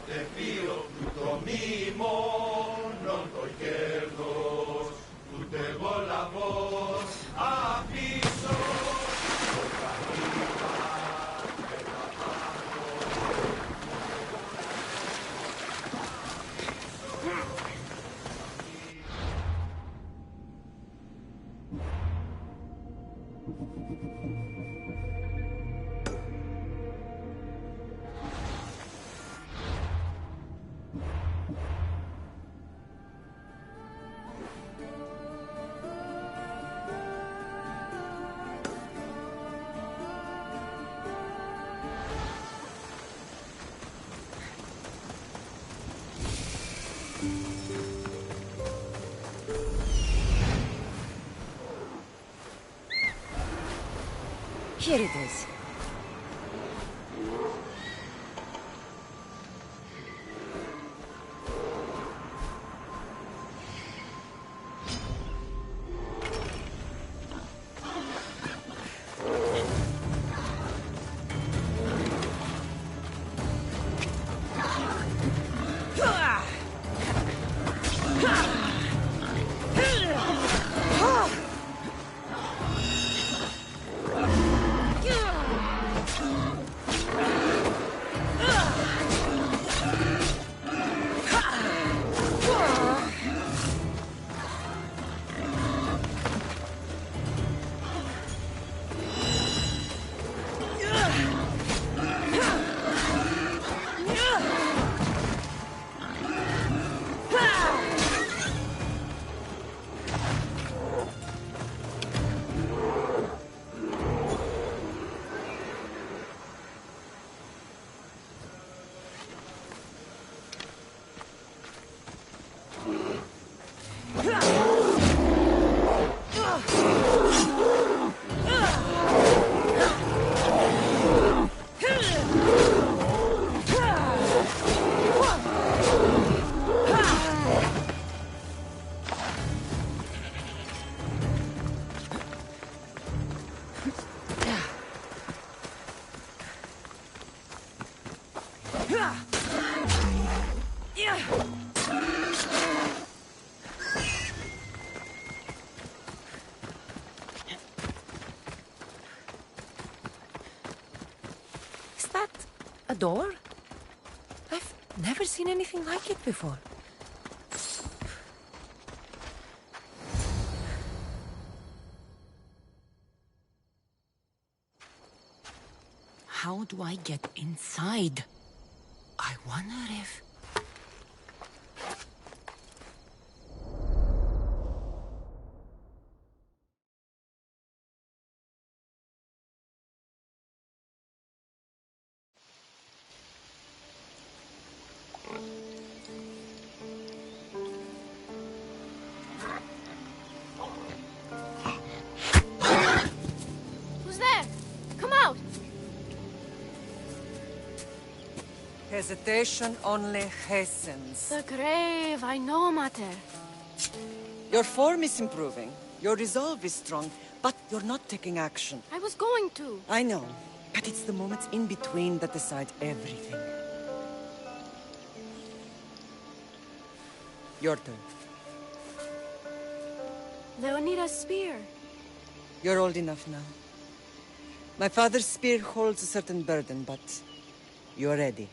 te pido, fruto mimo, non doy querdos, tu te volamos a piso, Here it is. Is that a door? I've never seen anything like it before. How do I get inside? I wonder if... Who's there? Come out! Hesitation only hastens. The grave, I know, Mater. Your form is improving. Your resolve is strong, but you're not taking action. I was going to. I know, but it's the moments in between that decide everything. Your turn. Leonida's spear. You're old enough now. My father's spear holds a certain burden, but you're ready.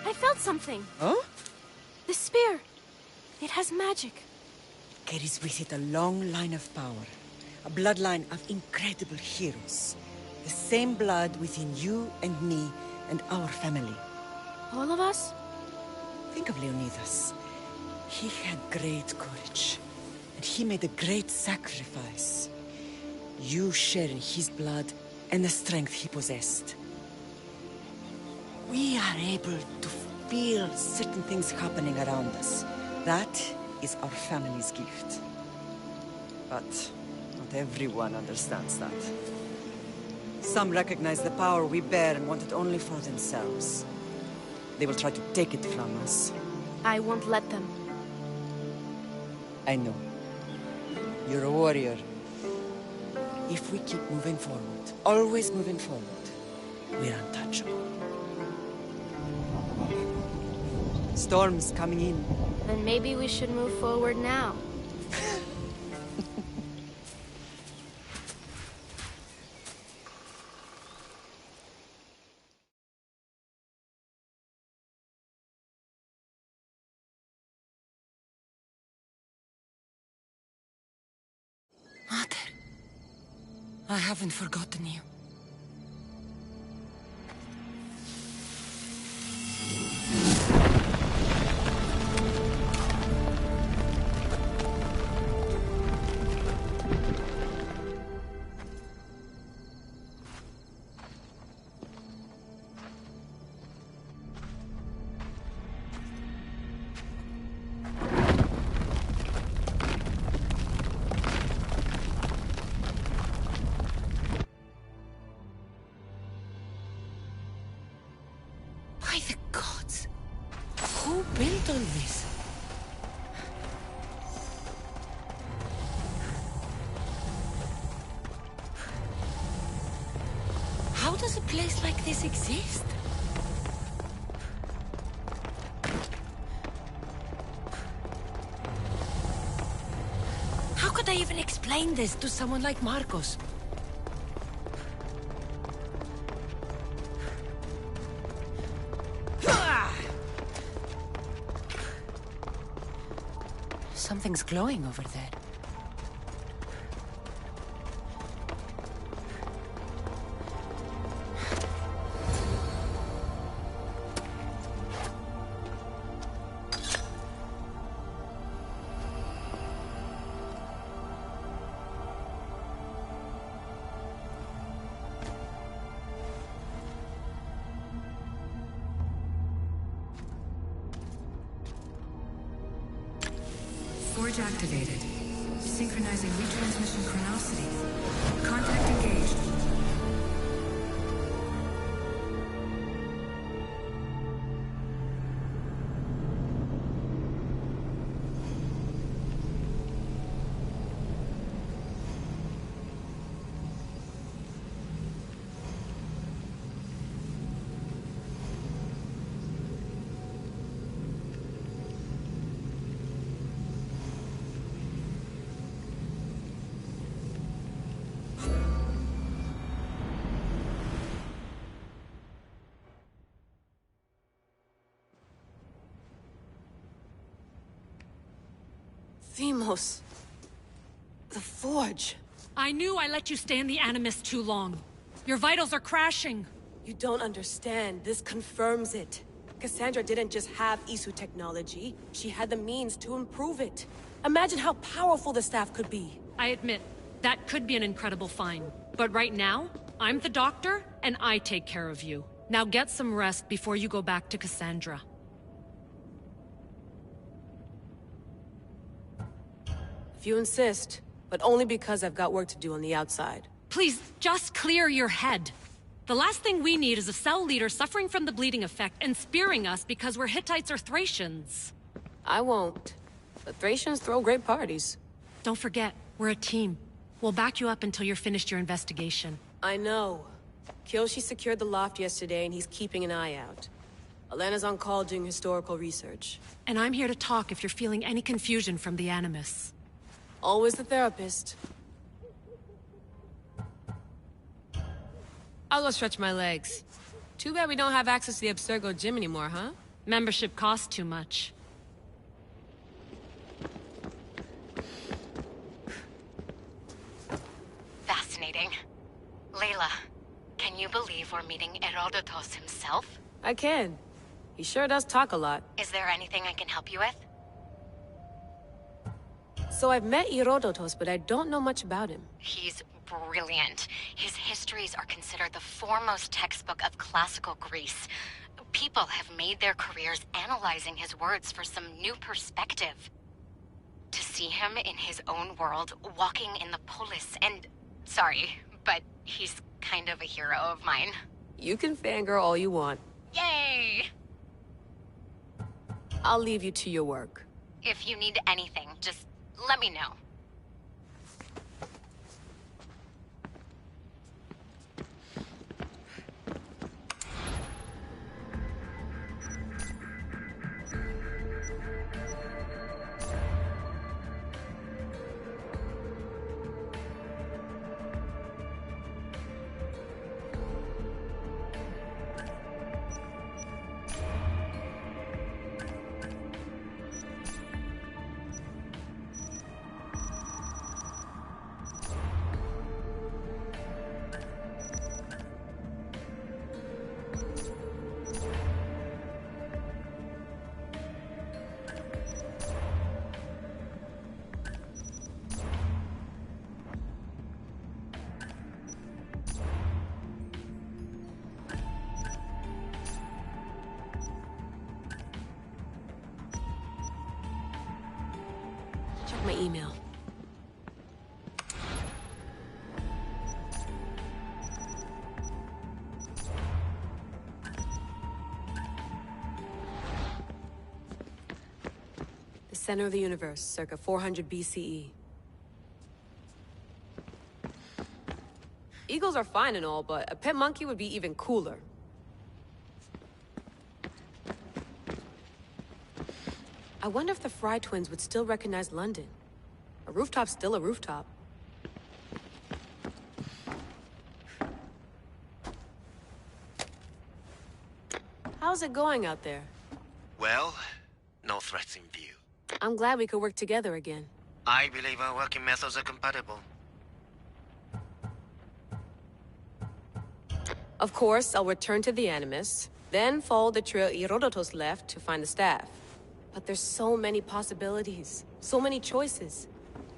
I felt something. Huh? The spear. It has magic. Carries with it a long line of power. A bloodline of incredible heroes. The same blood within you and me and our family. All of us? Think of Leonidas. He had great courage. And he made a great sacrifice. You share in his blood and the strength he possessed. We are able to feel certain things happening around us. That is our family's gift. But not everyone understands that. Some recognize the power we bear and want it only for themselves. They will try to take it from us. I won't let them. I know. You're a warrior. If we keep moving forward, always moving forward, we're untouchable. Storm's coming in. Then maybe we should move forward now. Mother, I haven't forgotten you. By the gods, who built all this? How does a place like this exist? How could I even explain this to someone like Marcos? Something's glowing over there. Forge activated. Synchronizing retransmission chronicity. Contact engaged. Themos. The Forge. I knew I let you stay in the Animus too long. Your vitals are crashing. You don't understand. This confirms it. Cassandra didn't just have Isu technology. She had the means to improve it. Imagine how powerful the staff could be. I admit, that could be an incredible find. But right now, I'm the doctor, and I take care of you. Now get some rest before you go back to Cassandra. If you insist, but only because I've got work to do on the outside. Please, just clear your head. The last thing we need is a cell leader suffering from the bleeding effect and spearing us because we're Hittites or Thracians. I won't. But Thracians throw great parties. Don't forget, we're a team. We'll back you up until you're finished your investigation. I know. Kyoshi secured the loft yesterday and he's keeping an eye out. Elena's on call doing historical research. And I'm here to talk if you're feeling any confusion from the Animus. Always the therapist. I'll go stretch my legs. Too bad we don't have access to the Abstergo gym anymore, huh? Membership costs too much. Fascinating. Layla, can you believe we're meeting Herodotus himself? I can. He sure does talk a lot. Is there anything I can help you with? So I've met Herodotus, but I don't know much about him. He's brilliant. His histories are considered the foremost textbook of classical Greece. People have made their careers analyzing his words for some new perspective. To see him in his own world, walking in the polis, and... Sorry, but he's kind of a hero of mine. You can fangirl all you want. Yay! I'll leave you to your work. If you need anything, just let me know. Check my email. The center of the universe, circa 400 BCE. Eagles are fine and all, but a pet monkey would be even cooler. I wonder if the Fry twins would still recognize London. A rooftop's still a rooftop. How's it going out there? Well, no threats in view. I'm glad we could work together again. I believe our working methods are compatible. Of course, I'll return to the Animus, then follow the trail Herodotus left to find the staff. But there's so many possibilities, so many choices.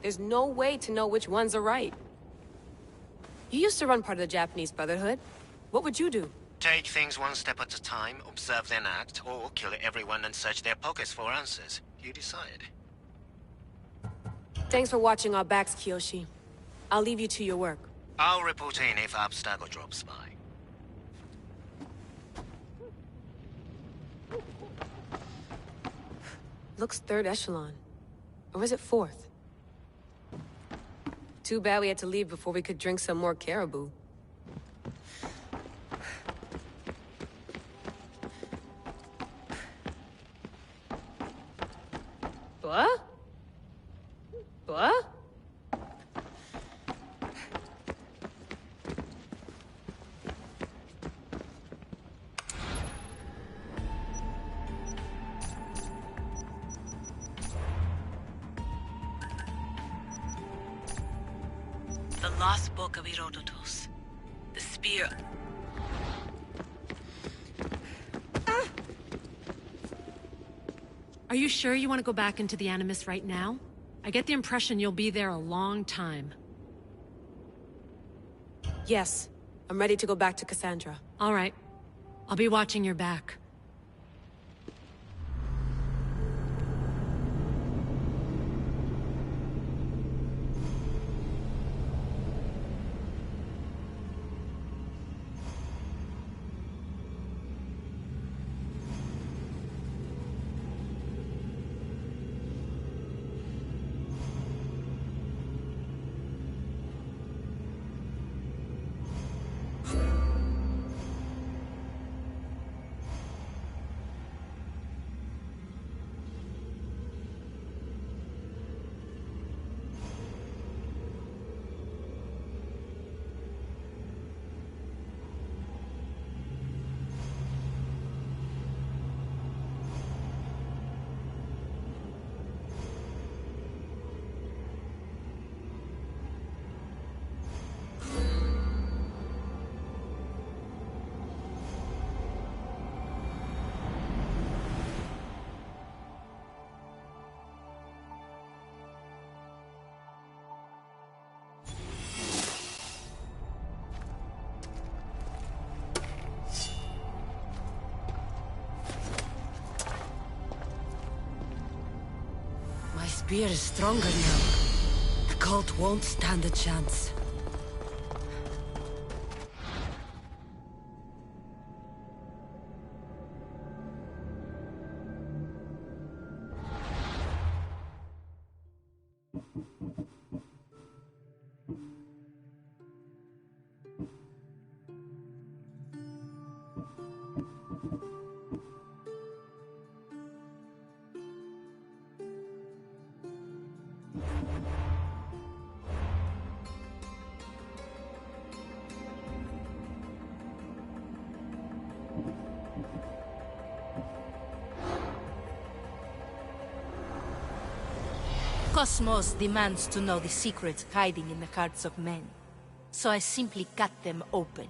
There's no way to know which ones are right. You used to run part of the Japanese Brotherhood. What would you do? Take things one step at a time, observe then act, or kill everyone and search their pockets for answers. You decide. Thanks for watching our backs, Kiyoshi. I'll leave you to your work. I'll report in if Abstergo drops by. Looks third echelon. Or is it fourth? Too bad we had to leave before we could drink some more caribou. What? What? The Lost Book of Herodotus. The Spear... Are you sure you want to go back into the Animus right now? I get the impression you'll be there a long time. Yes. I'm ready to go back to Cassandra. All right. I'll be watching your back. My spear is stronger now. The cult won't stand a chance. cosmos demands to know the secrets hiding in the hearts of men. So I simply cut them open.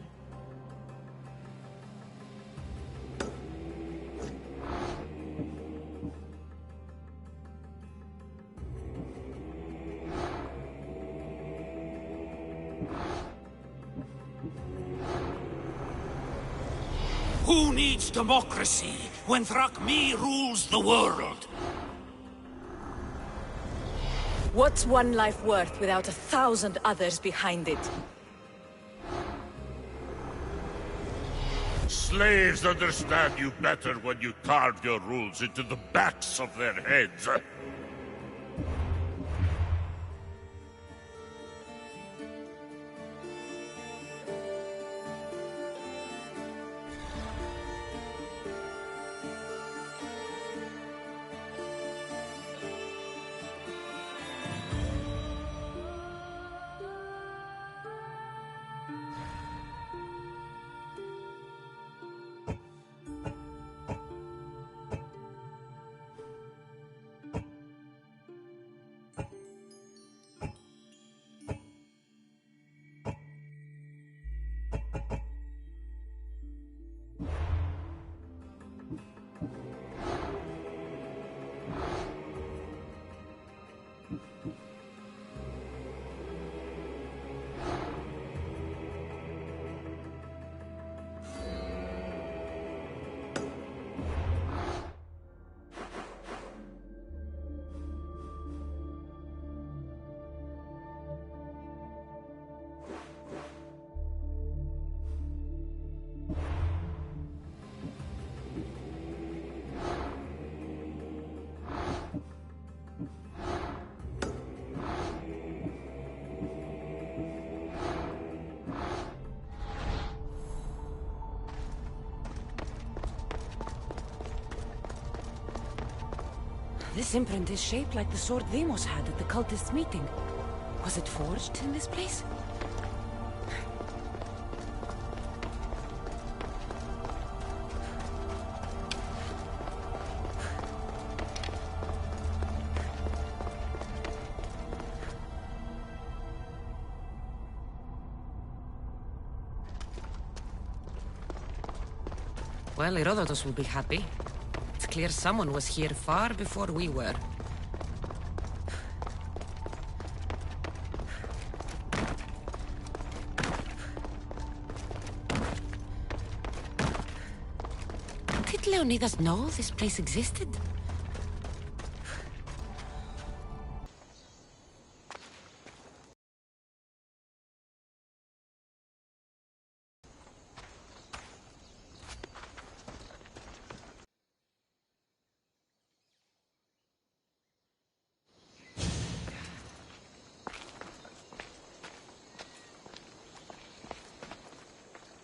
Who needs democracy when Thrakmi rules the world? What's one life worth without 1,000 others behind it? Slaves understand you better when you carve your rules into the backs of their heads. This imprint is shaped like the sword Demos had at the cultist meeting. Was it forged in this place? Well, Herodotus will be happy. It's clear someone was here far before we were. Did Leonidas know this place existed?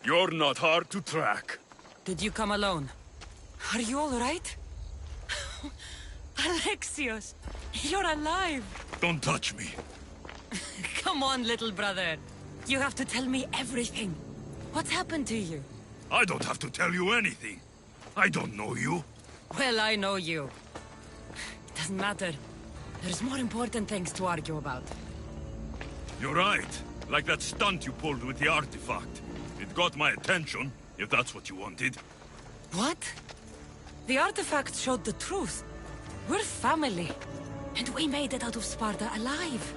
You're not hard to track. Did you come alone? Are you all right? Alexios, you're alive! Don't touch me. Come on, little brother. You have to tell me everything. What's happened to you? I don't have to tell you anything. I don't know you. Well, I know you. Doesn't matter. There's more important things to argue about. You're right. Like that stunt you pulled with the artifact. It got my attention, if that's what you wanted. What? The artifact showed the truth. We're family. And we made it out of Sparta alive.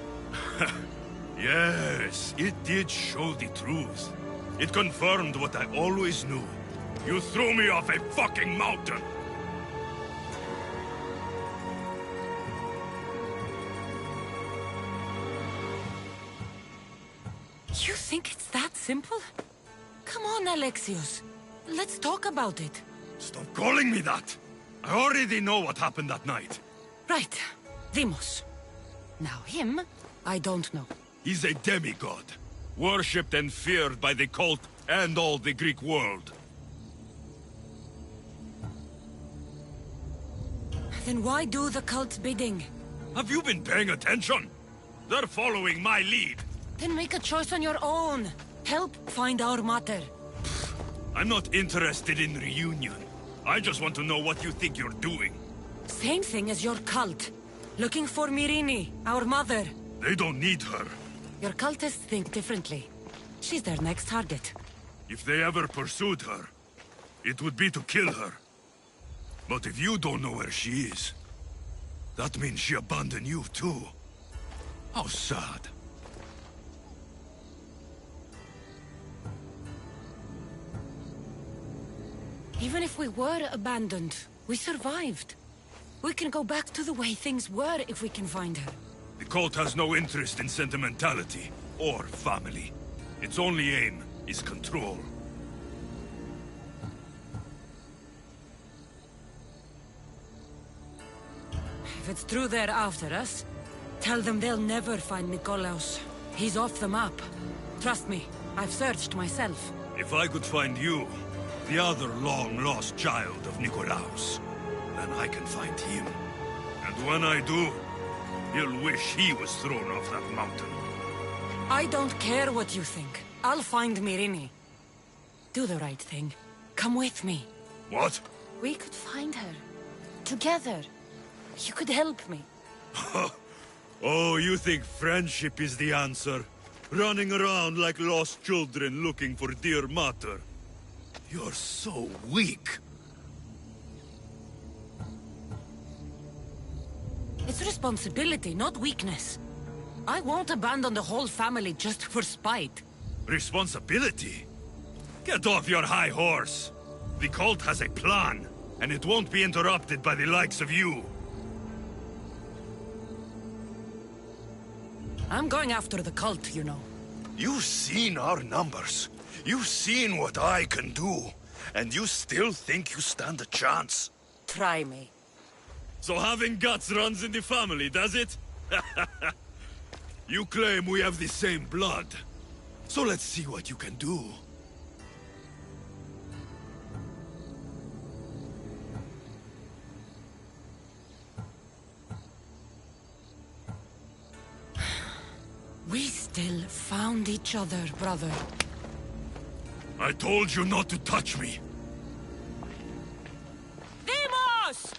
Yes, it did show the truth. It confirmed what I always knew. You threw me off a fucking mountain! You think it's that simple? Come on, Alexios. Let's talk about it. Stop calling me that! I already know what happened that night. Right. Demos. Now him, I don't know. He's a demigod. Worshipped and feared by the cult and all the Greek world. Then why do the cult's bidding? Have you been paying attention? They're following my lead. Then make a choice on your own. Help find our mater. I'm not interested in reunion. I just want to know what you think you're doing. Same thing as your cult. Looking for Myrrine, our mother. They don't need her. Your cultists think differently. She's their next target. If they ever pursued her, it would be to kill her. But if you don't know where she is, that means she abandoned you too. How sad. Even if we were abandoned, we survived. We can go back to the way things were if we can find her. The cult has no interest in sentimentality or family. Its only aim is control. If it's true they're after us, tell them they'll never find Nikolaos. He's off the map. Trust me, I've searched myself. If I could find you, the other long-lost child of Nikolaos, then I can find him. And when I do, he'll wish he was thrown off that mountain. I don't care what you think. I'll find Myrrine. Do the right thing. Come with me. What? We could find her. Together. You could help me. Oh, you think friendship is the answer? Running around like lost children looking for dear mater. You're so weak. It's responsibility, not weakness. I won't abandon the whole family just for spite. Responsibility? Get off your high horse. The cult has a plan, and it won't be interrupted by the likes of you. I'm going after the cult, you know. You've seen our numbers. You've seen what I can do. And you still think you stand a chance? Try me. So having guts runs in the family, does it? You claim we have the same blood. So let's see what you can do. We still found each other, brother. I told you not to touch me. Demos!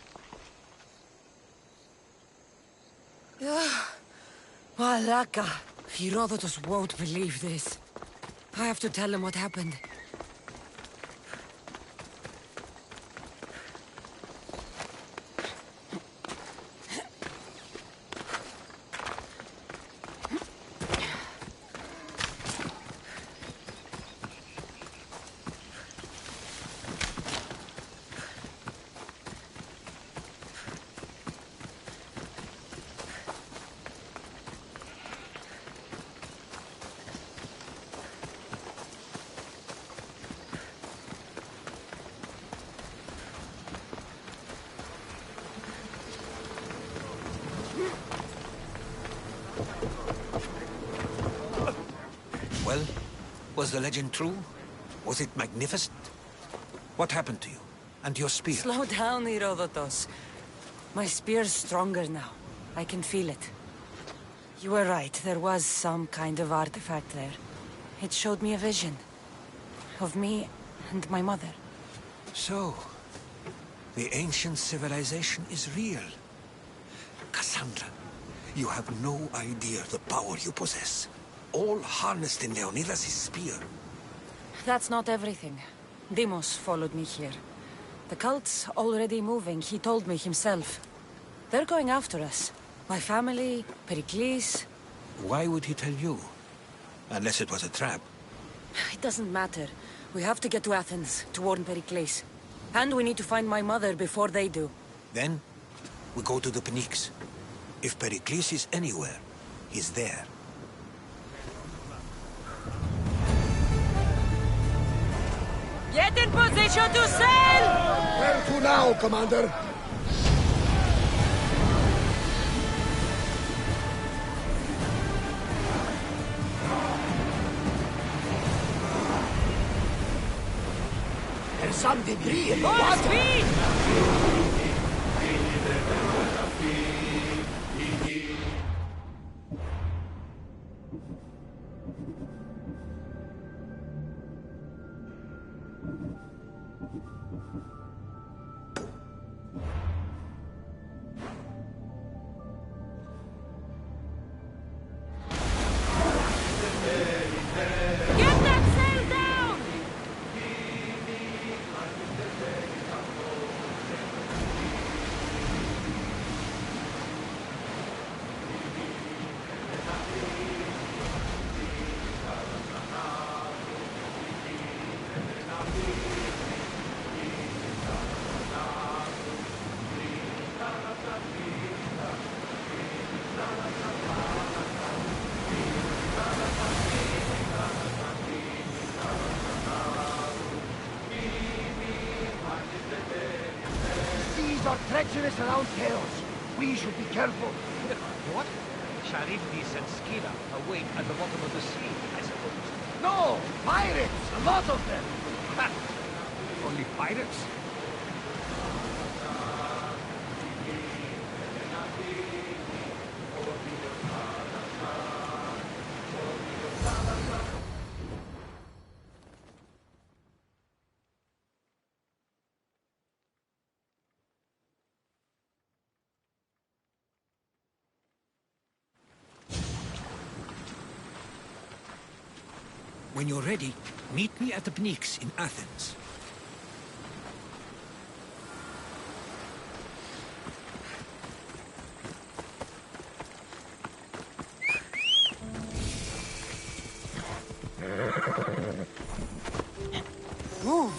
Malaka. Herodotus won't believe this. I have to tell him what happened. Well, was the legend true? Was it magnificent? What happened to you? And your spear? Slow down, Herodotus. My spear's stronger now. I can feel it. You were right, there was some kind of artifact there. It showed me a vision. Of me and my mother. So, the ancient civilization is real. Cassandra, you have no idea the power you possess. All harnessed in Leonidas' spear. That's not everything. Demos followed me here. The cult's already moving, he told me himself. They're going after us. My family, Pericles. Why would he tell you? Unless it was a trap. It doesn't matter. We have to get to Athens, to warn Pericles. And we need to find my mother before they do. Then, we go to the Pnyx. If Pericles is anywhere, he's there. Get in position to sail! Where to now, Commander? There's some debris in the water. Speed! treacherous around Chaos. We should be careful. What? Charybdis and Scylla await at the bottom of the sea, I suppose. No! Pirates! A lot of them! Ha! Only pirates? When you're ready, meet me at the Pnyx in Athens. Move!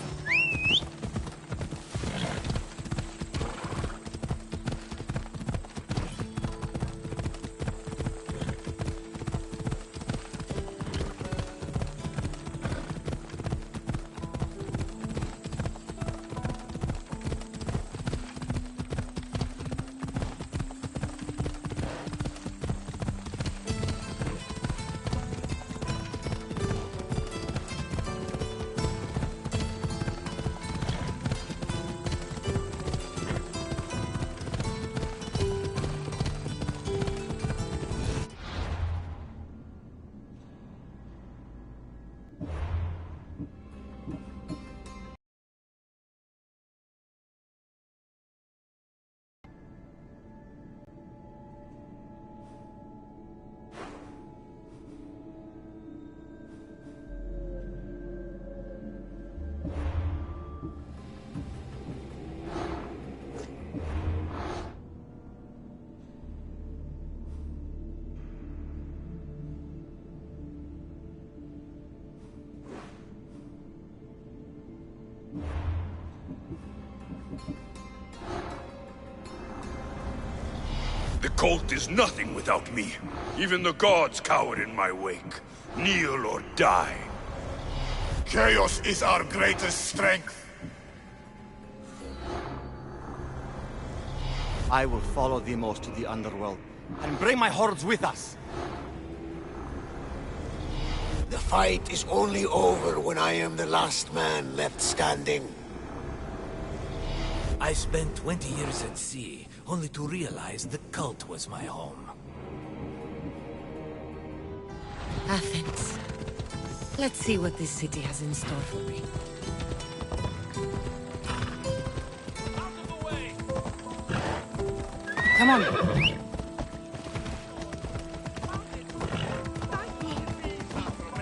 The cult is nothing without me. Even the gods cower in my wake. Kneel or die. Chaos is our greatest strength. I will follow Deimos to the underworld, and bring my hordes with us. The fight is only over when I am the last man left standing. I spent 20 years at sea, only to realize the cult was my home. Athens. Let's see what this city has in store for me. Come on.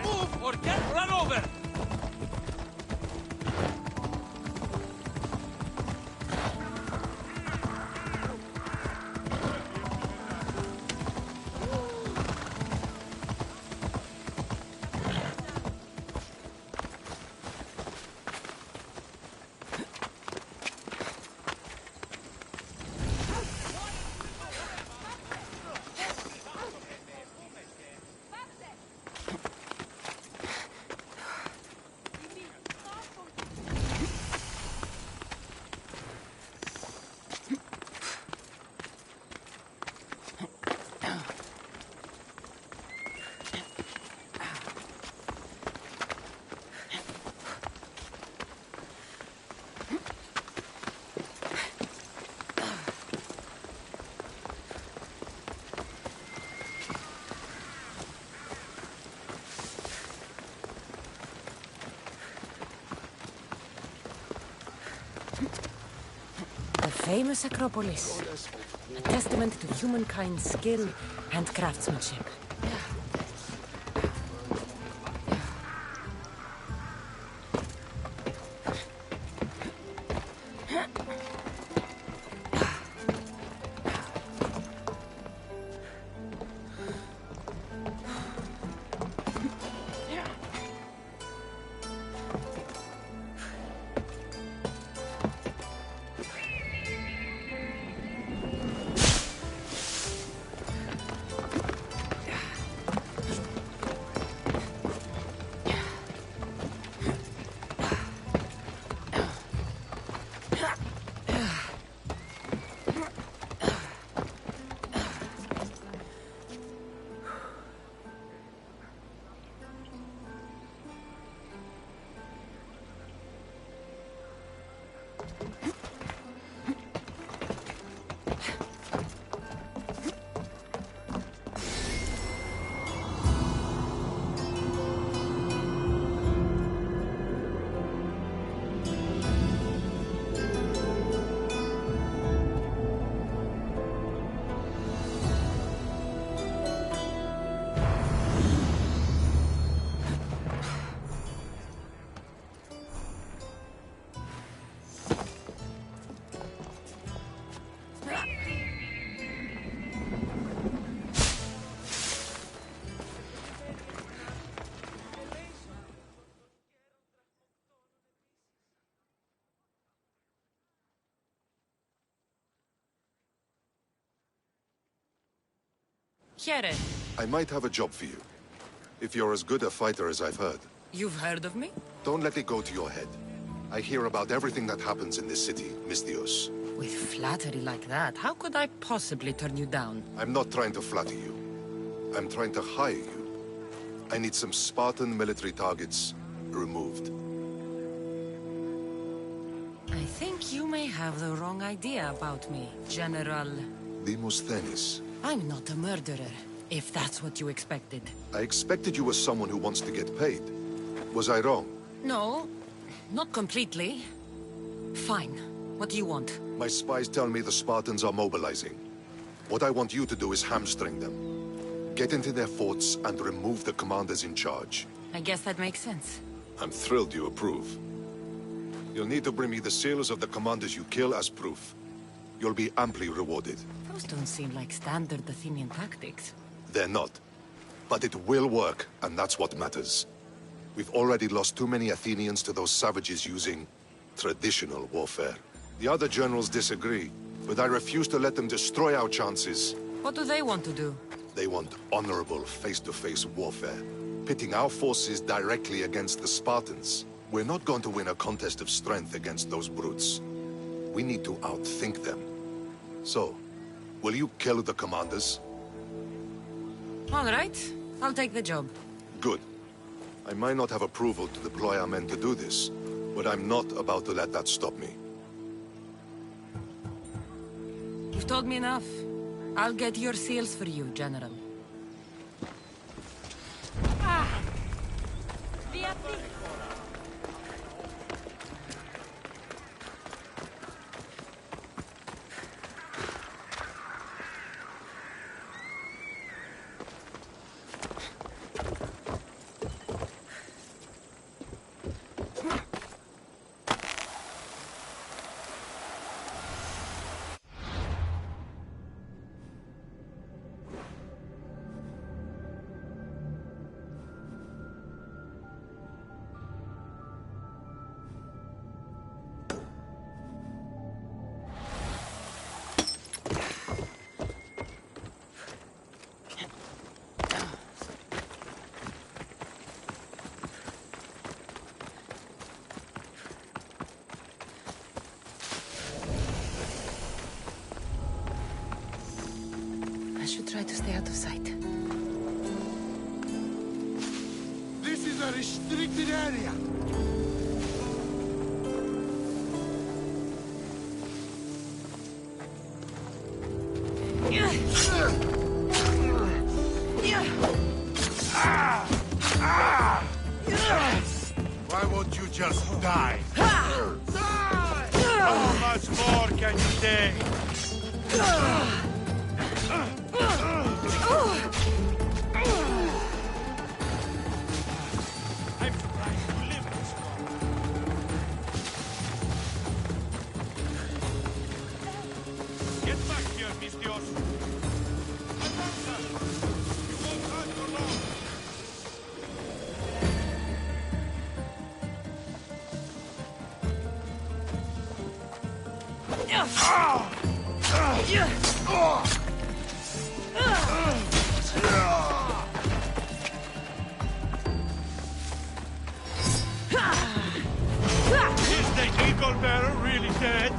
Move or get run over! The famous Acropolis. A testament to humankind's skill and craftsmanship. Here. I might have a job for you. If you're as good a fighter as I've heard. You've heard of me? Don't let it go to your head. I hear about everything that happens in this city, Misthios. With flattery like that, how could I possibly turn you down? I'm not trying to flatter you. I'm trying to hire you. I need some Spartan military targets removed. I think you may have the wrong idea about me, General. Demosthenes. I'm not a murderer, if that's what you expected. I expected you as someone who wants to get paid. Was I wrong? No, not completely. Fine. What do you want? My spies tell me the Spartans are mobilizing. What I want you to do is hamstring them. Get into their forts and remove the commanders in charge. I guess that makes sense. I'm thrilled you approve. You'll need to bring me the seals of the commanders you kill as proof. You'll be amply rewarded. Those don't seem like standard Athenian tactics. They're not. But it will work, and that's what matters. We've already lost too many Athenians to those savages using traditional warfare. The other generals disagree, but I refuse to let them destroy our chances. What do they want to do? They want honorable face-to-face warfare, pitting our forces directly against the Spartans. We're not going to win a contest of strength against those brutes. We need to outthink them. So, will you kill the commanders? All right. I'll take the job. Good. I might not have approval to deploy our men to do this, but I'm not about to let that stop me. You've told me enough. I'll get your seals for you, General. I should try to stay out of sight. This is a restricted area. Why won't you just die? How much more can you take? I'm surprised you live this long. Get back here, Misthios. You won't hurt for long. Is the eagle bearer really dead?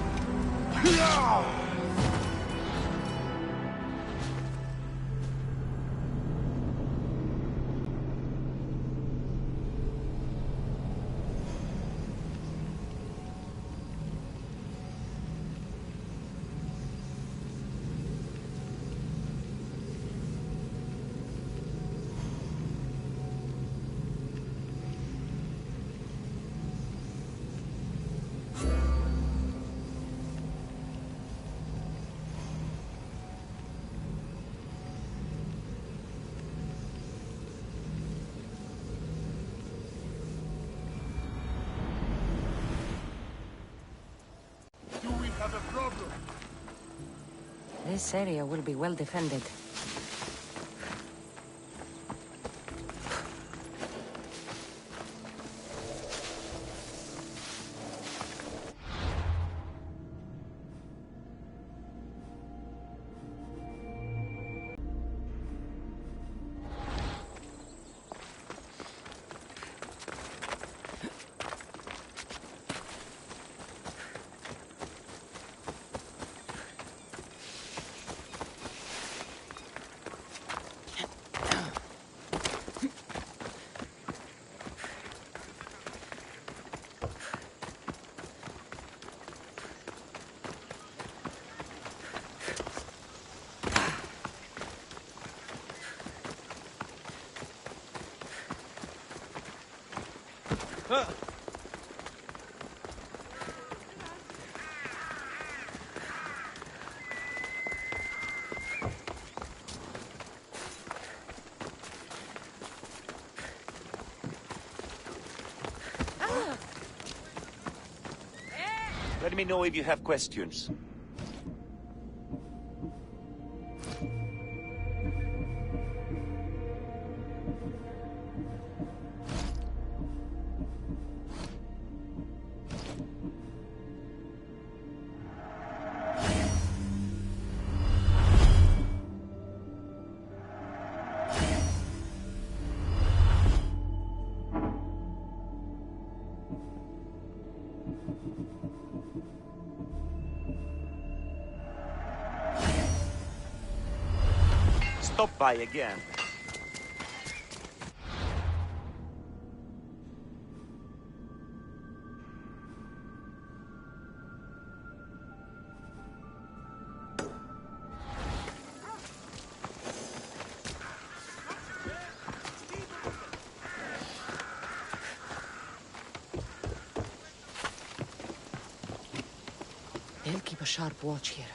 Do we have a problem? This area will be well defended. Let me know if you have questions. Stop by again. They'll keep a sharp watch here.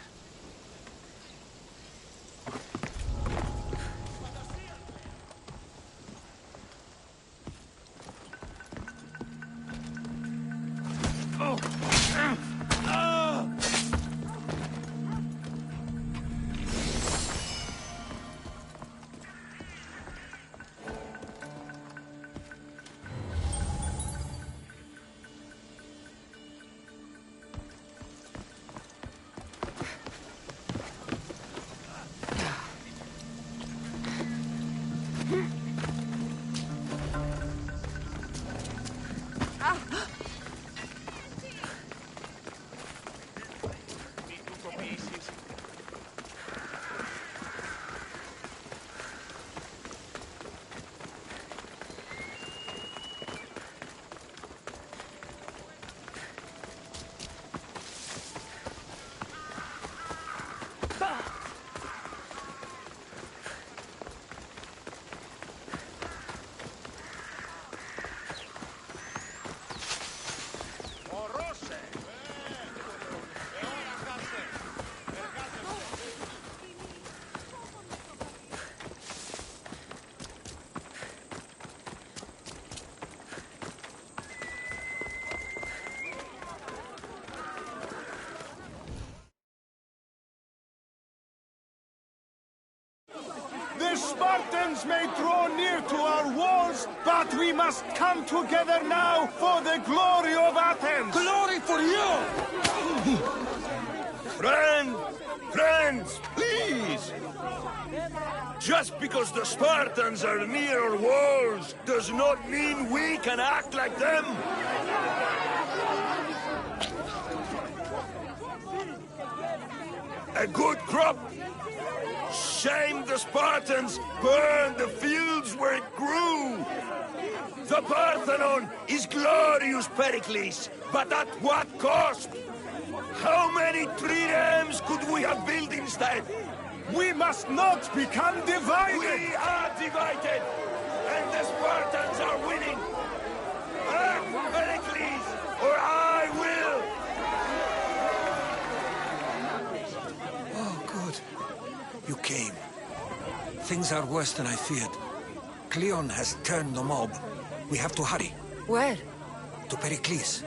The Spartans may draw near to our walls, but we must come together now for the glory of Athens! Glory for you! Friends, please! Just because the Spartans are near our walls does not mean we can act like them! A good crop? Shame the Spartans burned the fields where it grew! The Parthenon is glorious, Pericles, but at what cost? How many triremes could we have built instead? We must not become divided! We are divided! And the Spartans are winning! Act, Pericles, or I will! Oh, good. You came. Things are worse than I feared. Cleon has turned the mob. We have to hurry. Where? To Pericles.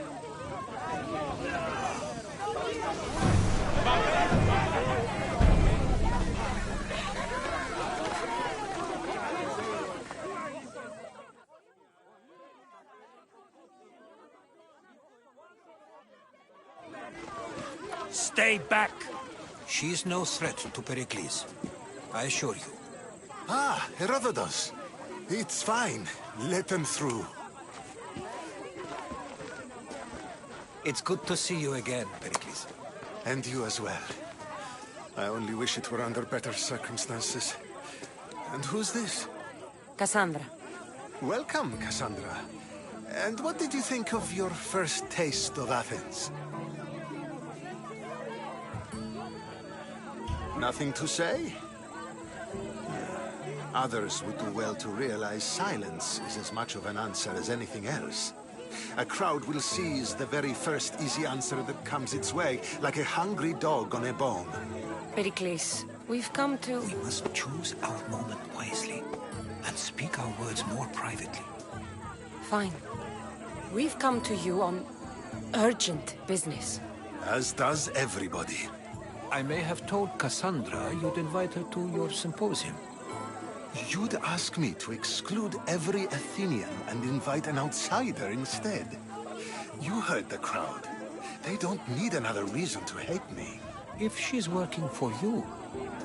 Stay back! She is no threat to Pericles. I assure you. Ah, Herodotus. It's fine. Let them through. It's good to see you again, Pericles. And you as well. I only wish it were under better circumstances. And who's this? Cassandra. Welcome, Cassandra. And what did you think of your first taste of Athens? Nothing to say? Others would do well to realize silence is as much of an answer as anything else. A crowd will seize the very first easy answer that comes its way, like a hungry dog on a bone. Pericles, we've come to... We must choose our moment wisely, and speak our words more privately. Fine. We've come to you on urgent business. As does everybody. I may have told Cassandra you'd invite her to your symposium. You'd ask me to exclude every Athenian and invite an outsider instead. You heard the crowd. They don't need another reason to hate me. If she's working for you,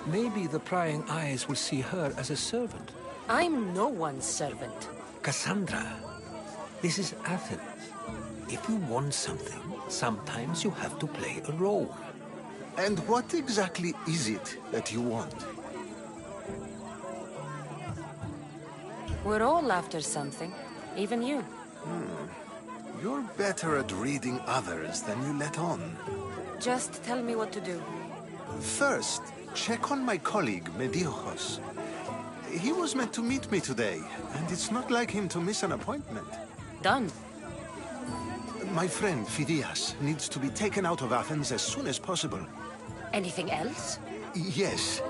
maybe the prying eyes will see her as a servant. I'm no one's servant. Cassandra, this is Athens. If you want something, sometimes you have to play a role. And what exactly is it that you want? We're all after something, even you. You're better at reading others than you let on. Just tell me what to do. First, check on my colleague, Mediochos. He was meant to meet me today, and it's not like him to miss an appointment. Done. My friend, Phidias, needs to be taken out of Athens as soon as possible. Anything else? Yes.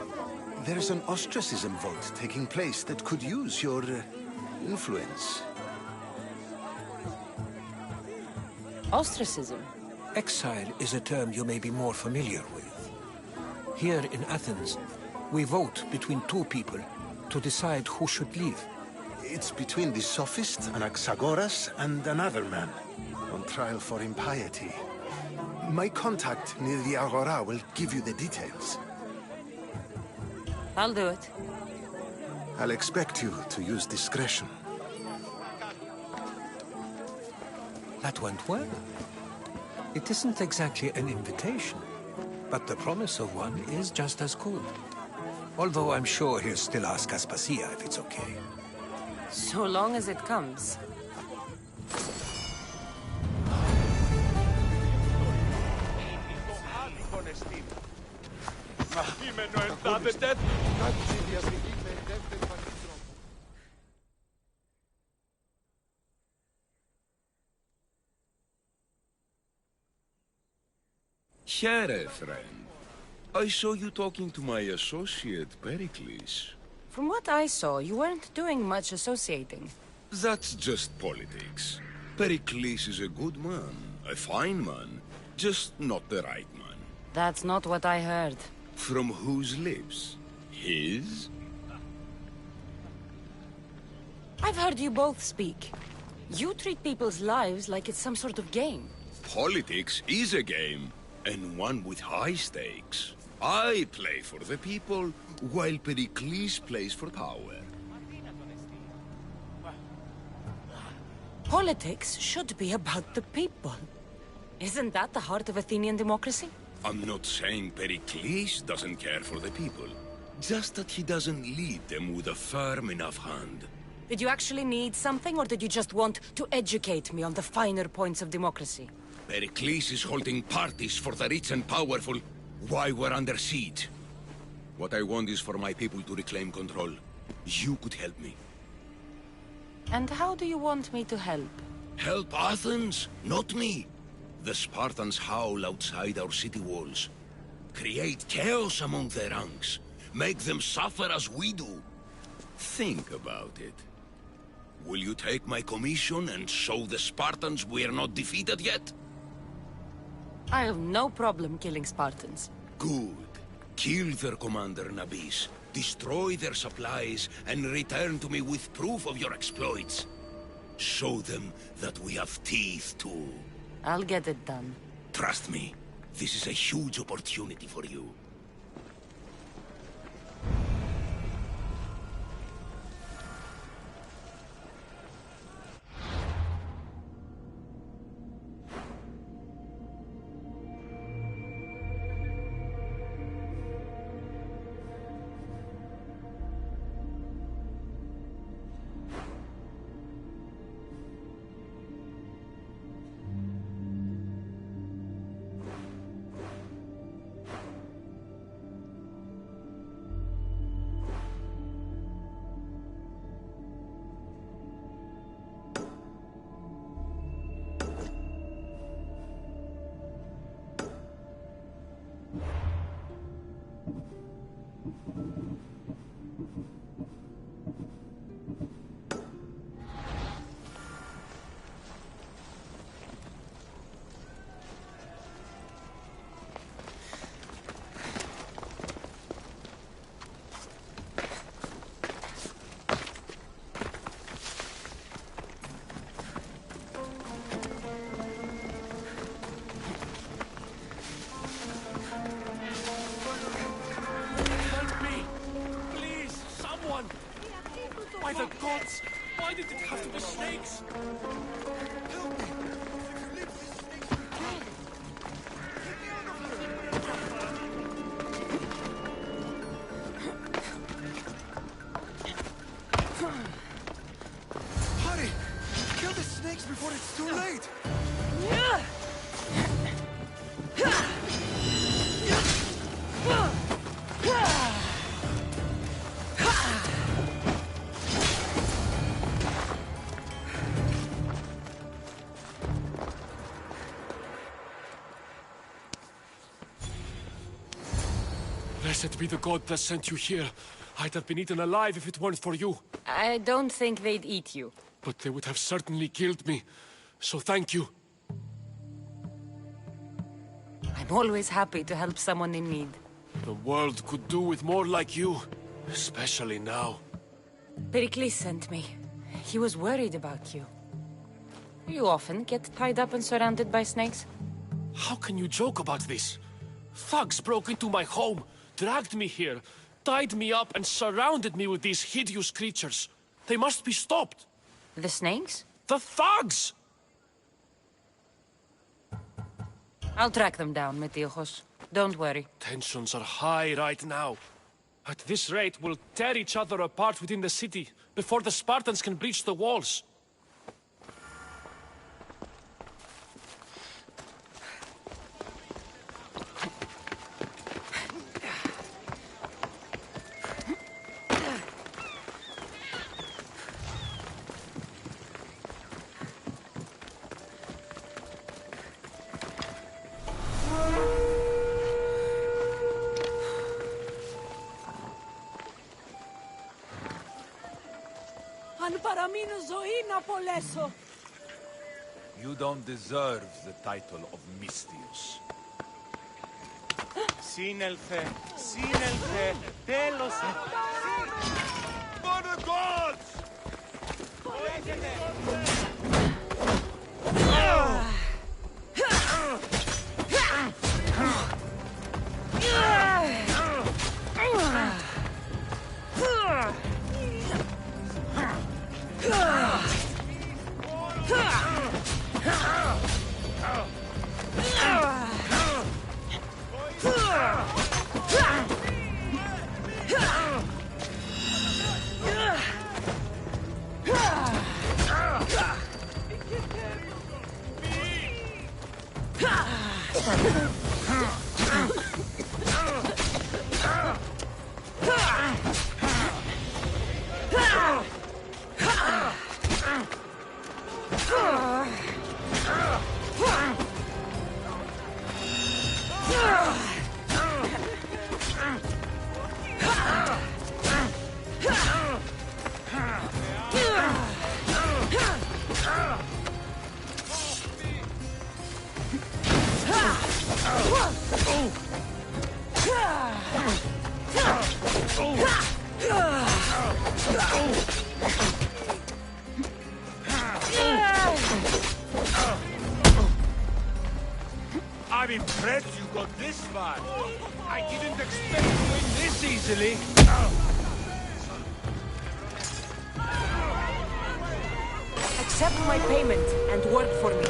There's an ostracism vote taking place that could use your influence. Ostracism? Exile is a term you may be more familiar with. Here in Athens, we vote between two people to decide who should leave. It's between the sophist, Anaxagoras, and another man, on trial for impiety. My contact near the Agora will give you the details. I'll do it. I'll expect you to use discretion. That went well. It isn't exactly an invitation, but the promise of one is just as good. Although I'm sure he'll still ask Aspasia if it's okay. So long as it comes. Here, friend. I saw you talking to my associate, Pericles. From what I saw, you weren't doing much associating. That's just politics. Pericles is a good man, a fine man, just not the right man. That's not what I heard. From whose lips? His? I've heard you both speak. You treat people's lives like it's some sort of game. Politics is a game, and one with high stakes. I play for the people, while Pericles plays for power. Politics should be about the people. Isn't that the heart of Athenian democracy? I'm not saying Pericles doesn't care for the people, just that he doesn't lead them with a firm enough hand. Did you actually need something, or did you just want to educate me on the finer points of democracy? Pericles is holding parties for the rich and powerful while we're under siege. What I want is for my people to reclaim control. You could help me. And how do you want me to help? Help Athens, not me. The Spartans howl outside our city walls. Create chaos among their ranks. Make them suffer as we do. Think about it. Will you take my commission and show the Spartans we are not defeated yet? I have no problem killing Spartans. Good. Kill their commander, Nabis. Destroy their supplies, and return to me with proof of your exploits. Show them that we have teeth, too. I'll get it done. Trust me, this is a huge opportunity for you. one! By the gods! Why did it have to be snakes? Help me! If you leave these snakes will kill me! Get me out of here! Hurry! Kill the snakes before it's too late! Blessed be the god that sent you here. I'd have been eaten alive if it weren't for you. I don't think they'd eat you. But they would have certainly killed me. So thank you. I'm always happy to help someone in need. The world could do with more like you. Especially now. Pericles sent me. He was worried about you. You often get tied up and surrounded by snakes? How can you joke about this? Thugs broke into my home, dragged me here, tied me up and surrounded me with these hideous creatures. They must be stopped. The snakes? The thugs! I'll track them down, Metiochos. Don't worry. Tensions are high right now. At this rate, we'll tear each other apart within the city before the Spartans can breach the walls. You don't deserve the title of Mystios. Συνέλθε, συνέλθε, τέλος. For the gods! I'm impressed you got this far. I didn't expect to win this easily. Accept my payment and work for me.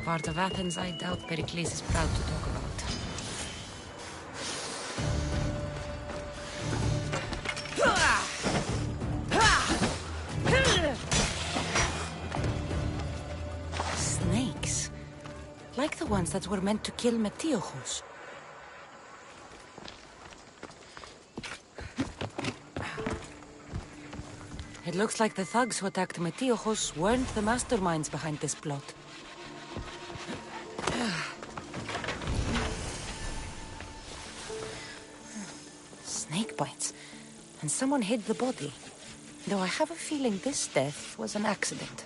Part of Athens I doubt Pericles is proud to talk about. Snakes. Like the ones that were meant to kill Metiochos. It looks like the thugs who attacked Metiochos weren't the masterminds behind this plot. points. And someone hid the body. Though I have a feeling this death was an accident.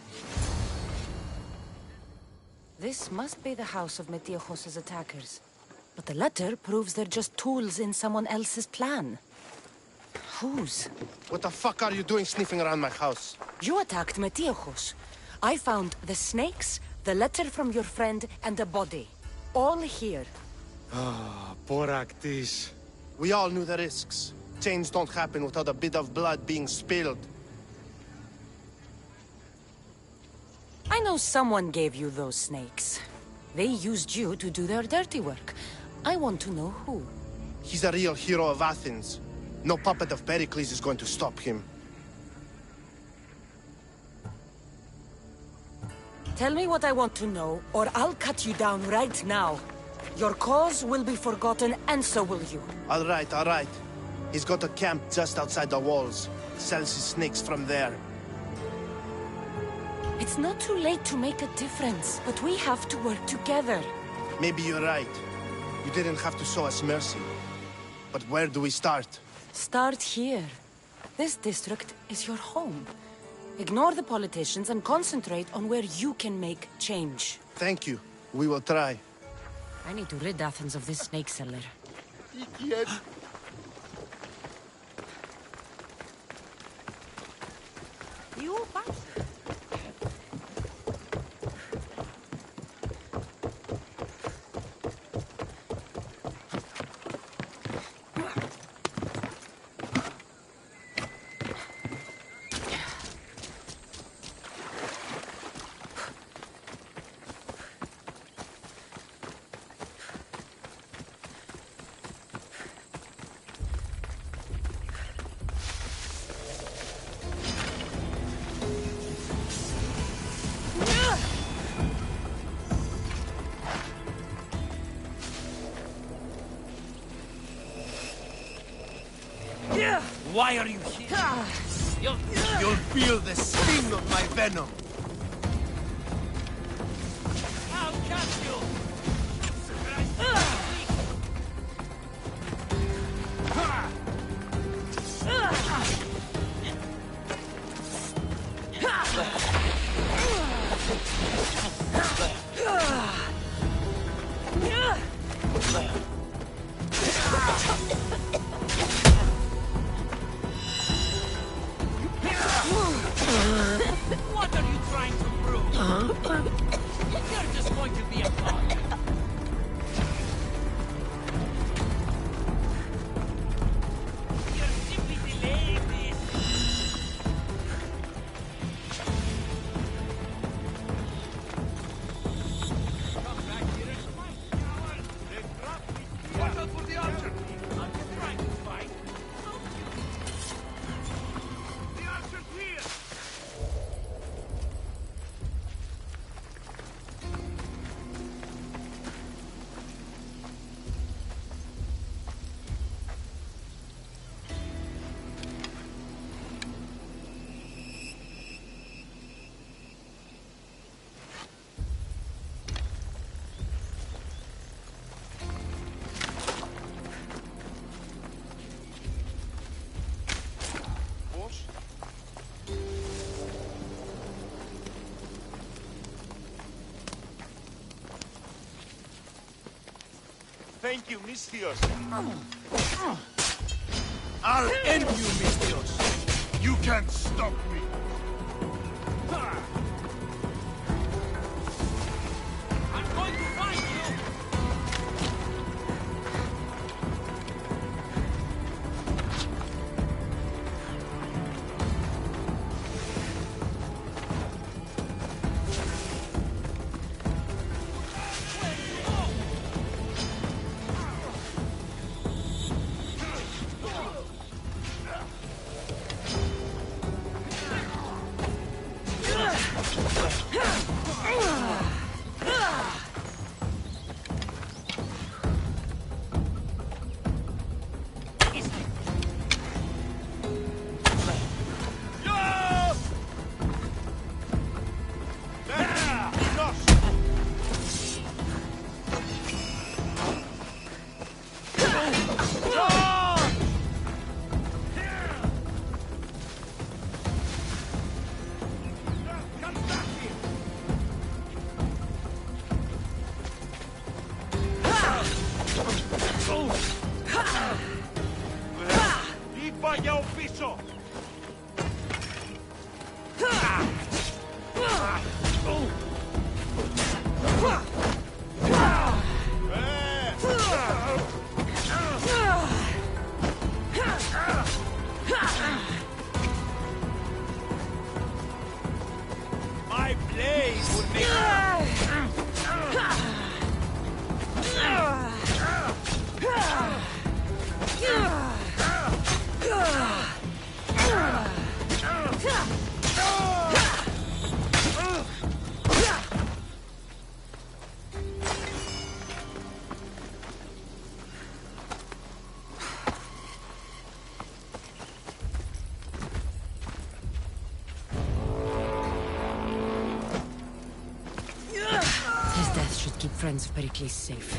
This must be the house of Metiojos' attackers. But the letter proves they're just tools in someone else's plan. Whose? What the fuck are you doing sniffing around my house? You attacked Metiojos. I found the snakes, the letter from your friend, and the body. All here. Ah, Boraktis. We all knew the risks. Change don't happen without a bit of blood being spilled. I know someone gave you those snakes. They used you to do their dirty work. I want to know who. He's a real hero of Athens. No puppet of Pericles is going to stop him. Tell me what I want to know, or I'll cut you down right now. Your cause will be forgotten, and so will you. All right, all right. He's got a camp just outside the walls. Sells his snakes from there. It's not too late to make a difference, but we have to work together. Maybe you're right. You didn't have to show us mercy. But where do we start? Start here. This district is your home. Ignore the politicians and concentrate on where you can make change. Thank you. We will try. I need to rid Athens of this snake seller. You Why are you here? You'll feel the sting of my venom. I'll catch you! What are you trying to prove? You're just going to be a pawn. You're simply delaying this. Come back here and fight, coward. They dropped me. Watch out for the archer. I'm just trying to fight. The archer's here. Thank you, Misthios. I'll end you, Misthios. You can't stop me. I'm going to find you. Είπα για ο πίσω! My blade will make His death should keep friends of Pericles safe.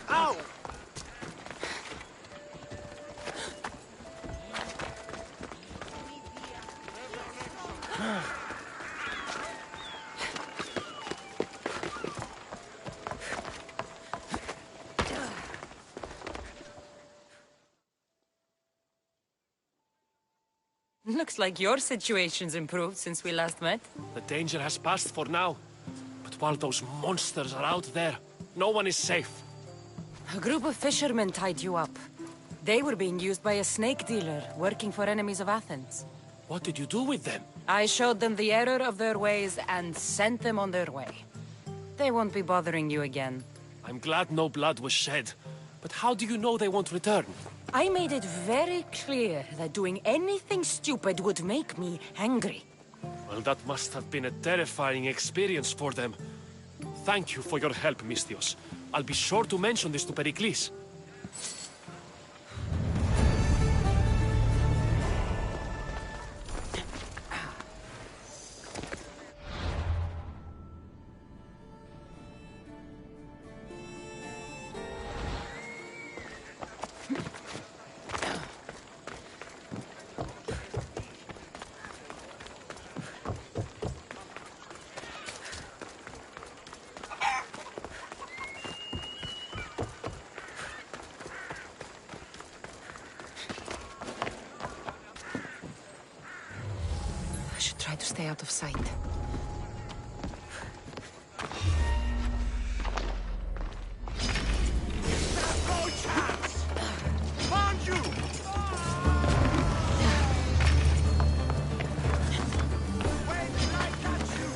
Ow! Looks like your situation's improved since we last met. The danger has passed for now. But while those monsters are out there, no one is safe. A group of fishermen tied you up. They were being used by a snake dealer working for enemies of Athens. What did you do with them? I showed them the error of their ways and sent them on their way. They won't be bothering you again. I'm glad no blood was shed. But how do you know they won't return? I made it very clear that doing anything stupid would make me angry. Well, that must have been a terrifying experience for them. Thank you for your help, Misthios. I'll be sure to mention this to Pericles. I should try to stay out of sight. No chance! Found you! Wait till I catch you!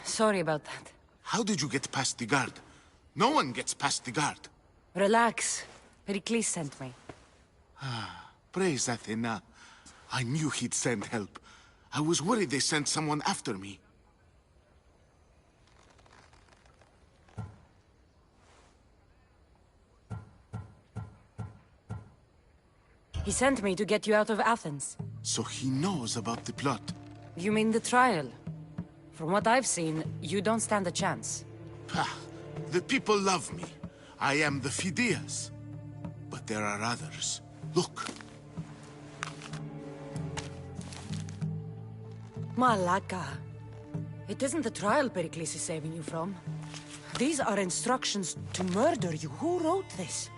Sorry about that. How did you get past the guard? No one gets past the guard. Relax. Pericles sent me. Praise Athena. I knew he'd send help. I was worried they sent someone after me. He sent me to get you out of Athens. So he knows about the plot. You mean the trial? From what I've seen, you don't stand a chance. The people love me. I am the Phidias. But there are others. Look. Malaka. It isn't the trial Pericles is saving you from. These are instructions to murder you. Who wrote this?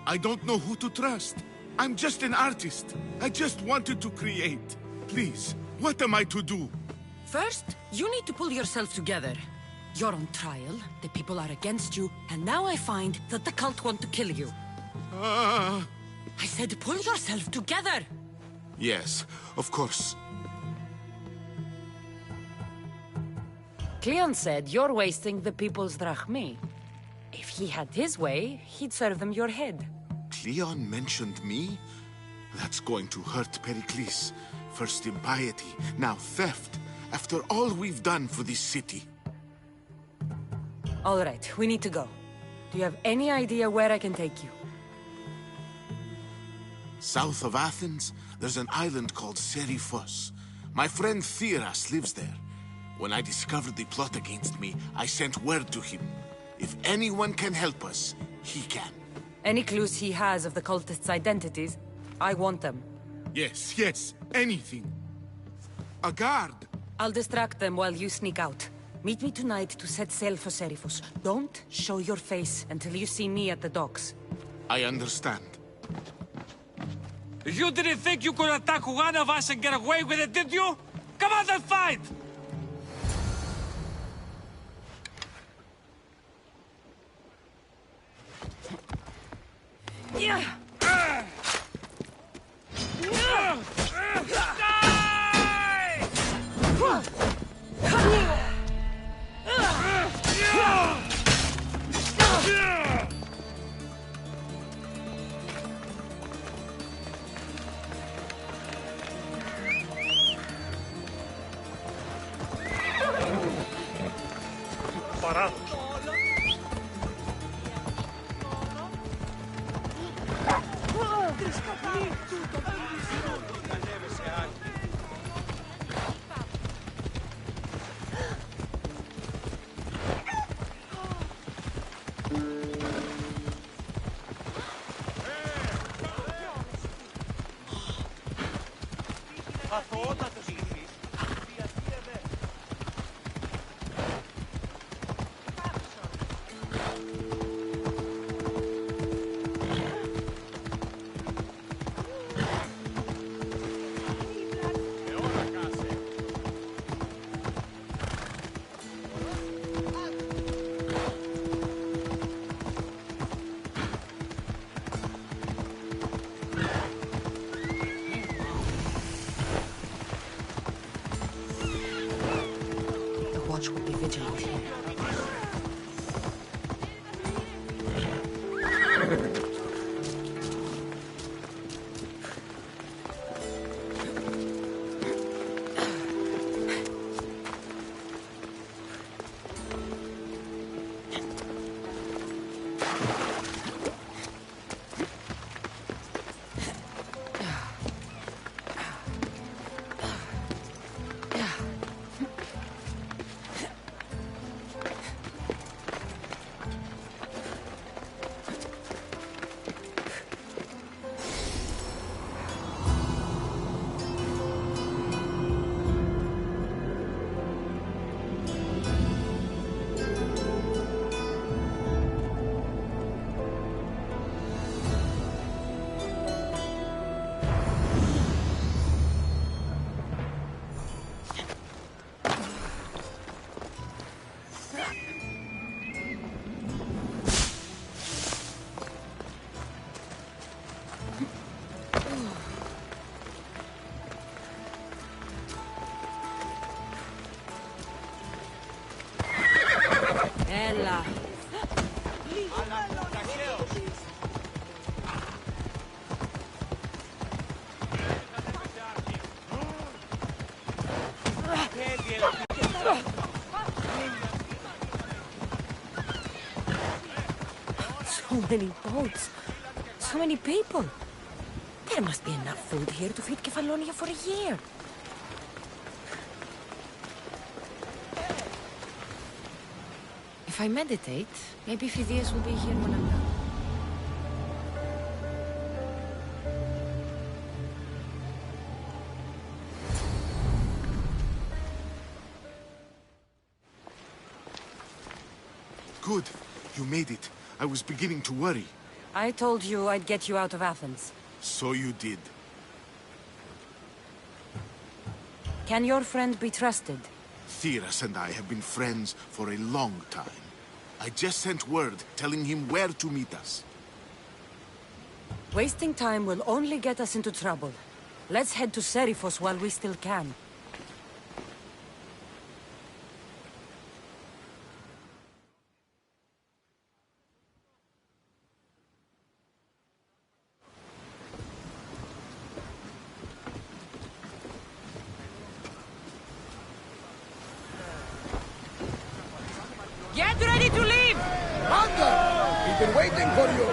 I don't know who to trust. I'm just an artist. I just wanted to create. Please, what am I to do? First, you need to pull yourself together. You're on trial, the people are against you, and now I find that the cult want to kill you. I said pull yourself together! Yes, of course. Cleon said you're wasting the people's drachmi. If he had his way, he'd serve them your head. Cleon mentioned me? That's going to hurt Pericles. First impiety, now theft. After all we've done for this city. All right, we need to go. Do you have any idea where I can take you? South of Athens, there's an island called Seriphos. My friend Theras lives there. When I discovered the plot against me, I sent word to him. If anyone can help us, he can. Any clues he has of the cultists' identities, I want them. Yes, anything. A guard! I'll distract them while you sneak out. Meet me tonight to set sail for Seriphos. Don't show your face until you see me at the docks. I understand. You didn't think you could attack one of us and get away with it, did you? Come on and fight! Yeah! So many boats. So many people. There must be enough food here to feed Kefalonia for a year. If I meditate, maybe Phidias will be here when I'm done. Good. You made it. I was beginning to worry. I told you I'd get you out of Athens. So you did. Can your friend be trusted? Theras and I have been friends for a long time. I just sent word telling him where to meet us. Wasting time will only get us into trouble. Let's head to Serifos while we still can. Get ready to leave! Commander! We've been waiting for you!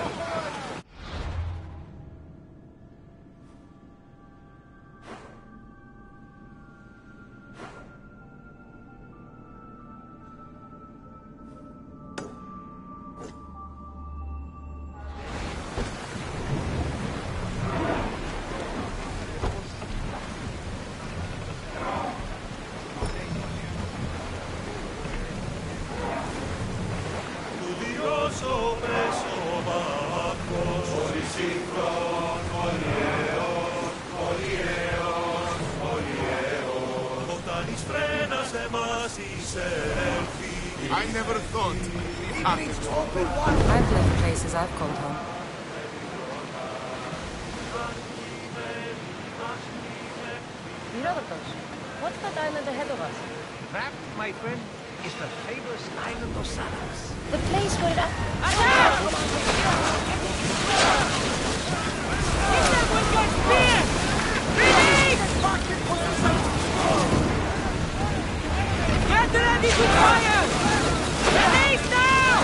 I never thought. I've left places I've called home. Herodotus, what's that island ahead of us? That, my friend, is the famous island of Salamis. The place where it... Get ready to fire! Release now!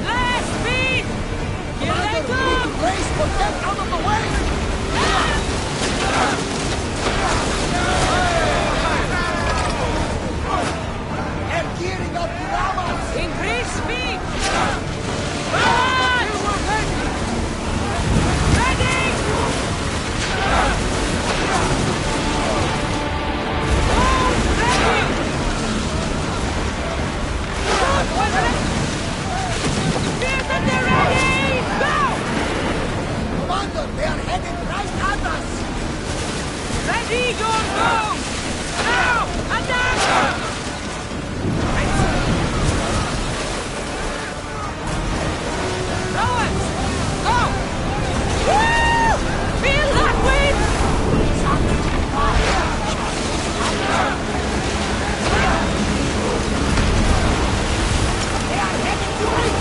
Less speed! Here they come! Race will get out of the way! They're gearing up to ram us! Increase speed! Run! Ready! Hold ready! Spears that they're ready! Go! Commander, they are headed right at us! Ready, your move! Now! Attack! Rowers! Go! Woo! Feel that wind! They are heading to it!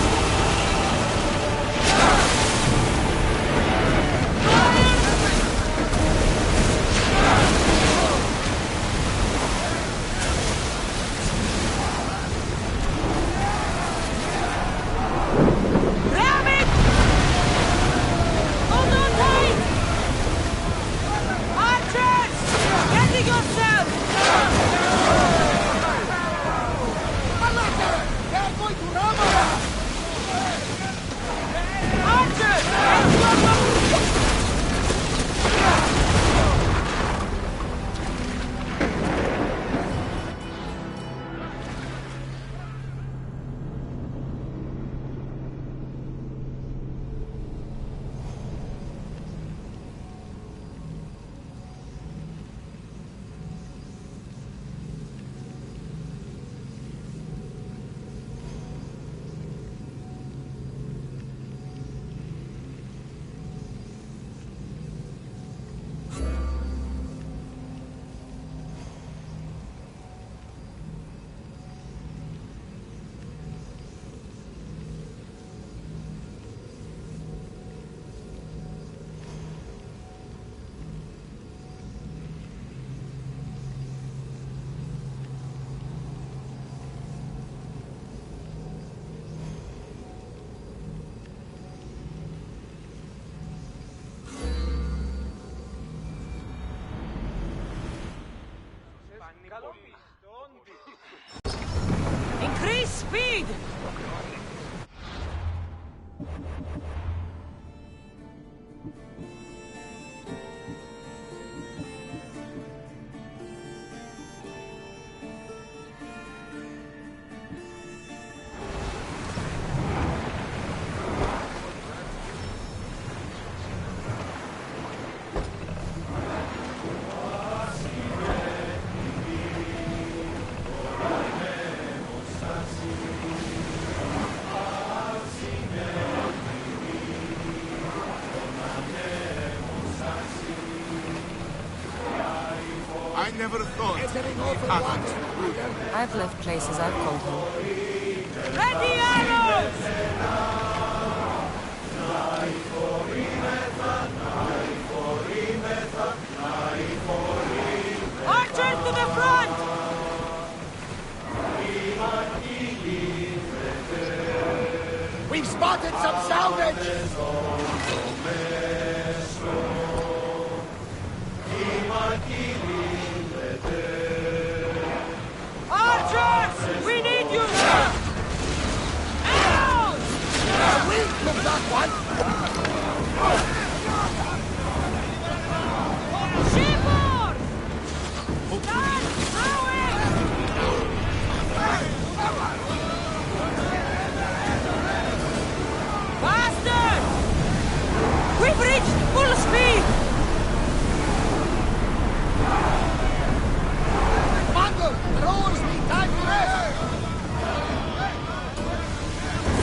speed! I never thought I've left places I've called home. Ready arrows! Archers to the front! We've spotted some salvage! Archers! We need you now! Arrows! We'll cook that one! Shipboard! Stand rowing! Faster! We've reached full speed! Mando, the rowers need time to rest!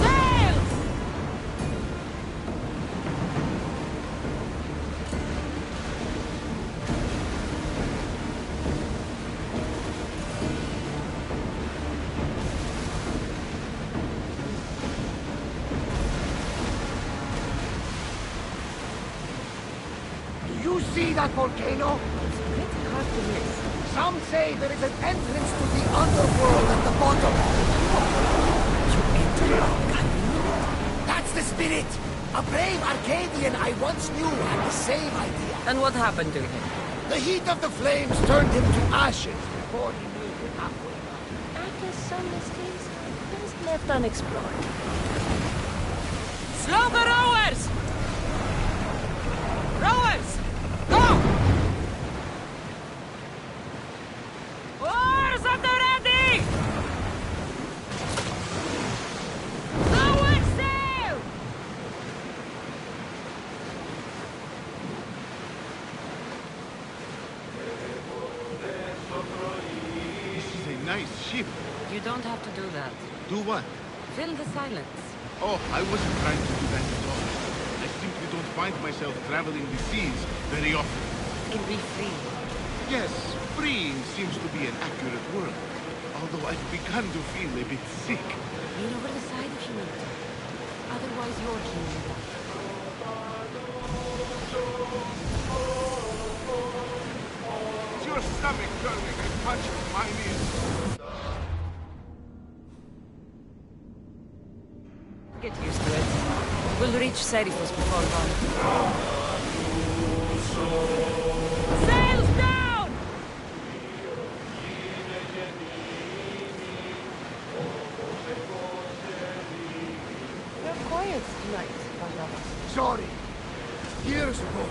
Sails! Do you see that volcano? It's pretty hard to miss. Some say there is an entrance to the underworld at the bottom. You enter Arcadia? That's the spirit! A brave Arcadian I once knew had the same idea. And what happened to him? The heat of the flames turned him to ashes before he made it halfway. After some mysteries, best left unexplored. Slow the rowers! Rowers! Go! Oars at the ready! Lower sail! this is a nice ship. You don't have to do that. Do what? Fill the silence. Oh, I wasn't trying to do that at all. I simply don't find myself traveling the seas very often. Can be free. Yes, freeing seems to be an accurate word. Although I've begun to feel a bit sick. Lean over the side if you need to. Otherwise, you're keen. Is your stomach turning as much as mine is? Get used to it. We'll reach Serifos before long. Sails down! You're quiet tonight, Barnabas. Sorry. Years ago,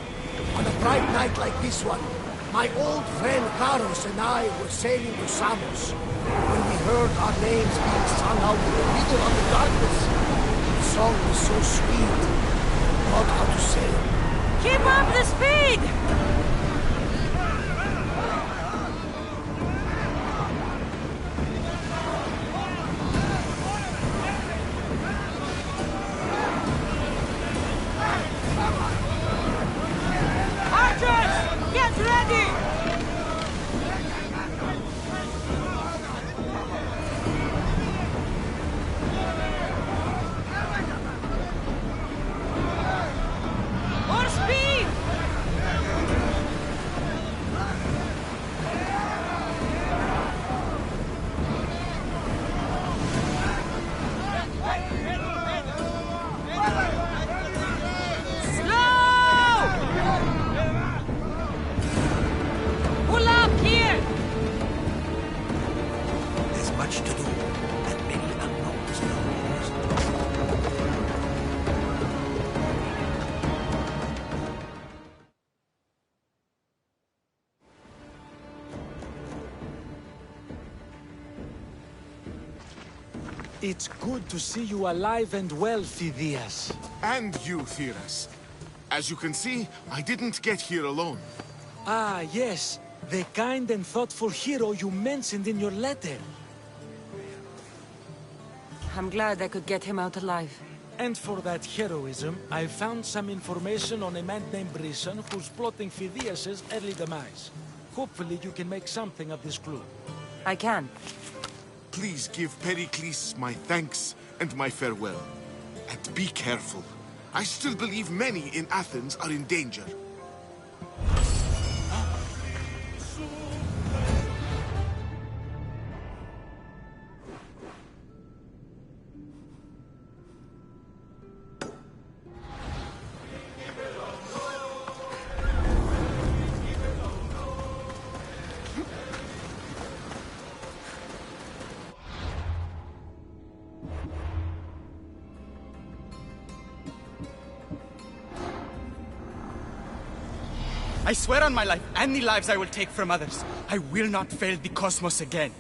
on a bright night like this one, my old friend Carlos and I were sailing to Samos. When we heard our names being sung out in the middle of the darkness, the song was so sweet. Not how to sail. Keep up the speed! Archers! Get ready! More speed! It's good to see you alive and well, Phidias. And you, Theras. As you can see, I didn't get here alone. Ah, yes. The kind and thoughtful hero you mentioned in your letter. I'm glad I could get him out alive. And for that heroism, I found some information on a man named Brisson who's plotting Phidias' early demise. Hopefully you can make something of this clue. I can. Please give Pericles my thanks and my farewell. And be careful. I still believe many in Athens are in danger. I swear on my life and the lives I will take from others, I will not fail the cosmos again.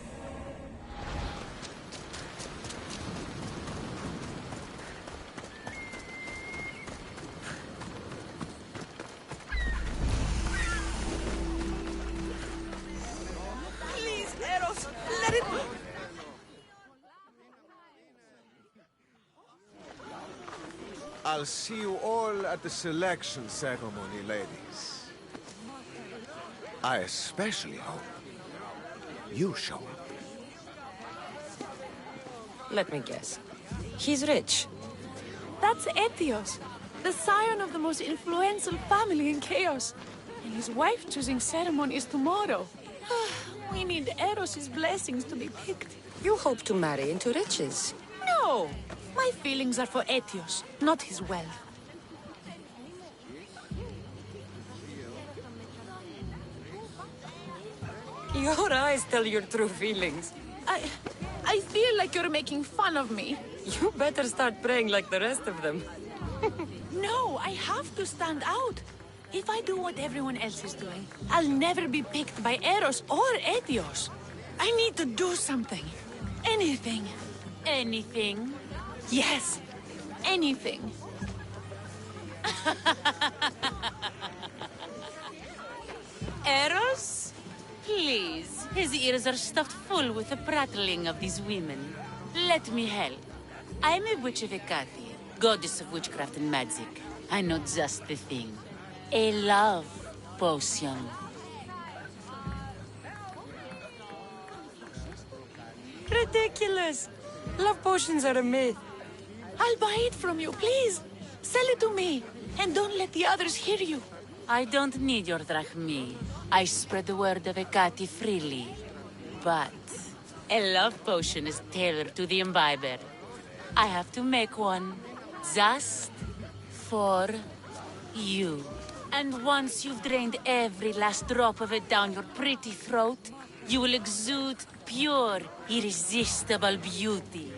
Please, Eros, let it... I'll see you all at the selection ceremony, ladies. I especially hope you show up. Let me guess. He's rich. That's Etios, the scion of the most influential family in Chaos. And his wife-choosing ceremony is tomorrow. We need Eros' blessings to be picked. You hope to marry into riches. No! My feelings are for Etios, not his wealth. Your eyes tell your true feelings. I feel like you're making fun of me. You better start praying like the rest of them. No, I have to stand out. If I do what everyone else is doing, I'll never be picked by Eros or Etios. I need to do something. Anything. Anything? Yes. Anything. Eros? Please, his ears are stuffed full with the prattling of these women. Let me help. I'm a witch of Hecate, goddess of witchcraft and magic. I know just the thing. A love potion. Ridiculous! Love potions are a myth. I'll buy it from you, please. Sell it to me. And don't let the others hear you. I don't need your drachmi. I spread the word of Hecate freely. But a love potion is tailored to the imbiber. I have to make one just for you. And once you've drained every last drop of it down your pretty throat, you will exude pure, irresistible beauty.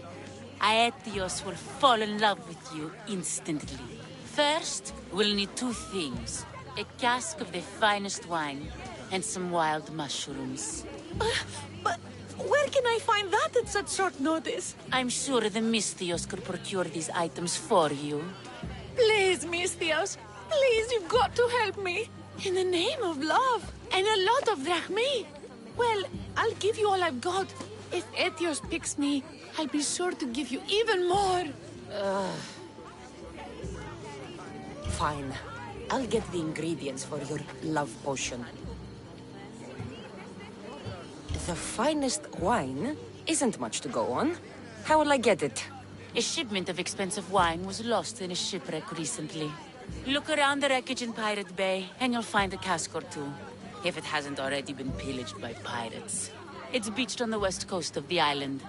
Aetios will fall in love with you instantly. First, we'll need two things. A cask of the finest wine, and some wild mushrooms. But where can I find that at such short notice? I'm sure the Mystios could procure these items for you. Please, Mystios. Please, you've got to help me. In the name of love. And a lot of drachmi. Well, I'll give you all I've got. If Etios picks me, I'll be sure to give you even more. Fine. I'll get the ingredients for your love potion. The finest wine isn't much to go on. How will I get it? A shipment of expensive wine was lost in a shipwreck recently. Look around the wreckage in Pirate Bay, and you'll find a cask or two. If it hasn't already been pillaged by pirates. It's beached on the west coast of the island.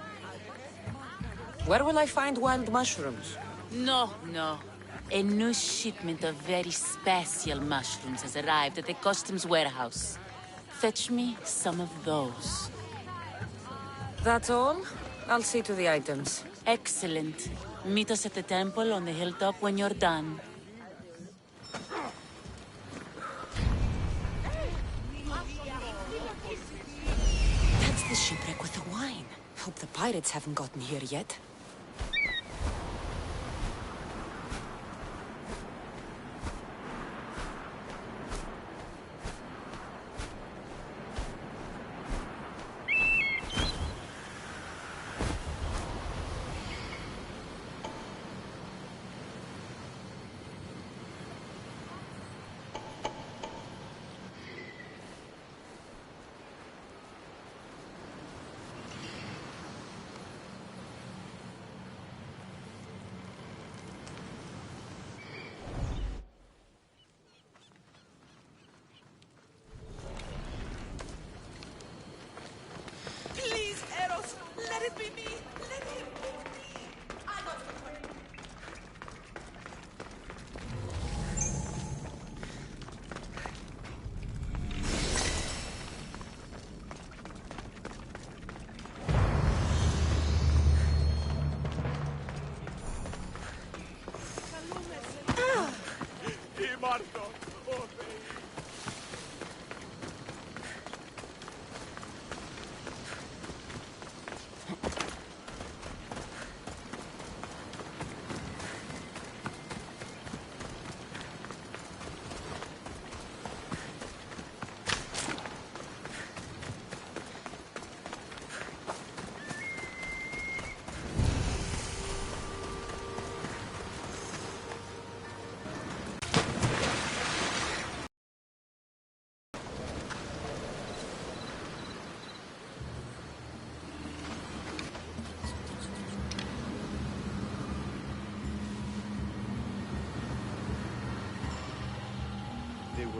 Where will I find wild mushrooms? No. A new shipment of very special mushrooms has arrived at the customs warehouse. Fetch me some of those. That's all? I'll see to the items. Excellent. Meet us at the temple on the hilltop when you're done. That's the shipwreck with the wine. Hope the pirates haven't gotten here yet.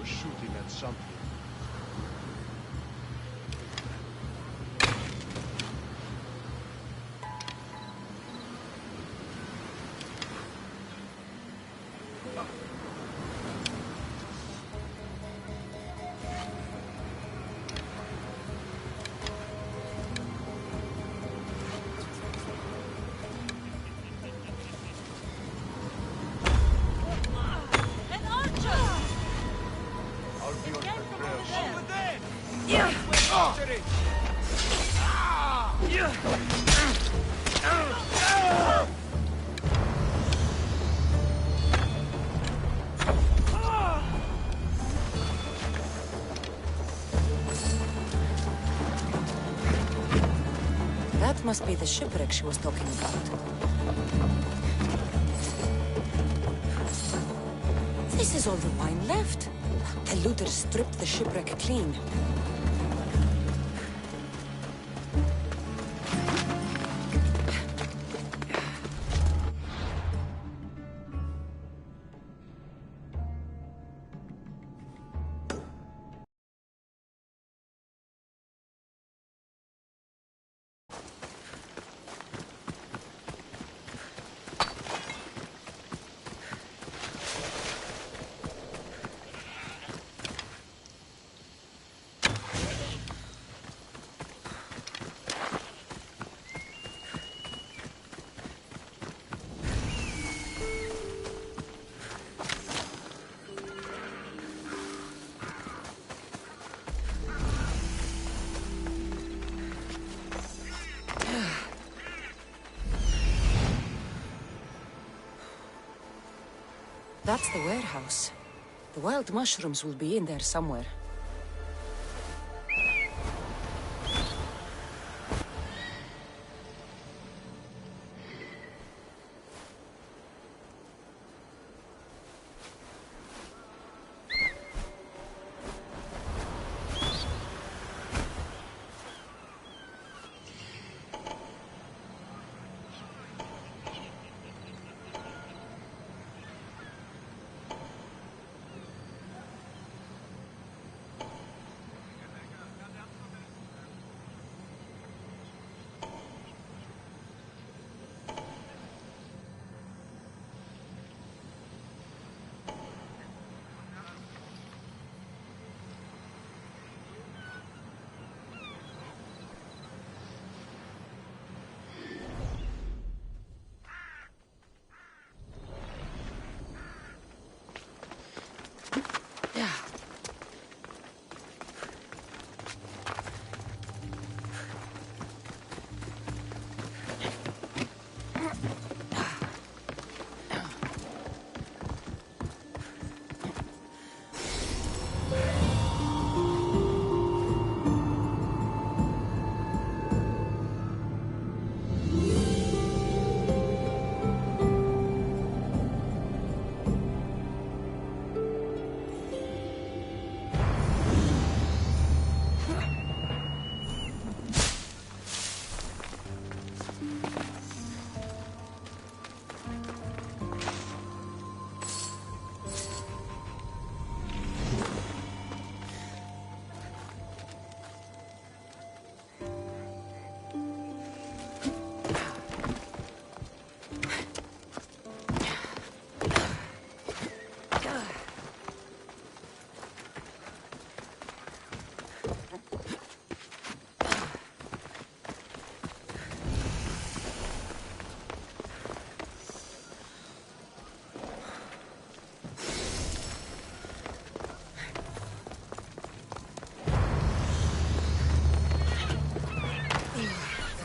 shooting at something. That must be the shipwreck she was talking about. This is all the wine left. The looters stripped the shipwreck clean. That's the warehouse. The wild mushrooms will be in there somewhere.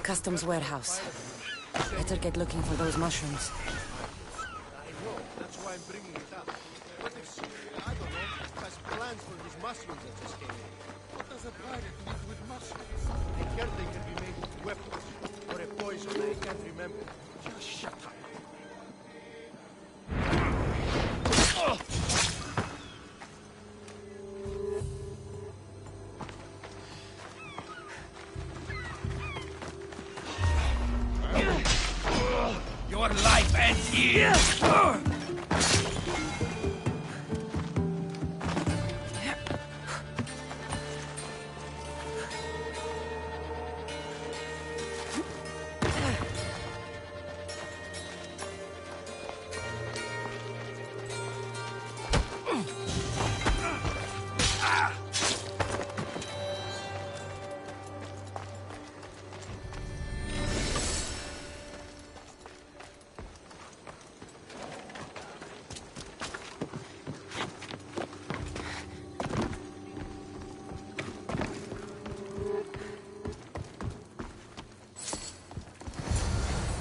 Customs warehouse. Better get looking for those mushrooms. I know, that's why I'm bringing it up. What if she, I don't know, has plans for these mushrooms that just came in? What does a bride do with mushrooms? I heard they can be made into weapons, or a poison, I can't remember. Just shut up. Your life ends here!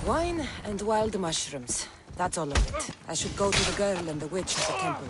Wine and wild mushrooms. That's all of it. I should go to the girl and the witch at the temple.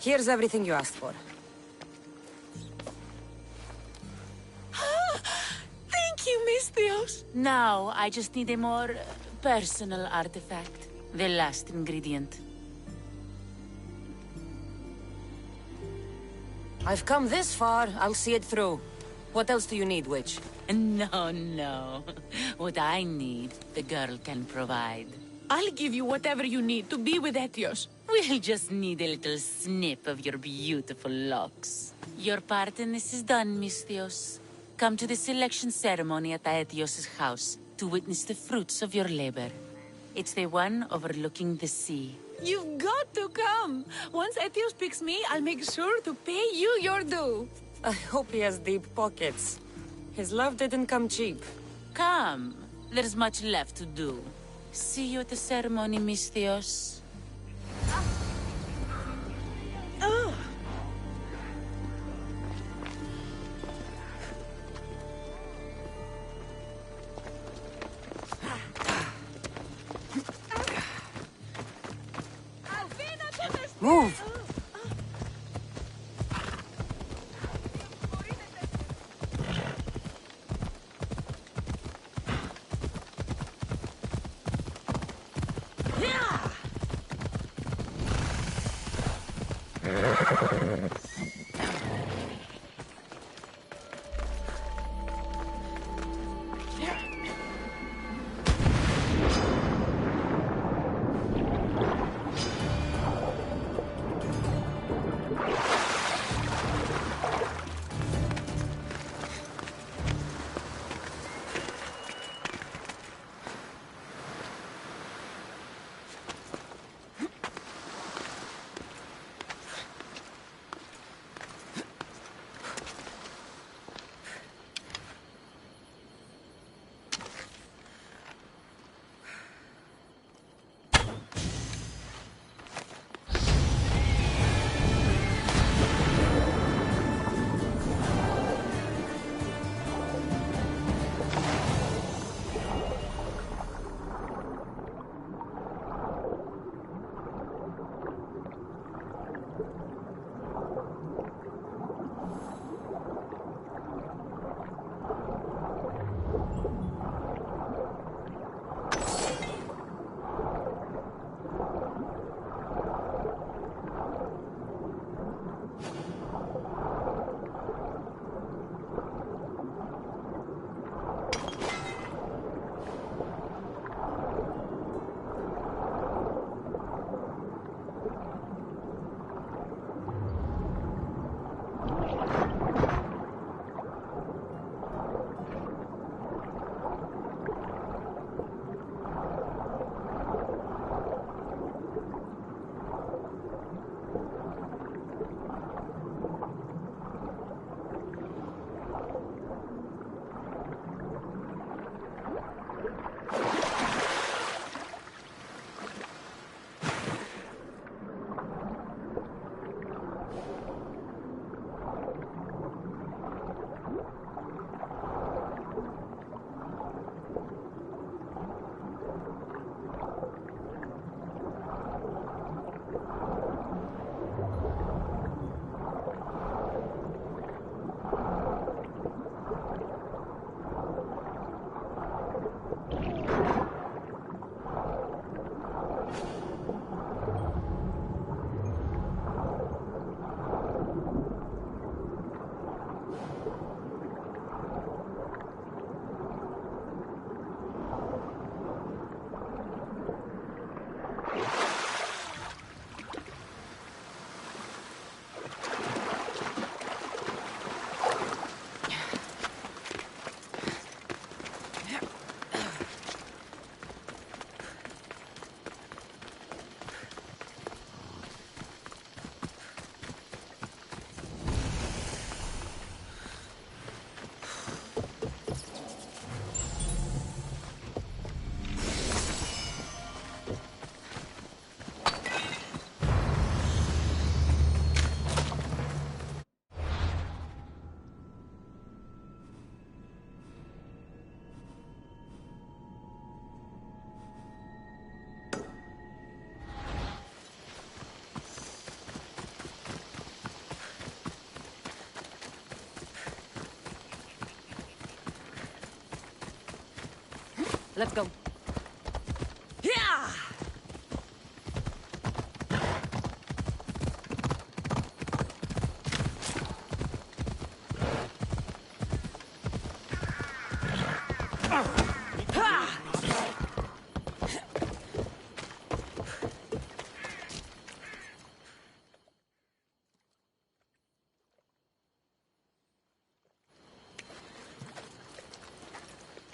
Here's everything you asked for. Thank you, Misthios. Now, I just need a more personal artifact. The last ingredient. I've come this far, I'll see it through. What else do you need, witch? No. What I need, the girl can provide. I'll give you whatever you need to be with Etios. We'll just need a little snip of your beautiful locks. Your part in this is done, Misthios. Come to the selection ceremony at Aetios' house to witness the fruits of your labor. It's the one overlooking the sea. You've got to come. Once Etios picks me, I'll make sure to pay you your due. I hope he has deep pockets. His love didn't come cheap. Come. There's much left to do. See you at the ceremony, Misthios. Move! Let's go. Yeah!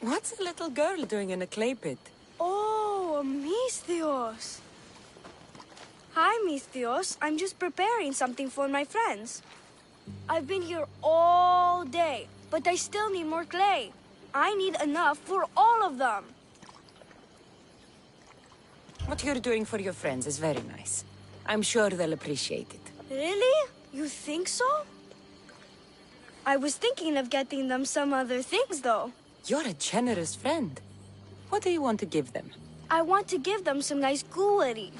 What's a little girl doing in a clay pit? Oh, Misthios. Hi, Misthios. I'm just preparing something for my friends. I've been here all day, but I still need more clay. I need enough for all of them. What you're doing for your friends is very nice. I'm sure they'll appreciate it. Really? You think so? I was thinking of getting them some other things, though. You're a generous friend. What do you want to give them? I want to give them some nice jewelry.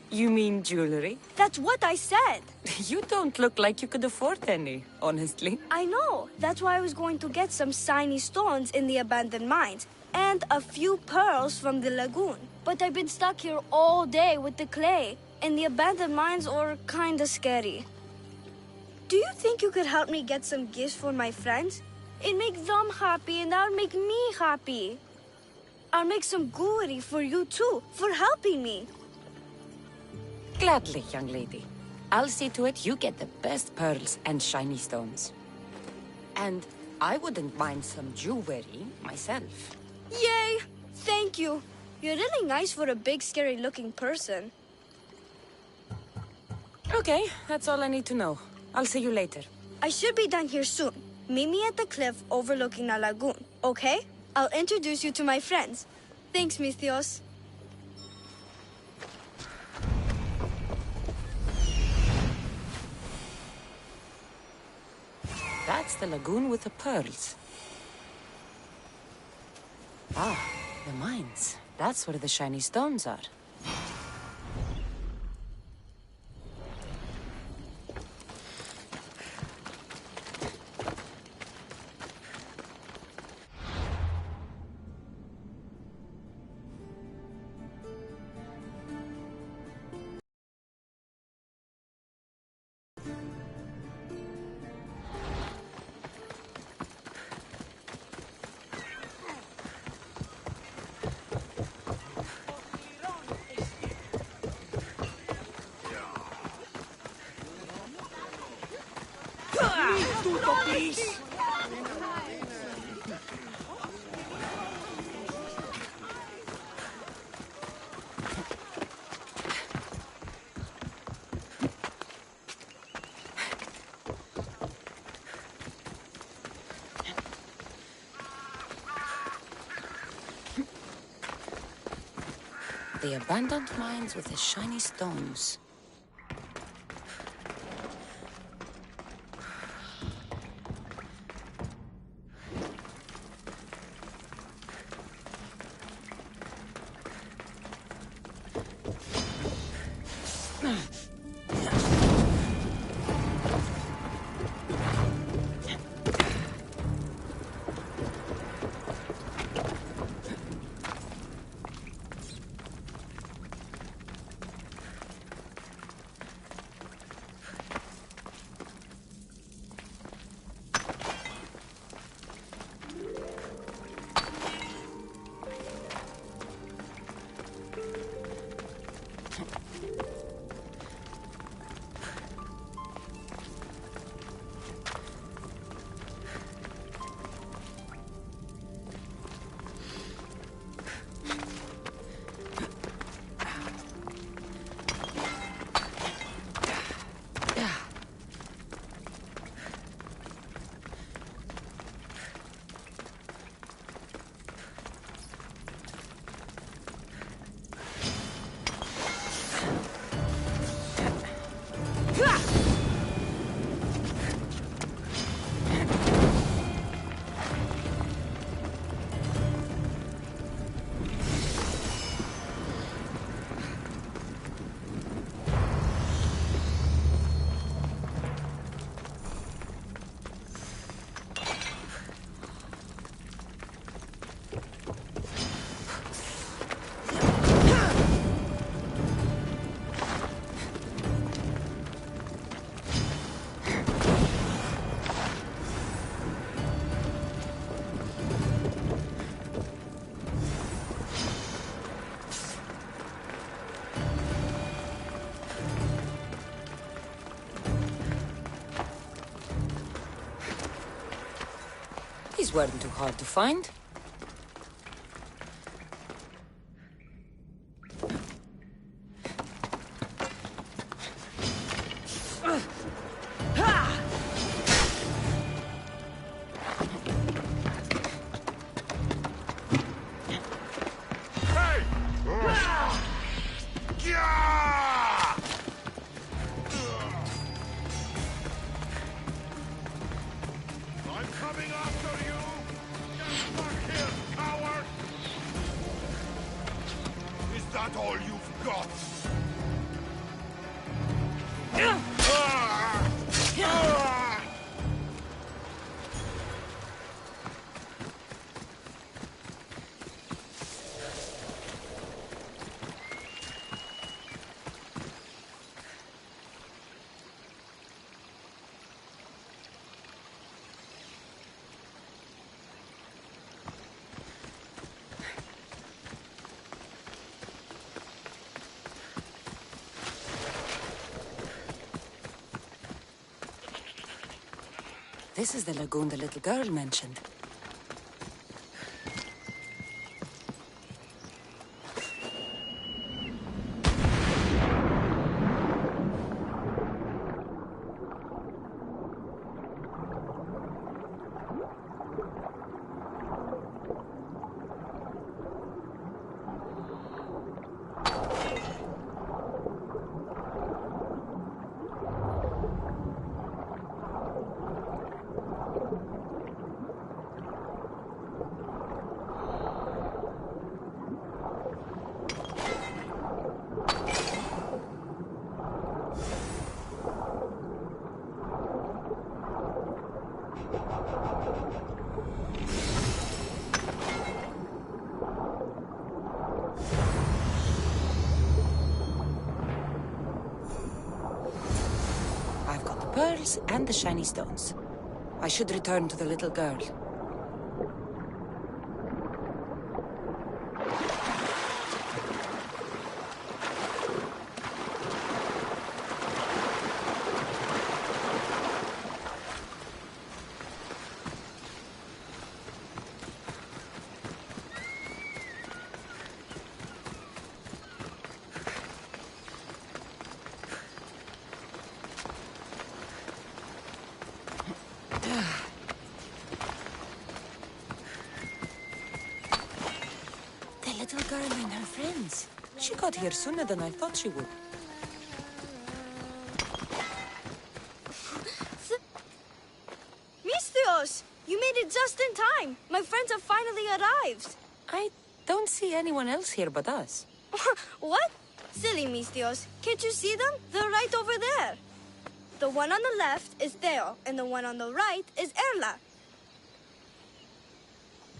You mean jewelry? That's what I said. You don't look like you could afford any, honestly. I know. That's why I was going to get some shiny stones in the abandoned mines and a few pearls from the lagoon. But I've been stuck here all day with the clay, and the abandoned mines are kinda scary. Do you think you could help me get some gifts for my friends? It'd make them happy, and that'll make me happy. I'll make some jewelry for you too, for helping me. Gladly, young lady. I'll see to it you get the best pearls and shiny stones. And I wouldn't mind some jewelry myself. Yay! Thank you. You're really nice for a big, scary-looking person. Okay, that's all I need to know. I'll see you later. I should be done here soon. Meet me at the cliff overlooking the lagoon, okay? I'll introduce you to my friends. Thanks, Misthios. That's the lagoon with the pearls. Ah, the mines. That's where the shiny stones are. The abandoned mines with the shiny stones. These weren't too hard to find. This is the lagoon the little girl mentioned. Pearls and the shiny stones. I should return to the little girl. She got here sooner than I thought she would. Misthios! You made it just in time! My friends have finally arrived! I don't see anyone else here but us. What? Silly Misthios. Can't you see them? They're right over there. The one on the left is Theo, and the one on the right is Erla.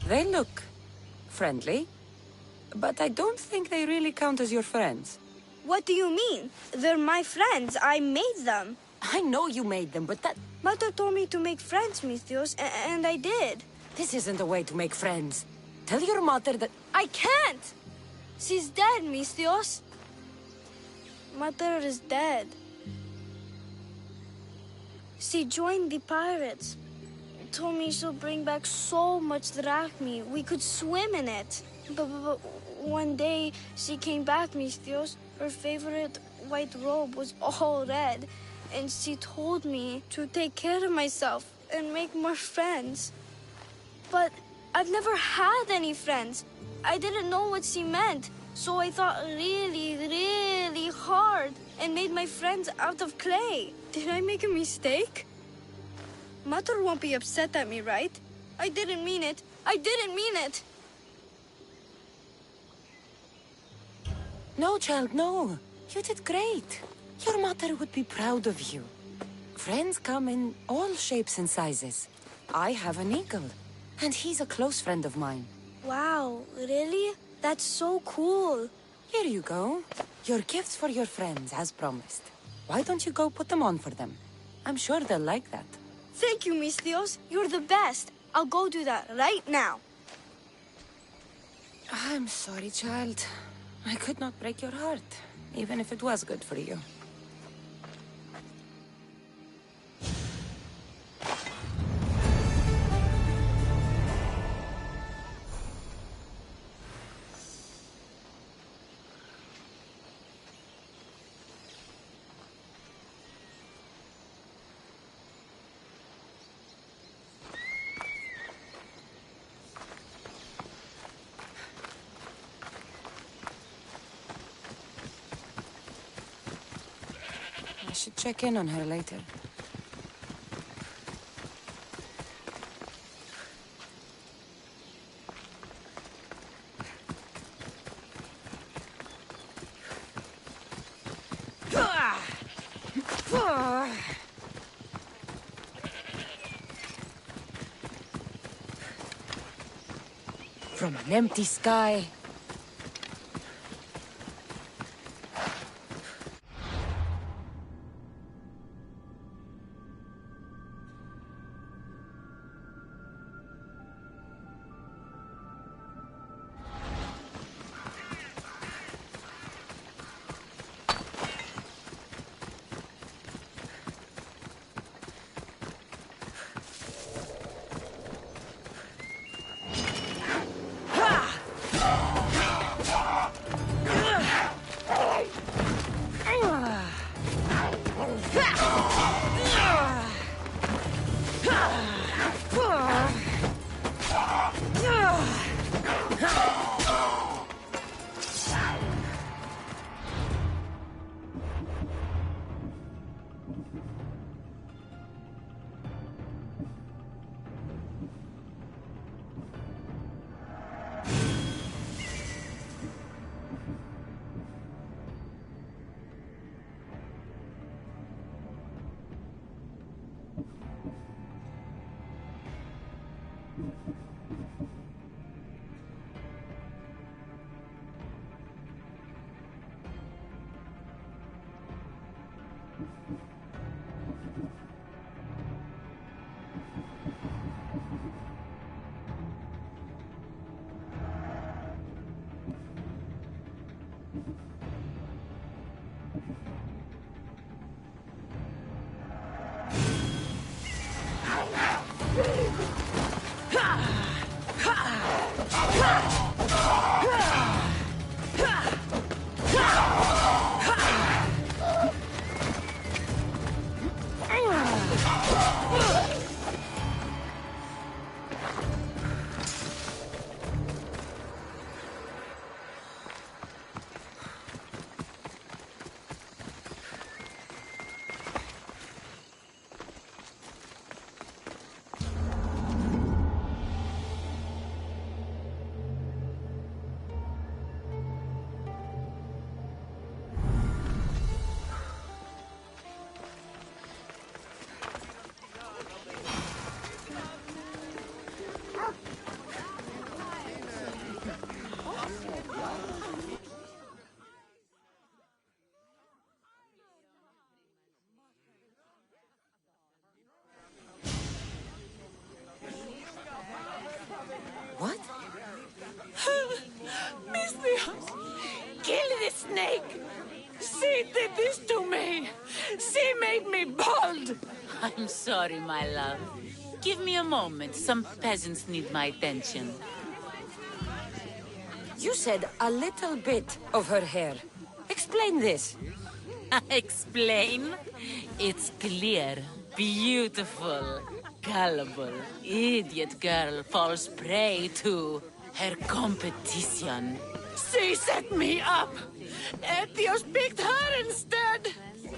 They look friendly. But I don't think they really count as your friends. What do you mean? They're my friends. I made them. I know you made them, but that... Mother told me to make friends, Misthios, and I did. This isn't a way to make friends. Tell your mother that... I can't! She's dead, Misthios. Mother is dead. She joined the pirates. Told me she'll bring back so much drachmi. We could swim in it. But one day, she came back, Misthios. Her favorite white robe was all red. And she told me to take care of myself and make more friends. But I've never had any friends. I didn't know what she meant. So I thought really, really hard and made my friends out of clay. Did I make a mistake? Mother won't be upset at me, right? I didn't mean it. I didn't mean it. No, child, no. You did great. Your mother would be proud of you. Friends come in all shapes and sizes. I have an eagle, and he's a close friend of mine. Wow, really? That's so cool. Here you go. Your gifts for your friends, as promised. Why don't you go put them on for them? I'm sure they'll like that. Thank you, Misthios. You're the best. I'll go do that right now. I'm sorry, child. I could not break your heart, even if it was good for you. should check in on her later. From an empty sky. What? Misthios! Kill the snake! She did this to me! She made me bald! I'm sorry, my love. Give me a moment. Some peasants need my attention. You said a little bit of her hair. Explain this. Explain? It's clear, beautiful, gullible, idiot girl falls prey to her competition. She set me up! Ethios picked her instead!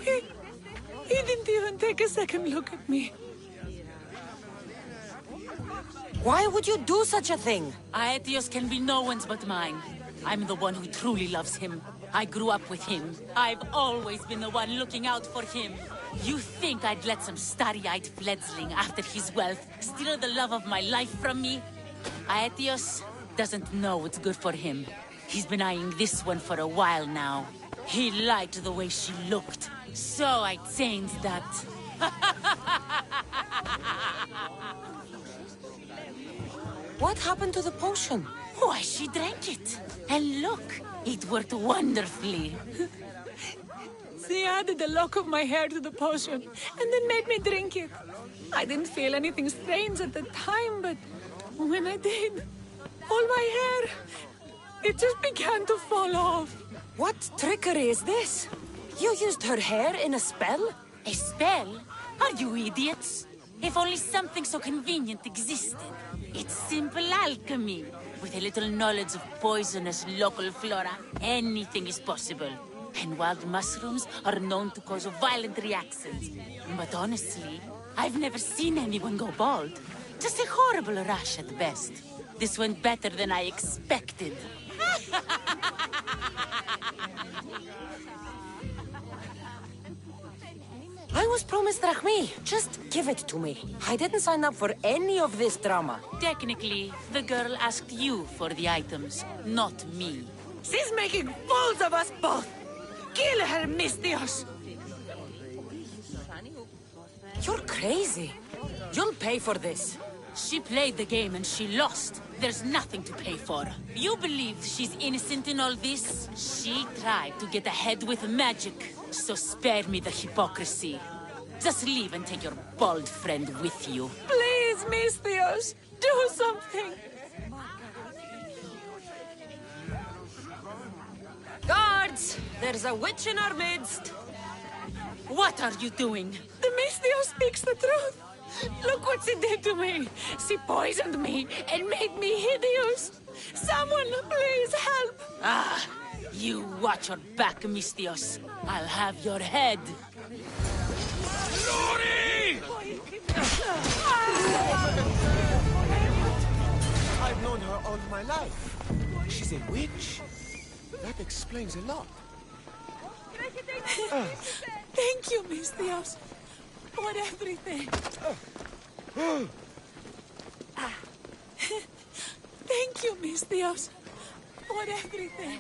He didn't even take a second look at me. Why would you do such a thing? Aetios can be no one's but mine. I'm the one who truly loves him. I grew up with him. I've always been the one looking out for him. You think I'd let some starry-eyed fledgling after his wealth steal the love of my life from me? Aetios doesn't know what's good for him. He's been eyeing this one for a while now. He liked the way she looked, so I changed that. What happened to the potion? Why, she drank it. And look, it worked wonderfully. She added a lock of my hair to the potion, and then made me drink it. I didn't feel anything strange at the time, but when I did, all my hair, it just began to fall off. What trickery is this? You used her hair in a spell? A spell? Are you idiots? If only something so convenient existed. It's simple alchemy. With a little knowledge of poisonous local flora, anything is possible. And wild mushrooms are known to cause violent reactions. But honestly, I've never seen anyone go bald. Just a horrible rash at best. This went better than I expected. I was promised Drachmi. Just give it to me. I didn't sign up for any of this drama. Technically, the girl asked you for the items, not me. She's making fools of us both. Kill her, Mistios. You're crazy. You'll pay for this. She played the game and she lost. There's nothing to pay for. You believe she's innocent in all this? She tried to get ahead with magic. So spare me the hypocrisy. Just leave and take your bald friend with you. Please, Mistios, do something. Guards! There's a witch in our midst. What are you doing? The Mistios speaks the truth. Look what she did to me. She poisoned me and made me hideous. Someone, please help. Ah, you watch your back, Mistios. I'll have your head. Lori! I've known her all my life. She's a witch. That explains a lot. Thank you, Mistios, for everything. Thank you, Mistios, for everything.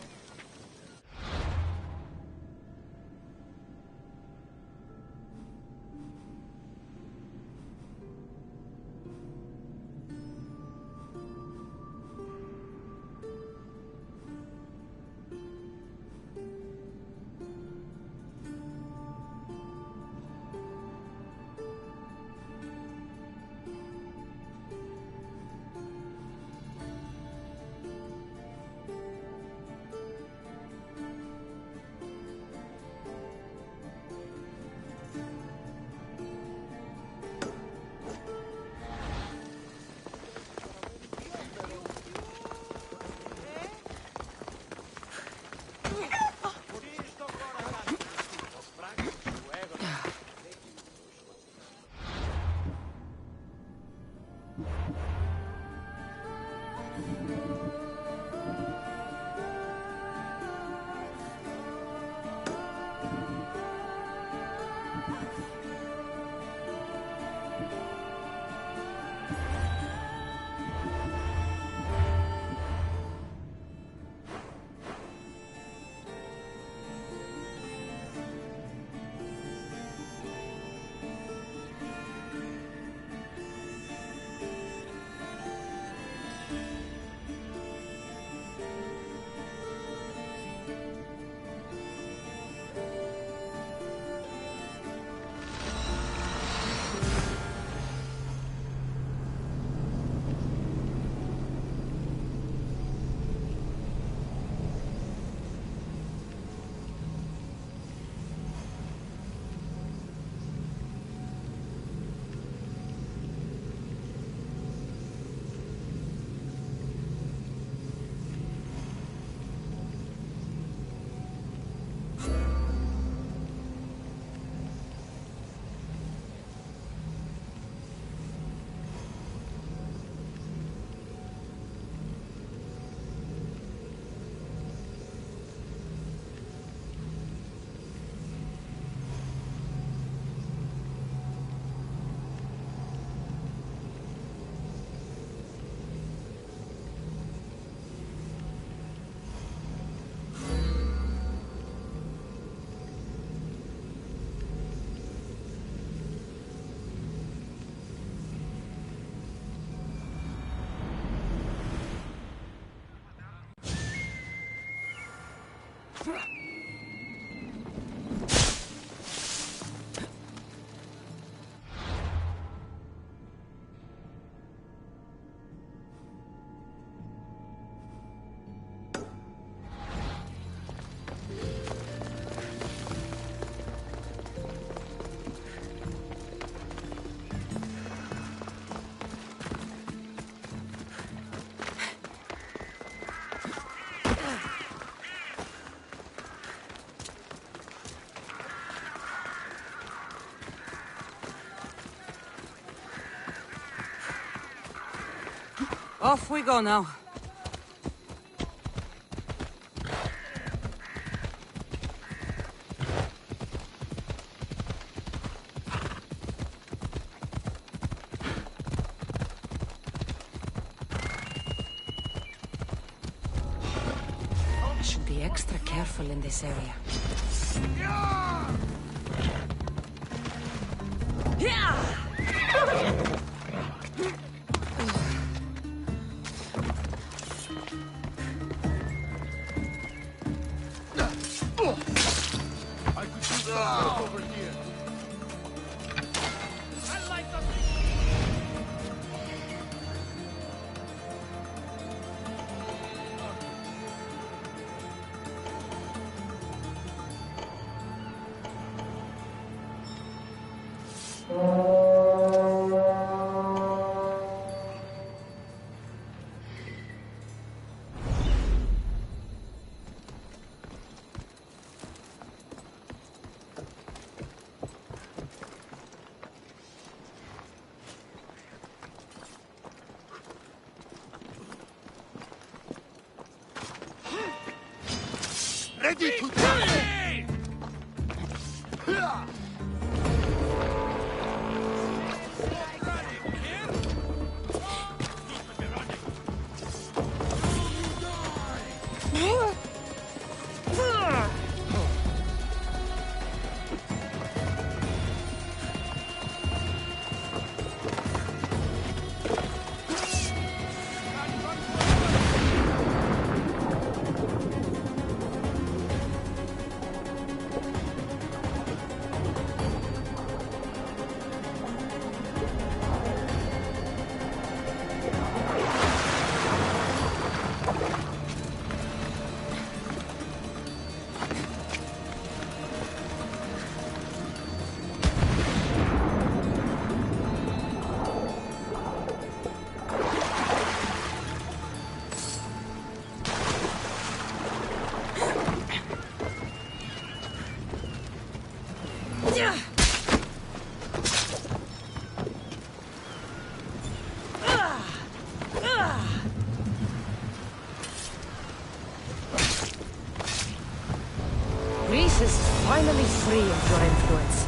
Off we go now. I should be extra careful in this area. I could use some help over here. Ready to die! Greece is finally free of your influence.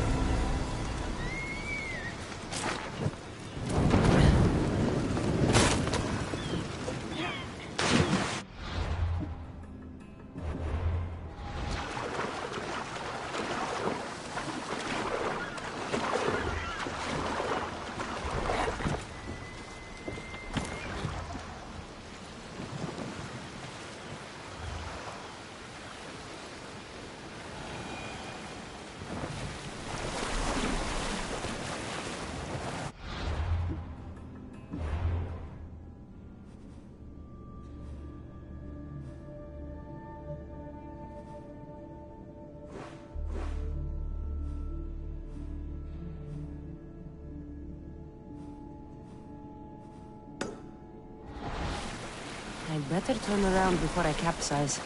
I'd better turn around before I capsize.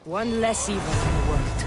One less evil in the world.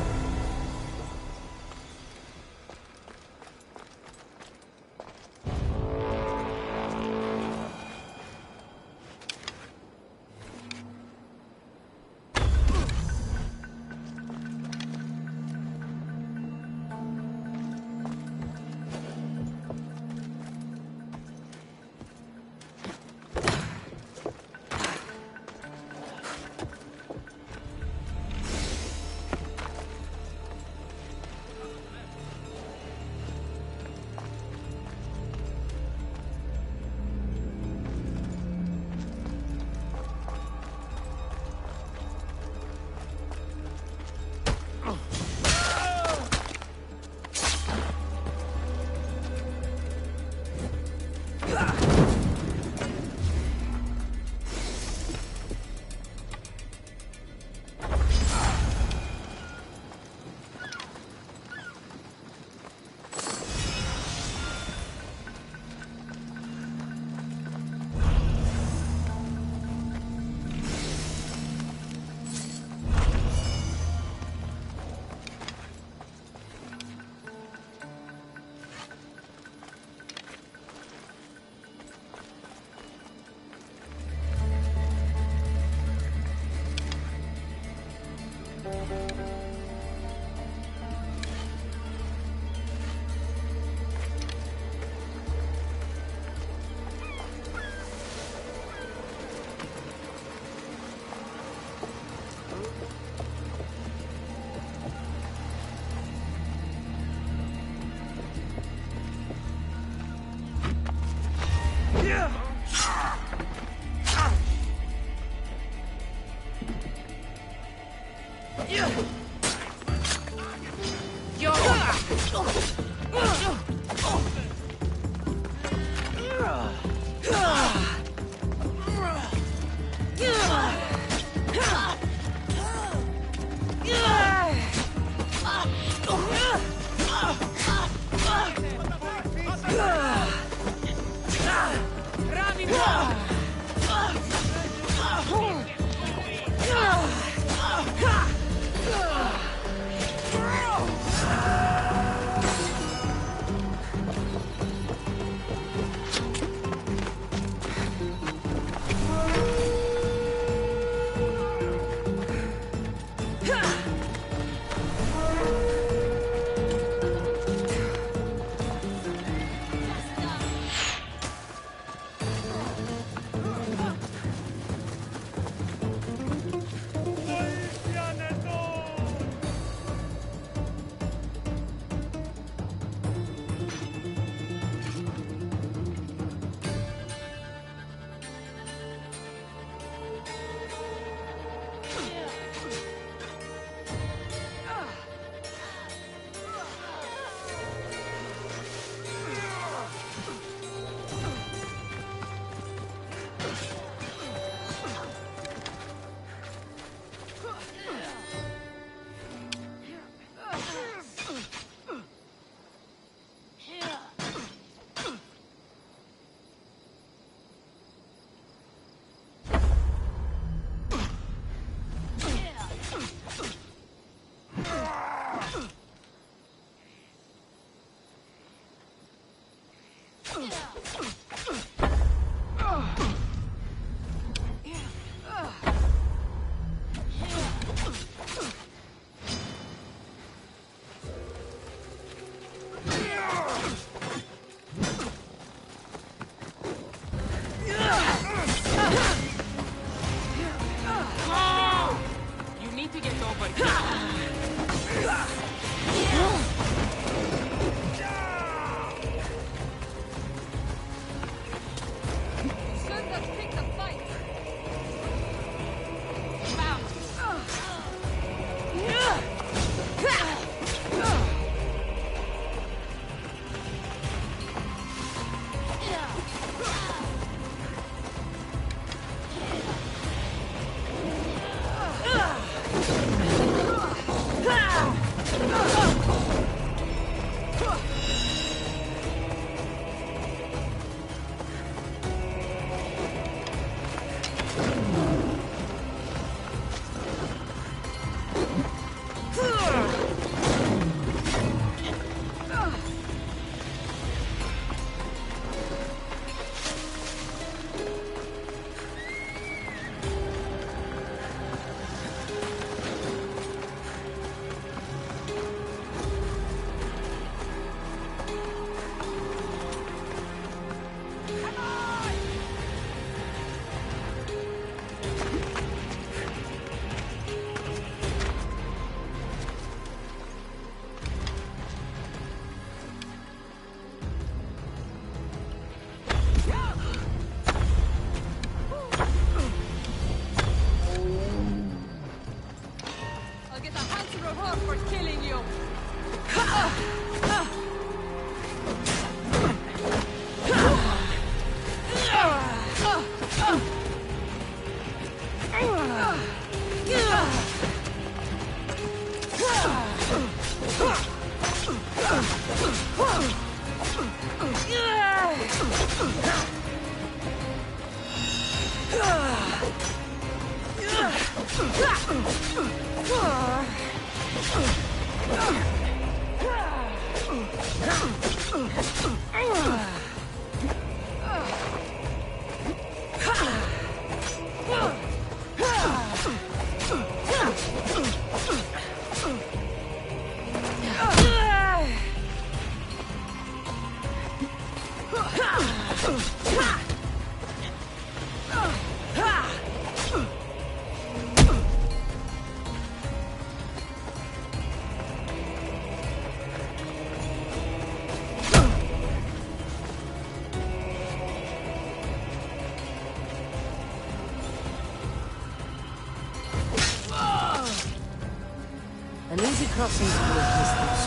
An easy crossing to make mistakes.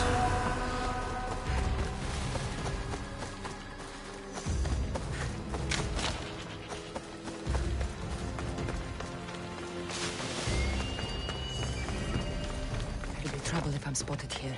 There'll be trouble if I'm spotted here.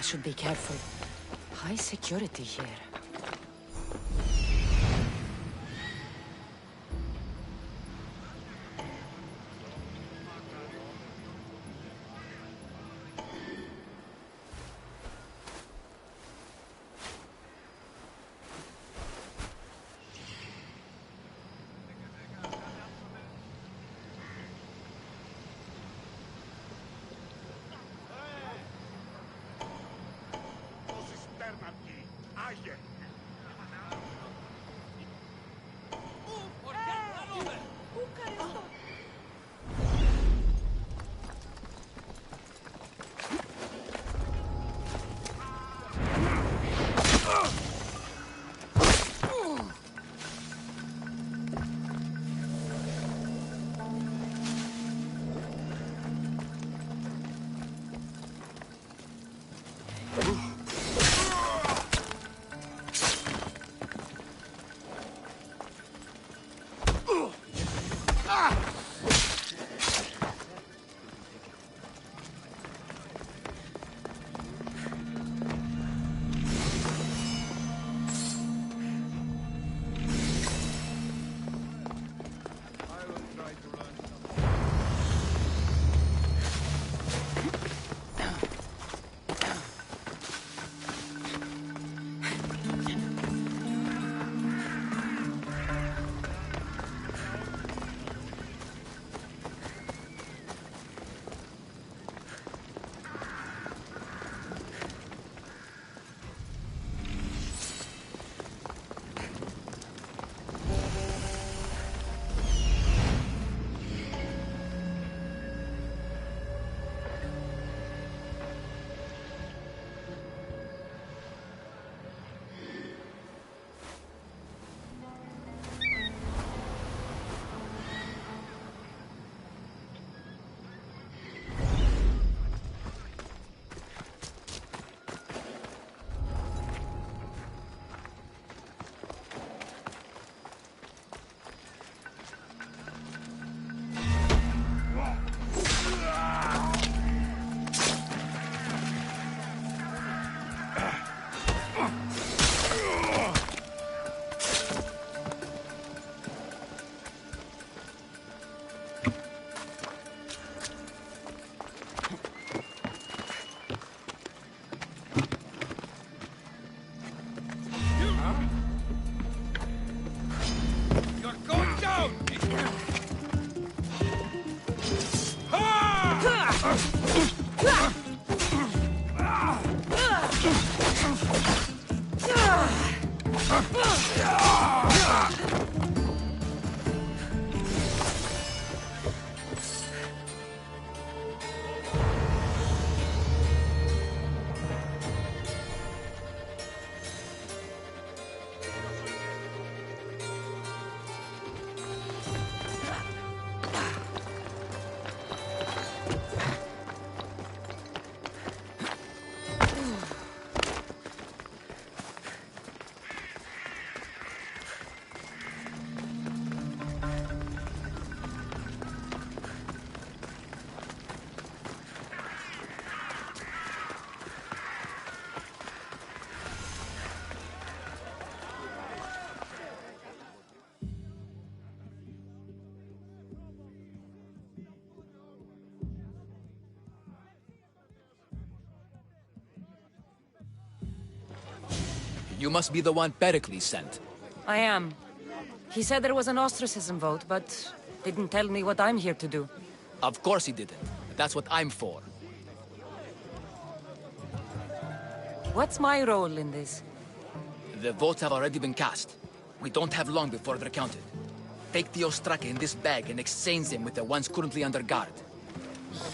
Should be careful. High security here. You must be the one Pericles sent. I am. He said there was an ostracism vote, but didn't tell me what I'm here to do. Of course he didn't. That's what I'm for. What's my role in this? The votes have already been cast. We don't have long before they're counted. Take the Ostraka in this bag and exchange them with the ones currently under guard.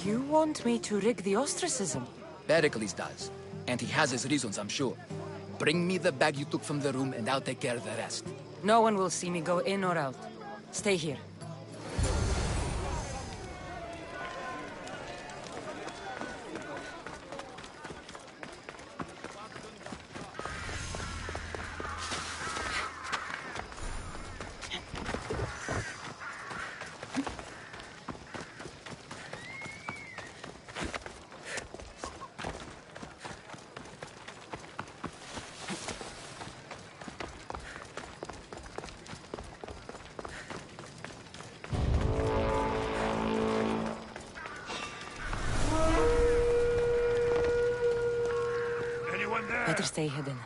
You want me to rig the ostracism? Pericles does. And he has his reasons, I'm sure. Bring me the bag you took from the room and I'll take care of the rest. No one will see me go in or out. Stay here. Better stay hidden.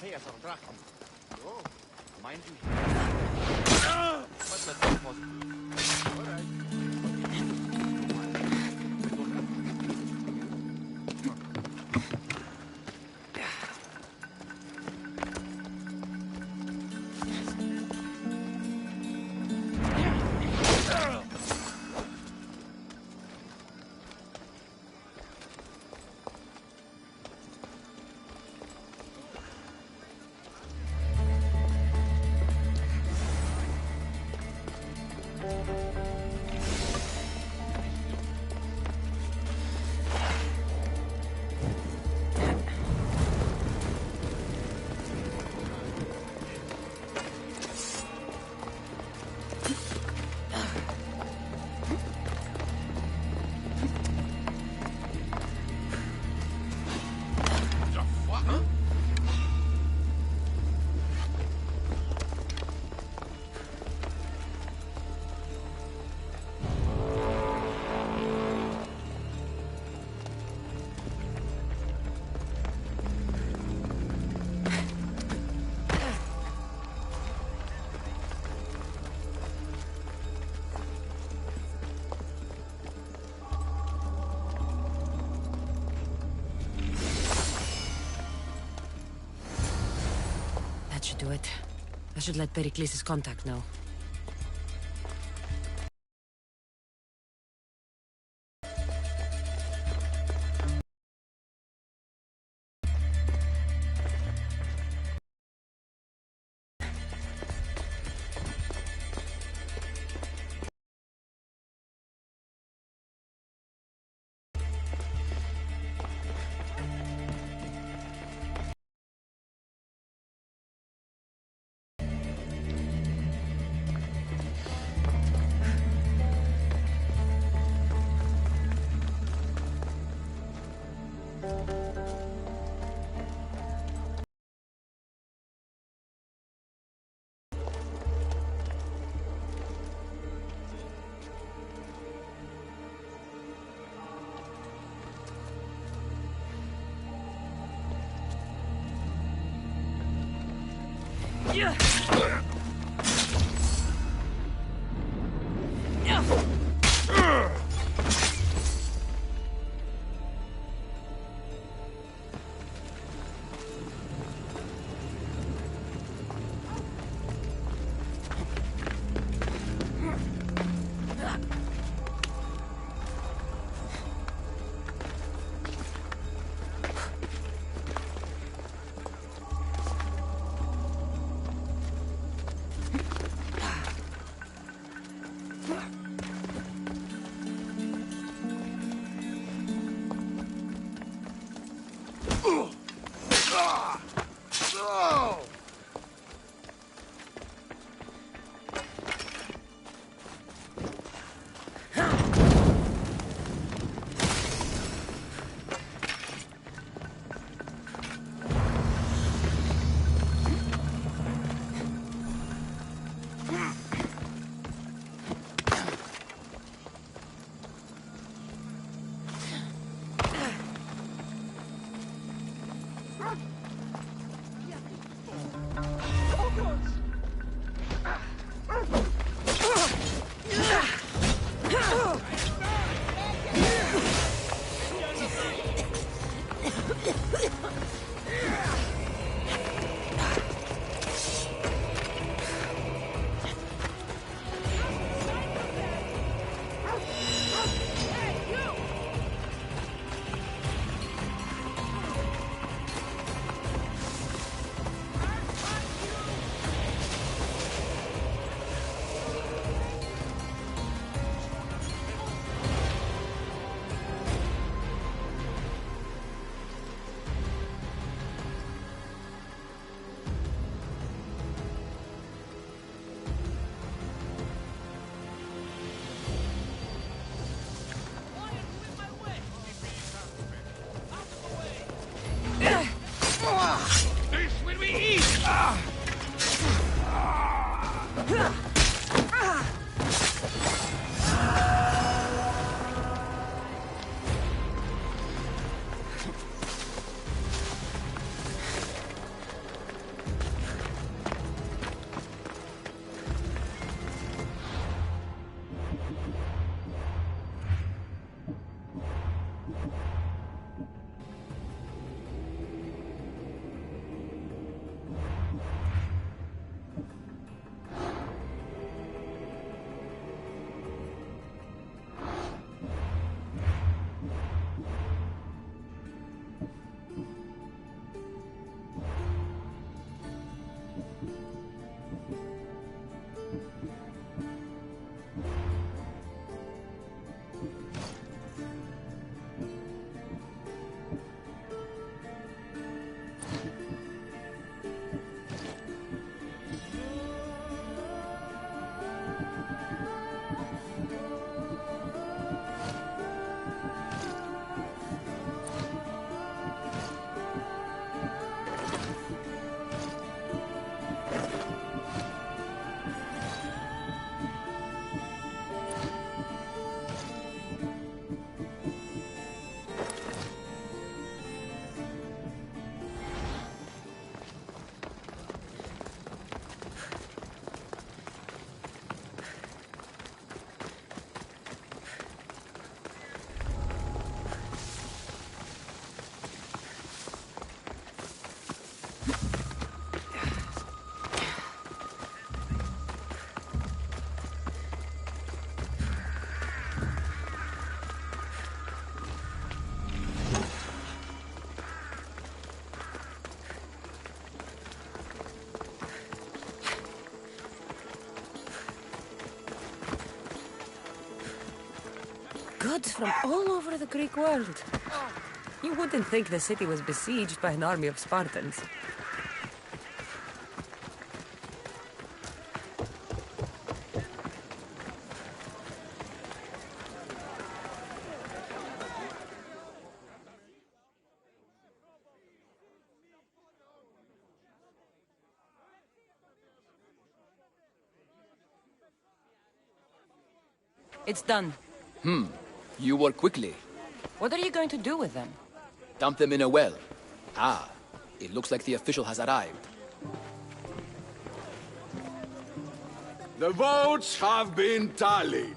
pay us our drachma. Oh, mind you. But the thing was... All right. should do it. I should let Pericles' contact know. gods from all over the Greek world. You wouldn't think the city was besieged by an army of Spartans. It's done. You work quickly. What are you going to do with them? Dump them in a well. Ah, it looks like the official has arrived. The votes have been tallied.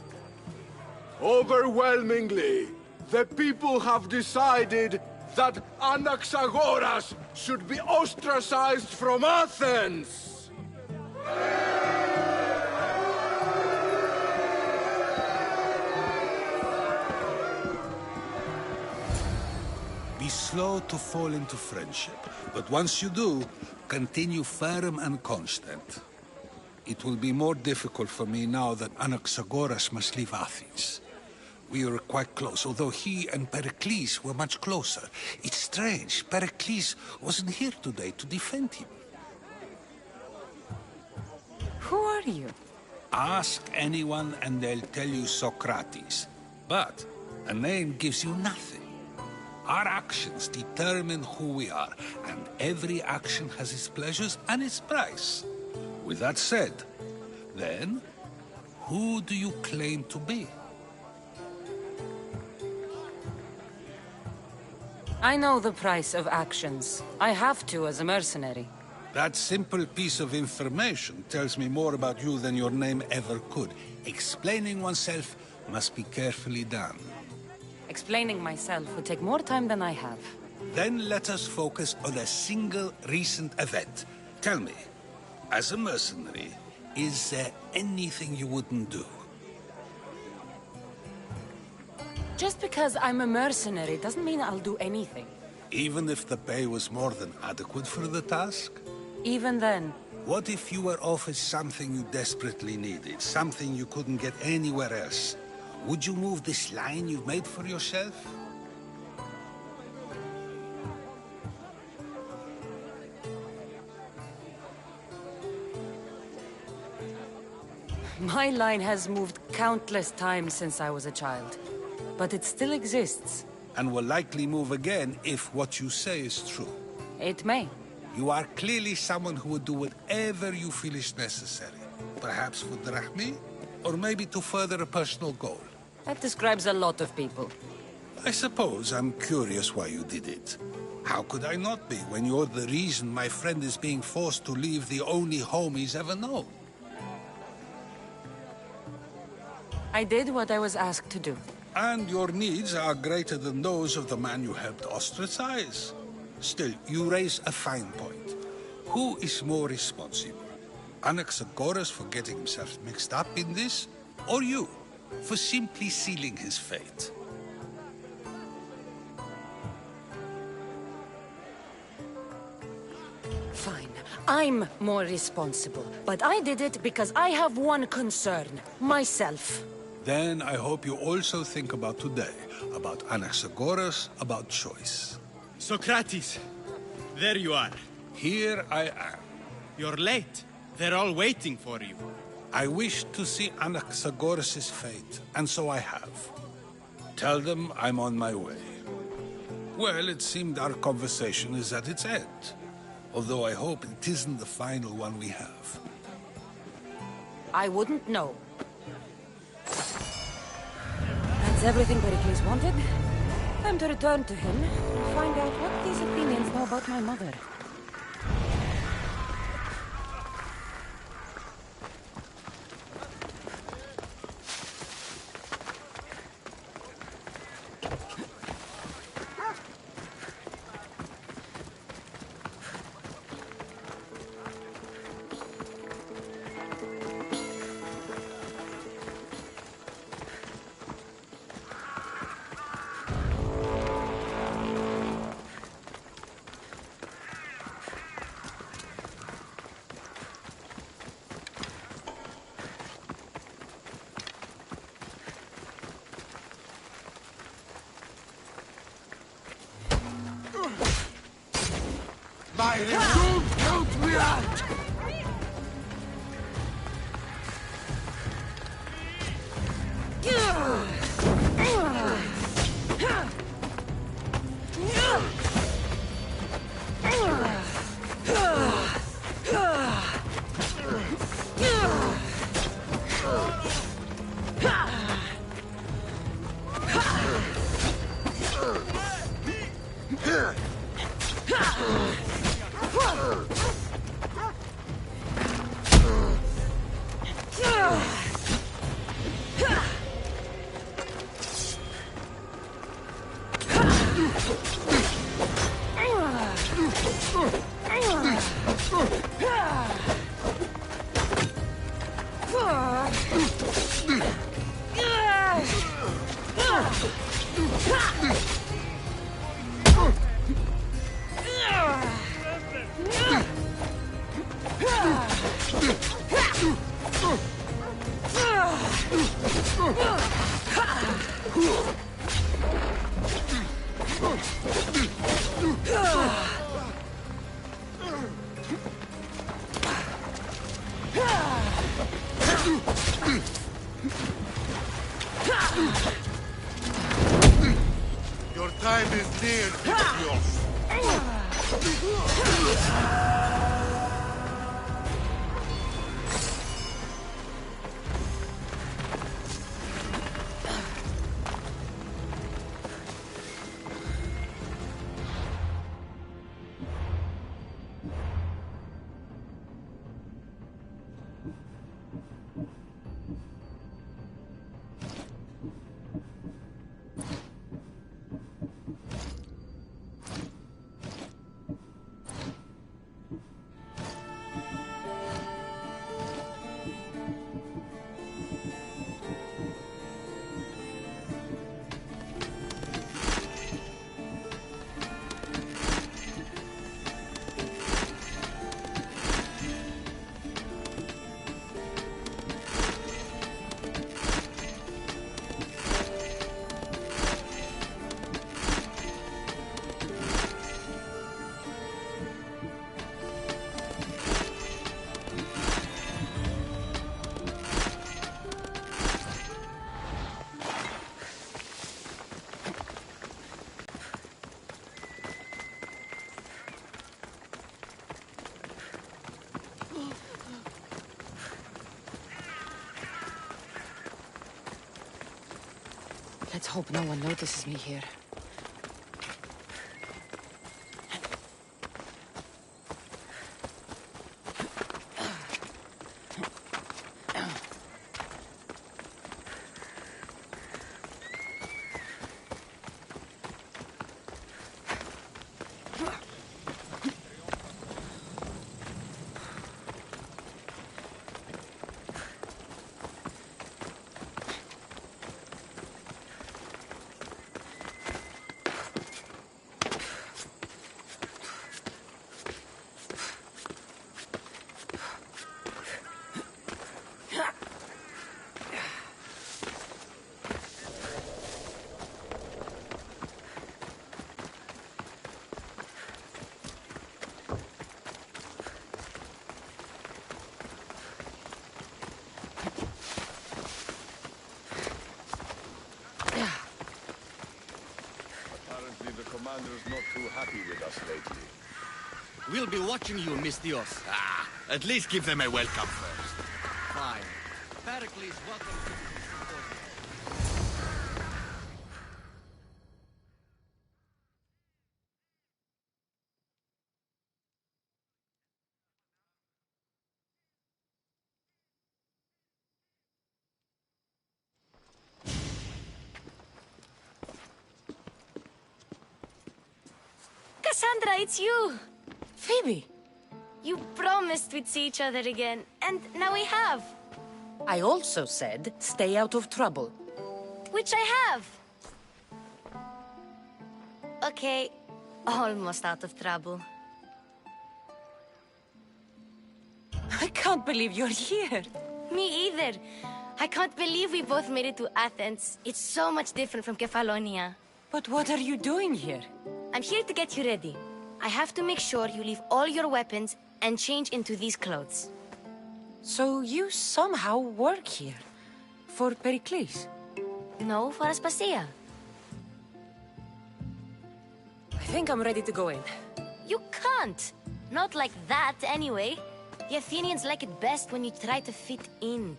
Overwhelmingly, the people have decided that Anaxagoras should be ostracized from Athens! Be slow to fall into friendship, but once you do, continue firm and constant. It will be more difficult for me now that Anaxagoras must leave Athens. We were quite close, although he and Pericles were much closer. It's strange, Pericles wasn't here today to defend him. Who are you? Ask anyone and they'll tell you Socrates. But a name gives you nothing. Our actions determine who we are, and every action has its pleasures and its price. With that said, then, who do you claim to be? I know the price of actions. I have to as a mercenary. That simple piece of information tells me more about you than your name ever could. Explaining oneself must be carefully done. Explaining myself would take more time than I have. Then let us focus on a single recent event. Tell me, as a mercenary, is there anything you wouldn't do? Just because I'm a mercenary doesn't mean I'll do anything. Even if the pay was more than adequate for the task? Even then. What if you were offered something you desperately needed, something you couldn't get anywhere else? Would you move this line you've made for yourself? My line has moved countless times since I was a child. But it still exists. And will likely move again if what you say is true. It may. You are clearly someone who would do whatever you feel is necessary. Perhaps for drachmi, or maybe to further a personal goal. That describes a lot of people. I suppose I'm curious why you did it. How could I not be when you're the reason my friend is being forced to leave the only home he's ever known? I did what I was asked to do. And your needs are greater than those of the man you helped ostracize. Still, you raise a fine point. Who is more responsible? Anaxagoras for getting himself mixed up in this? Or you, for simply sealing his fate? Fine. I'm more responsible. But I did it because I have one concern. Myself. Then I hope you also think about today. About Anaxagoras, about choice. Socrates! There you are. Here I am. You're late. They're all waiting for you. I wish to see Anaxagoras' fate, and so I have. Tell them I'm on my way. Well, it seemed our conversation is at its end. Although I hope it isn't the final one we have. I wouldn't know. That's everything Pericles wanted. Time to return to him and find out what these Athenians know about my mother. Don't count me out! Your time is near, Dios. Let's hope no one notices me here. Commander's not too happy with us lately. We'll be watching you, Miss Dios. At least give them a welcome first. Fine. Pericles, welcome to Cassandra, it's you! Phoebe! You promised we'd see each other again, and now we have. I also said, stay out of trouble. Which I have. Okay, almost out of trouble. I can't believe you're here. Me either. I can't believe we both made it to Athens. It's so much different from Kefalonia. But what are you doing here? I'm here to get you ready. I have to make sure you leave all your weapons and change into these clothes. So you somehow work here? For Pericles? No, for Aspasia. I think I'm ready to go in. You can't! Not like that, anyway. The Athenians like it best when you try to fit in.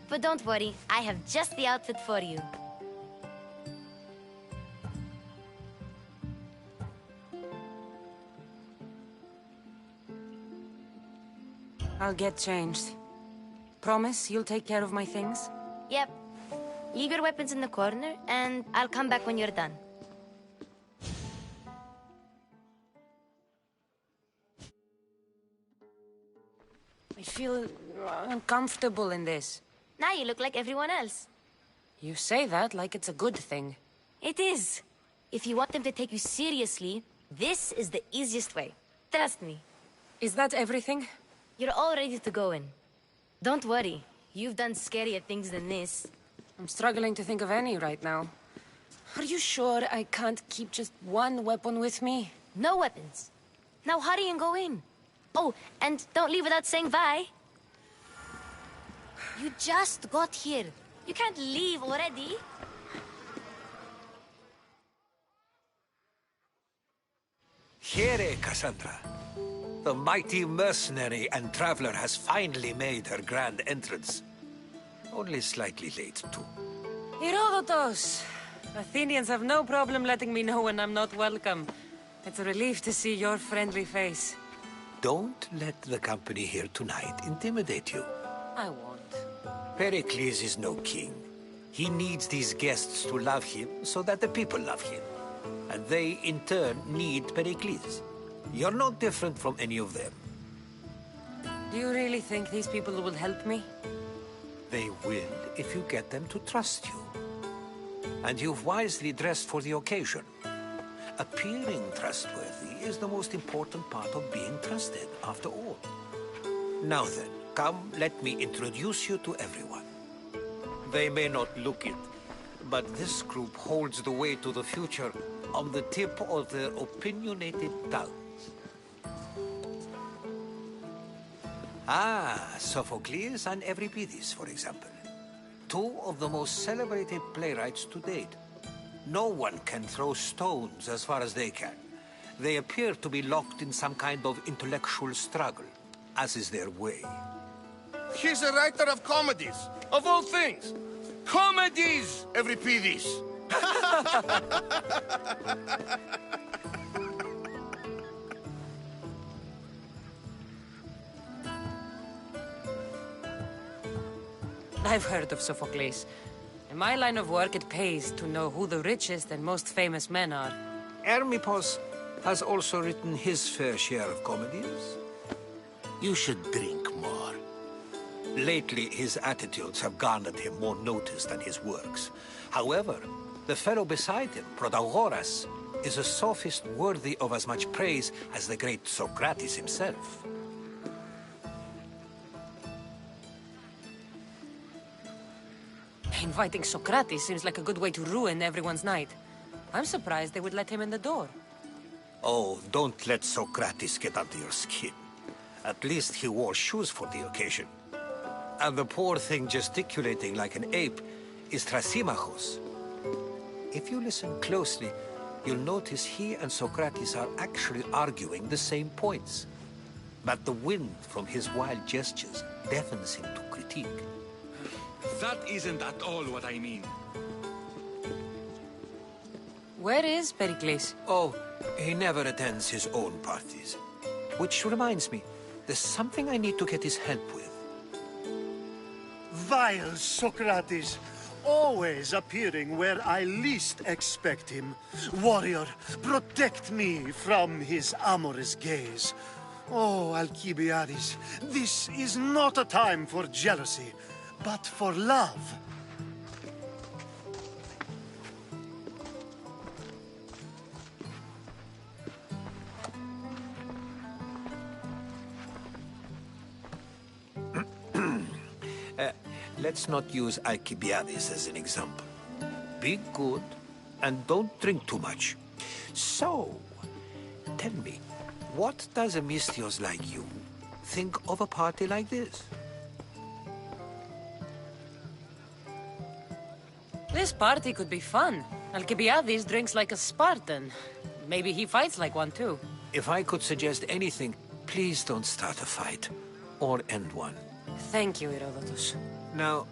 But don't worry, I have just the outfit for you. I'll get changed. Promise you'll take care of my things? Yep. Leave your weapons in the corner, and I'll come back when you're done. I feel uncomfortable in this. Now you look like everyone else. You say that like it's a good thing. It is. If you want them to take you seriously, this is the easiest way. Trust me. Is that everything? You're all ready to go in. Don't worry. You've done scarier things than this. I'm struggling to think of any right now. Are you sure I can't keep just one weapon with me? No weapons. Now hurry and go in. Oh, and don't leave without saying bye. You just got here. You can't leave already. Here, Cassandra. The mighty mercenary and traveler has finally made her grand entrance. Only slightly late, too. Herodotus! Athenians have no problem letting me know when I'm not welcome. It's a relief to see your friendly face. Don't let the company here tonight intimidate you. I won't. Pericles is no king. He needs these guests to love him so that the people love him. And they, in turn, need Pericles. You're no different from any of them. Do you really think these people will help me? They will if you get them to trust you. And you've wisely dressed for the occasion. Appearing trustworthy is the most important part of being trusted, after all. Now then, come, let me introduce you to everyone. They may not look it, but this group holds the way to the future on the tip of their opinionated tongues. Ah, Sophocles and Euripides, for example. Two of the most celebrated playwrights to date. No one can throw stones as far as they can. They appear to be locked in some kind of intellectual struggle, as is their way. He's a writer of comedies, of all things. Comedies, Euripides. I've heard of Sophocles. In my line of work, it pays to know who the richest and most famous men are. Hermippos has also written his fair share of comedies. You should drink more. Lately, his attitudes have garnered him more notice than his works. However, the fellow beside him, Protagoras, is a sophist worthy of as much praise as the great Socrates himself. Inviting Socrates seems like a good way to ruin everyone's night. I'm surprised they would let him in the door. Oh, don't let Socrates get under your skin. At least he wore shoes for the occasion. And the poor thing gesticulating like an ape is Thrasymachos. If you listen closely, you'll notice he and Socrates are actually arguing the same points. But the wind from his wild gestures deafens him to critique. That isn't at all what I mean. Where is Pericles? Oh, he never attends his own parties. Which reminds me, there's something I need to get his help with. Vile Socrates! Always appearing where I least expect him. Warrior, protect me from his amorous gaze. Oh, Alcibiades, this is not a time for jealousy, but for love. Let's not use Alcibiades as an example. Be good, and don't drink too much. So, tell me, What does a Mystios like you think of a party like this? This party could be fun. Alcibiades drinks like a Spartan. Maybe he fights like one too. If I could suggest anything, please don't start a fight. Or end one. Thank you, Herodotus. Now,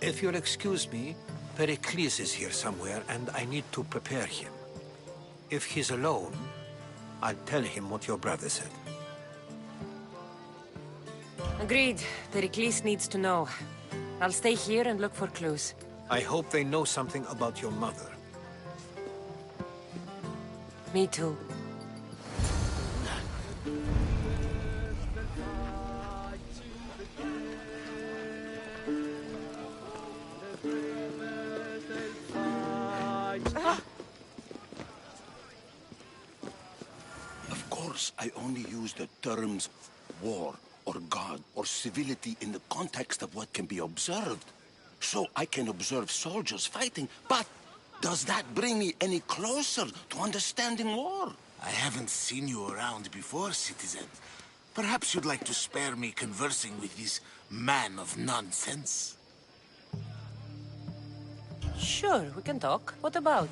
if you'll excuse me, Pericles is here somewhere, and I need to prepare him. If he's alone, I'll tell him what your brother said. Agreed. Pericles needs to know. I'll stay here and look for clues. I hope they know something about your mother. Me too. Of course, I only use the terms war or god or civility in the context of what can be observed. So I can observe soldiers fighting, but does that bring me any closer to understanding war? I haven't seen you around before, citizen. Perhaps you'd like to spare me conversing with this man of nonsense? Sure, we can talk. What about?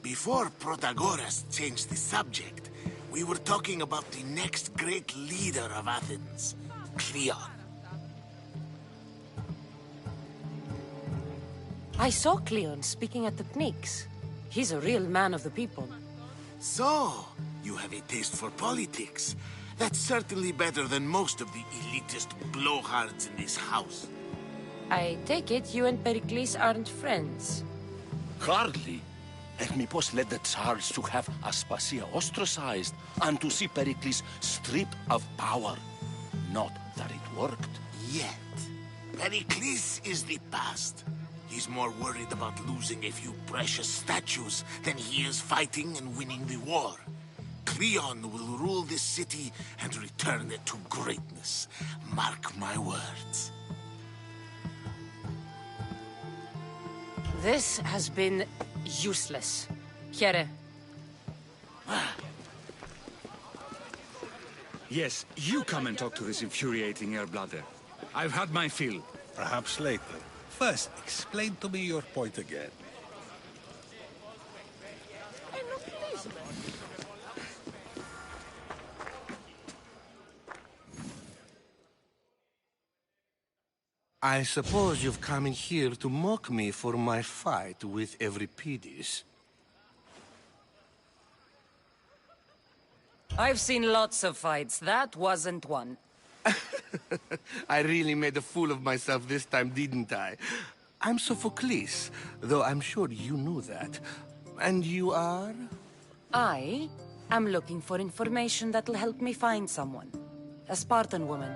Before Protagoras changed the subject, we were talking about the next great leader of Athens, Cleon. I saw Cleon speaking at the Pnyx. He's a real man of the people. So, you have a taste for politics. That's certainly better than most of the elitist blowhards in this house. I take it you and Pericles aren't friends. Hardly. Hermippos led the Tsars to have Aspasia ostracized and to see Pericles stripped of power. Not that it worked. Yet. Pericles is the past. He's more worried about losing a few precious statues than he is fighting and winning the war. Cleon will rule this city and return it to greatness. Mark my words. This has been useless. Here. Yes, you come and talk to this infuriating air-blooder. I've had my fill. Perhaps later. First, explain to me your point again. I suppose you've come in here to mock me for my fight with Euripides. I've seen lots of fights. That wasn't one. I really made a fool of myself this time, didn't I? I'm Sophocles, though I'm sure you knew that. And you are? I am looking for information that'll help me find someone. A Spartan woman.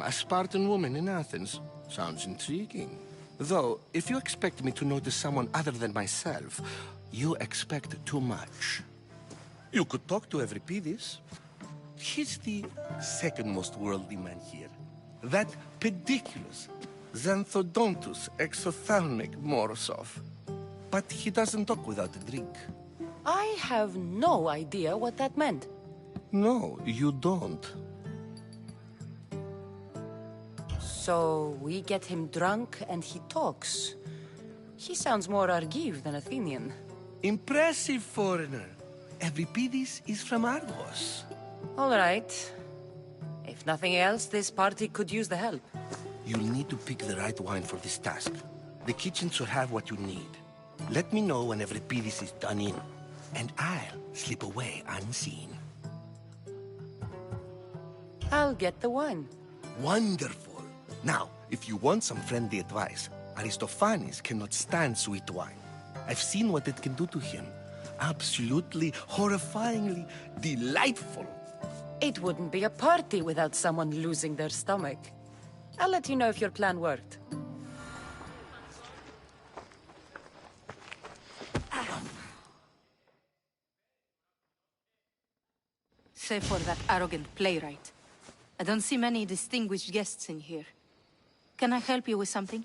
A Spartan woman in Athens. Sounds intriguing. Though, if you expect me to notice someone other than myself, you expect too much. You could talk to Euripides. He's the second most worldly man here. That pediculous Xanthodontus exophthalmic Morosov. But he doesn't talk without a drink. I have no idea what that meant. No, you don't. So we get him drunk and he talks. He sounds more Argive than Athenian. Impressive, foreigner. Euripides is from Argos. All right. If nothing else, this party could use the help. You'll need to pick the right wine for this task. The kitchen should have what you need. Let me know when Euripides is done in, and I'll slip away unseen. I'll get the wine. Wonderful. Now, if you want some friendly advice, Aristophanes cannot stand sweet wine. I've seen what it can do to him. Absolutely, horrifyingly delightful. It wouldn't be a party without someone losing their stomach. I'll let you know if your plan worked. Save for that arrogant playwright. I don't see many distinguished guests in here. Can I help you with something?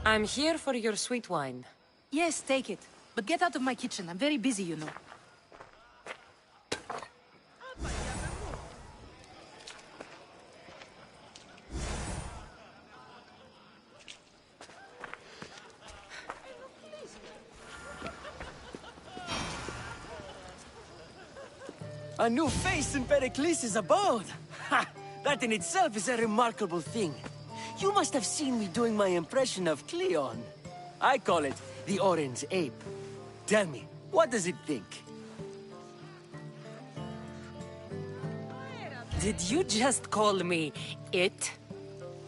I'm here for your sweet wine. Yes, take it. But get out of my kitchen. I'm very busy, you know. A new face in Pericles' abode! Ha! That in itself is a remarkable thing. You must have seen me doing my impression of Cleon. I call it the Orange Ape. Tell me, what does it think? Did you just call me it?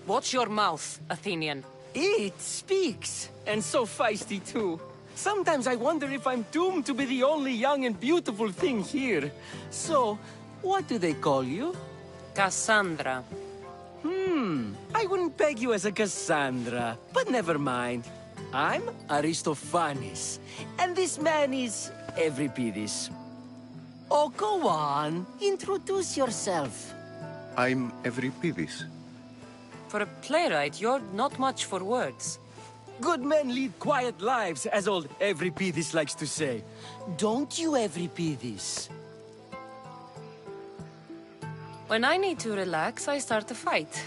Watch your mouth, Athenian. It speaks, and so feisty too. Sometimes I wonder if I'm doomed to be the only young and beautiful thing here. So, what do they call you? Cassandra. I wouldn't peg you as a Cassandra, but never mind. I'm Aristophanes, and this man is Euripides. Oh, go on. Introduce yourself. I'm Euripides. For a playwright, you're not much for words. Good men lead quiet lives, as old Euripides likes to say. Don't you, Euripides? When I need to relax, I start a fight.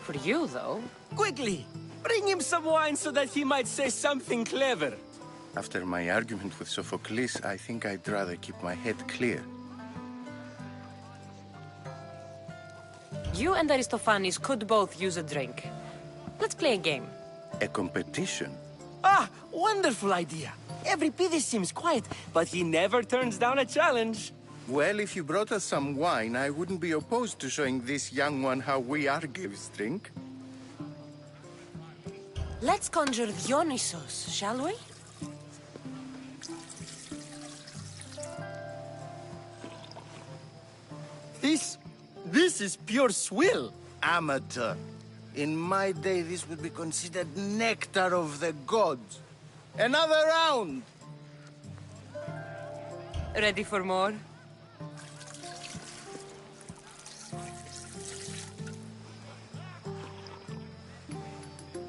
For you, though... Quickly! Bring him some wine so that he might say something clever. After my argument with Sophocles, I think I'd rather keep my head clear. You and Aristophanes could both use a drink. Let's play a game. A competition? Ah, wonderful idea. Euripides seems quiet, but he never turns down a challenge. Well, if you brought us some wine, I wouldn't be opposed to showing this young one how we Argives drink. Let's conjure Dionysos, shall we? This is pure swill. Amateur. In my day, this would be considered nectar of the gods. Another round! Ready for more?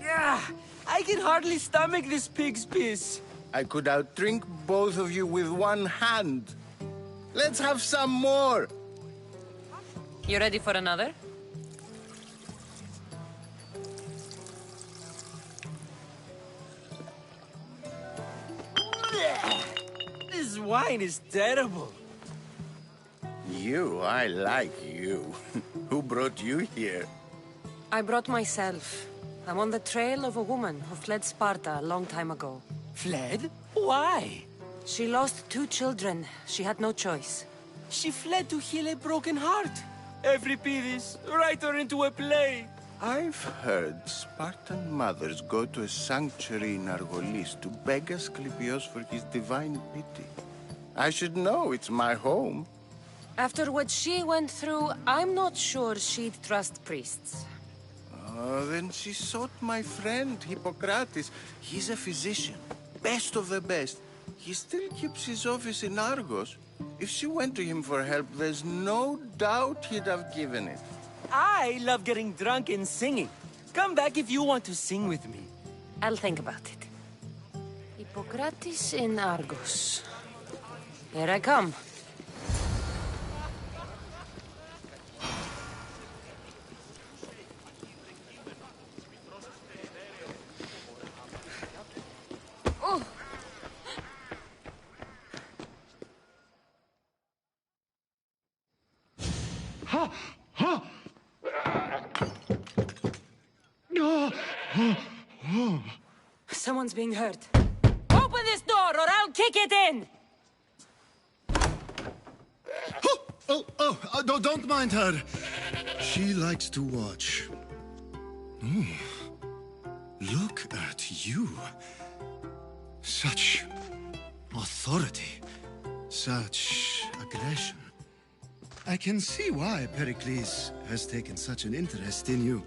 Yeah, I can hardly stomach this pig's piss. I could outdrink both of you with one hand. Let's have some more! You ready for another? This wine is terrible. You, I like you. Who brought you here? I brought myself. I'm on the trail of a woman who fled Sparta a long time ago. Fled? Why? She lost 2 children. She had no choice. She fled to heal a broken heart. Euripides, write her into a play. I've heard Spartan mothers go to a sanctuary in Argolis to beg Asclepios for his divine pity. I should know, it's my home. After what she went through, I'm not sure she'd trust priests. Then she sought my friend, Hippocrates. He's a physician, best of the best. He still keeps his office in Argos. If she went to him for help, there's no doubt he'd have given it. I love getting drunk and singing. Come back if you want to sing with me. I'll think about it. Hippocrates in Argos. Here I come. Oh. Ha! Ha! Someone's being hurt. Open this door or I'll kick it in! Don't mind her. She likes to watch. Look at you. Such authority. Such aggression. I can see why Pericles has taken such an interest in you.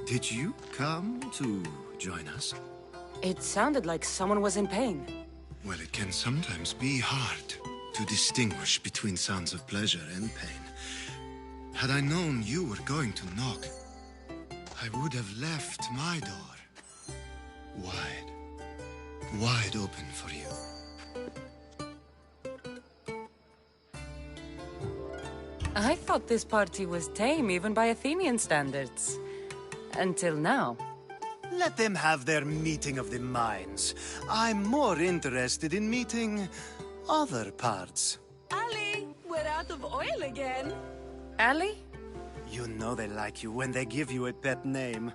Did you come to join us? It sounded like someone was in pain. Well, it can sometimes be hard to distinguish between sounds of pleasure and pain. Had I known you were going to knock, I would have left my door wide open for you. I thought this party was tame even by Athenian standards. Until now. Let them have their meeting of the minds. I'm more interested in meeting other parts. Ali, we're out well again. Ali? You know they like you when they give you a pet name.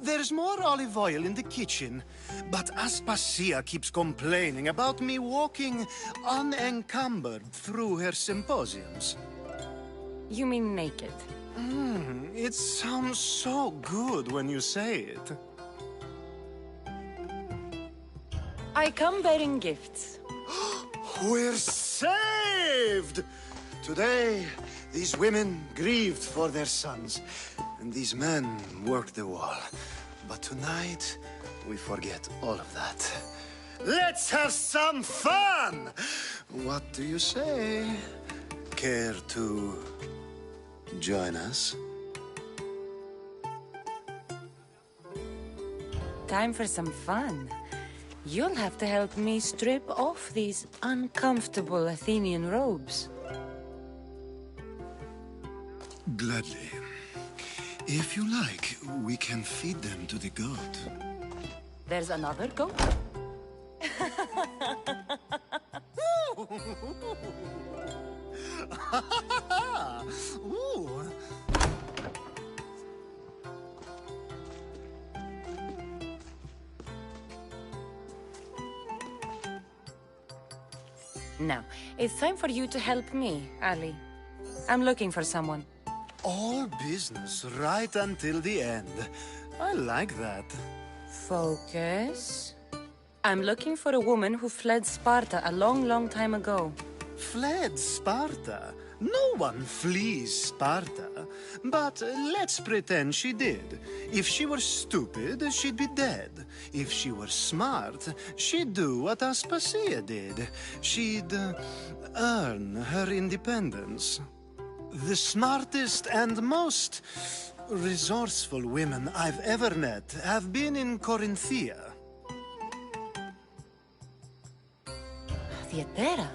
There's more olive oil in the kitchen, but Aspasia keeps complaining about me walking unencumbered through her symposiums. You mean naked? It sounds so good when you say it. I come bearing gifts. We're saved! Today, these women grieved for their sons, and these men worked the wall. But tonight, we forget all of that. Let's have some fun! What do you say? Care to join us? Time for some fun. You'll have to help me strip off these uncomfortable Athenian robes. Gladly. If you like, we can feed them to the goat. There's another goat? Ooh. Now, it's time for you to help me, Ali. I'm looking for someone. All business right until the end. I like that. Focus. I'm looking for a woman who fled Sparta a long, long time ago. Fled Sparta? No one flees Sparta. But let's pretend she did. If she were stupid, she'd be dead. If she were smart, she'd do what Aspasia did. She'd earn her independence. The smartest and most resourceful women I've ever met have been in Corinthia. Theatera?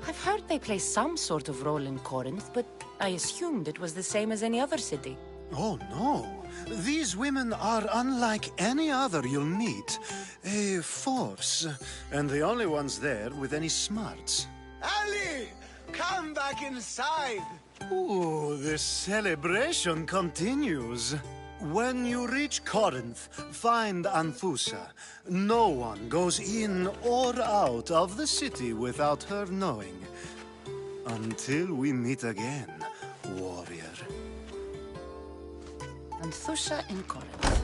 I've heard they play some sort of role in Corinth, but I assumed it was the same as any other city. Oh, no. These women are unlike any other you'll meet. A force, and the only ones there with any smarts. Ali! Come back inside! Ooh, the celebration continues. When you reach Corinth, find Anfusa. No one goes in or out of the city without her knowing. Until we meet again, warrior. Anthusha in Corinth.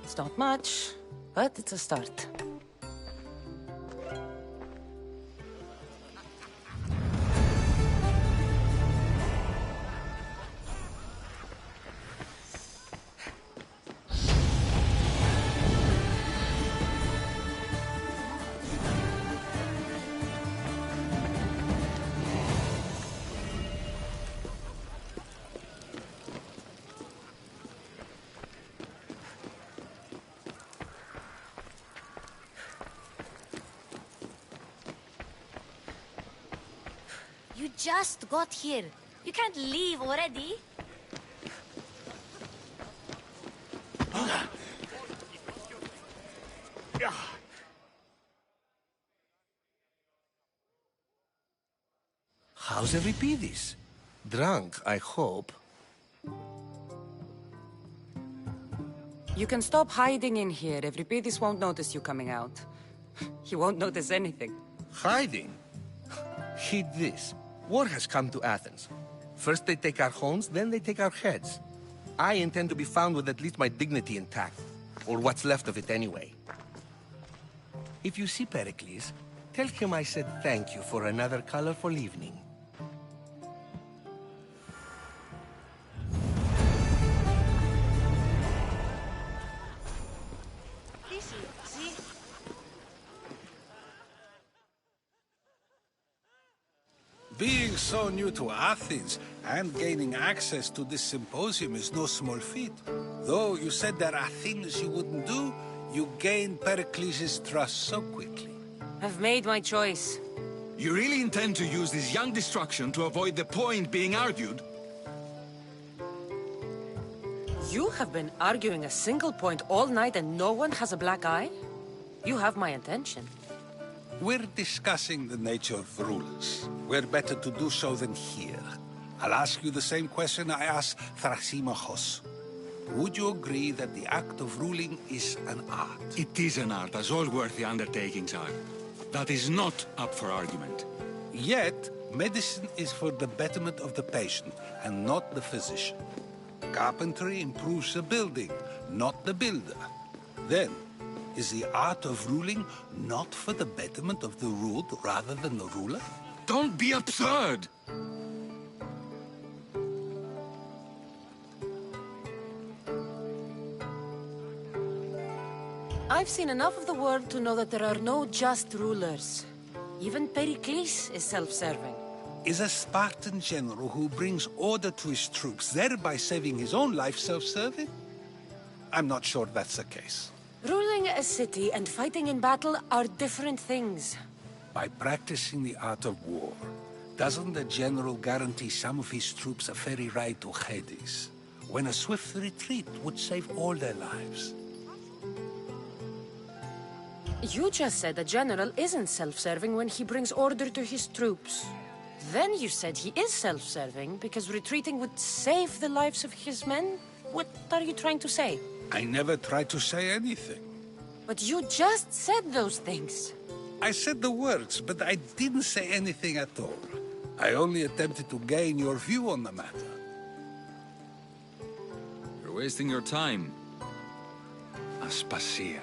It's not much, but it's a start. You just got here. You can't leave already. How's Euripides? Drunk, I hope. You can stop hiding in here. Euripides won't notice you coming out. He won't notice anything. Hiding? Heed this. War has come to Athens. First they take our homes, then they take our heads. I intend to be found with at least my dignity intact. Or what's left of it anyway. If you see Pericles, tell him I said thank you for another colorful evening. Being so new to Athens and gaining access to this symposium is no small feat. Though you said there are things you wouldn't do, you gained Pericles' trust so quickly. I've made my choice. You really intend to use this young destruction to avoid the point being argued? You have been arguing a single point all night and no one has a black eye? You have my attention. We're discussing the nature of rulers. Where better to do so than here? I'll ask you the same question I asked Thrasimachos. Would you agree that the act of ruling is an art? It is an art, as all worthy undertakings are. That is not up for argument. Yet, medicine is for the betterment of the patient, and not the physician. Carpentry improves the building, not the builder. Then, is the art of ruling not for the betterment of the ruled rather than the ruler? Don't be absurd! I've seen enough of the world to know that there are no just rulers. Even Pericles is self-serving. Is a Spartan general who brings order to his troops, thereby saving his own life, self-serving? I'm not sure that's the case. Ruling a city and fighting in battle are different things. By practicing the art of war, doesn't the general guarantee some of his troops a ferry ride to Hades, when a swift retreat would save all their lives? You just said a general isn't self-serving when he brings order to his troops. Then you said he is self-serving because retreating would save the lives of his men? What are you trying to say? I never tried to say anything. But you just said those things. I said the words, but I didn't say anything at all. I only attempted to gain your view on the matter. You're wasting your time. Aspasia.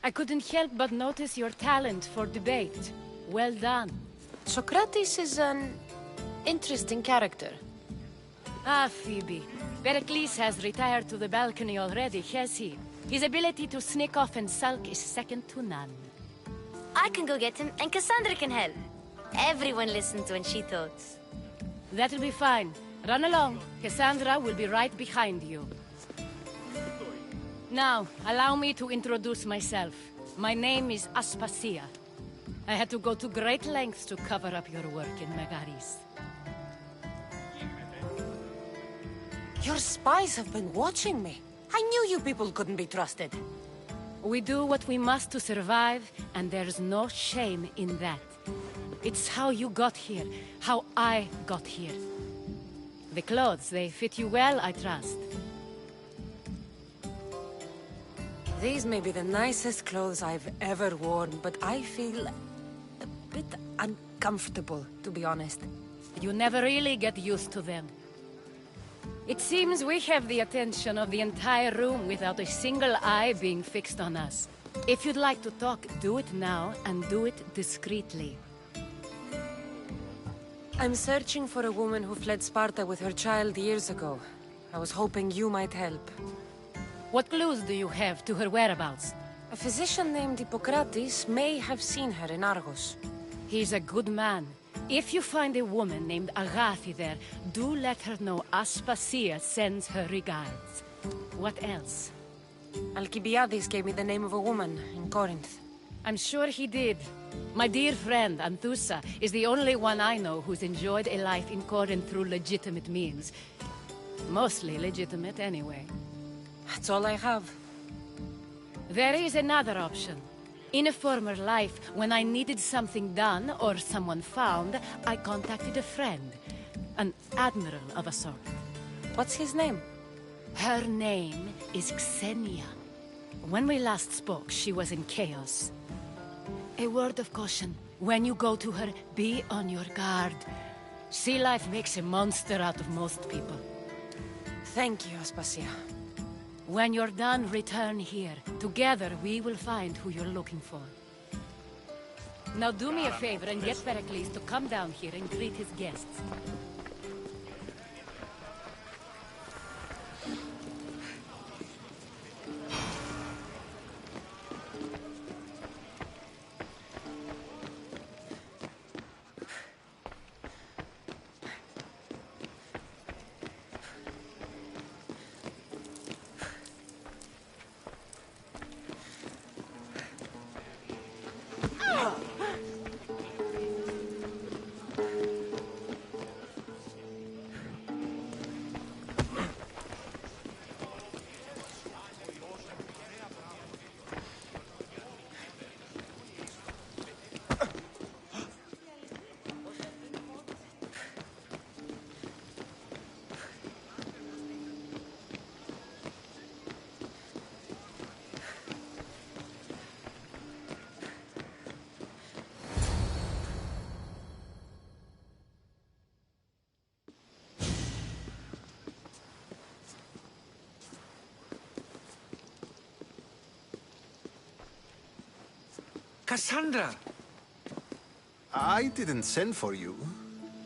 I couldn't help but notice your talent for debate. Well done. Socrates is an interesting character. Ah, Phoebe. Pericles has retired to the balcony already, has he? His ability to sneak off and sulk is second to none. I can go get him, and Cassandra can help. Everyone listens when she talks. That'll be fine. Run along. Cassandra will be right behind you. Now, allow me to introduce myself. My name is Aspasia. I had to go to great lengths to cover up your work in Megaris. Your spies have been watching me. I knew you people couldn't be trusted. We do what we must to survive, and there's no shame in that. It's how you got here, how I got here. The clothes, they fit you well, I trust. These may be the nicest clothes I've ever worn, but I feel a bit uncomfortable, to be honest. You never really get used to them. It seems we have the attention of the entire room without a single eye being fixed on us. If you'd like to talk, do it now, and do it discreetly. I'm searching for a woman who fled Sparta with her child years ago. I was hoping you might help. What clues do you have to her whereabouts? A physician named Hippocrates may have seen her in Argos. He's a good man. If you find a woman named Agathi there, do let her know Aspasia sends her regards. What else? Alcibiades gave me the name of a woman in Corinth. I'm sure he did. My dear friend, Anthusa, is the only one I know who's enjoyed a life in Corinth through legitimate means. Mostly legitimate, anyway. That's all I have. There is another option. In a former life, when I needed something done or someone found, I contacted a friend. An admiral of a sort. What's his name? Her name is Xenia. When we last spoke, she was in chaos. A word of caution. When you go to her, be on your guard. Sea life makes a monster out of most people. Thank you, Aspasia. When you're done, return here. Together, we will find who you're looking for. Now do me a favor and get Pericles to come down here and greet his guests. Cassandra! I didn't send for you.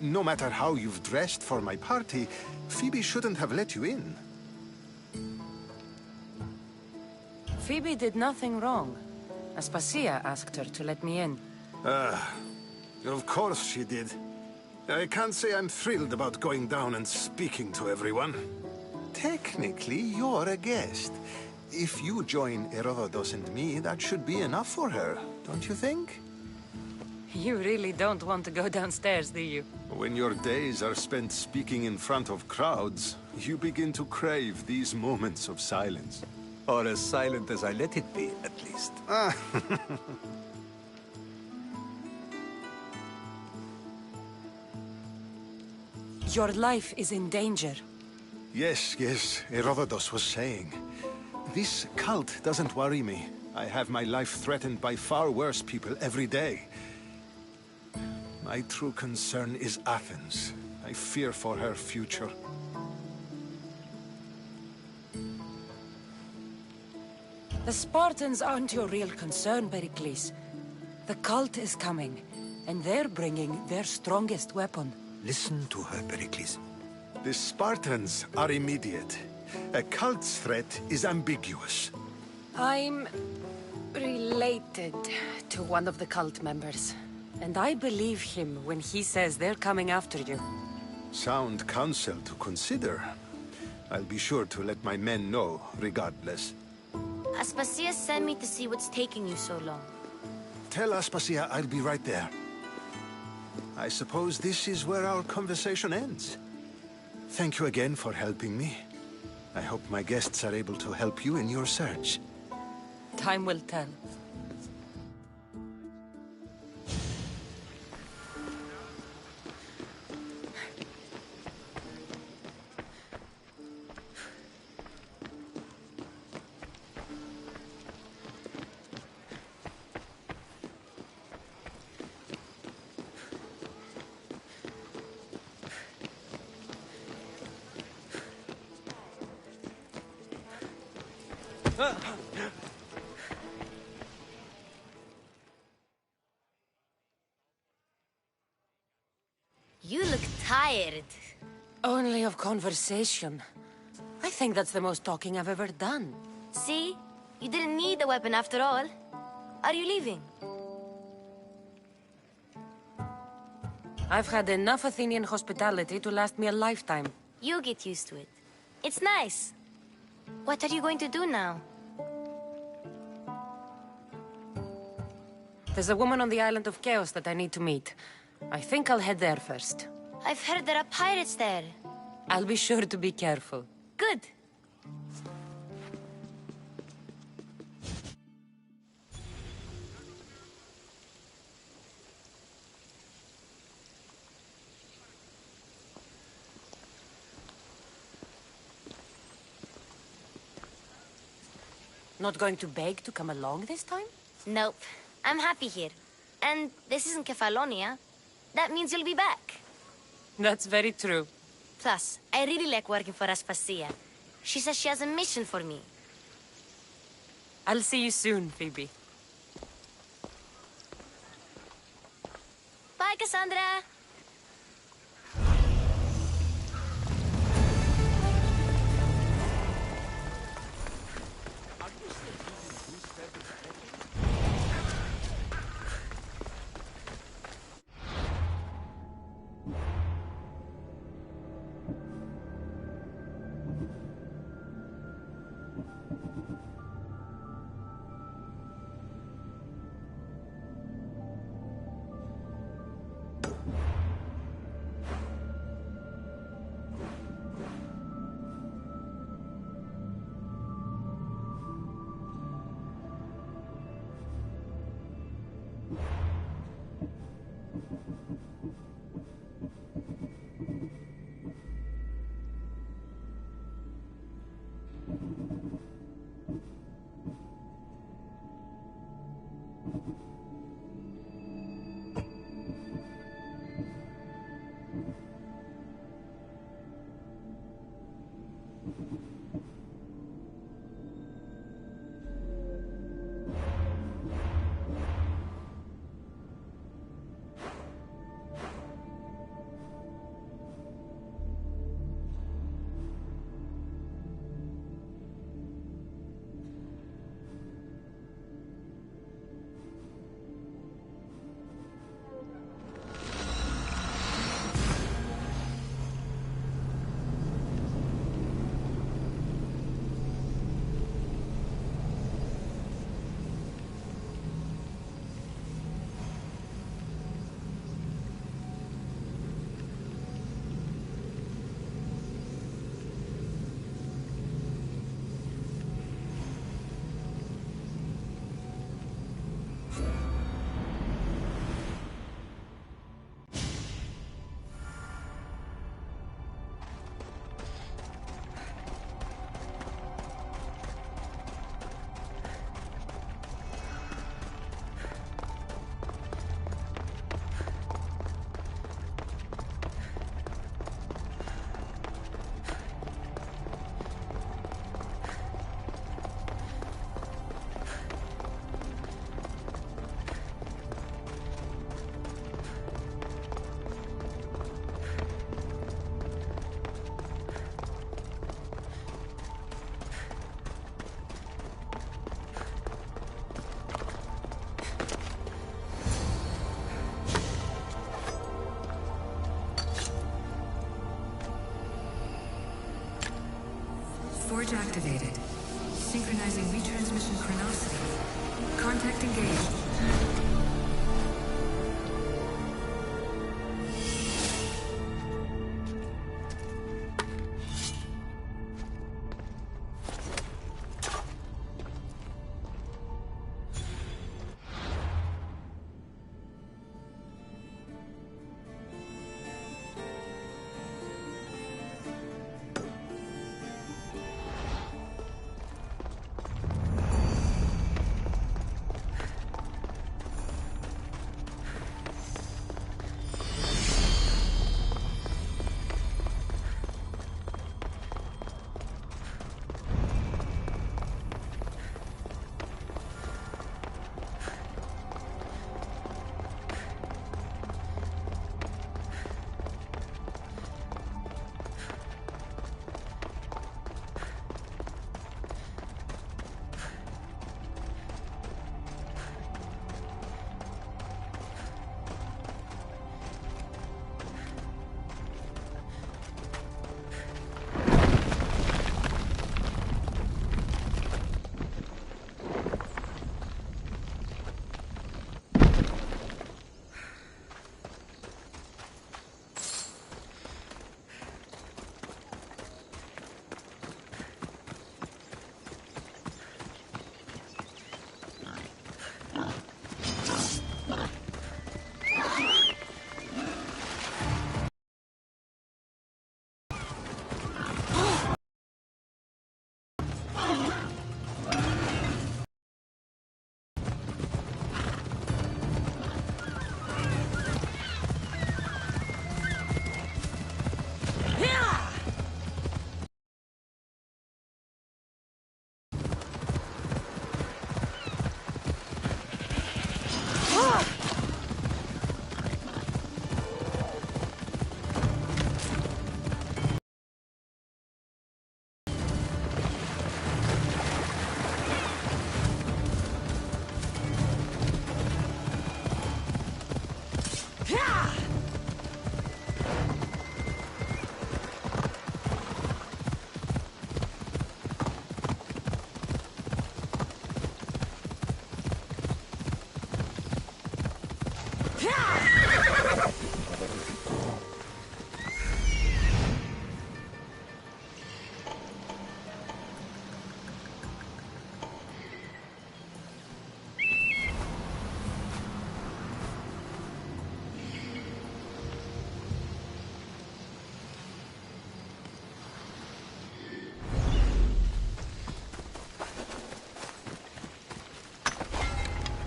No matter how you've dressed for my party, Phoebe shouldn't have let you in. Phoebe did nothing wrong. Aspasia asked her to let me in. Of course she did. I can't say I'm thrilled about going down and speaking to everyone. Technically, you're a guest. If you join Herodotus and me, that should be enough for her, don't you think? You really don't want to go downstairs, do you? When your days are spent speaking in front of crowds, you begin to crave these moments of silence. Or as silent as I let it be, at least. Your life is in danger. Yes, Herodotus was saying. This cult doesn't worry me. I have my life threatened by far worse people every day. My true concern is Athens. I fear for her future. The Spartans aren't your real concern, Pericles. The cult is coming, and they're bringing their strongest weapon. Listen to her, Pericles. The Spartans are immediate. A cult's threat is ambiguous. I'm related to one of the cult members, and I believe him when he says they're coming after you. Sound counsel to consider. I'll be sure to let my men know, regardless. Aspasia sent me to see what's taking you so long. Tell Aspasia I'll be right there. I suppose this is where our conversation ends. Thank you again for helping me. I hope my guests are able to help you in your search. Time will tell. You look tired. Only of conversation. I think that's the most talking I've ever done. See? You didn't need the weapon after all. Are you leaving? I've had enough Athenian hospitality to last me a lifetime. You get used to it. It's nice. What are you going to do now? There's a woman on the island of Chaos that I need to meet. I think I'll head there first. I've heard there are pirates there. I'll be sure to be careful. Good. Not going to beg to come along this time? Nope. I'm happy here. And this isn't Kefalonia. That means you'll be back. That's very true. Plus, I really like working for Aspasia. She says she has a mission for me. I'll see you soon, Phoebe. Bye, Cassandra! Switch activated. Synchronizing retransmission chronicity. Contact engaged.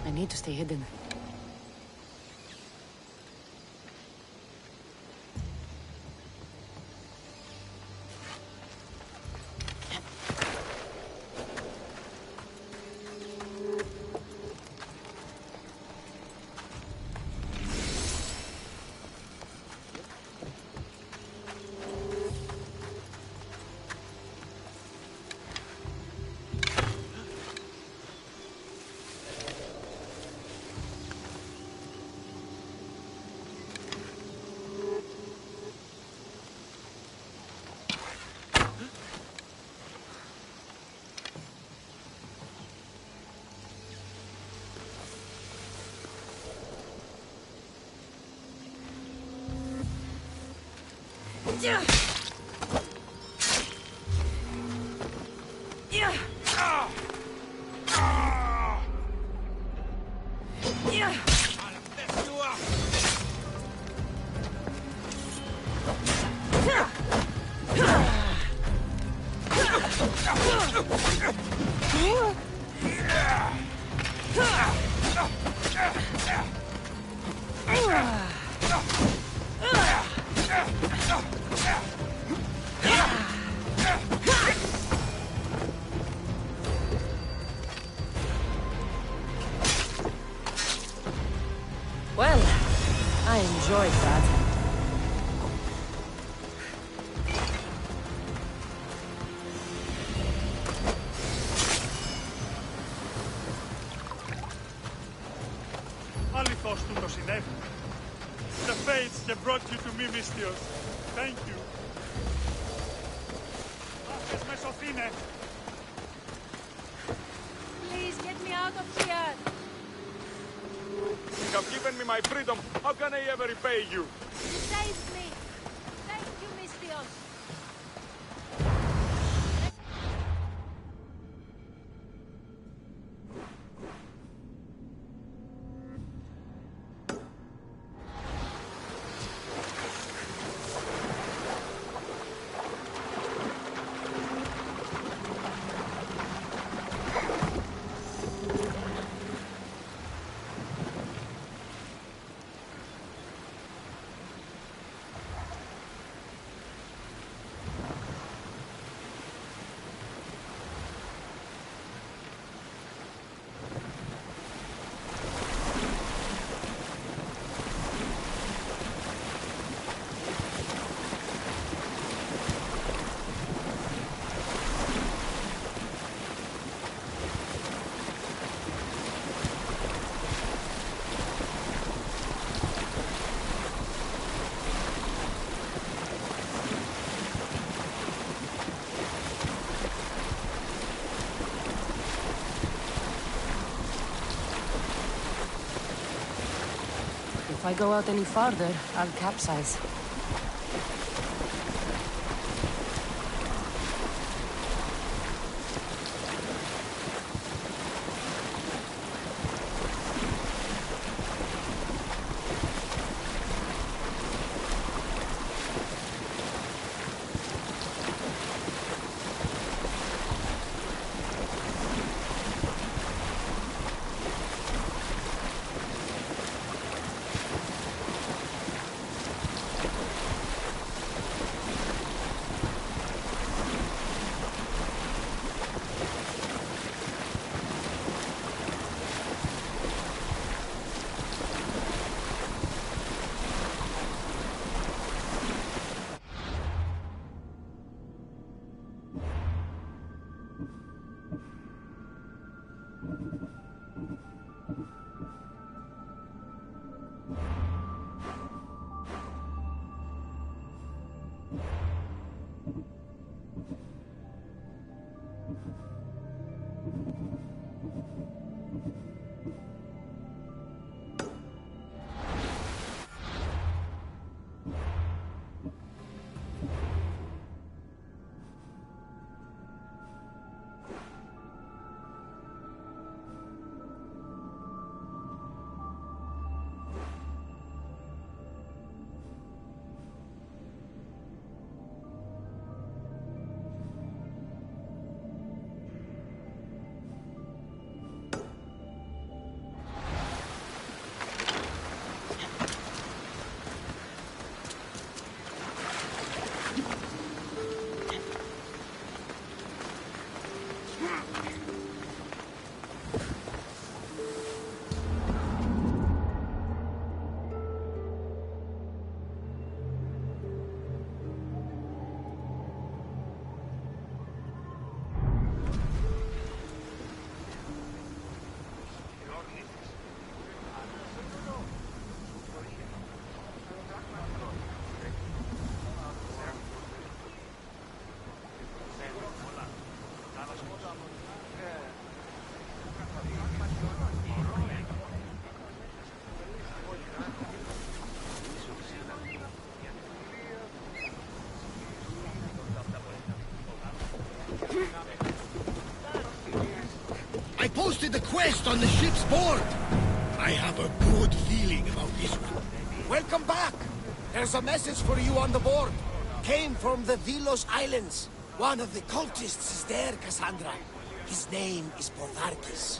I need to stay hidden. Yeah. Well, I enjoyed that. Alithos του το συνέβη. The fates have brought you to me, Mystios. Thank you. Please get me out of here. You have given me my freedom. How can I ever repay you? You saved me. Thank you, Mistios. If I go out any farther, I'll capsize. I posted the quest on the ship's board. I have a good feeling about this one. Welcome back. There's a message for you on the board. Came from the Vilos Islands. One of the cultists is there, Cassandra. His name is Portharkis.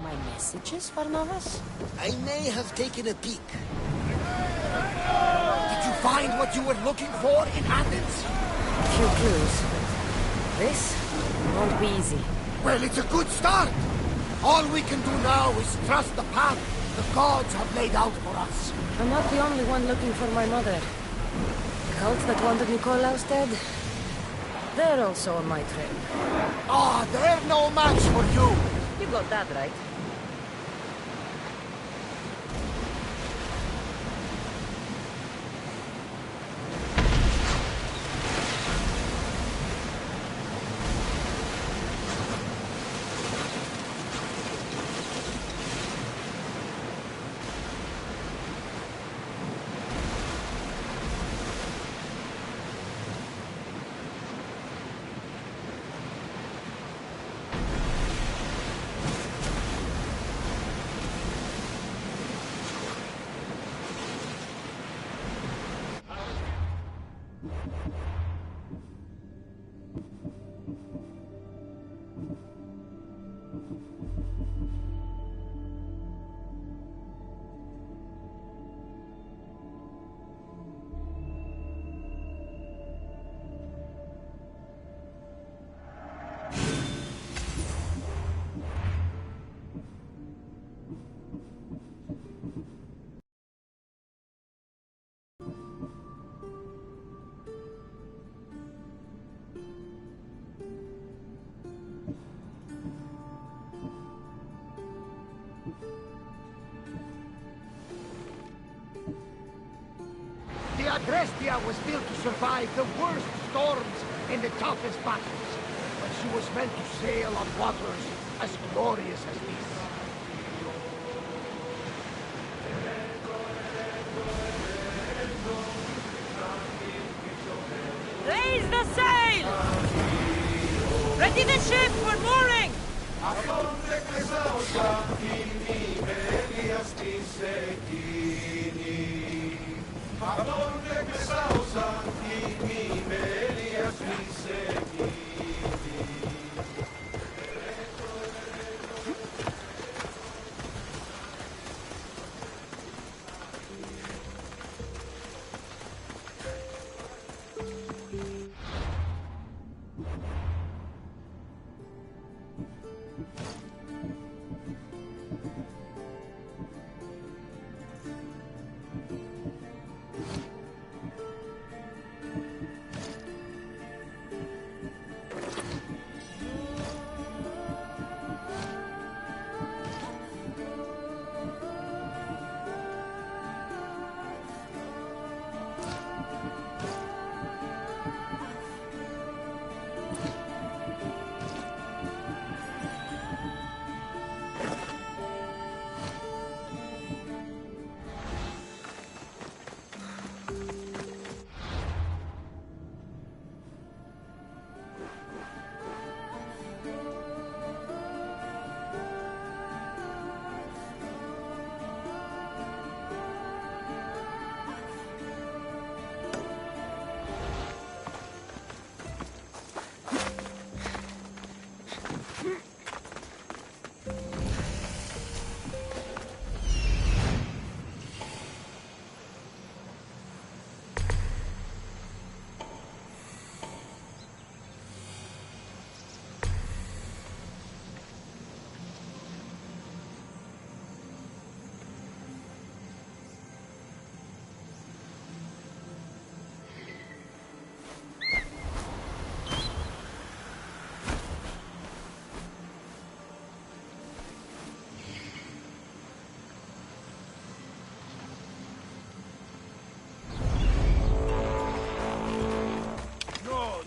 My messages, Barnabas? I may have taken a peek. Did you find what you were looking for in Athens? A few clues, but this won't be easy. Well, it's a good start. All we can do now is trust the path the gods have laid out for us. I'm not the only one looking for my mother. cult that wanted Nikolaus dead? They're also on my trail. Ah, they're no match for you! You got that right. The Adrestia was built to survive the worst storms and the toughest battles, but she was meant to sail on waters as glorious as this. Raise the sail! Ready the ship for mooring!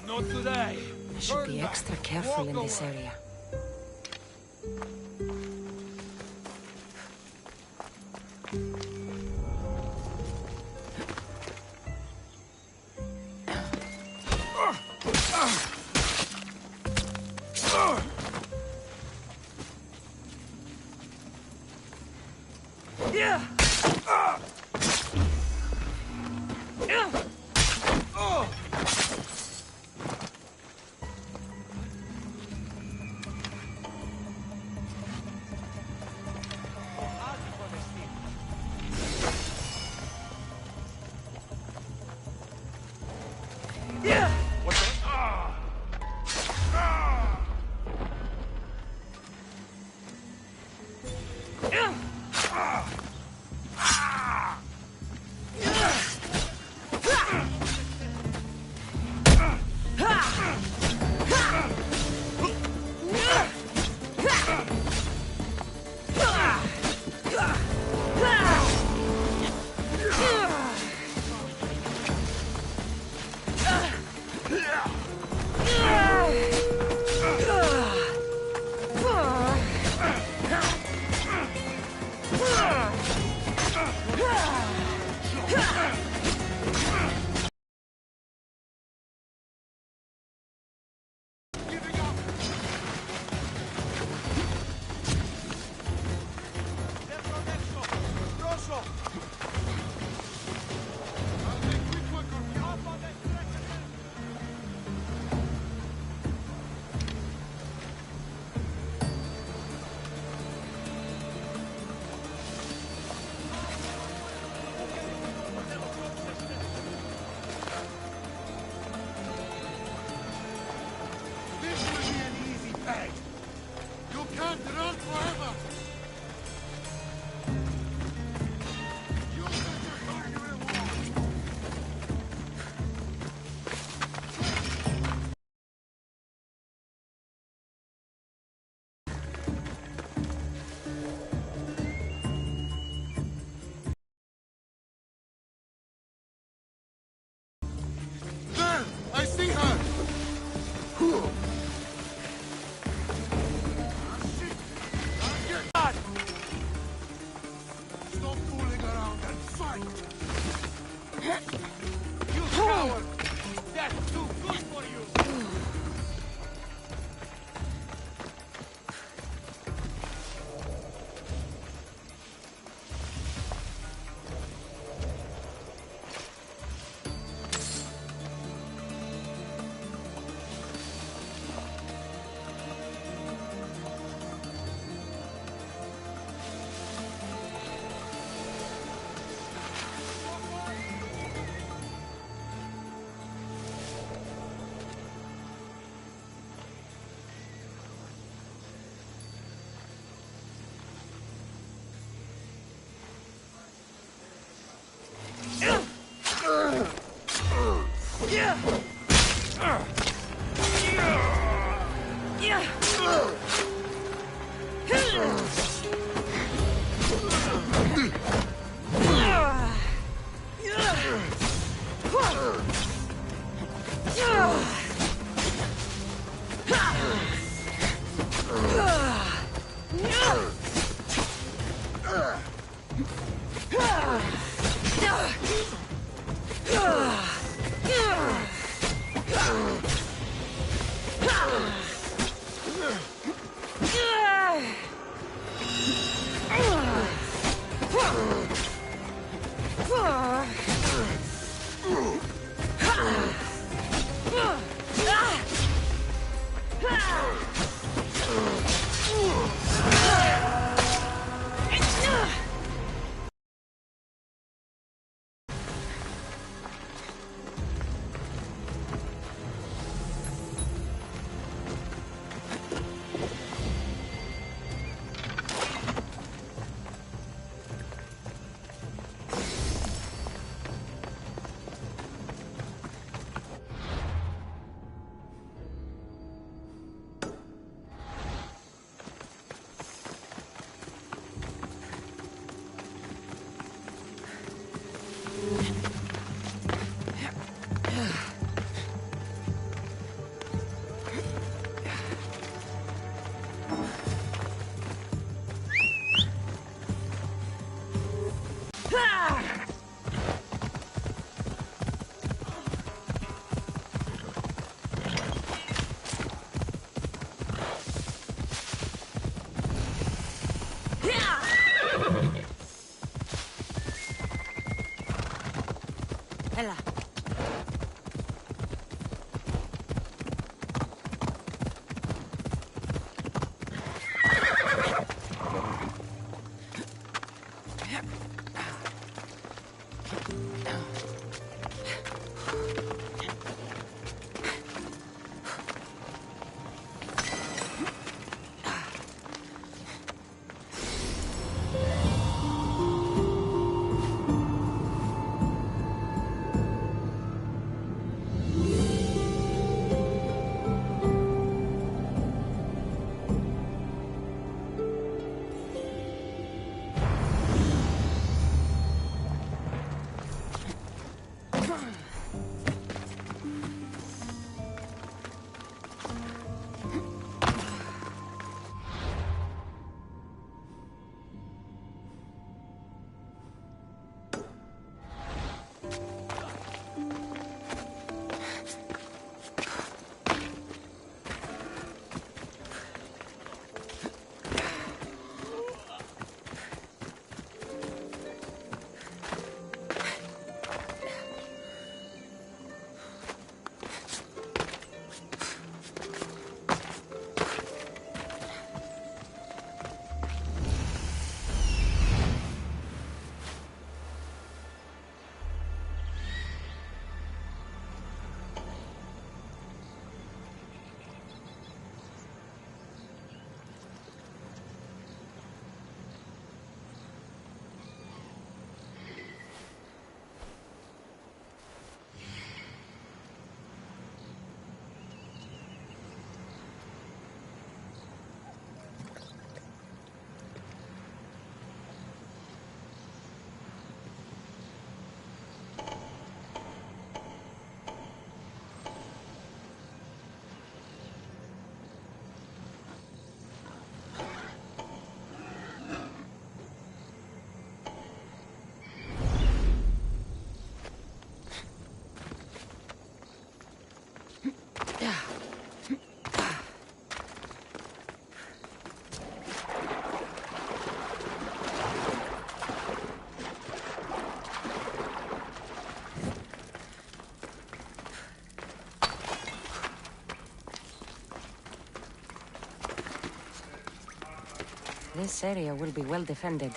Not today. I should be extra careful in this area. You coward! That's too good for you! Ella. This area will be well defended.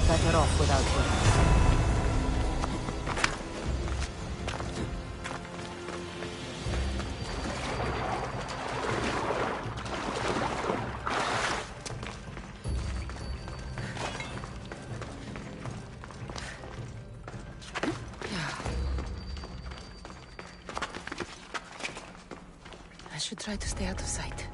Better off without him. I should try to stay out of sight.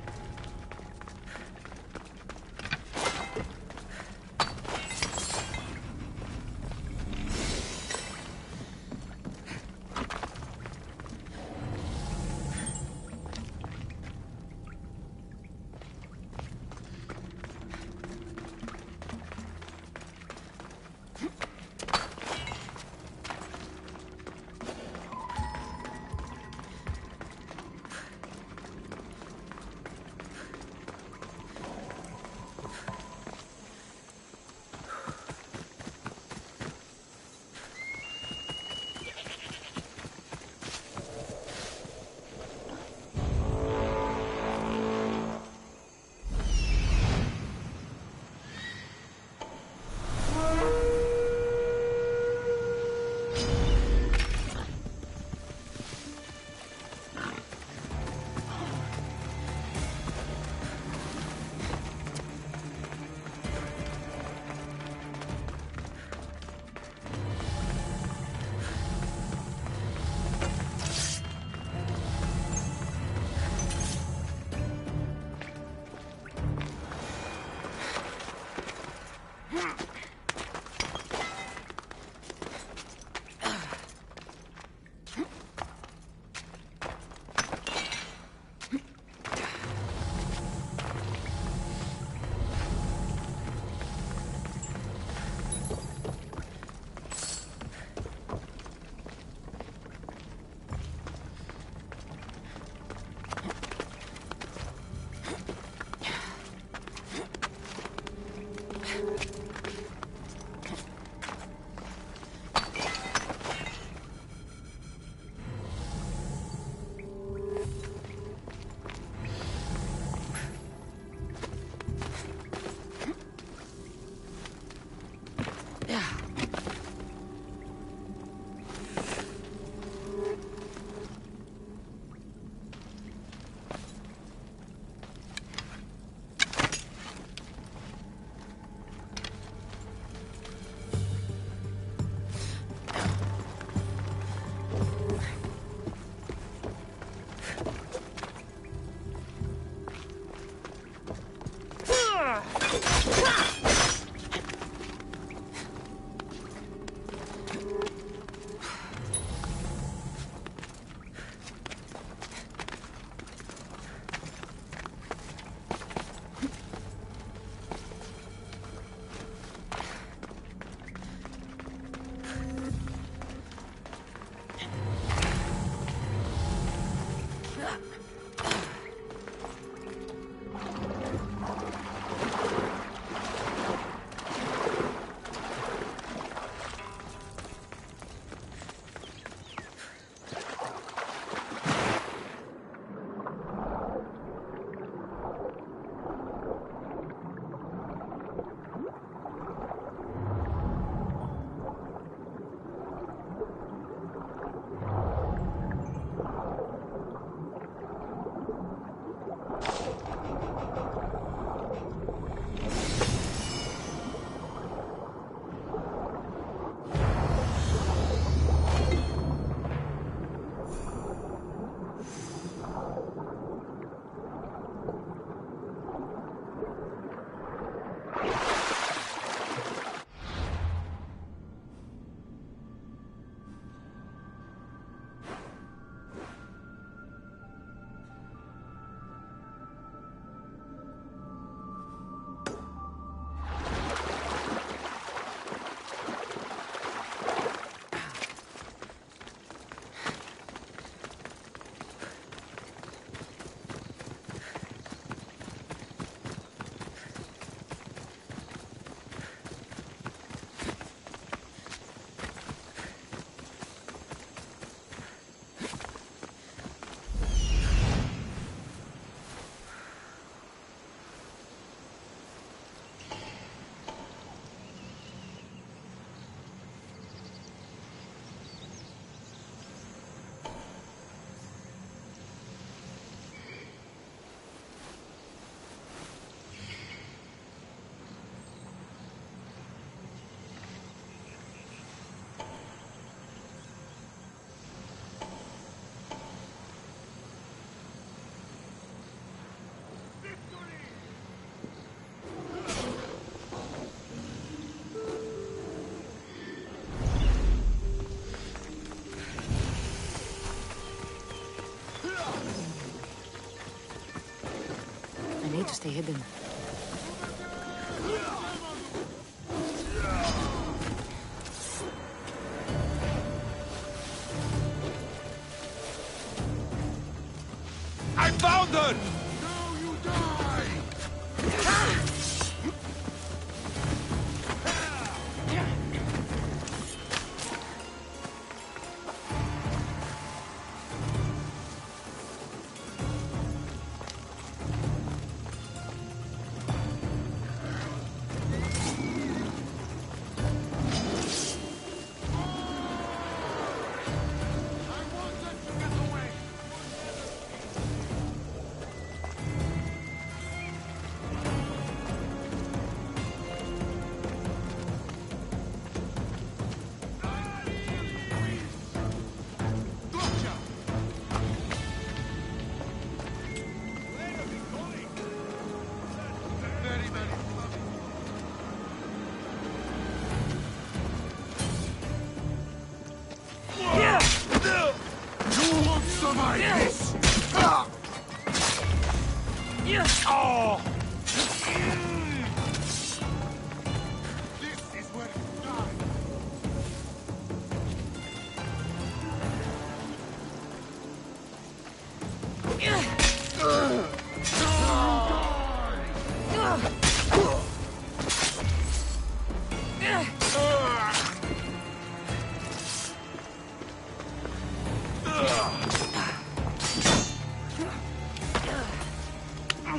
You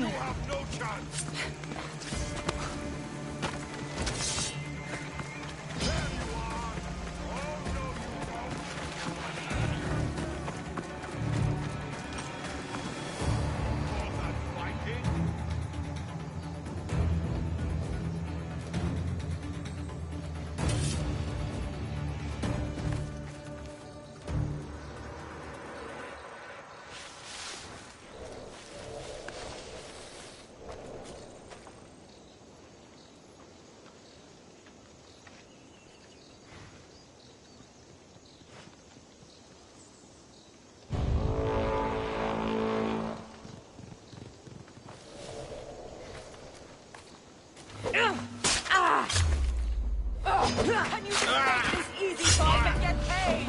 have no chance. Can you make this easy so I can get paid?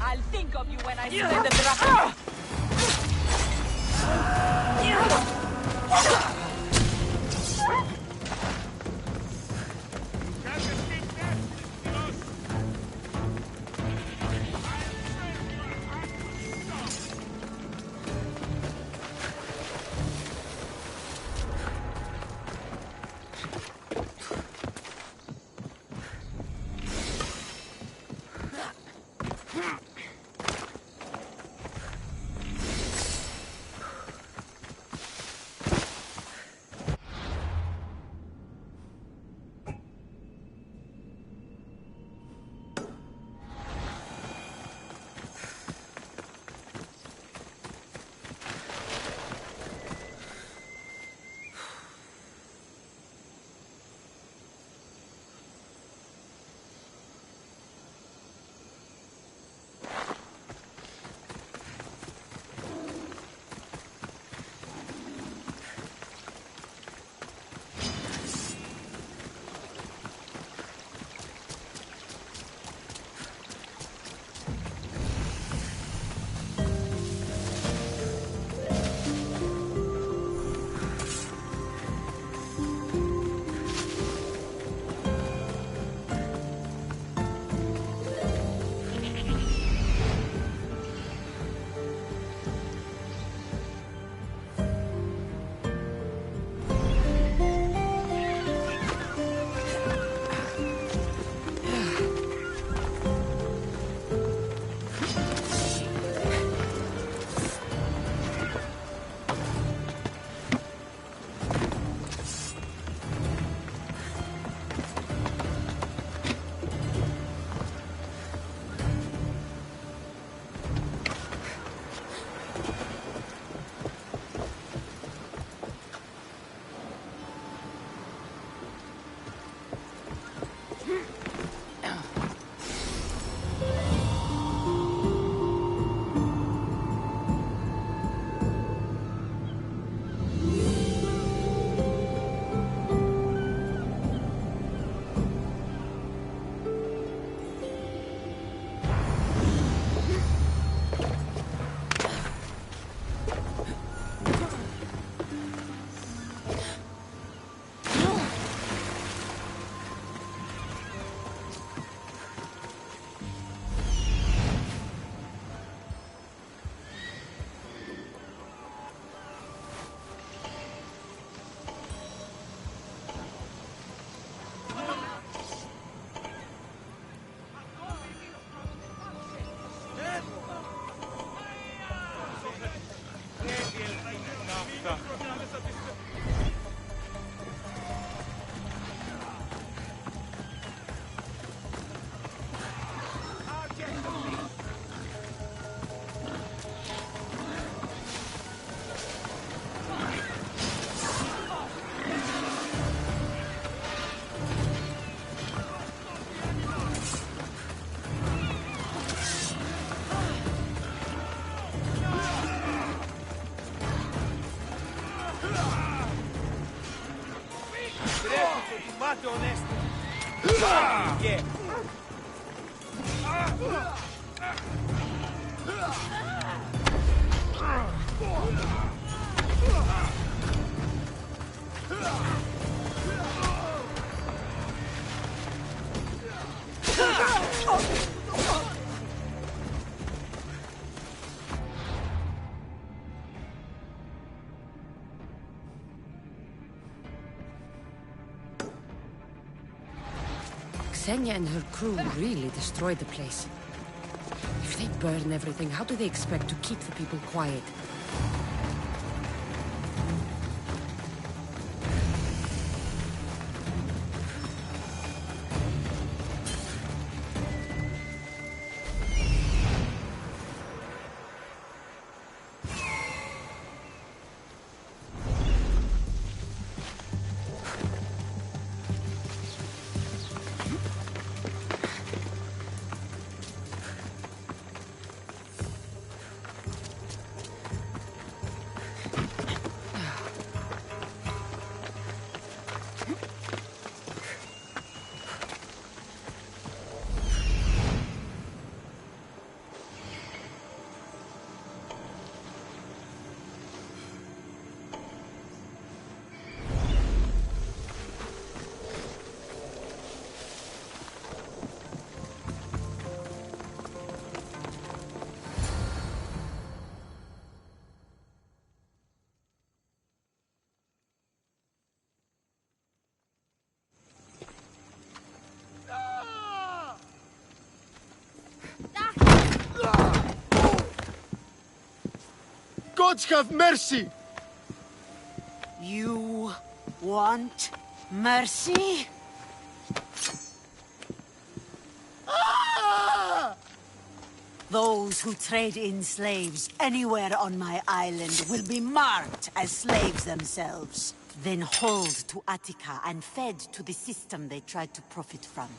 I'll think of you when I send the dragon. Xenia and her crew really destroyed the place. If they burn everything, how do they expect to keep the people quiet? Gods have mercy! You want mercy? Those who trade in slaves anywhere on my island will be marked as slaves themselves, then hauled to Attica and fed to the system they tried to profit from.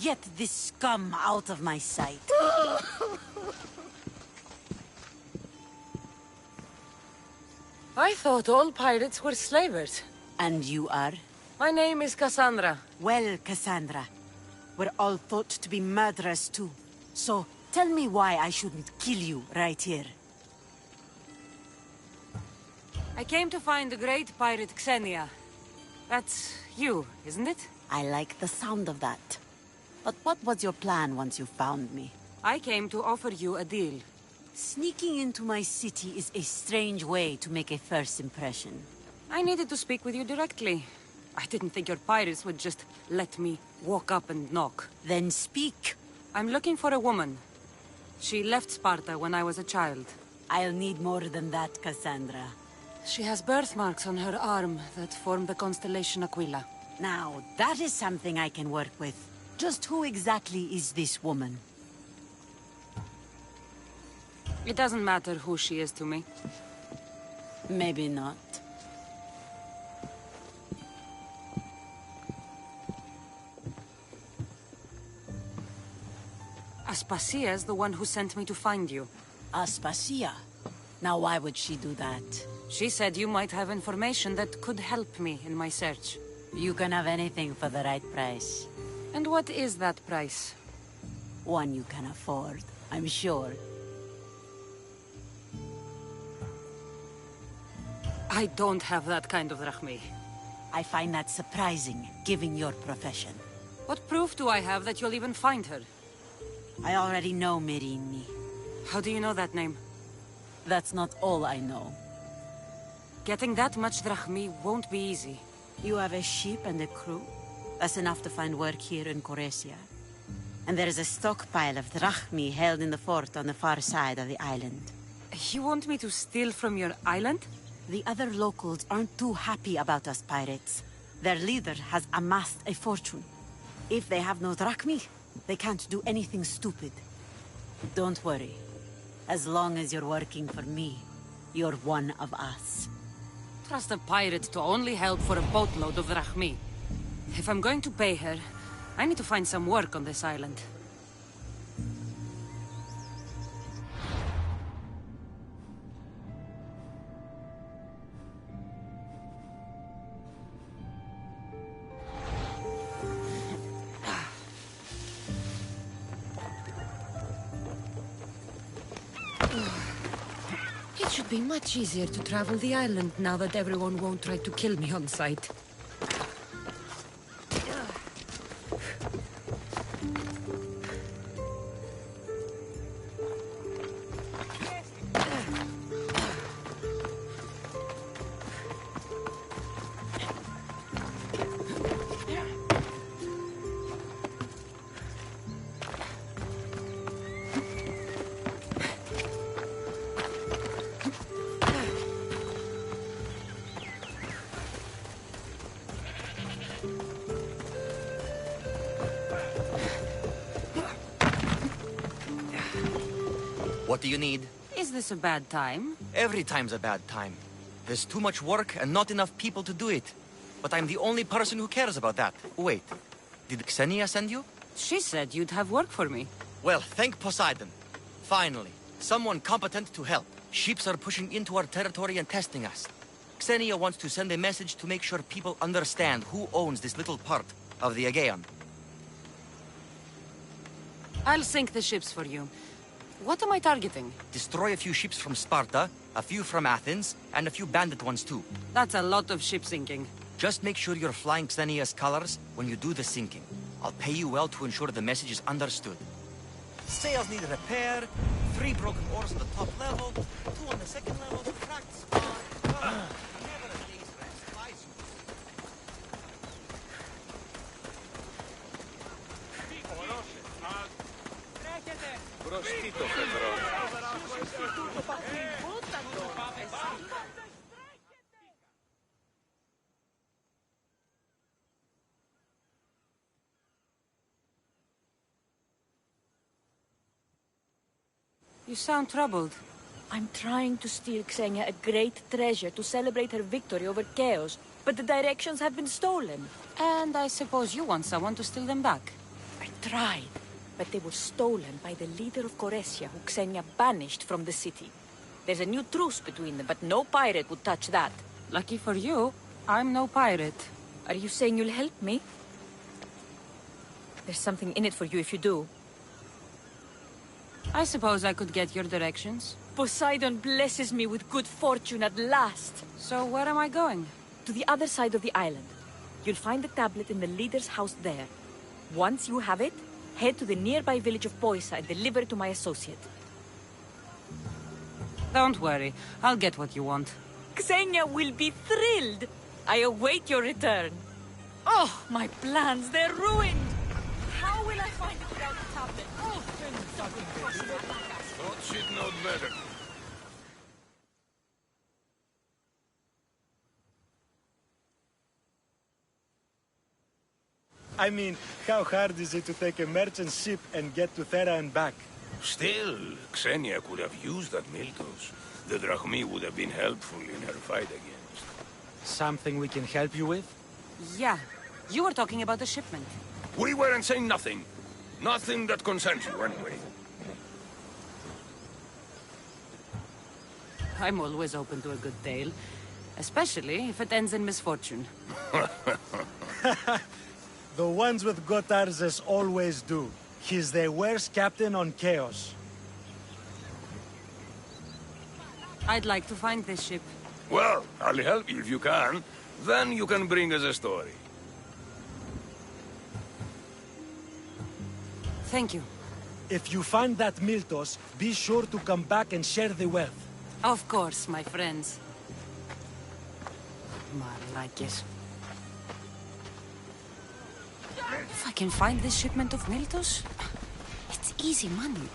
Get this scum out of my sight. I thought all pirates were slavers. And you are? My name is Cassandra. Well, Cassandra, we're all thought to be murderers too. So, tell me why I shouldn't kill you right here. I came to find the great pirate Xenia. That's you, isn't it? I like the sound of that. But what was your plan once you found me? I came to offer you a deal. Sneaking into my city is a strange way to make a first impression. I needed to speak with you directly. I didn't think your pirates would just let me walk up and knock. Then speak. I'm looking for a woman. She left Sparta when I was a child. I'll need more than that, Cassandra. She has birthmarks on her arm that form the constellation Aquila. Now, that is something I can work with. Just who exactly is this woman? It doesn't matter who she is to me. Maybe not. Aspasia's the one who sent me to find you. Aspasia? Now why would she do that? She said you might have information that could help me in my search. You can have anything for the right price. And what is that price? One you can afford, I'm sure. I don't have that kind of drachmi. I find that surprising, given your profession. What proof do I have that you'll even find her? I already know Merini. How do you know that name? That's not all I know. Getting that much drachmi won't be easy. You have a ship and a crew? That's enough to find work here in Coresia. And there is a stockpile of drachmi held in the fort on the far side of the island. You want me to steal from your island? The other locals aren't too happy about us pirates. Their leader has amassed a fortune. If they have no drachmi, they can't do anything stupid. Don't worry. As long as you're working for me, you're one of us. Trust a pirate to only help for a boatload of drachmi. If I'm going to pay her, I need to find some work on this island. should be much easier to travel the island now that everyone won't try to kill me on sight. What do you need? Is this a bad time? Every time's a bad time. There's too much work and not enough people to do it. But I'm the only person who cares about that. Wait, did Xenia send you? She said you'd have work for me. Well, thank Poseidon. Finally, someone competent to help. Ships are pushing into our territory and testing us. Xenia wants to send a message to make sure people understand who owns this little part of the Aegean. I'll sink the ships for you. What am I targeting? Destroy a few ships from Sparta, a few from Athens, and a few bandit ones too. That's a lot of ship sinking. Just make sure you're flying Xenia's colors when you do the sinking. I'll pay you well to ensure the message is understood. Sails need repair, 3 broken oars on the top level, 2 on the second level, cracked spar. Never a day's rest. Flies you. You sound troubled. I'm trying to steal Xenia a great treasure to celebrate her victory over Chaos, but the directions have been stolen. And I suppose you want someone to steal them back. I tried, but they were stolen by the leader of Koresia, who Xenia banished from the city. There's a new truce between them, but no pirate would touch that. Lucky for you, I'm no pirate. Are you saying you'll help me? There's something in it for you if you do. I suppose I could get your directions. Poseidon blesses me with good fortune at last. So where am I going? To the other side of the island. You'll find the tablet in the leader's house there. Once you have it, head to the nearby village of Poisa and deliver it to my associate. Don't worry, I'll get what you want. Xenia will be thrilled. I await your return. Oh, my plans, they're ruined. How will I find it without the tablet? Oh, Thought she'd know better. I mean, how hard is it to take a merchant ship and get to Thera and back? Still, Xenia could have used that Miltos. The Drachmi would have been helpful in her fight against. Something we can help you with? Yeah, you were talking about the shipment. We weren't saying nothing. Nothing that concerns you, anyway. I'm always open to a good tale. Especially if it ends in misfortune. The ones with Gotarzes always do. He's the worst captain on Chaos. I'd like to find this ship. Well, I'll help you if you can. Then you can bring us a story. Thank you. If you find that Miltos, be sure to come back and share the wealth. Of course, my friends. Malakis. If I can find this shipment of Miltos, it's easy money.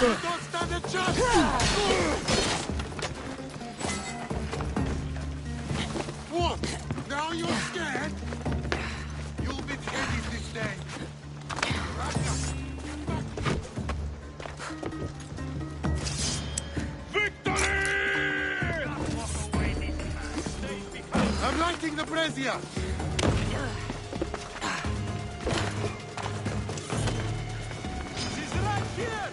Don't stand a chance! What? Now you're scared? You'll be beheaded this day. Victory! I'm lighting the brazier. She's right here!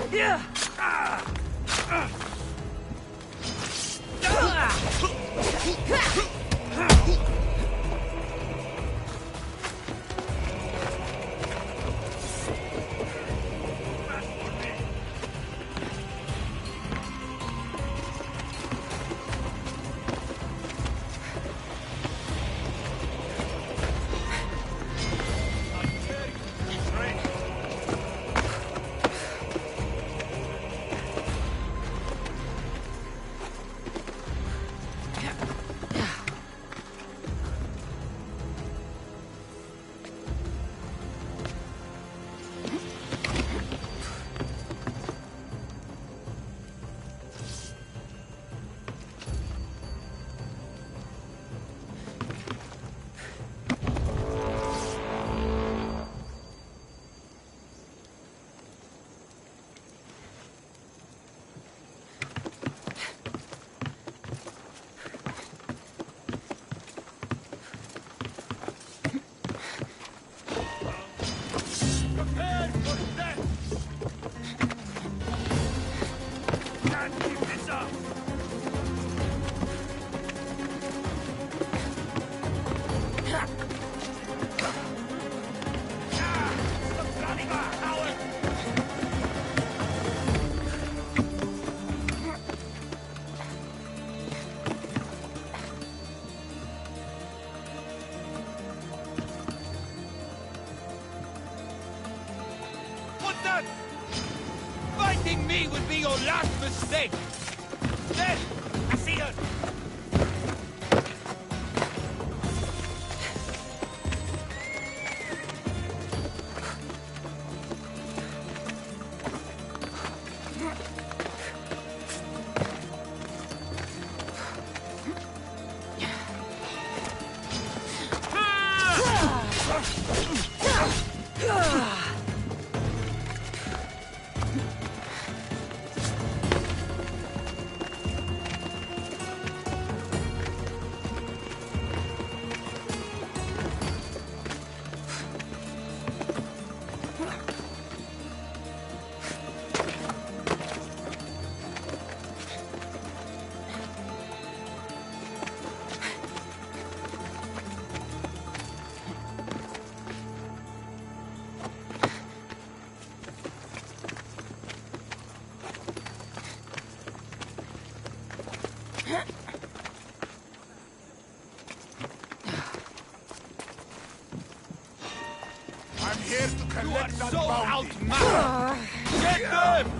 Yeah! me would be your last mistake. There! I see her! I'm here to collect that so bounty. outmatched! Get them!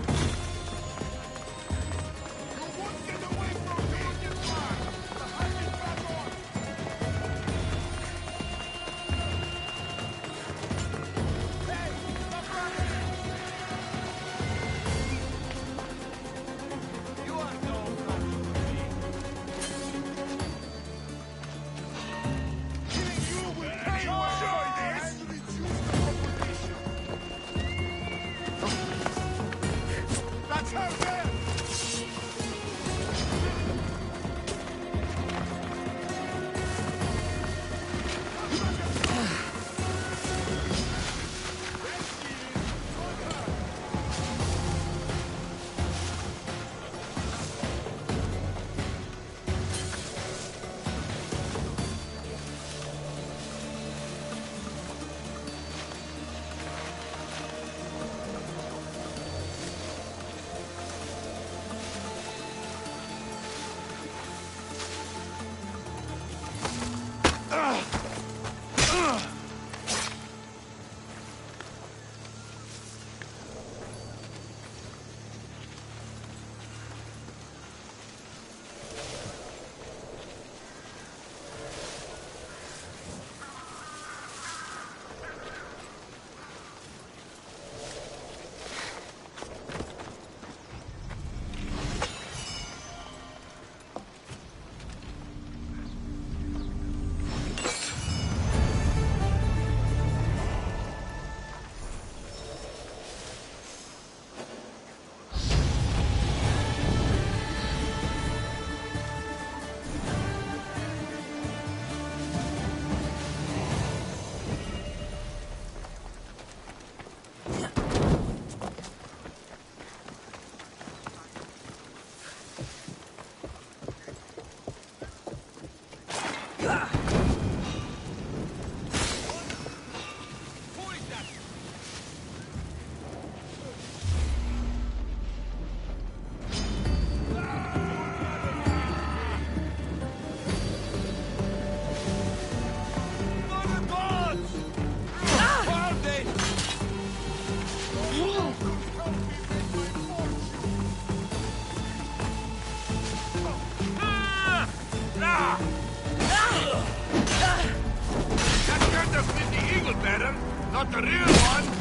Not the real one!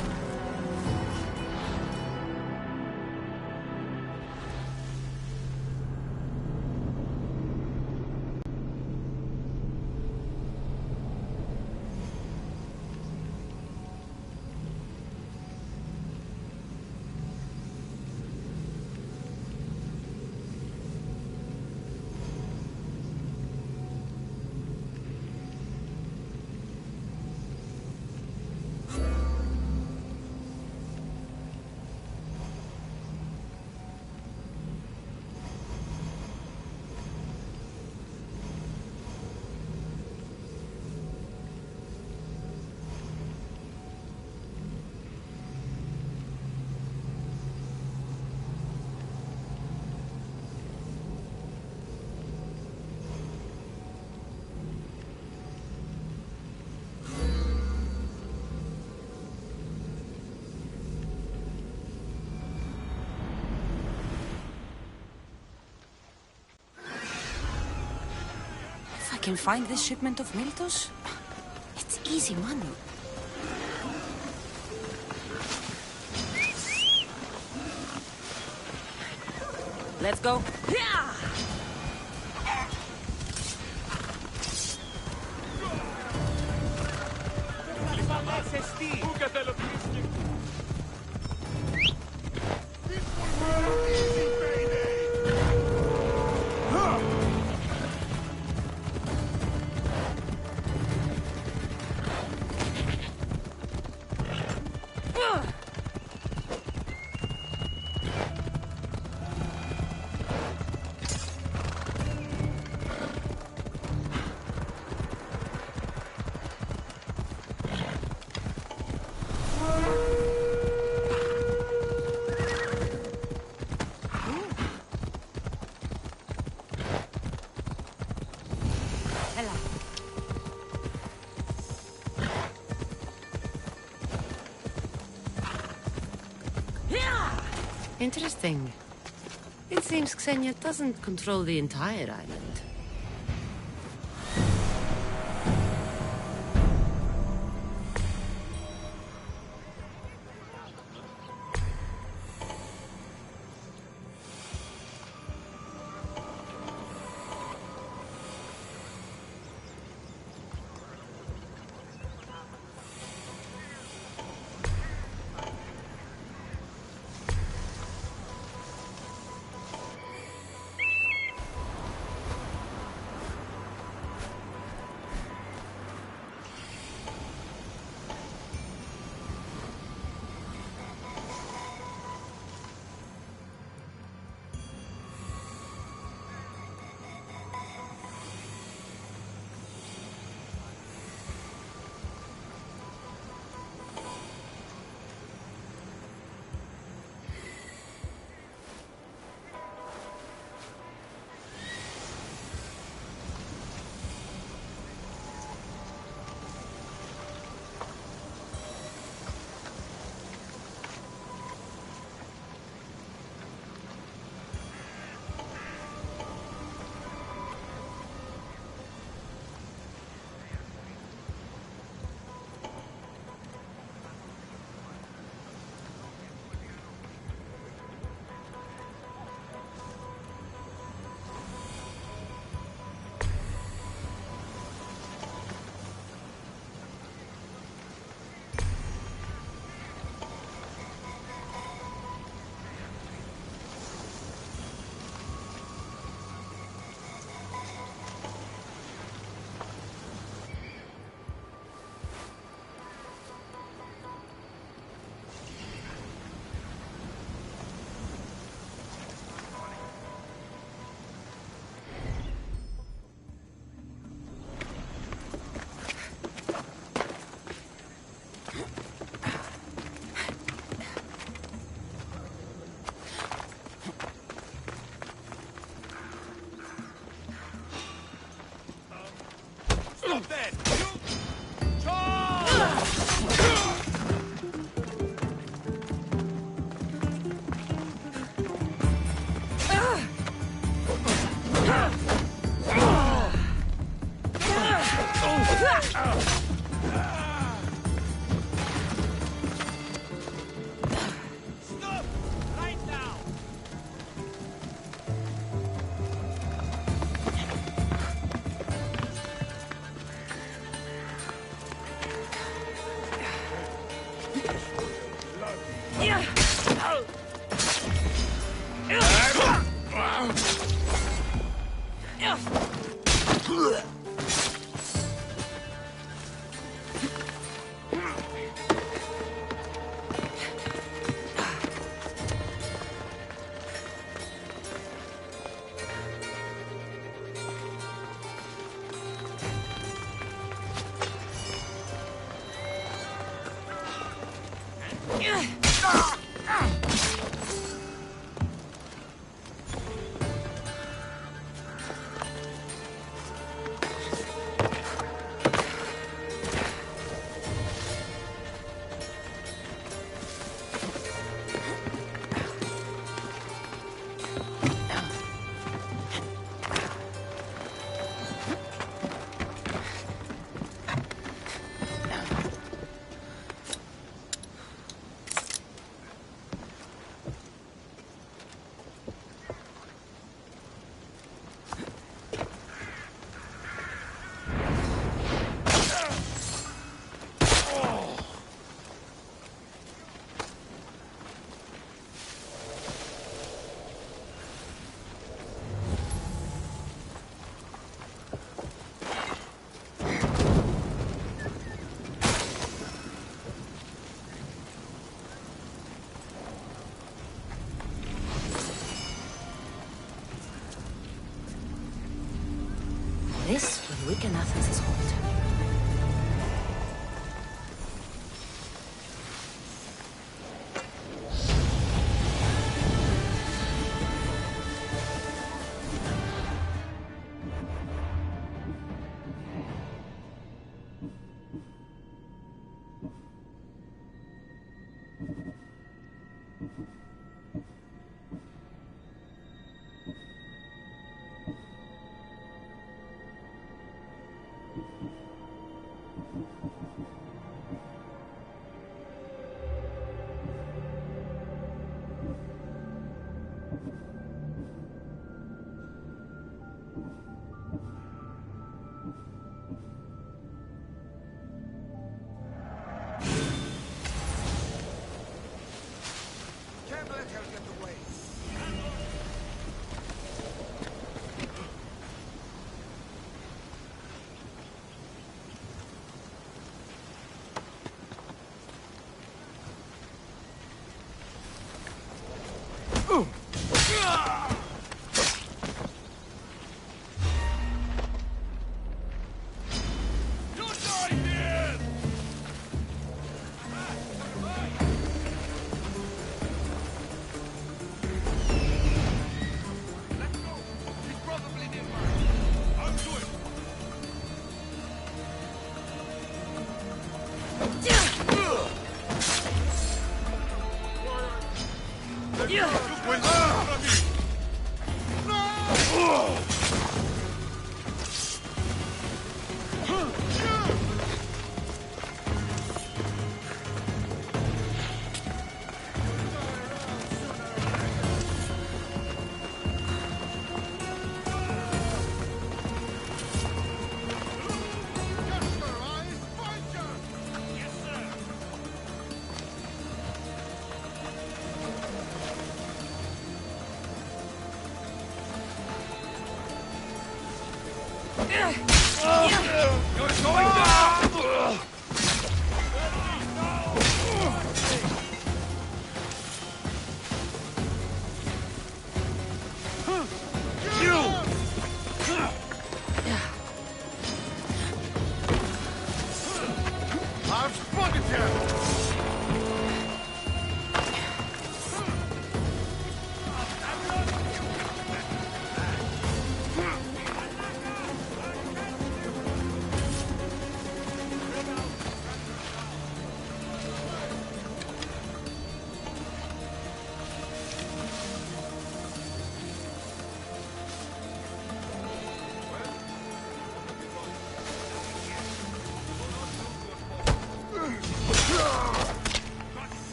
can find this shipment of Miltos? It's easy money. Let's go. Yeah! Interesting. It seems Xenia doesn't control the entire island. Stop that! This will weaken Athens' hold.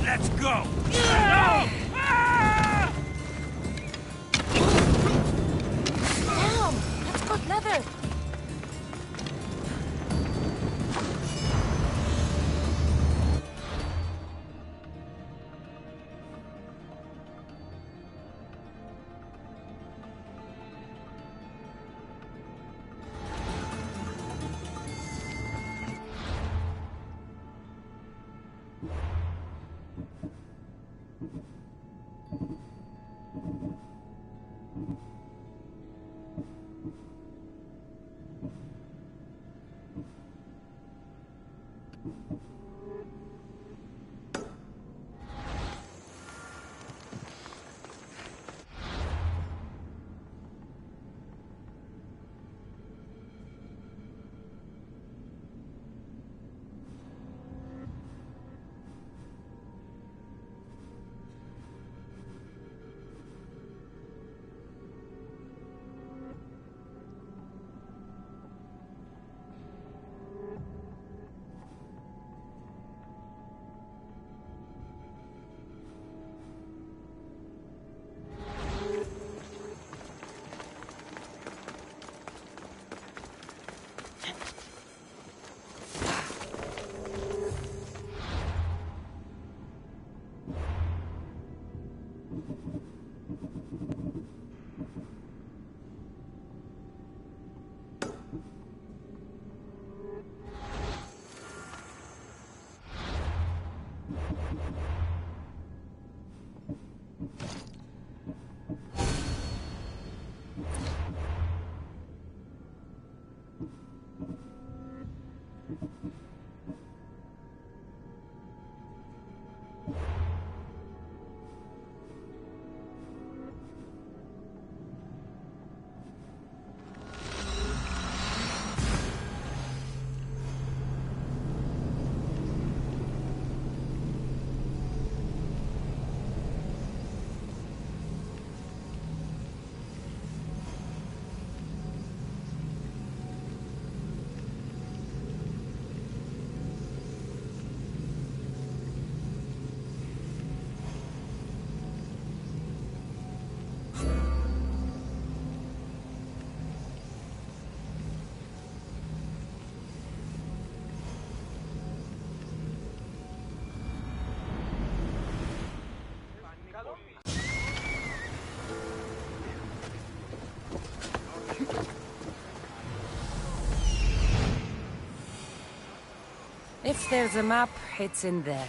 Let's go! Damn! That's good leather! there's a map, it's in there.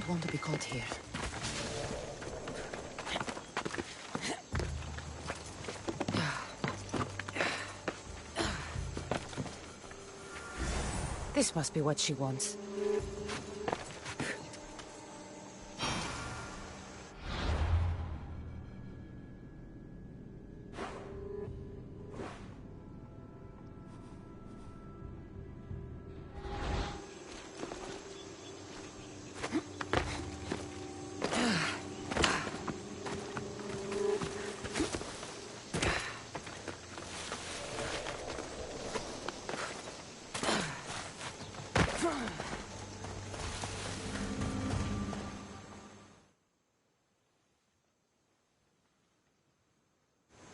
Want to be caught here. This must be what she wants.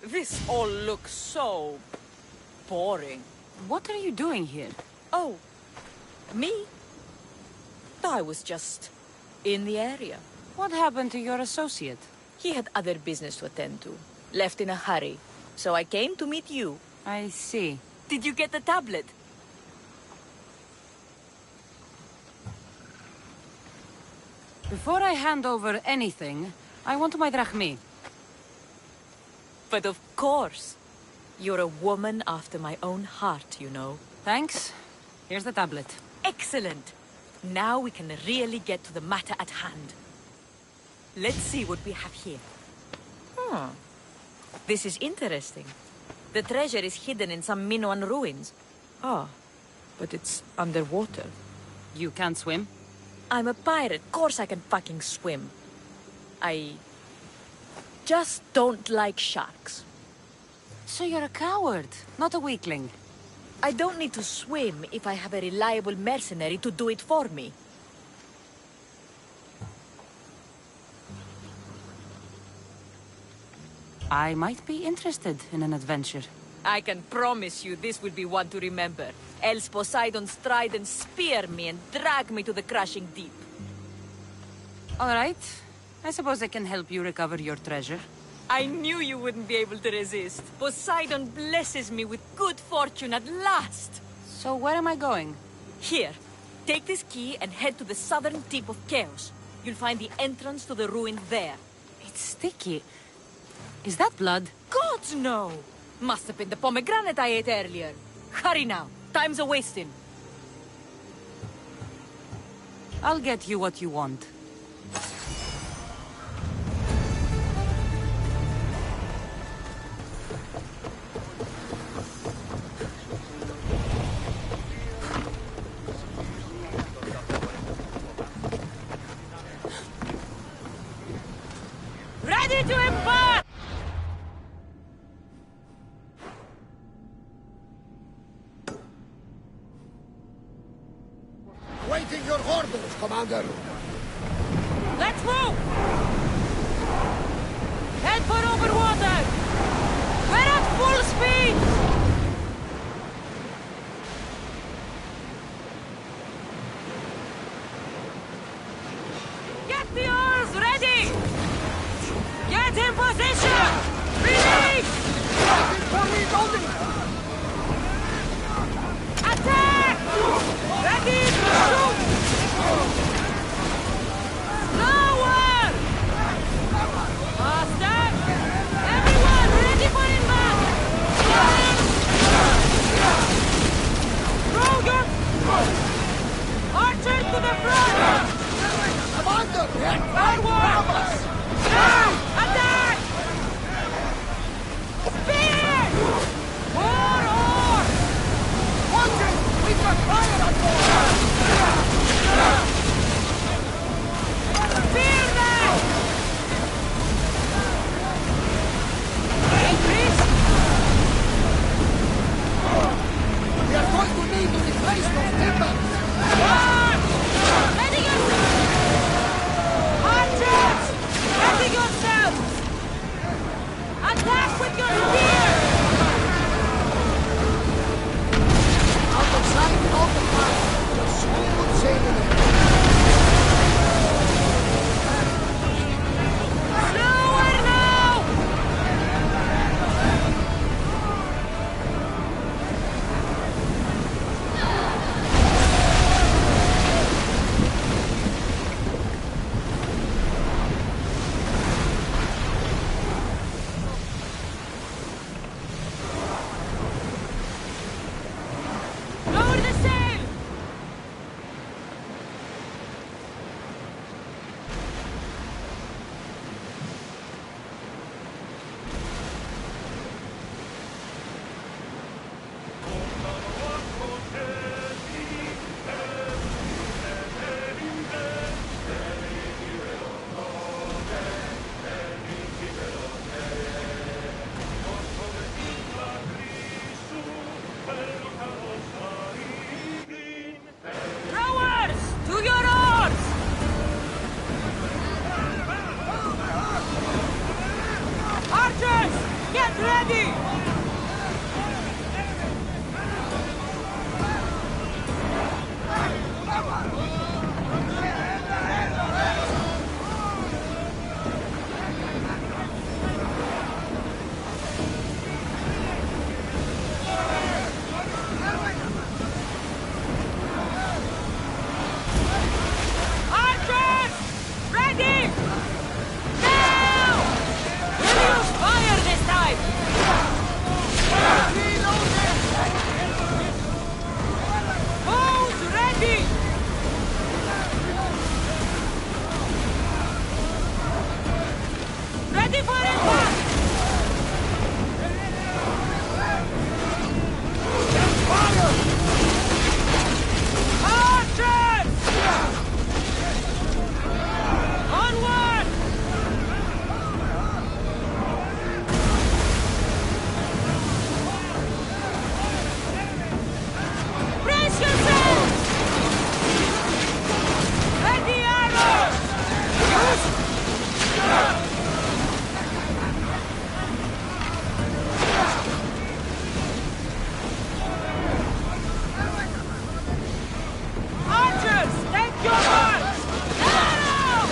This all looks so boring. What are you doing here? Oh, me? I was just in the area. What happened to your associate? He had other business to attend to. Left in a hurry. So I came to meet you. I see. Did you get the tablet? Before I hand over anything, I want my drachmi. But of course. You're a woman after my own heart, you know. Thanks. Here's the tablet. Excellent. Now we can really get to the matter at hand. Let's see what we have here. This is interesting. The treasure is hidden in some Minoan ruins. Ah, but it's underwater. You can't swim? I'm a pirate. Of course I can fucking swim. I just don't like sharks. So you're a coward, not a weakling. I don't need to swim if I have a reliable mercenary to do it for me. I might be interested in an adventure. I can promise you this will be one to remember. Else Poseidon's trident spear me and drag me to the crushing deep. All right. I suppose I can help you recover your treasure. I knew you wouldn't be able to resist. Poseidon blesses me with good fortune at last. So where am I going? Here. Take this key and head to the southern tip of Chaos. You'll find the entrance to the ruin there. It's sticky. Is that blood? God, no! Must have been the pomegranate I ate earlier. Hurry now. Time's a-wasting. I'll get you what you want. Ready to embark! Waiting your orders, Commander. Let's move! Head for over water! We're at full speed! Get the oars ready! Get in position! Release! Attack! Ready to shoot! Slower! Faster! Everyone ready for impact! Throw your... Archers to the front! Commander! Forward! Attack! Spear! ready! Archers! Ready! Now! We'll use fire this time! Bows ready! Ready for impact! Fire! Archers! Onward! Brace yourselves! Ready arrows! Archers, take your marks! Arrows!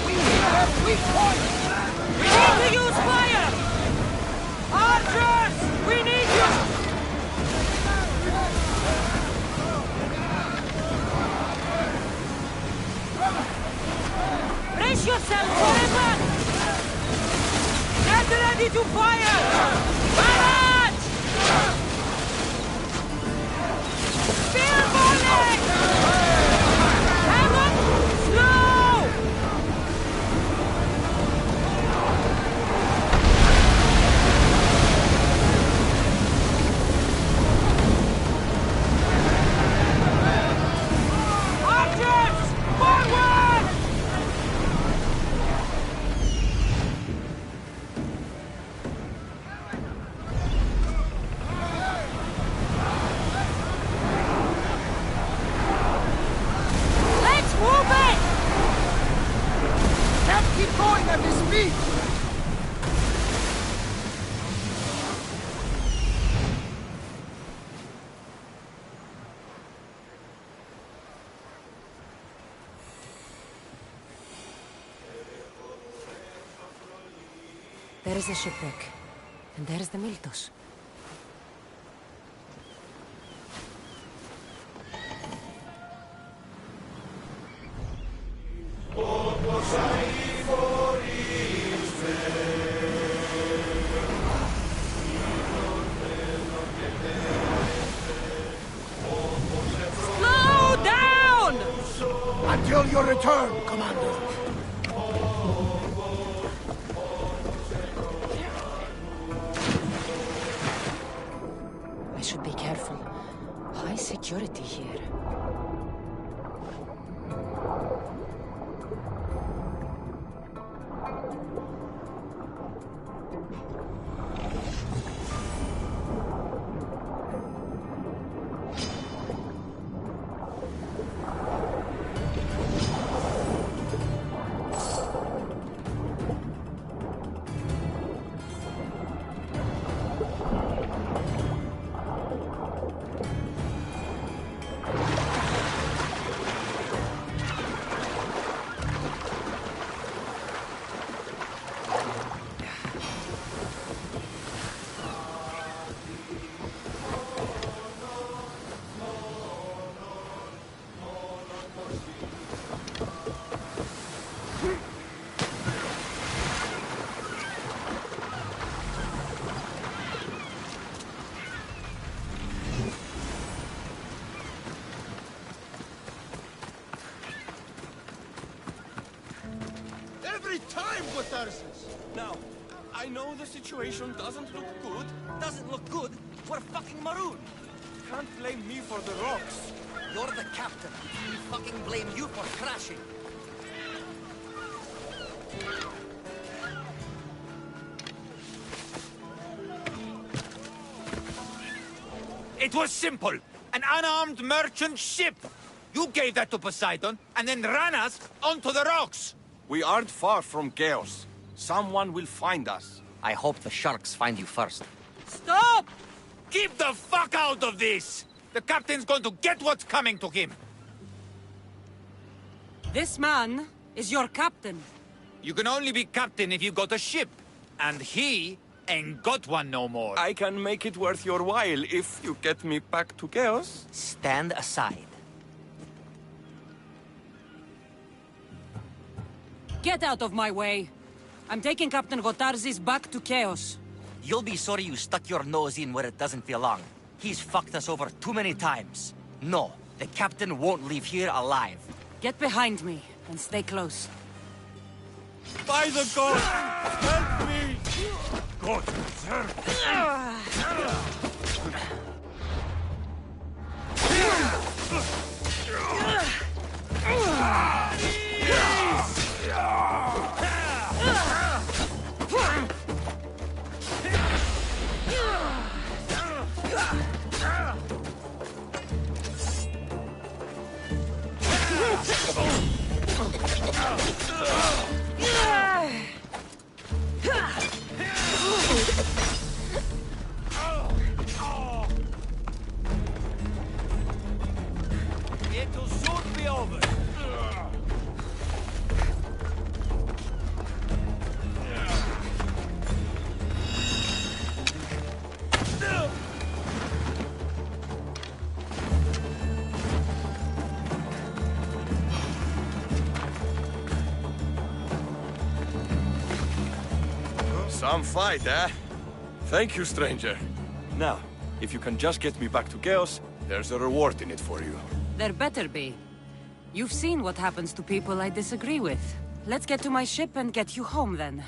We have weak points! We need to use fire! Archers, we need you! Brace yourself for impact! Get ready to fire! Barrage! Spear volley! Hang on! Slow! Archers! Forward! Let's move it! Can't keep going at this speed! There is a shipwreck. And there is the Miltos. Slow down! Until your return, Commander. I should be careful. High security here. Every time, Gutarsis! Now, I know the situation doesn't look good. Doesn't look good? We're fucking marooned. Can't blame me for the rocks. You're the captain. We fucking blame you for crashing. It was simple. An unarmed merchant ship. You gave that to Poseidon, and then ran us onto the rocks. We aren't far from chaos. Someone will find us. I hope the sharks find you first. Stop! Keep the fuck out of this! The captain's going to get what's coming to him. This man is your captain. You can only be captain if you got a ship. And he ain't got one no more. I can make it worth your while if you get me back to chaos. Stand aside. Get out of my way. I'm taking Captain Gotarzes back to Chaos. You'll be sorry you stuck your nose in where it doesn't belong. He's fucked us over too many times. No, the captain won't leave here alive. Get behind me and stay close. By the gods! Help me! God, sir! It'll soon be over. Some fight, eh? Thank you, stranger. Now, if you can just get me back to chaos, there's a reward in it for you. There better be. You've seen what happens to people I disagree with. Let's get to my ship and get you home then.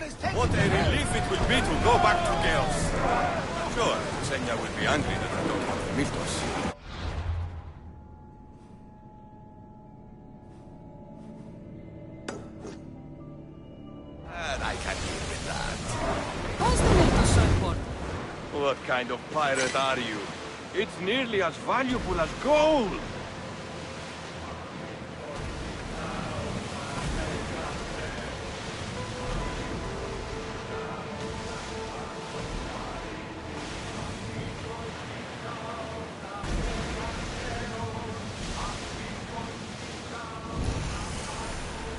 What a relief it will be to go back to Chaos. Sure, Xenia will be angry that I don't have the Miltos. And I can live with that. Why's the Miltos so important? What kind of pirate are you? It's nearly as valuable as gold!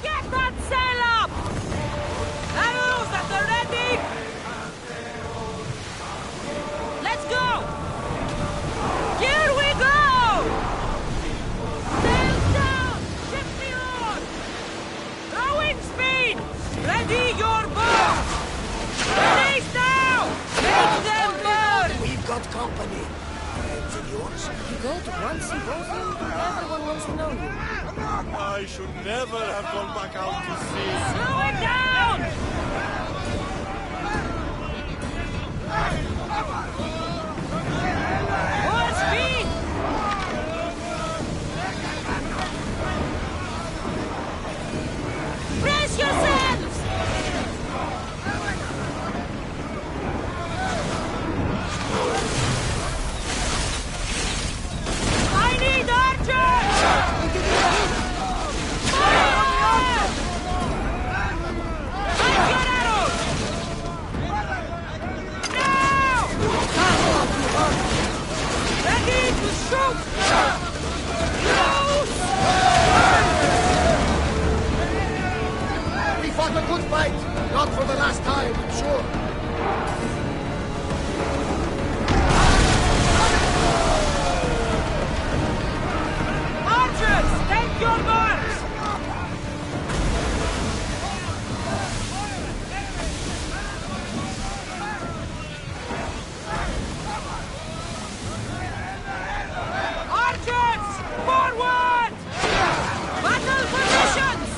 Get that sail up! Arrows at the ready! Let's go! Here we go! Sails down! Ship the oars! Rowing speed! Ready your boats! Release now! Make them burn! We've got company. Friends of yours? You go to one symposium, everyone wants to know you. I should never have gone back out to sea. Slow it down! Full speed! Brace yourselves! I need archers! We fought a good fight. Not for the last time, I'm sure. Archers, take your marks! Archers, forward! Battle positions!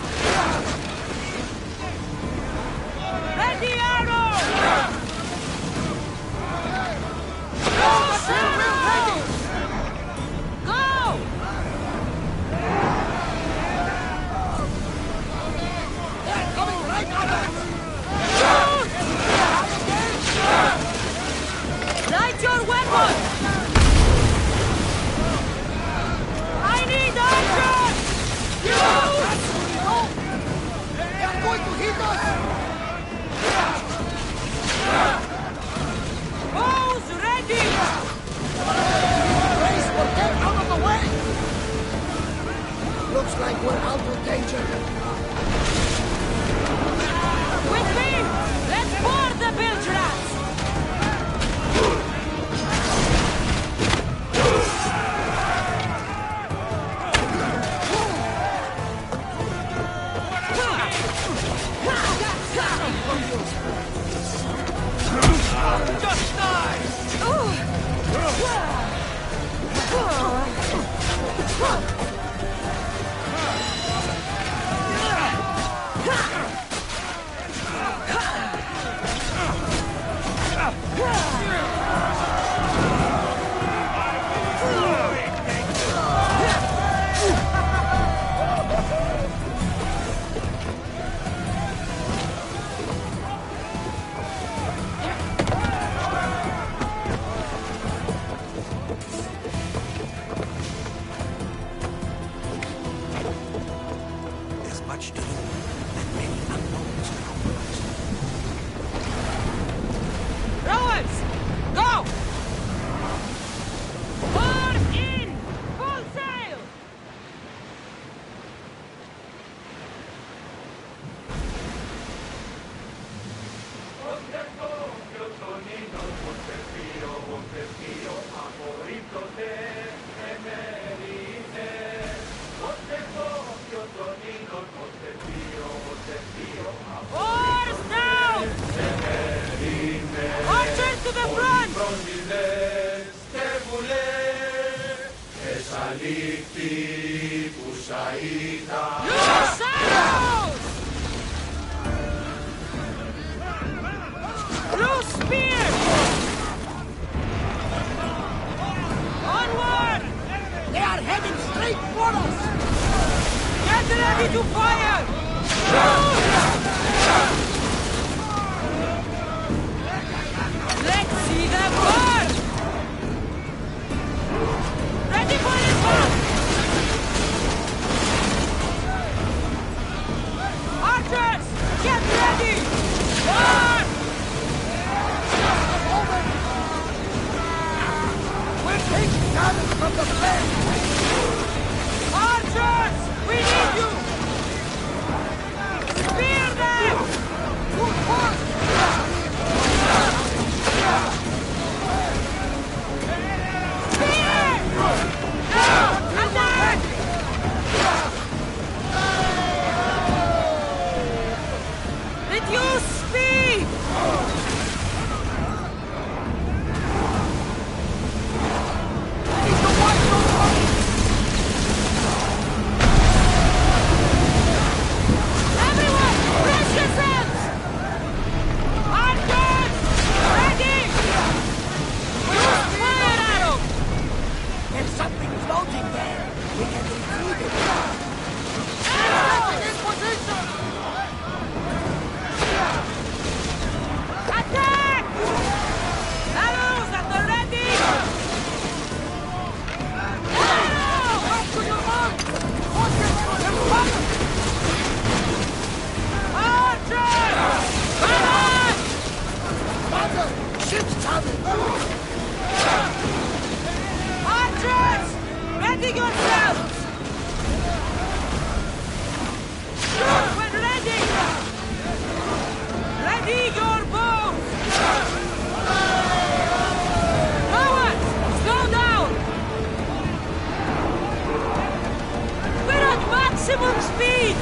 Ready arrow! Go, arrow! Go! They're coming right at us! Light your weapons! I need archers! They are going to hit us! Bows ready! Race will get out of the way! Looks like we're out of danger. With me! Let's board the bilge rats! Just There's much to do, and many unknowns to compromise. Rowers! Go! Oars in! Full sail! Oars down! Archers to the front! Loose arrows! Ready to fire! Let's see them burn! Ready for impact! Archers, get ready! Burn! We're taking damage from the flames! Archers, we need you! Spear them! Spear! Now! Attack! Reduce speed! Everyone, brace yourselves! Archers, ready! Use fire arrow! There's something floating there. We can retrieve it. Arrow! In position! Attack! Arrows at the ready! Arrow! Back to your mark! Archers! Forward! Father, ship's coming! Archers! Ready yourselves! Shoot when ready! Ready your bows! Cowards! Slow down! We're at maximum speed!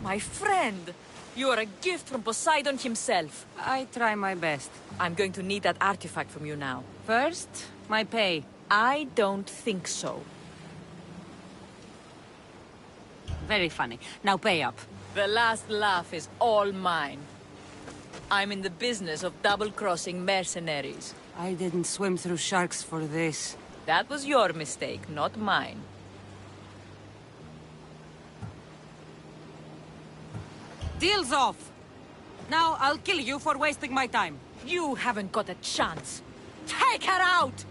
My friend! You are a gift from Poseidon himself. I try my best. I'm going to need that artifact from you now. First, my pay. I don't think so. Very funny. Now pay up. The last laugh is all mine. I'm in the business of double-crossing mercenaries. I didn't swim through sharks for this. That was your mistake, not mine. Deal's off! Now I'll kill you for wasting my time. You haven't got a chance. Take her out!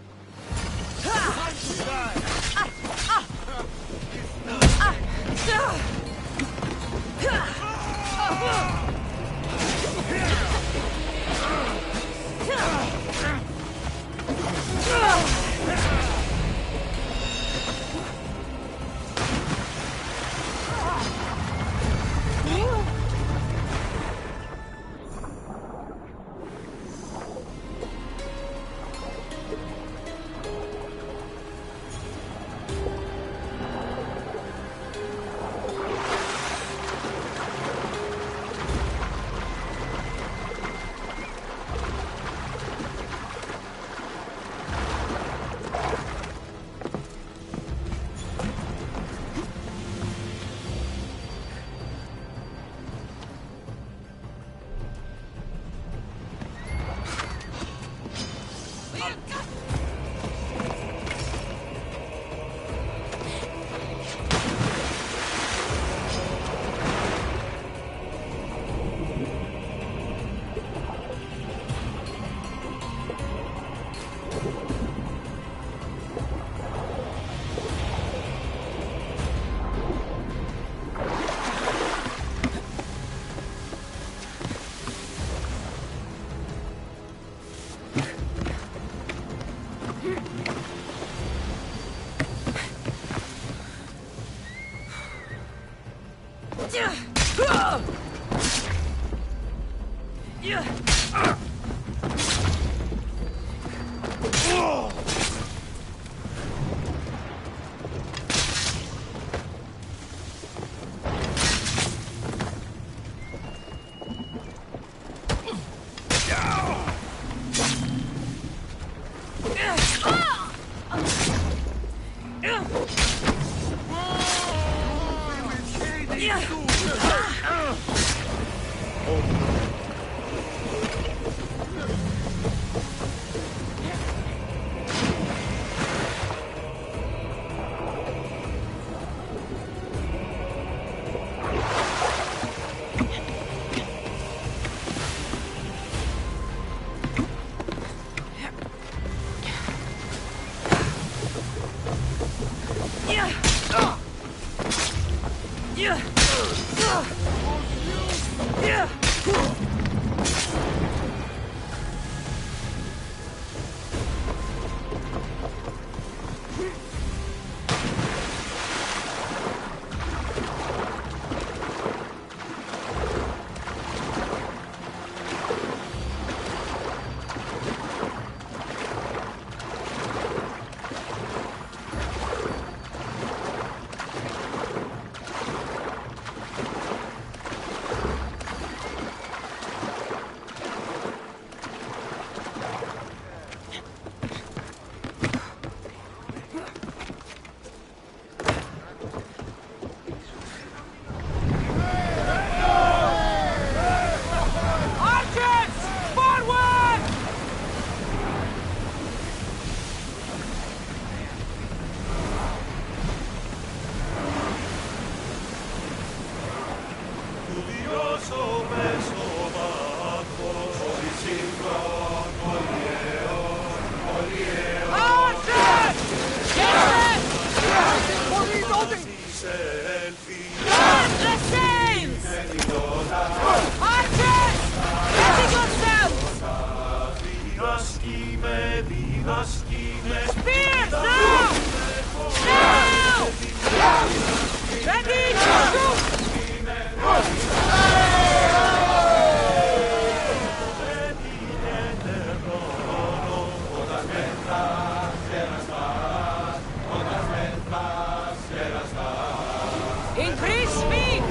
Increase speed!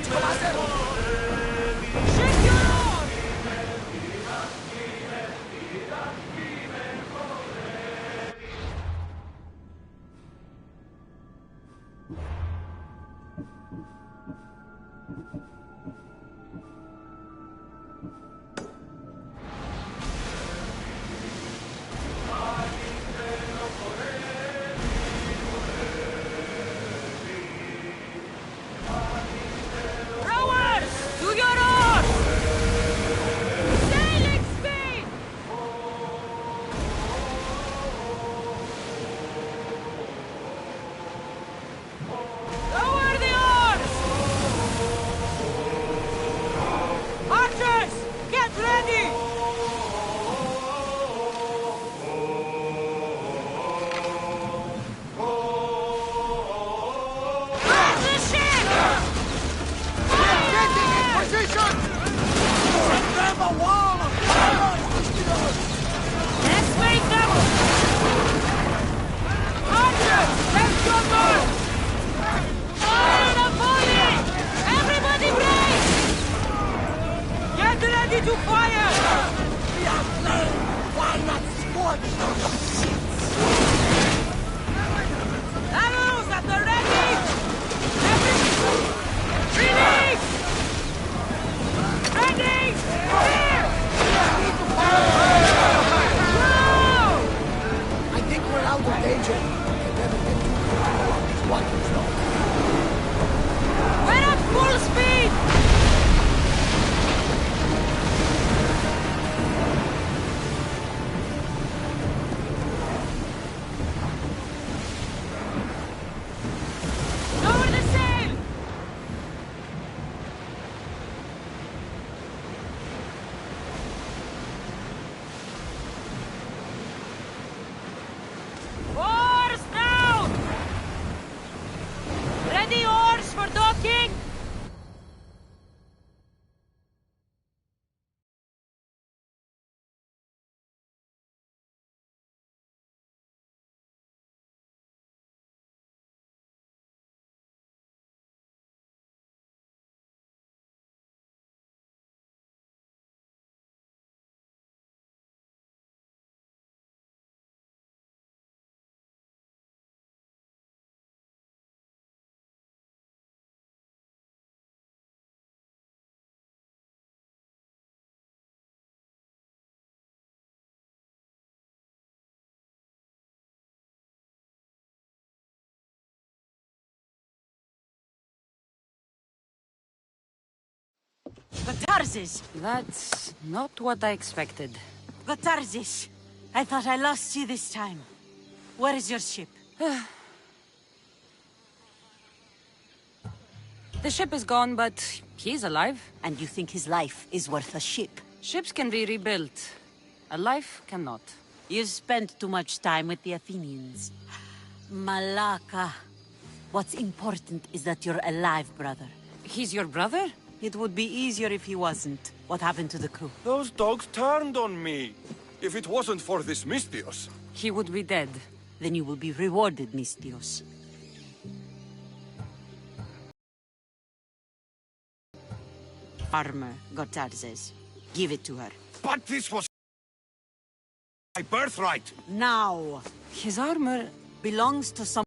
Engage, Commander! Shake your oar! Rowers! To your oars! Sailing speed! Lower the oars! Archers! Get ready! Where's the ship? Getting in position! Set them a wall of fire, Misthios! Let's make them! Archers! Let's go north! Fire in a volley! Everybody brace! Get ready to fire! We are playing! Why not scorch those shits? Arrows at the ready! Release! Ready! Clear! I think we're out of danger. Can never get too close on these waters, though. We're at full speed! Lower the sail! Oars down! Ready oars for docking? Gotarzes! That's not what I expected. Gotarzes! I thought I lost you this time. Where is your ship? The ship is gone, but he's alive. And you think his life is worth a ship? Ships can be rebuilt. A life cannot. You spent too much time with the Athenians. Malaka. What's important is that you're alive, brother. He's your brother? It would be easier if he wasn't. What happened to the crew? Those dogs turned on me. If it wasn't for this Misthios. He would be dead. Then you will be rewarded, Misthios. Armor, Gotarzes. Give it to her. But this was my birthright. Now! His armor belongs to some...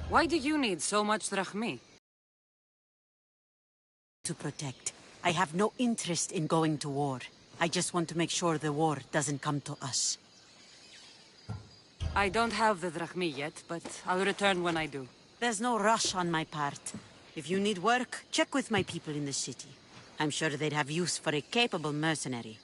Why do you need so much drachmi? To protect. I have no interest in going to war. I just want to make sure the war doesn't come to us. I don't have the drachmi yet, but I'll return when I do. There's no rush on my part. If you need work, check with my people in the city. I'm sure they'd have use for a capable mercenary.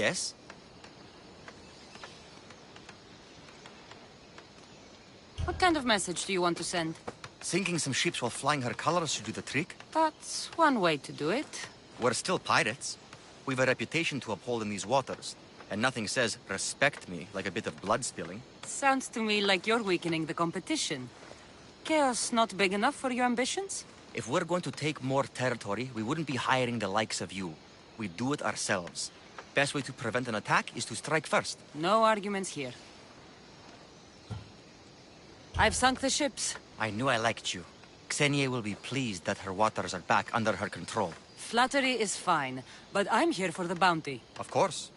Yes? What kind of message do you want to send? Sinking some ships while flying her colors should do the trick. That's one way to do it. We're still pirates. We've a reputation to uphold in these waters. And nothing says, respect me, like a bit of blood spilling. Sounds to me like you're weakening the competition. Chaos not big enough for your ambitions? If we're going to take more territory, we wouldn't be hiring the likes of you. We do it ourselves. Best way to prevent an attack is to strike first. No arguments here. I've sunk the ships. I knew I liked you. Xenia will be pleased that her waters are back under her control. Flattery is fine, but I'm here for the bounty. Of course.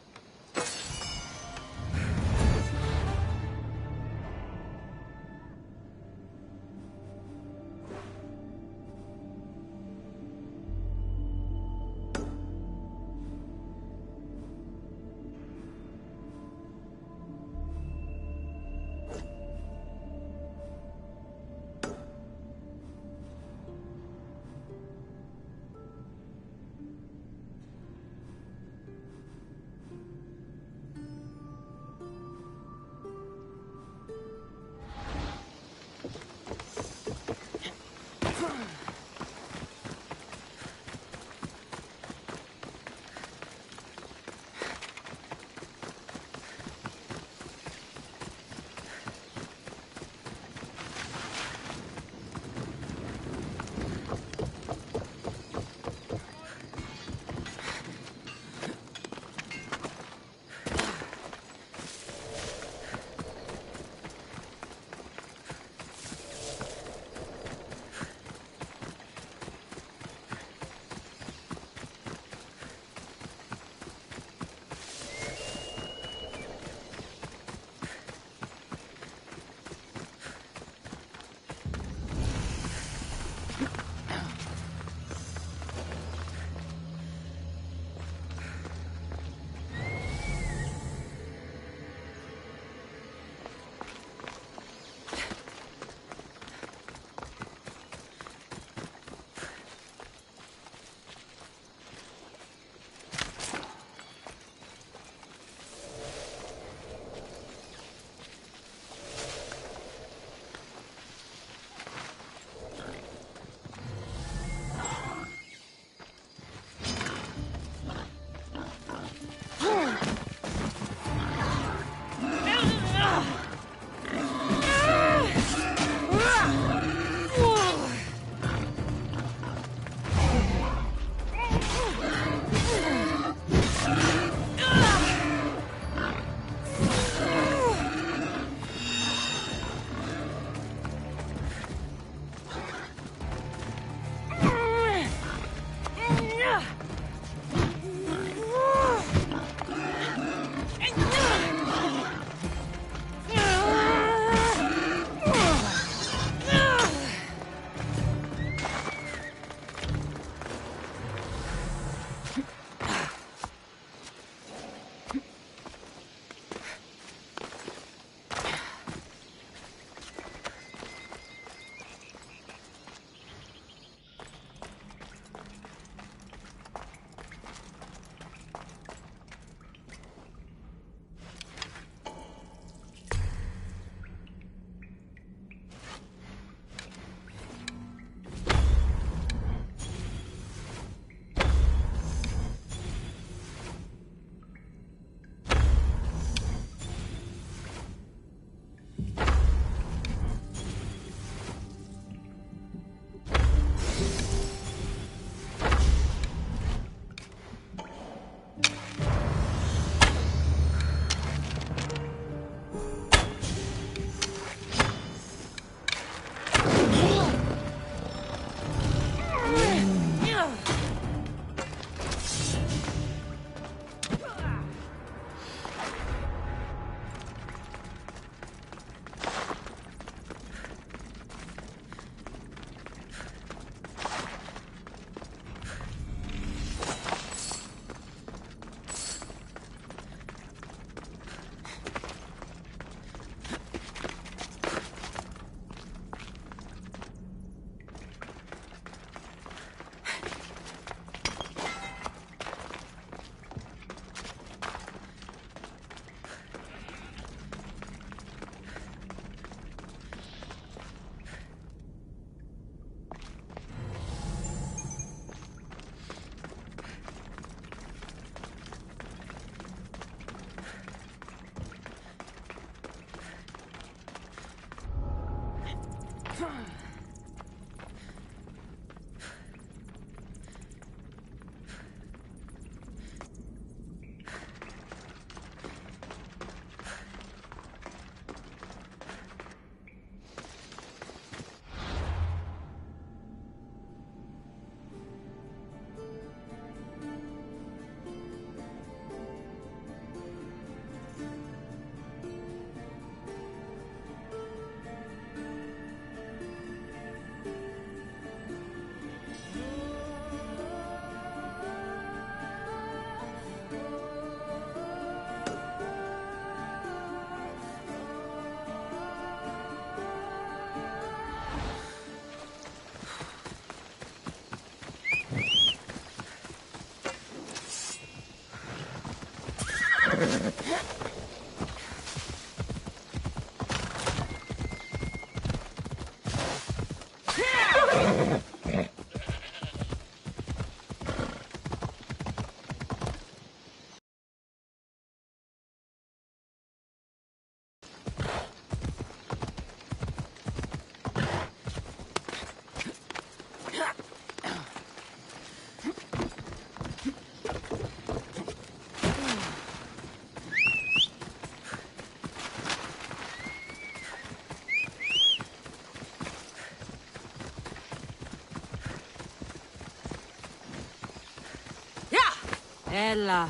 Ella.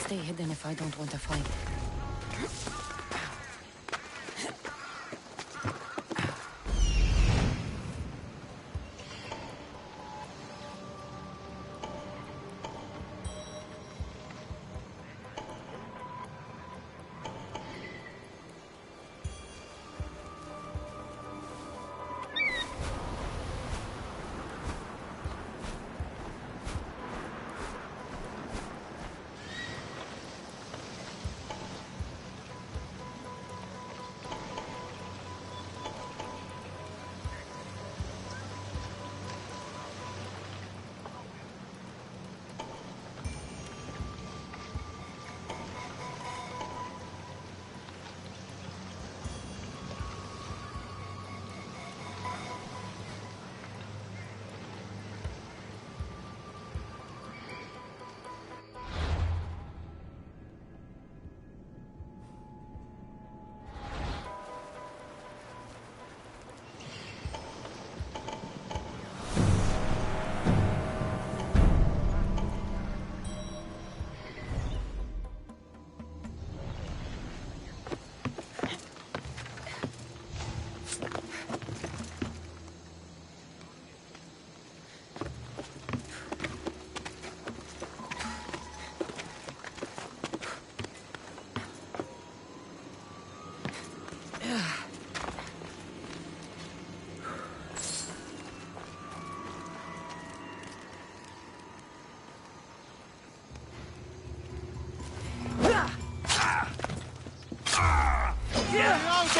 Stay hidden if I don't want to fight.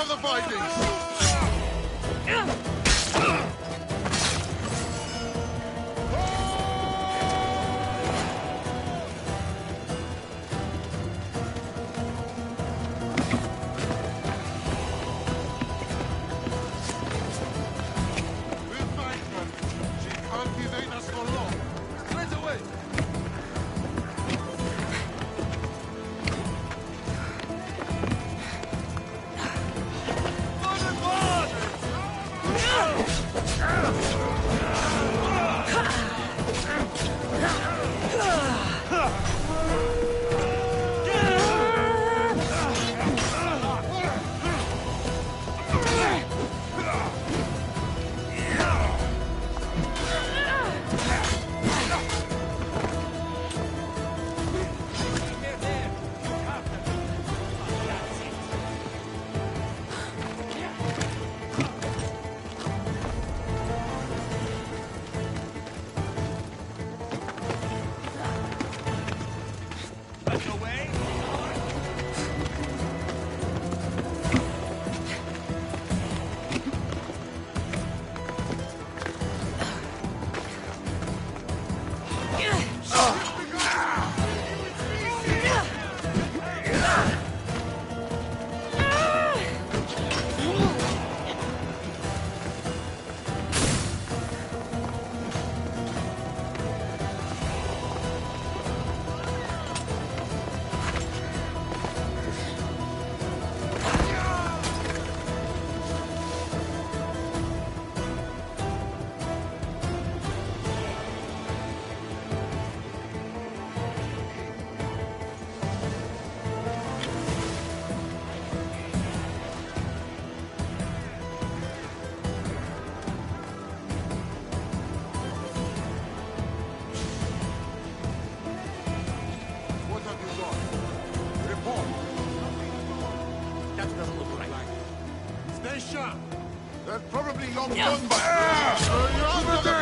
the fighting! They're probably long gone by. You're out of the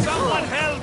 Someone help!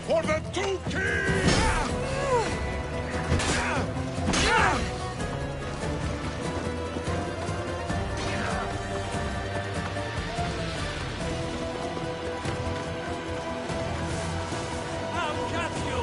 For the two kings! I'll catch you!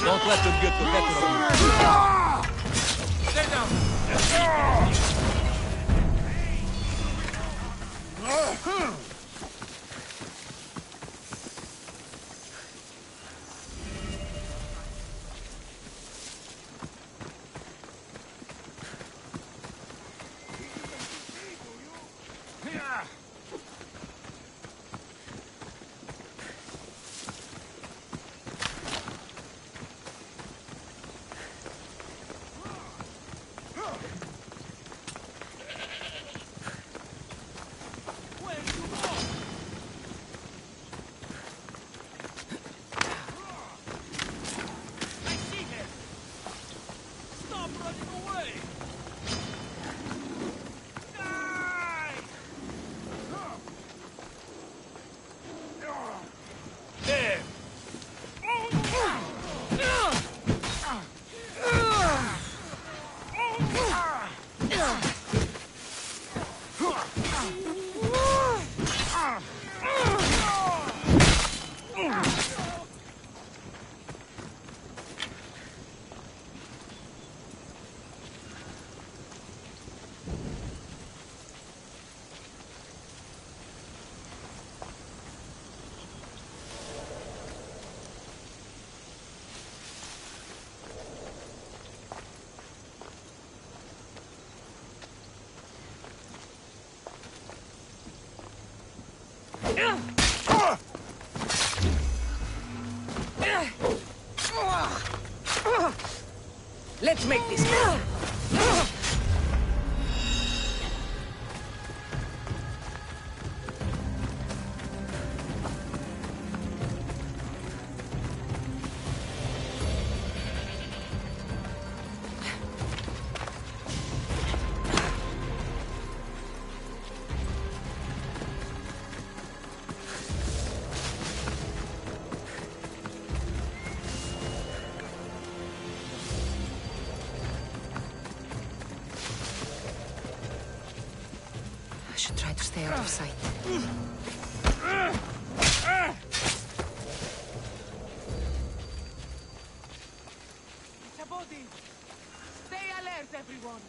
Don't let them get the better of you. Stay down. Let's make this count. I should try to stay out of sight. It's a body. Stay alert, everyone.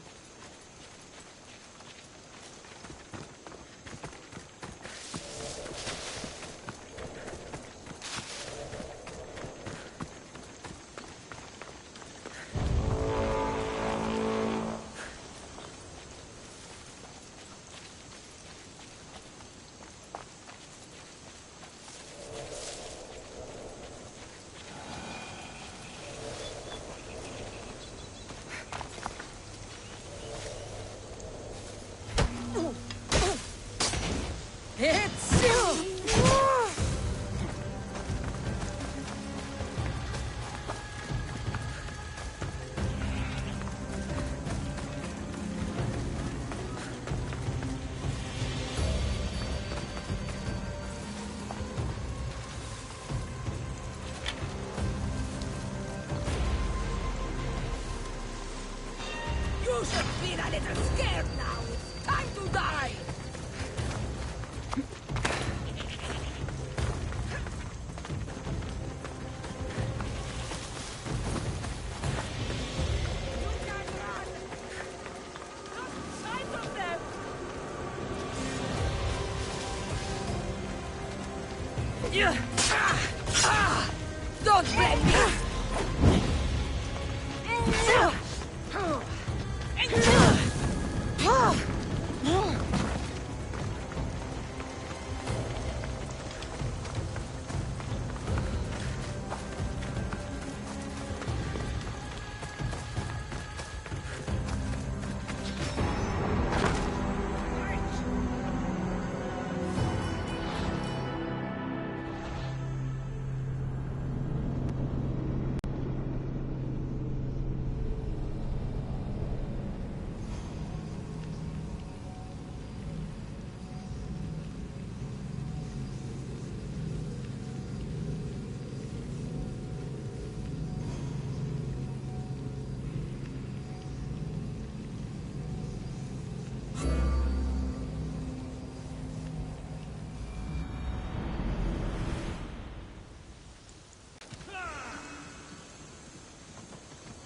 You should feel a little scared now. It's time to die. Don't blame me!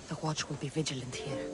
The watch will be vigilant here.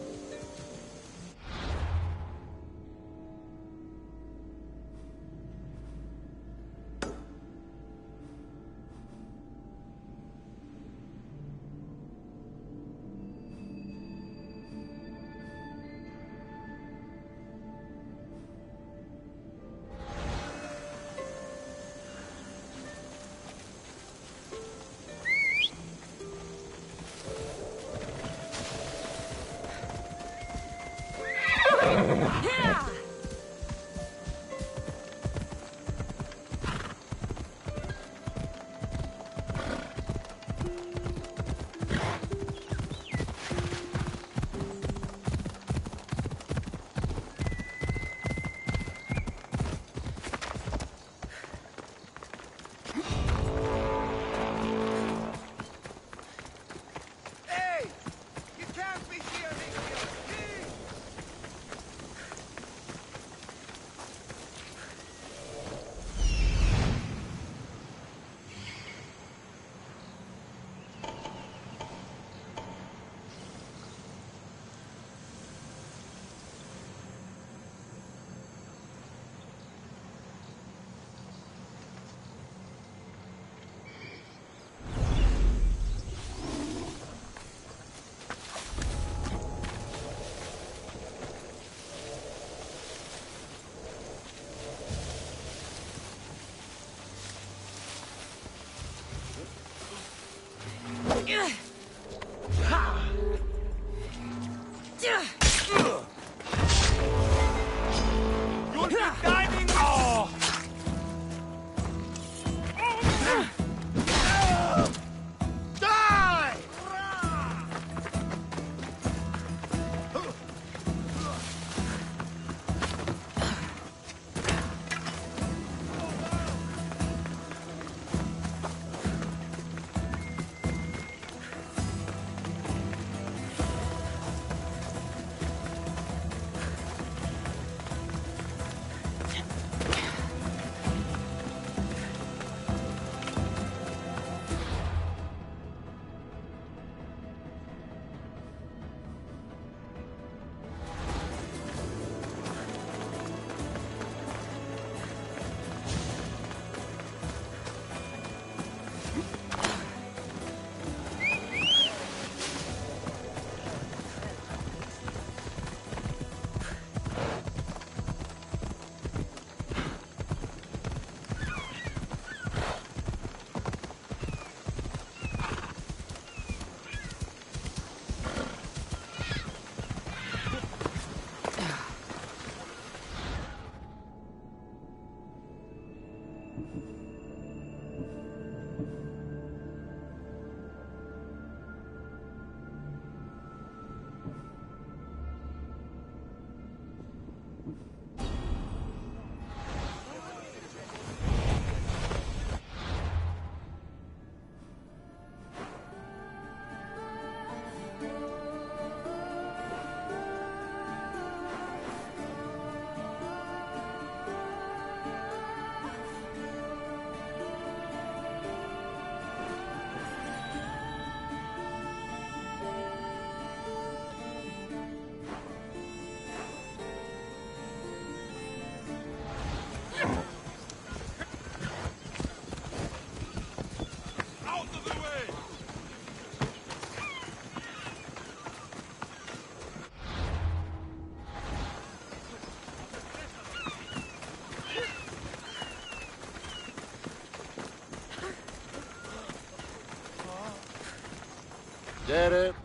Get it?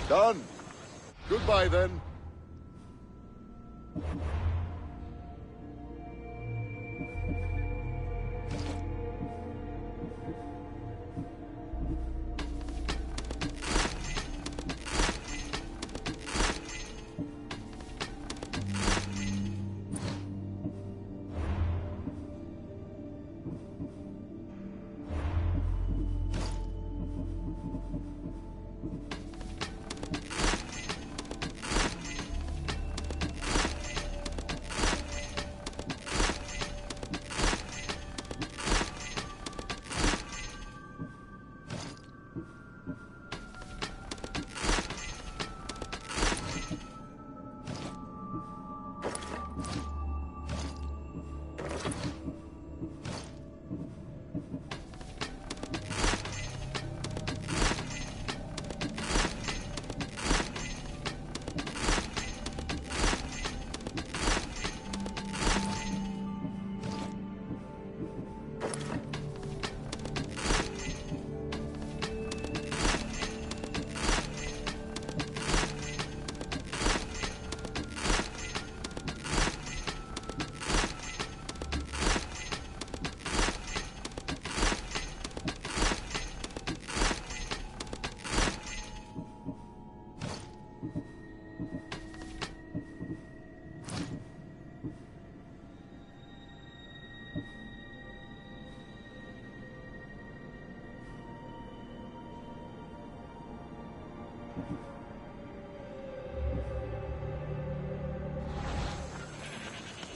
Done. Goodbye, then.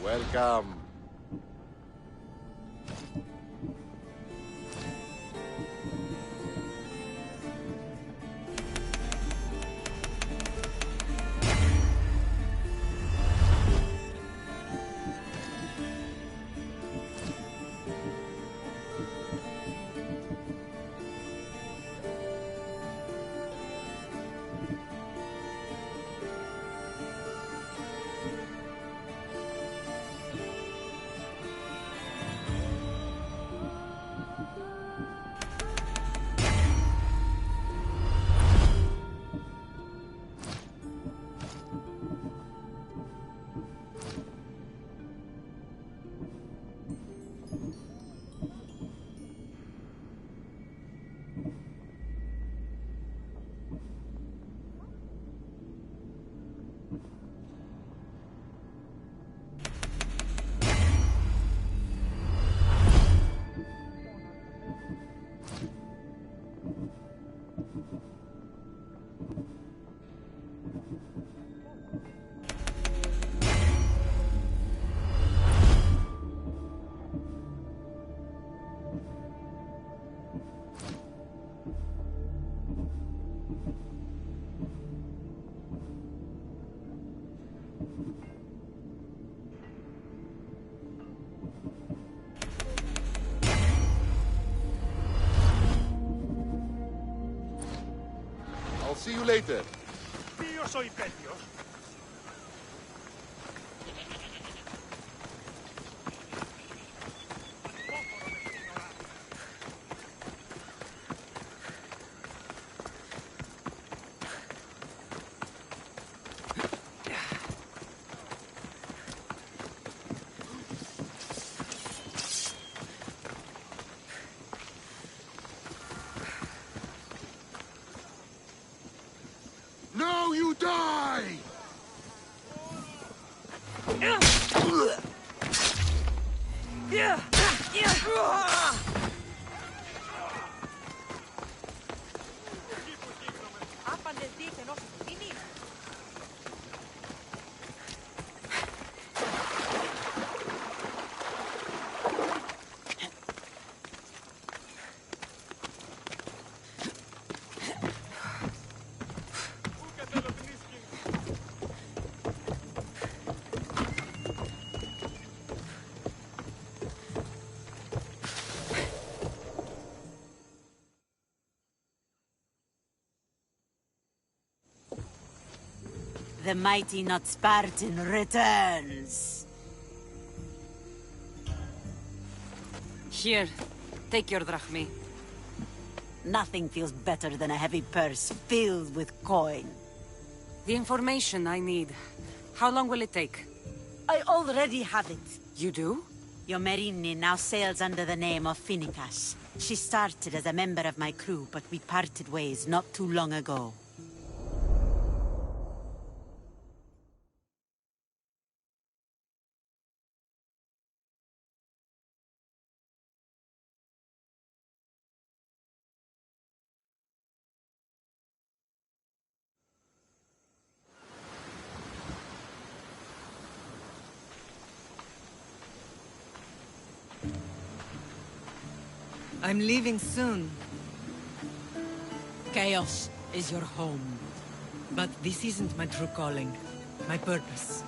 Welcome. I'll see you later. Dios soy pedios. The mighty not Spartan returns. Here, take your drachmi. Nothing feels better than a heavy purse filled with coin. The information I need. How long will it take? I already have it. You do? Yomerini now sails under the name of Finnegas. She started as a member of my crew, but we parted ways not too long ago. I'm leaving soon. Chaos is your home. But this isn't my true calling. My purpose.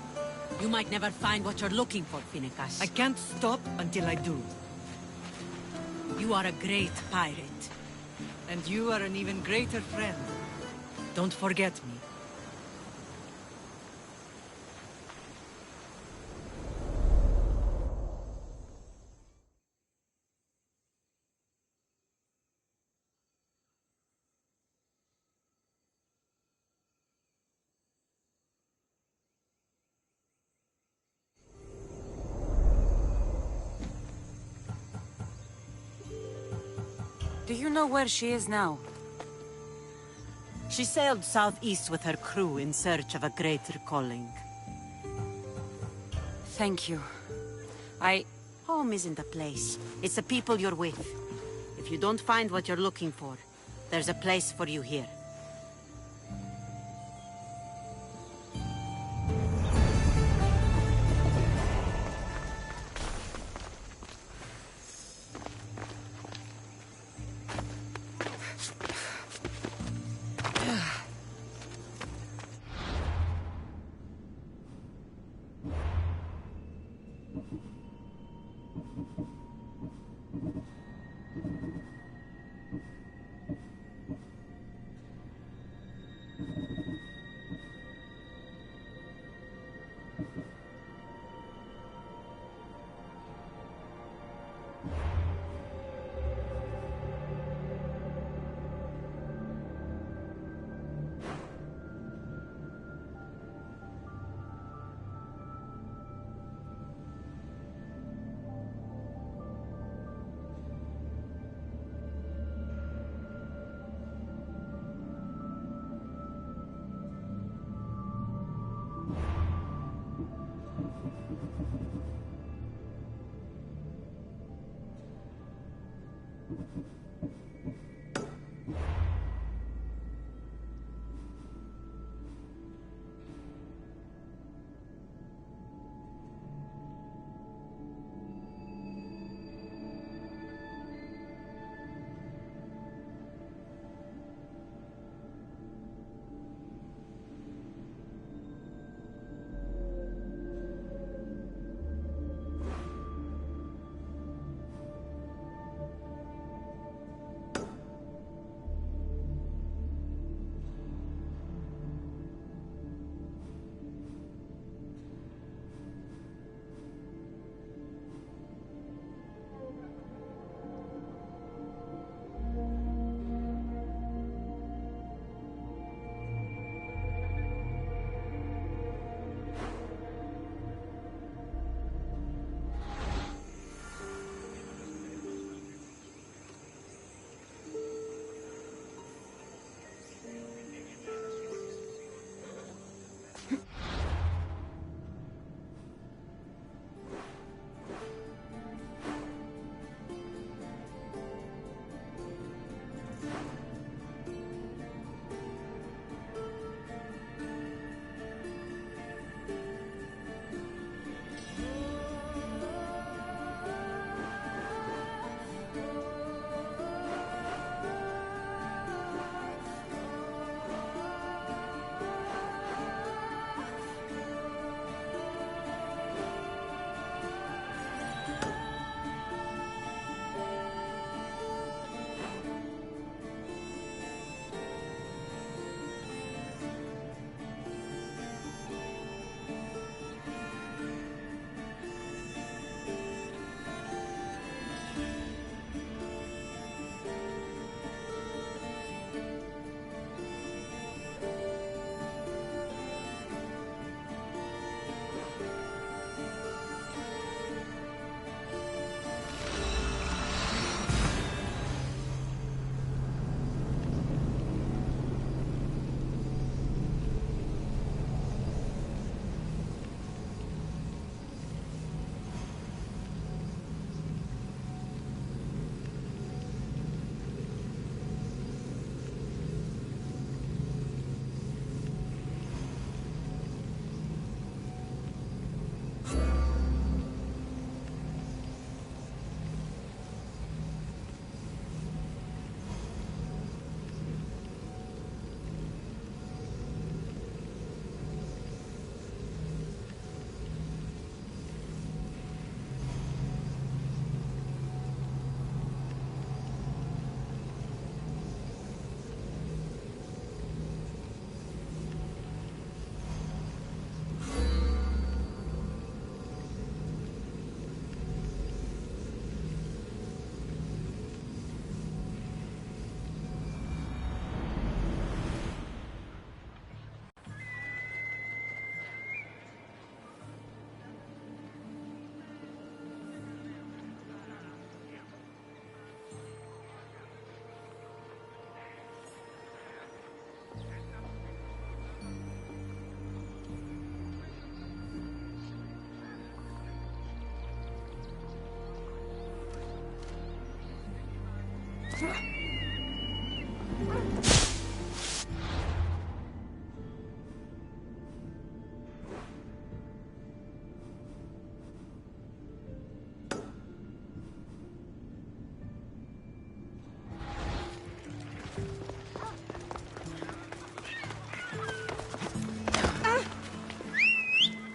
You might never find what you're looking for, Finnegas. I can't stop until I do. You are a great pirate. And you are an even greater friend. Don't forget me. Do you know where she is now? She sailed southeast with her crew in search of a greater calling. Thank you. Home isn't a place. It's the people you're with. If you don't find what you're looking for, there's a place for you here.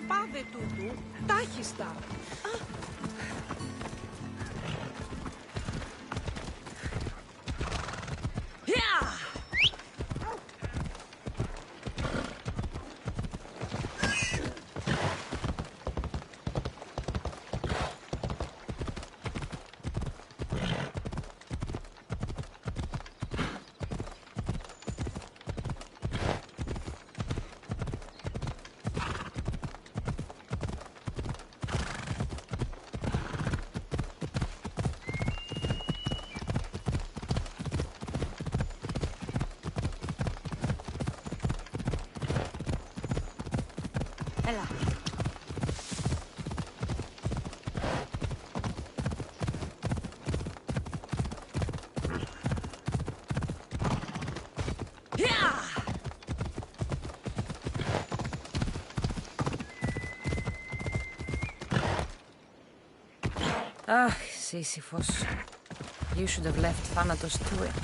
Πάβε τούτου, τάχιστα. Έλα. Αχ, Σύσυφος. You should have left Thanatos to it.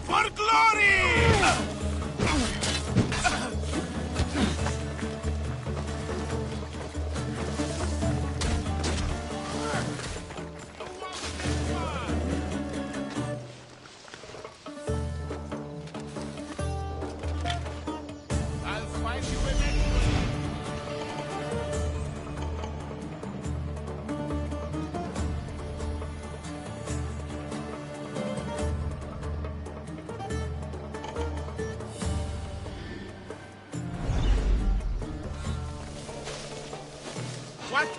For glory! I'll find you eventually. What?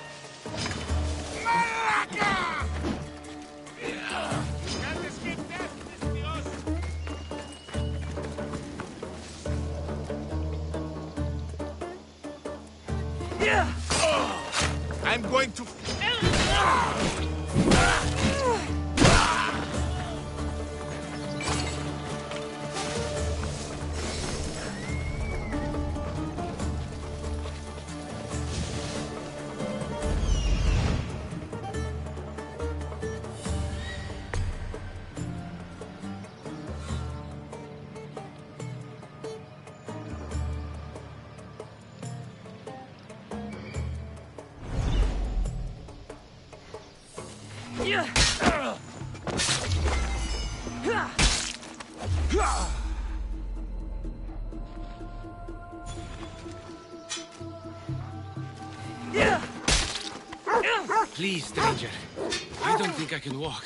Malaca! You can't escape death, Mistios. I'm going to... Please, stranger. I don't think I can walk.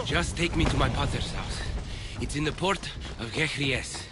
Just take me to my father's house. It's in the port of Gehries.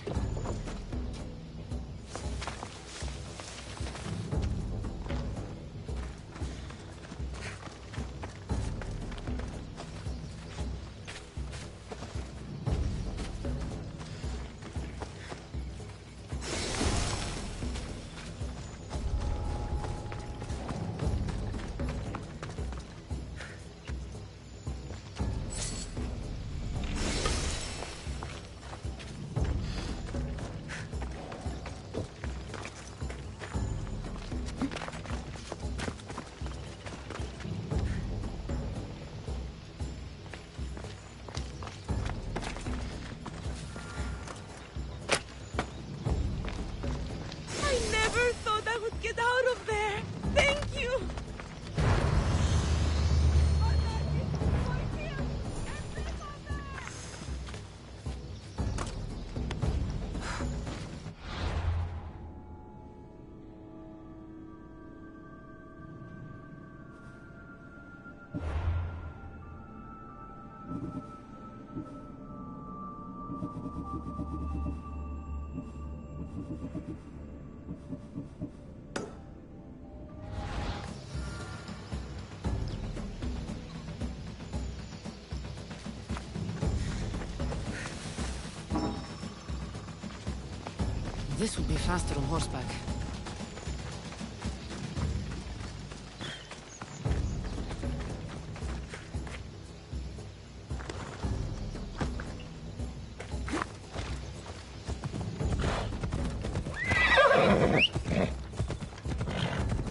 This would be faster on horseback.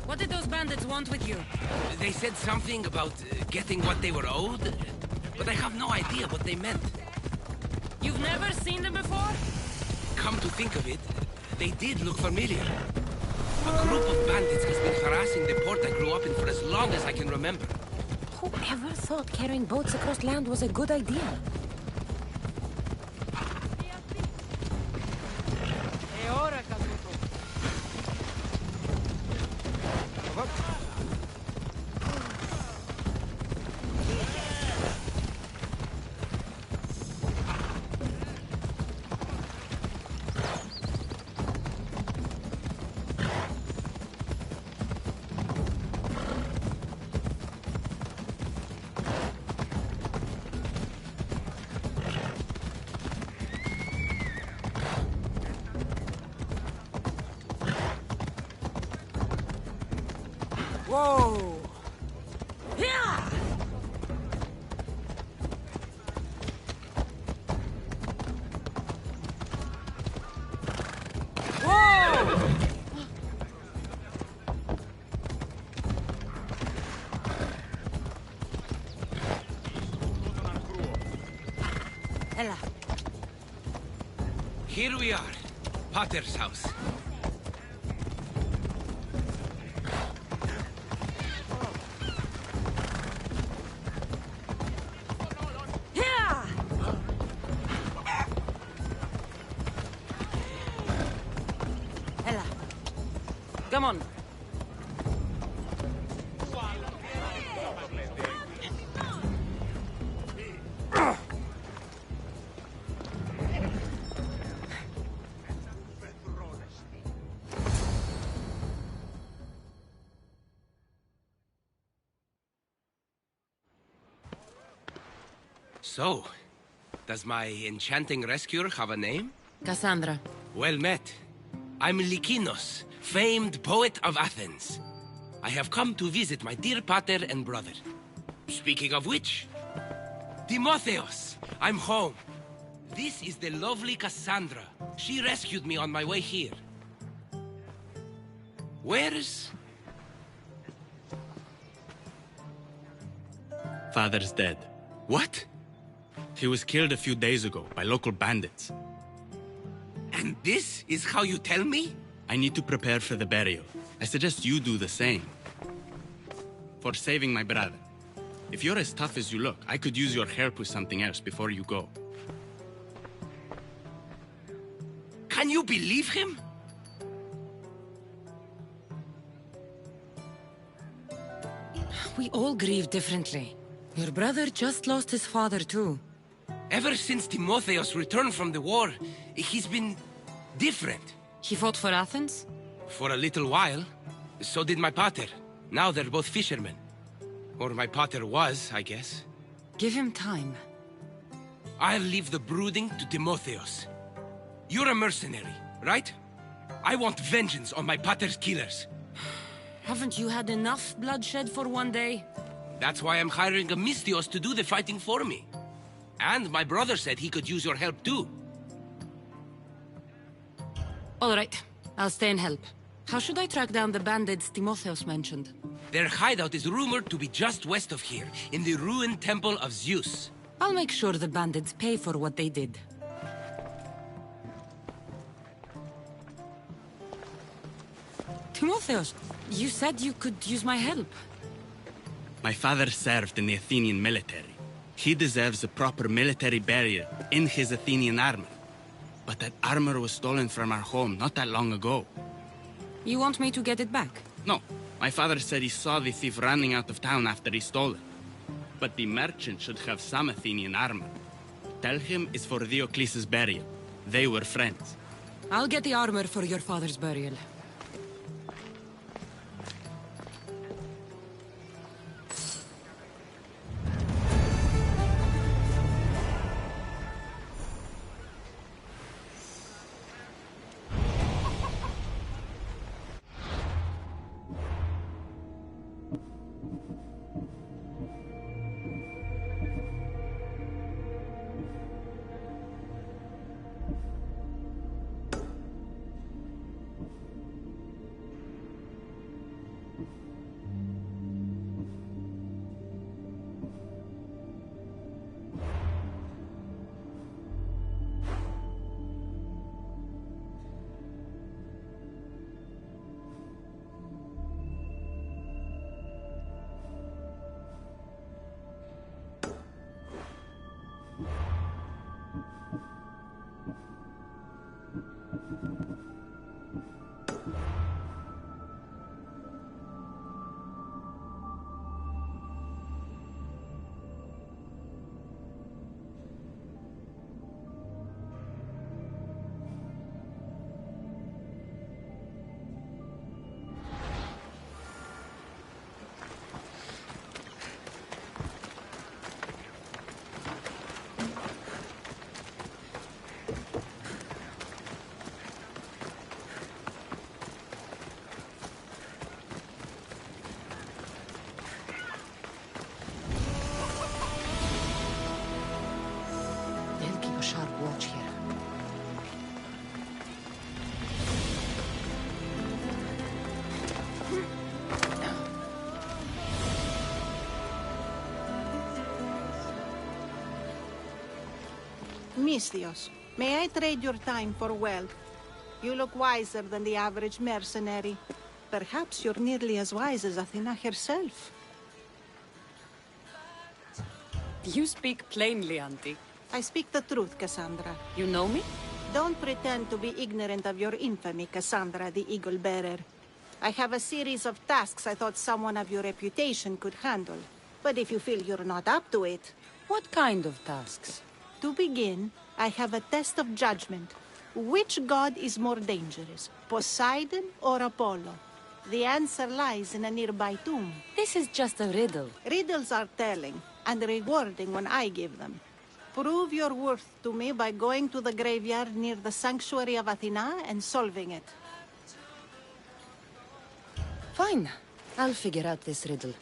What did those bandits want with you? They said something about getting what they were owed, but I have no idea what they meant. You've never seen them before? Come to think of it, they did look familiar. A group of bandits has been harassing the port I grew up in for as long as I can remember. Whoever thought carrying boats across land was a good idea? Whoa! Yeah! Whoa! Ella. Here we are, Potter's house. Come on. So, does my enchanting rescuer have a name? Cassandra. Well met. I'm Lykinos, famed poet of Athens. I have come to visit my dear pater and brother. Speaking of which, Timotheos, I'm home. This is the lovely Cassandra. She rescued me on my way here. Where's... Father's dead. What? He was killed a few days ago by local bandits. And this is how you tell me? I need to prepare for the burial. I suggest you do the same. For saving my brother. If you're as tough as you look, I could use your help with something else before you go. Can you believe him? We all grieve differently. Your brother just lost his father too. Ever since Timotheos returned from the war, he's been different. He fought for Athens? For a little while. So did my pater. Now they're both fishermen. Or my pater was, I guess. Give him time. I'll leave the brooding to Timotheos. You're a mercenary, right? I want vengeance on my pater's killers. Haven't you had enough bloodshed for one day? That's why I'm hiring a Mystios to do the fighting for me. And my brother said he could use your help too. All right, I'll stay and help. How should I track down the bandits Timotheos mentioned? Their hideout is rumored to be just west of here, in the ruined temple of Zeus. I'll make sure the bandits pay for what they did. Timotheos, you said you could use my help. My father served in the Athenian military. He deserves a proper military burial in his Athenian armor. But that armor was stolen from our home not that long ago. You want me to get it back? No. My father said he saw the thief running out of town after he stole it. But the merchant should have some Athenian armor. Tell him it's for Diocles' burial. They were friends. I'll get the armor for your father's burial. Sharp watch here. Misthios, may I trade your time for wealth? You look wiser than the average mercenary. Perhaps you're nearly as wise as Athena herself. You speak plainly, Auntie. I speak the truth, Cassandra. You know me? Don't pretend to be ignorant of your infamy, Cassandra the Eagle Bearer. I have a series of tasks I thought someone of your reputation could handle. But if you feel you're not up to it... What kind of tasks? To begin, I have a test of judgment. Which god is more dangerous, Poseidon or Apollo? The answer lies in a nearby tomb. This is just a riddle. Riddles are telling, and rewarding when I give them. Prove your worth to me by going to the graveyard near the sanctuary of Athena and solving it. Fine. I'll figure out this riddle.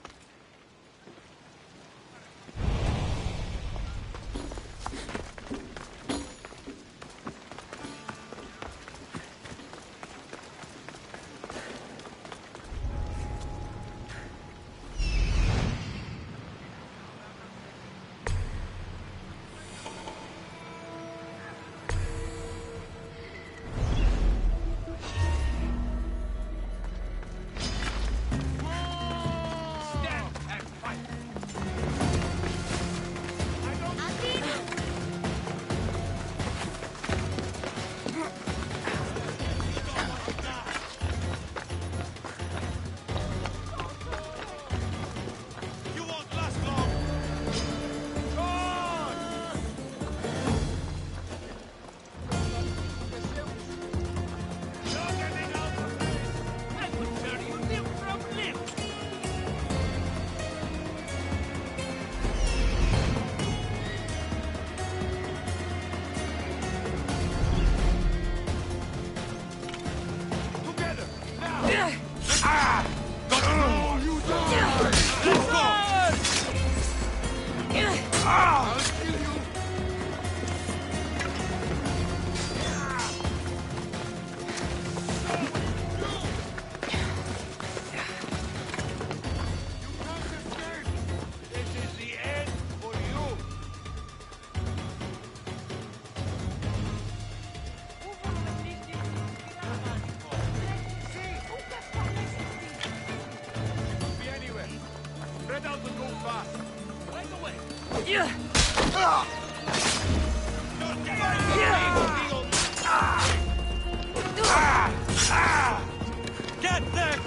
Get them!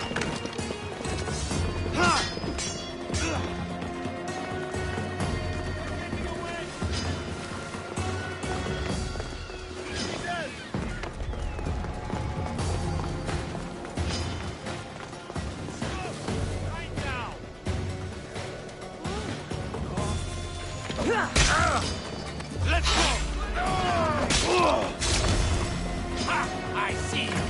Let's go! I see you.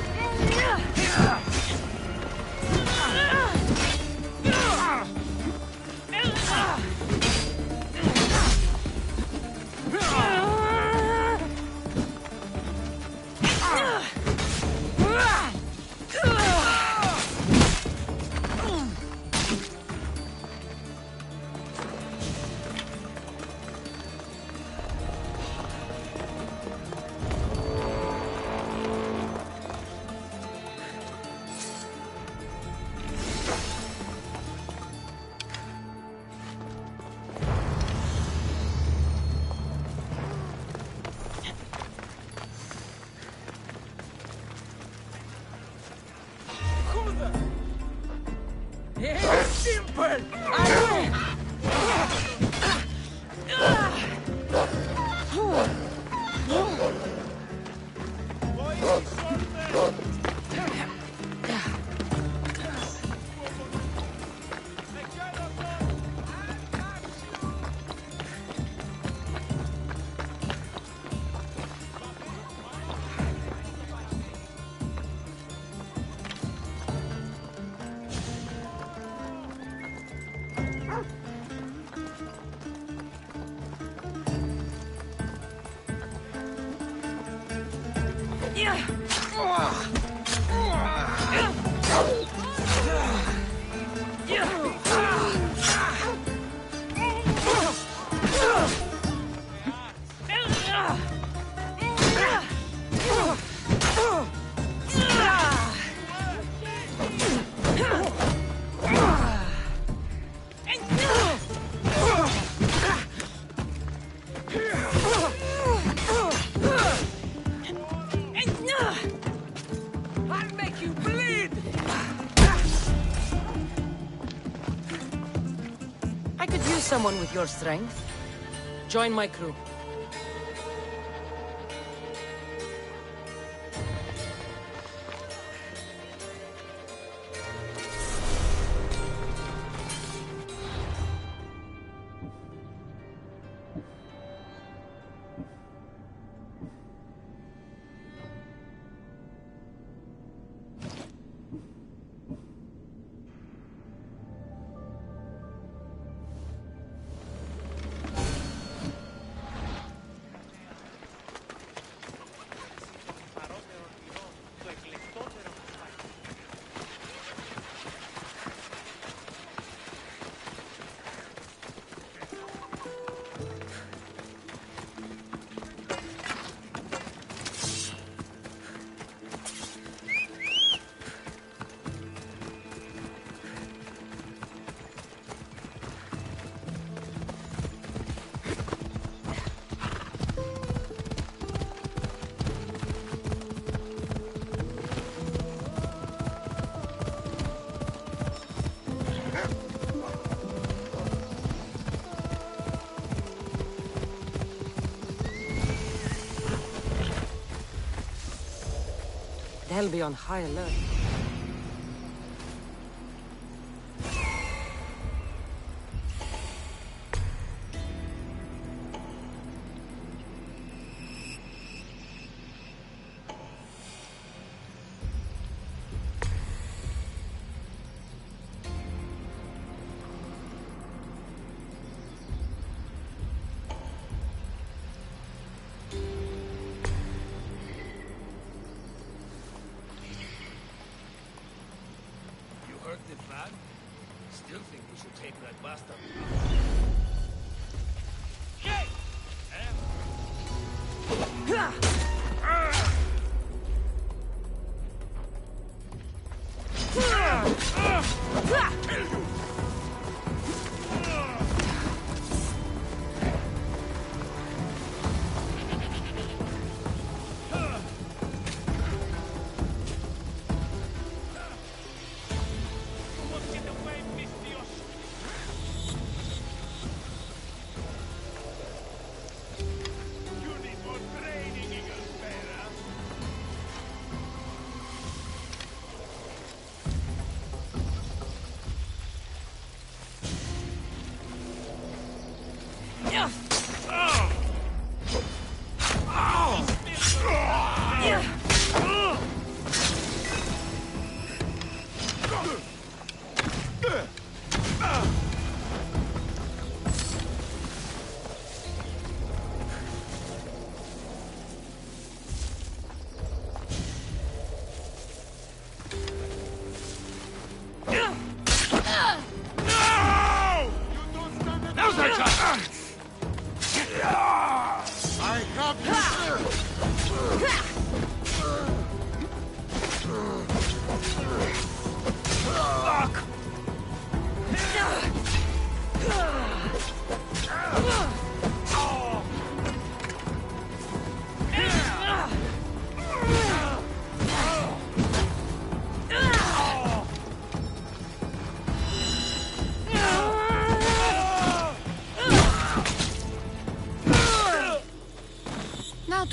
Simple! Someone with your strength. Join my crew. They'll be on high alert. Still think we should take that bastard.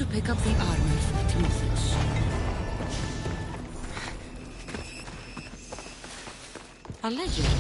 to pick up the armor for Timotheus. Allegedly.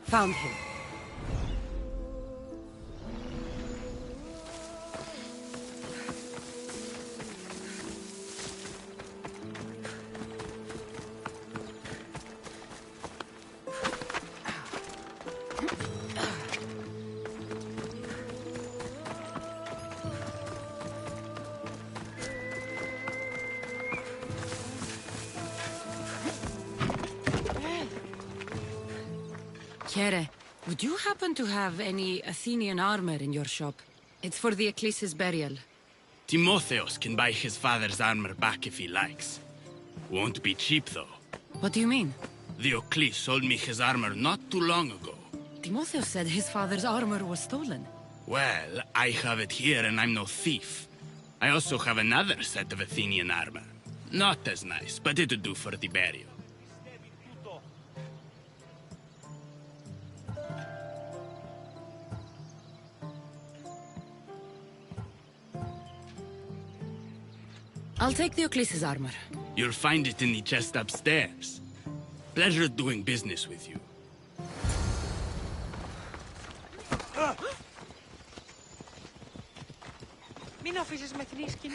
Found him. Kere, would you happen to have any Athenian armor in your shop? It's for the Ecclesi's burial. Timotheus can buy his father's armor back if he likes. Won't be cheap, though. What do you mean? The Eccles sold me his armor not too long ago. Timotheus said his father's armor was stolen. Well, I have it here and I'm no thief. I also have another set of Athenian armor. Not as nice, but it'll do for the burial. I'll take the Ecclesi's armor. You'll find it in the chest upstairs. Pleasure doing business with you. Μην αφήσεις με την ίσκη.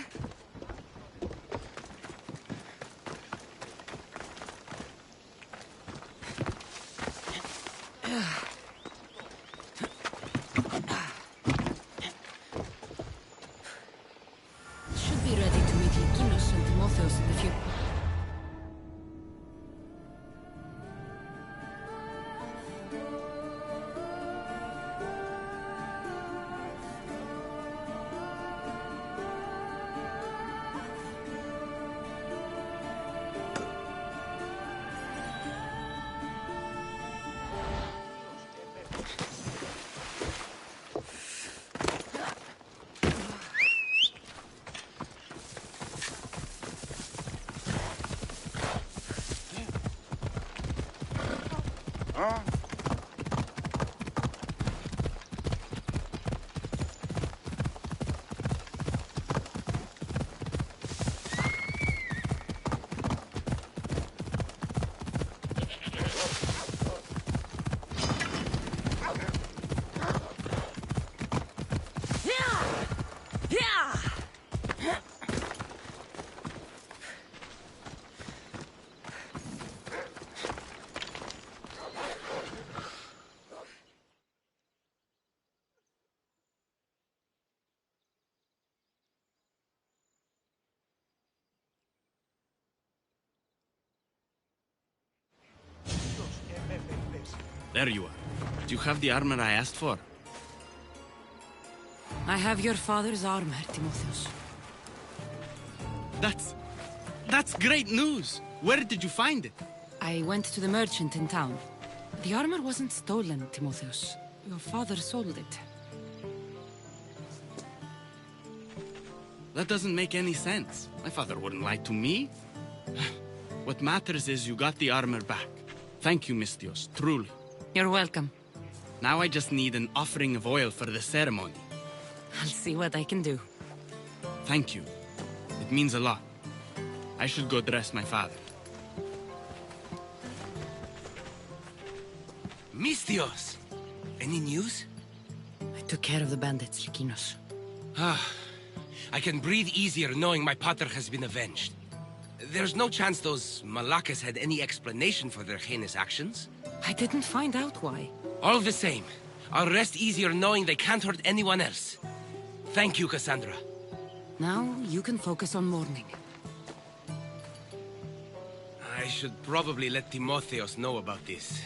Should be ready to meet Lykinos and Timotheus in the future. There you are. Do you have the armor I asked for? I have your father's armor, Timotheus. That's great news! Where did you find it? I went to the merchant in town. The armor wasn't stolen, Timotheus. Your father sold it. That doesn't make any sense. My father wouldn't lie to me. What matters is you got the armor back. Thank you, Misthios, truly. You're welcome. Now I just need an offering of oil for the ceremony. I'll see what I can do. Thank you. It means a lot. I should go dress my father. Mistios! Any news? I took care of the bandits, Likinos. I can breathe easier knowing my pater has been avenged. There's no chance those Malakas had any explanation for their heinous actions? I didn't find out why. All the same, I'll rest easier knowing they can't hurt anyone else. Thank you, Cassandra. Now you can focus on mourning. I should probably let Timotheos know about this.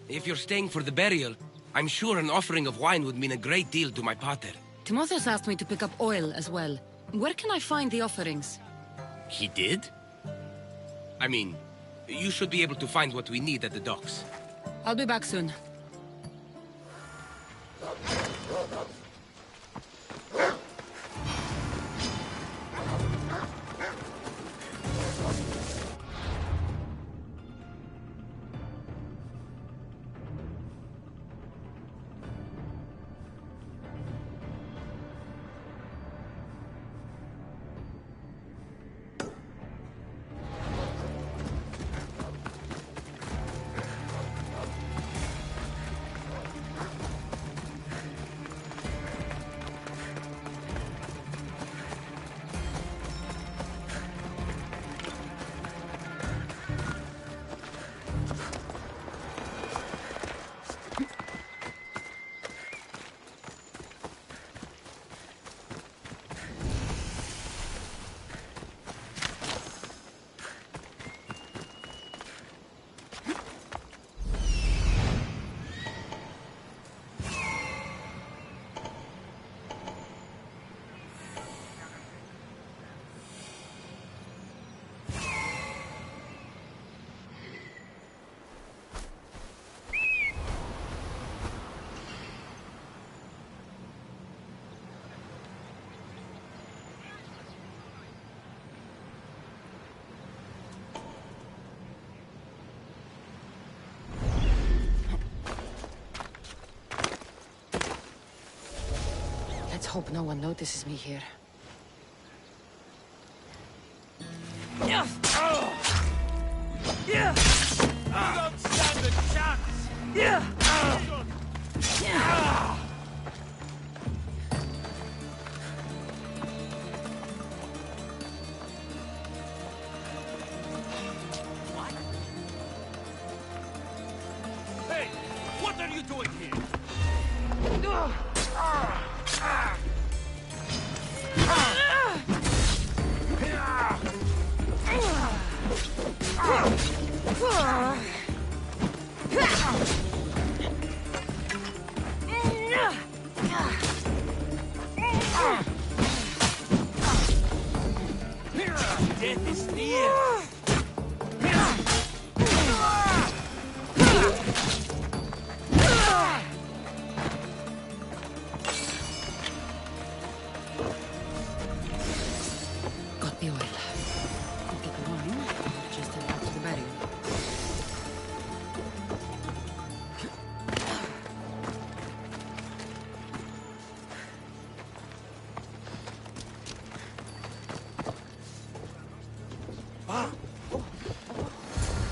If you're staying for the burial, I'm sure an offering of wine would mean a great deal to my pater. Timotheus asked me to pick up oil as well. Where can I find the offerings? He did? I mean, you should be able to find what we need at the docks. I'll be back soon. Let's hope no one notices me here. You don't stand a chance! Hey, what are you doing here? Death is near. Got the oil. Could get the wine. Just head back to the burial.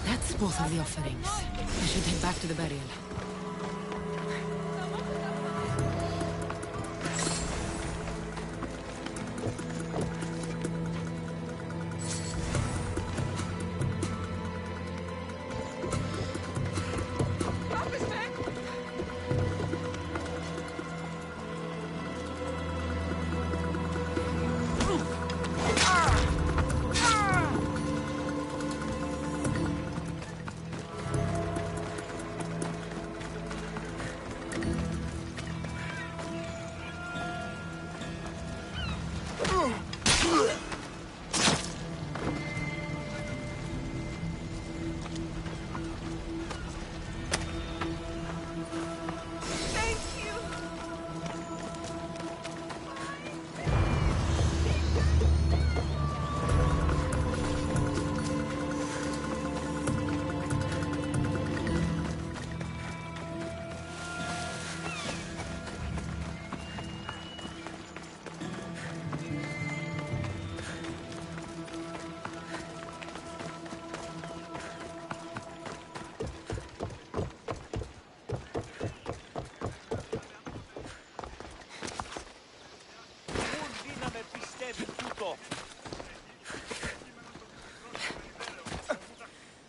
That's both of the offerings. I should head back to the burial.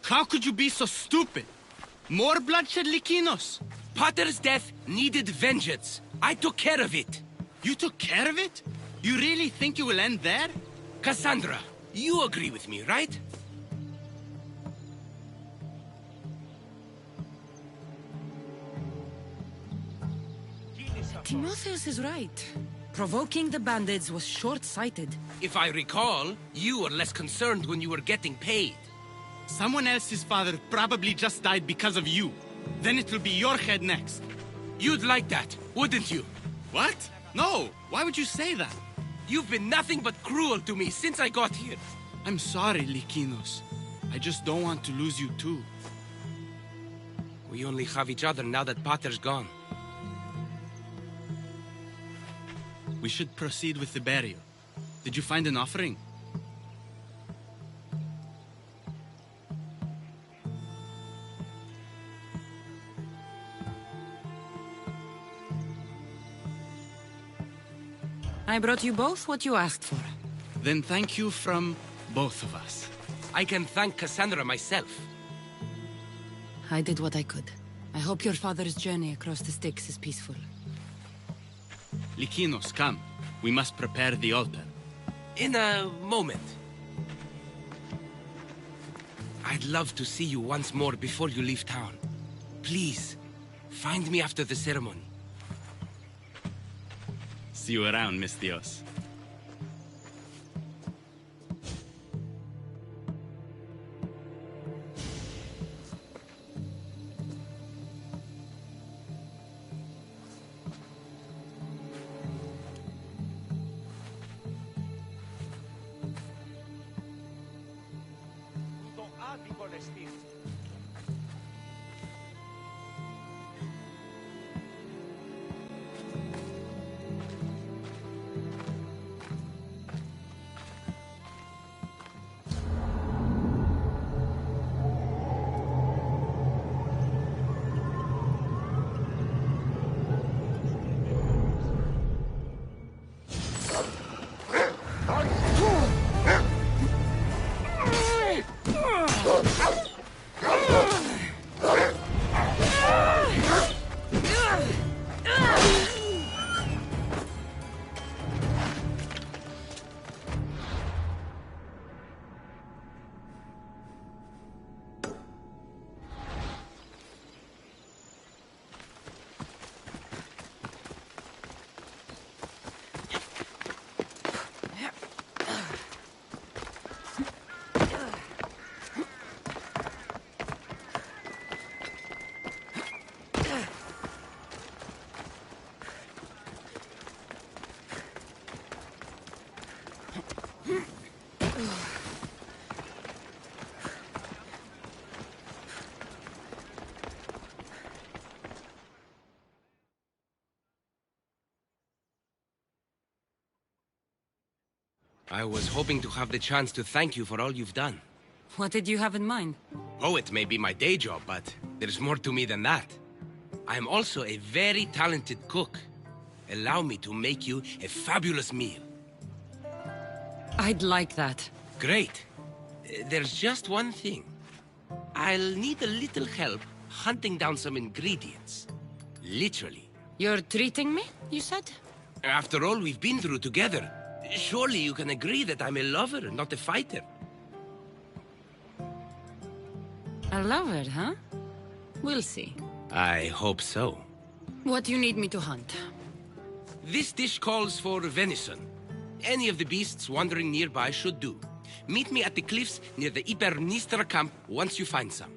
How could you be so stupid? More bloodshed, Likinos? Pater's death needed vengeance. I took care of it. You took care of it? You really think it will end there? Cassandra, you agree with me, right? Timotheus is right. Provoking the bandits was short-sighted. If I recall, you were less concerned when you were getting paid. Someone else's father probably just died because of you. Then it will be your head next. You'd like that, wouldn't you? What? No! Why would you say that? You've been nothing but cruel to me since I got here. I'm sorry, Likinos. I just don't want to lose you too. We only have each other now that Pater's gone. We should proceed with the burial. Did you find an offering? I brought you both what you asked for. Then thank you from both of us. I can thank Cassandra myself. I did what I could. I hope your father's journey across the Styx is peaceful. Likinos, come. We must prepare the altar. In a moment. I'd love to see you once more before you leave town. Please, find me after the ceremony. See you around, Mistios. I was hoping to have the chance to thank you for all you've done. What did you have in mind? Poet may be my day job, but there's more to me than that. I am also a very talented cook. Allow me to make you a fabulous meal. I'd like that. Great. There's just one thing. I'll need a little help hunting down some ingredients. Literally. You're treating me, you said? After all we've been through together, surely you can agree that I'm a lover, not a fighter. A lover, huh? We'll see. I hope so. What do you need me to hunt? This dish calls for venison. Any of the beasts wandering nearby should do. Meet me at the cliffs near the Ipernistra camp once you find some.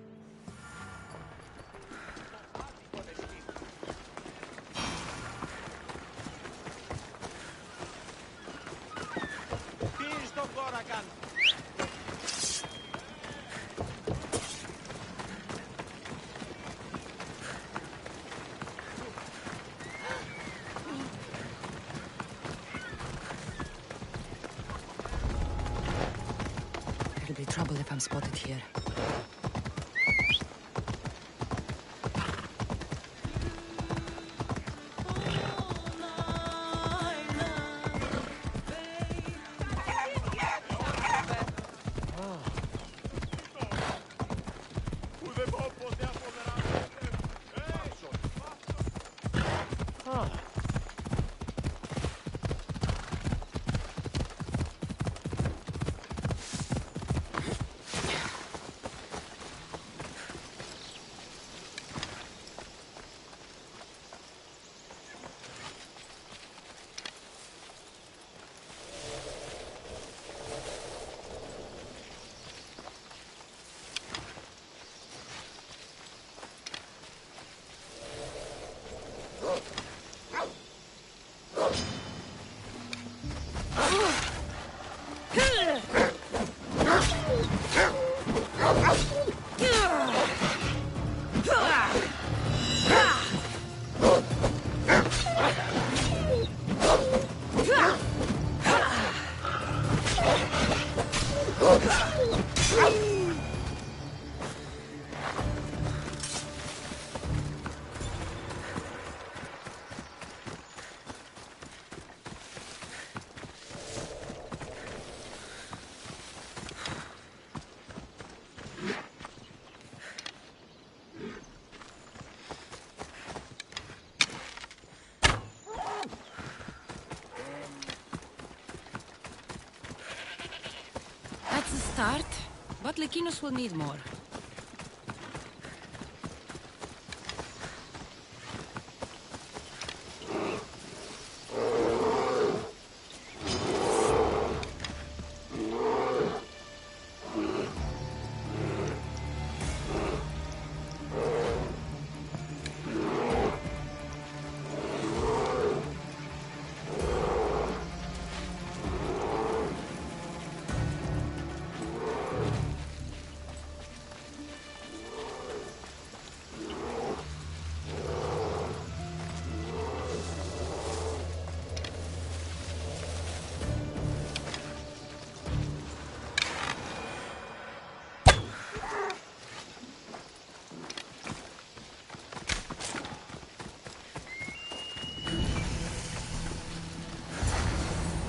There'll be trouble if I'm spotted here. That's a start, but Lykinos will need more.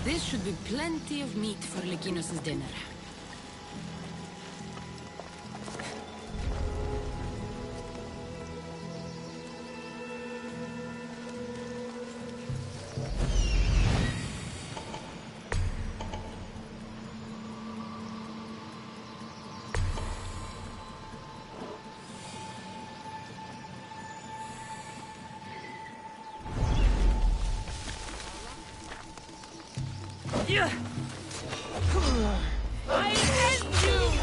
This should be plenty of meat for Lykinos' dinner. I end you!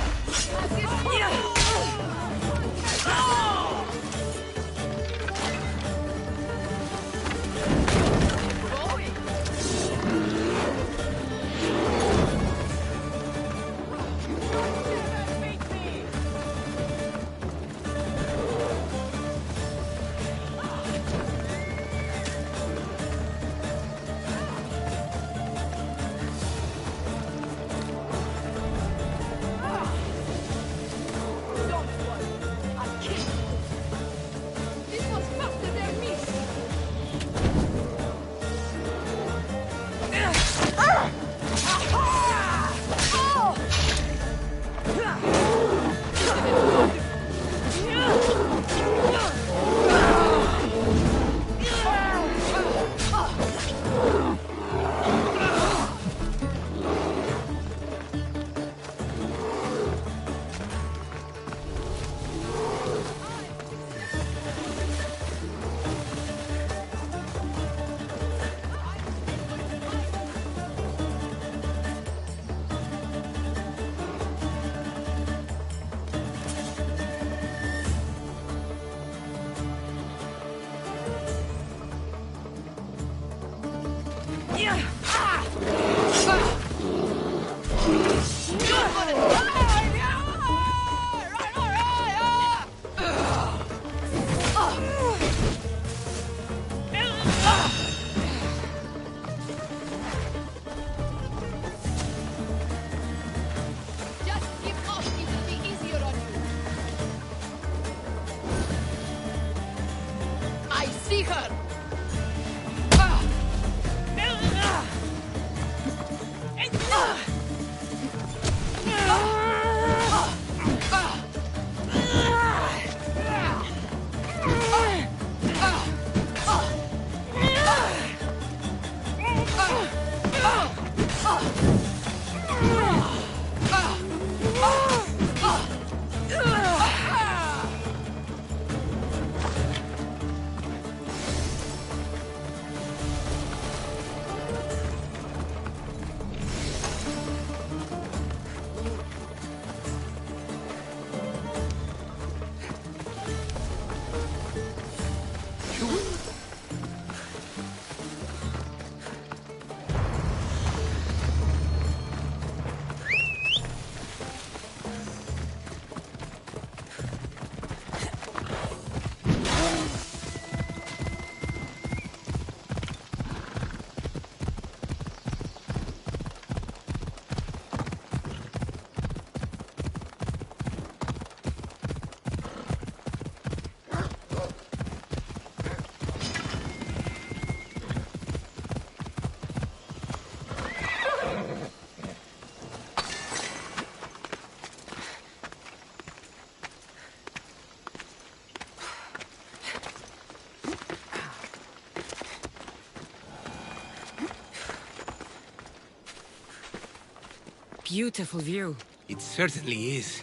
beautiful view. It certainly is.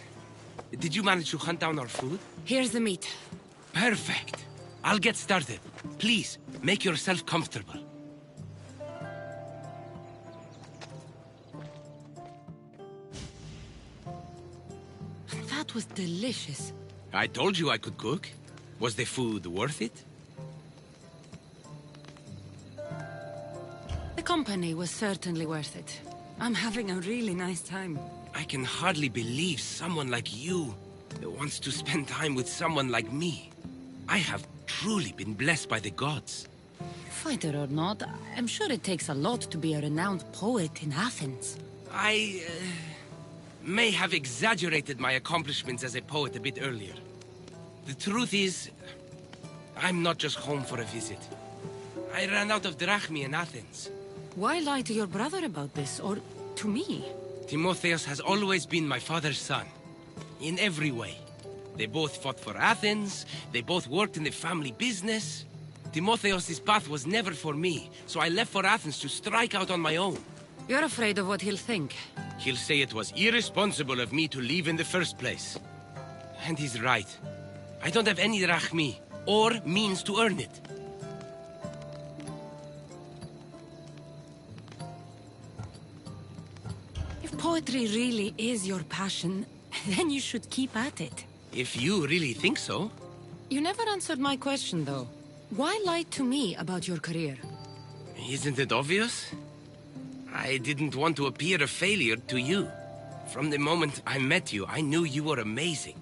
Did you manage to hunt down our food? Here's the meat. Perfect. I'll get started. Please, make yourself comfortable. That was delicious. I told you I could cook. Was the food worth it? The company was certainly worth it. I'm having a really nice time. I can hardly believe someone like you wants to spend time with someone like me. I have truly been blessed by the gods. Fighter or not, I'm sure it takes a lot to be a renowned poet in Athens. I may have exaggerated my accomplishments as a poet a bit earlier. The truth is, I'm not just home for a visit. I ran out of drachmi in Athens. Why lie to your brother about this, or to me? Timotheus has always been my father's son. In every way. They both fought for Athens, they both worked in the family business. Timotheus' path was never for me, so I left for Athens to strike out on my own. You're afraid of what he'll think. He'll say it was irresponsible of me to leave in the first place. And he's right. I don't have any drachmi, or means to earn it. If poetry really is your passion, then you should keep at it. If you really think so. You never answered my question, though. Why lie to me about your career? Isn't it obvious? I didn't want to appear a failure to you. From the moment I met you, I knew you were amazing.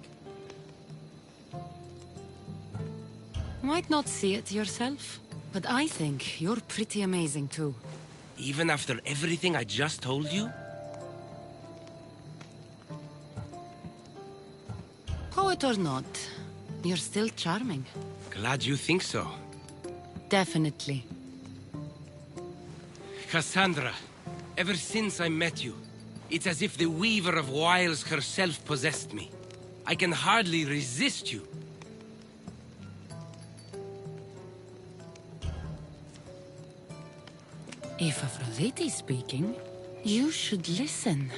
Might not see it yourself, but I think you're pretty amazing, too. Even after everything I just told you? Poet or not, you're still charming. Glad you think so. Definitely. Cassandra, ever since I met you, it's as if the Weaver of Wiles herself possessed me. I can hardly resist you. If Aphrodite's speaking, you should listen.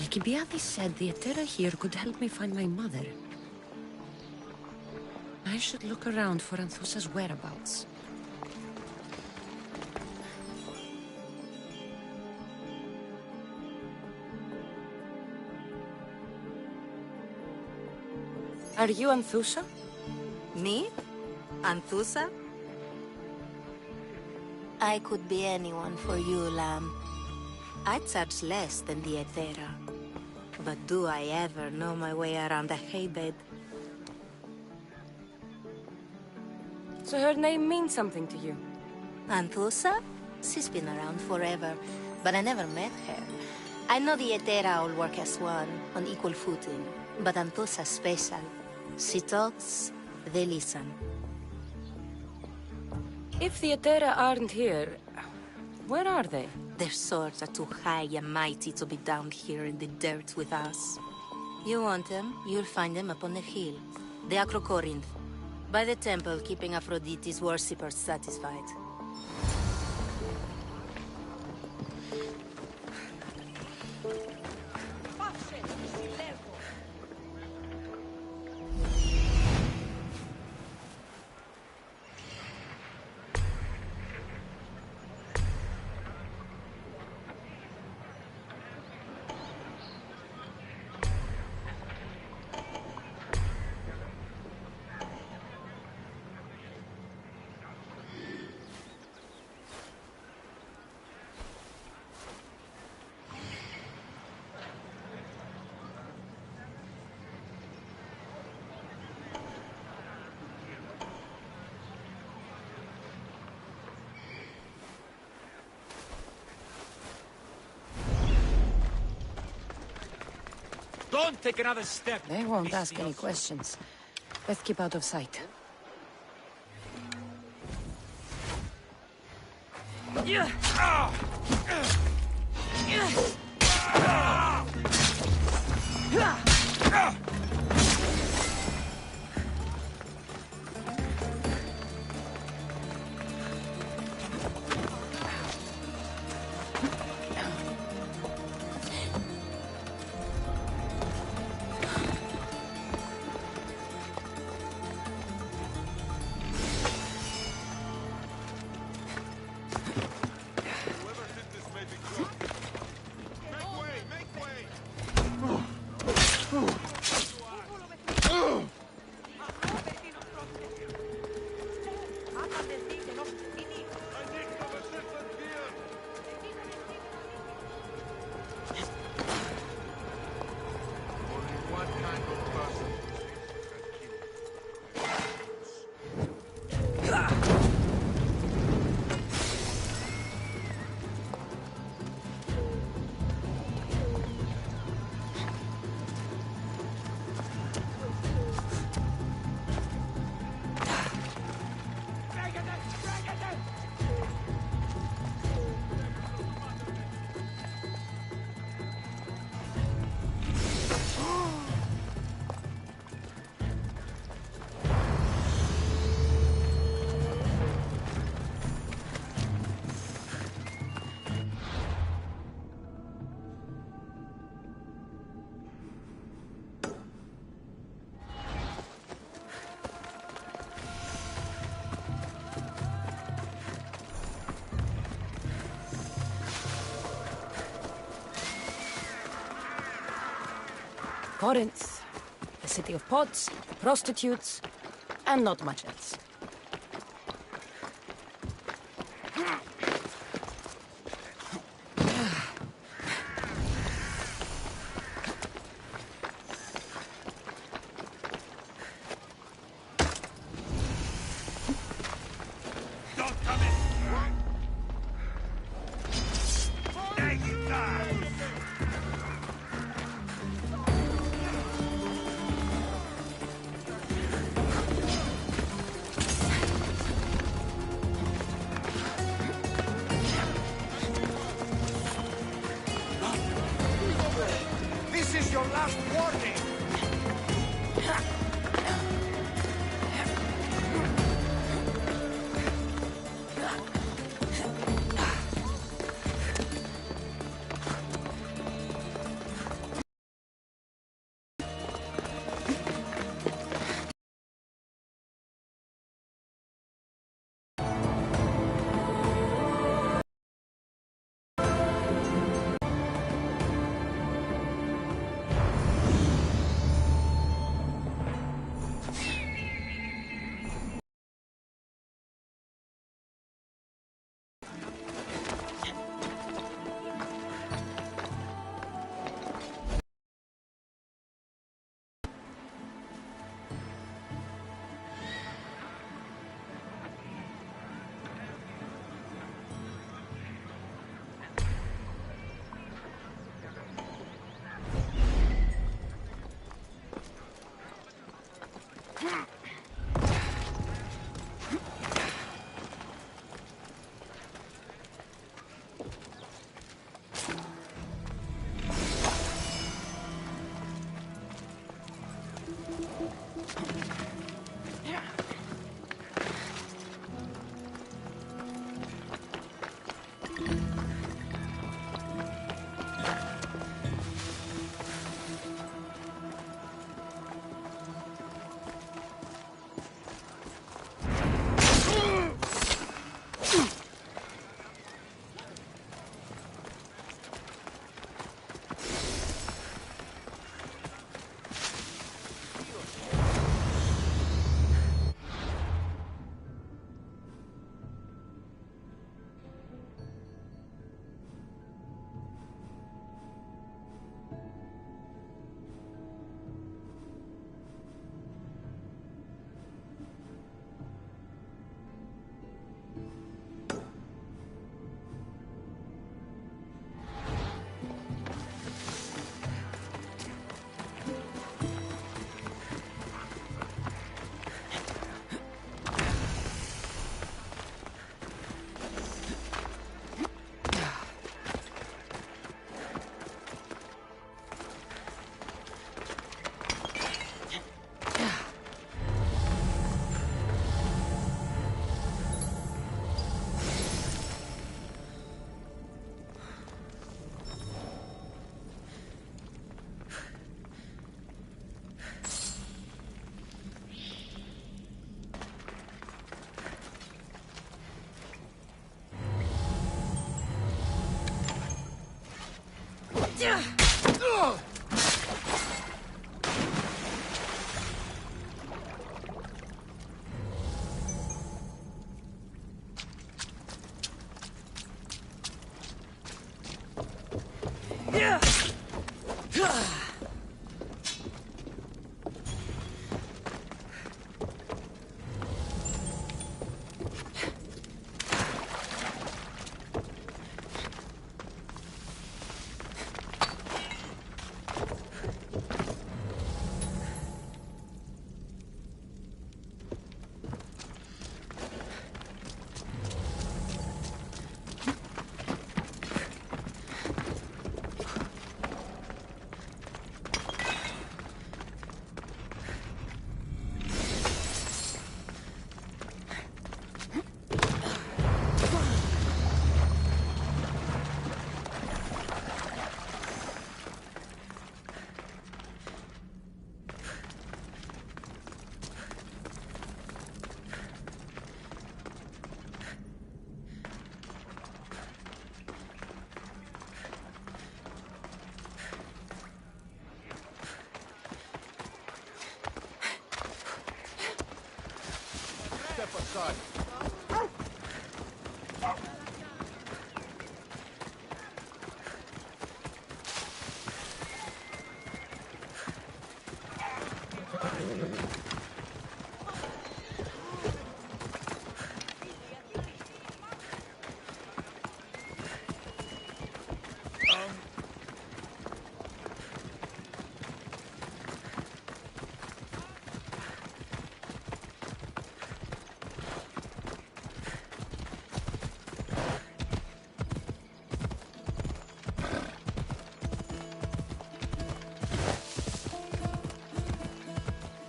Alcibiades said the Etera here could help me find my mother. I should look around for Anthusa's whereabouts. Are you Anthusa? Me? Anthusa? I could be anyone for you, Lamb. I charge less than the Etera. But do I ever know my way around a haybed? So her name means something to you? Anthusa? She's been around forever, but I never met her. I know the Etera all work as one, on equal footing. But Anthusa's special. She talks, they listen. If the Etera aren't here, where are they? Their swords are too high and mighty to be down here in the dirt with us. You want them, you'll find them up on the hill. The Acrocorinth. By the temple, keeping Aphrodite's worshippers satisfied. Don't take another step. They won't ask any questions. Let's keep out of sight. Corinth, the city of pots, prostitutes, and not much else. Step aside.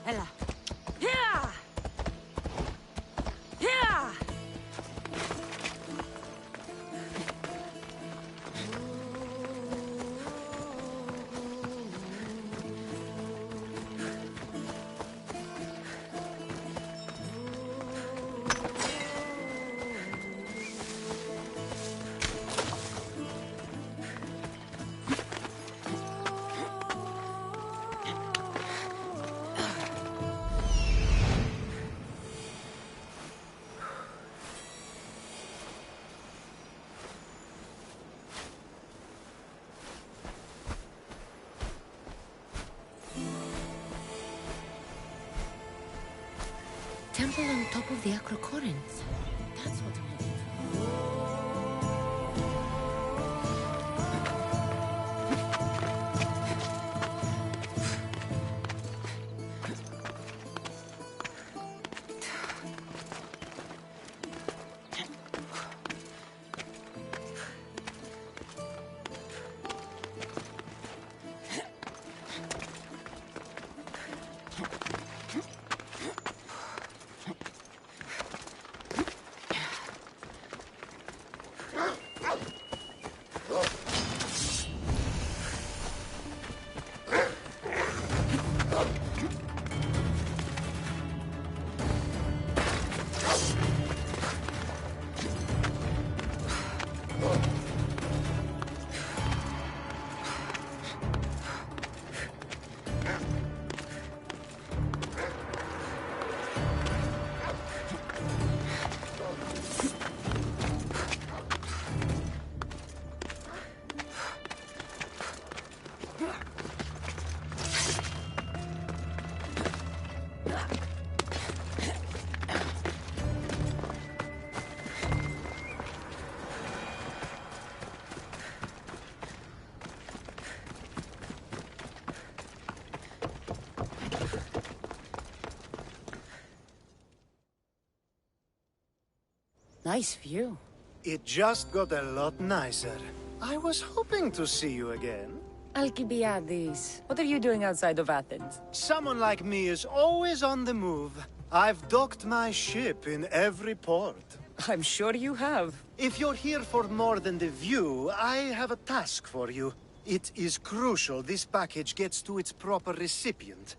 Ella. Yeah! Yeah! Temple on top of the Acrocorins. That's what I'm looking for. Nice view. It just got a lot nicer. I was hoping to see you again. Alcibiades, what are you doing outside of Athens? Someone like me is always on the move. I've docked my ship in every port. I'm sure you have. If you're here for more than the view, I have a task for you. It is crucial this package gets to its proper recipient.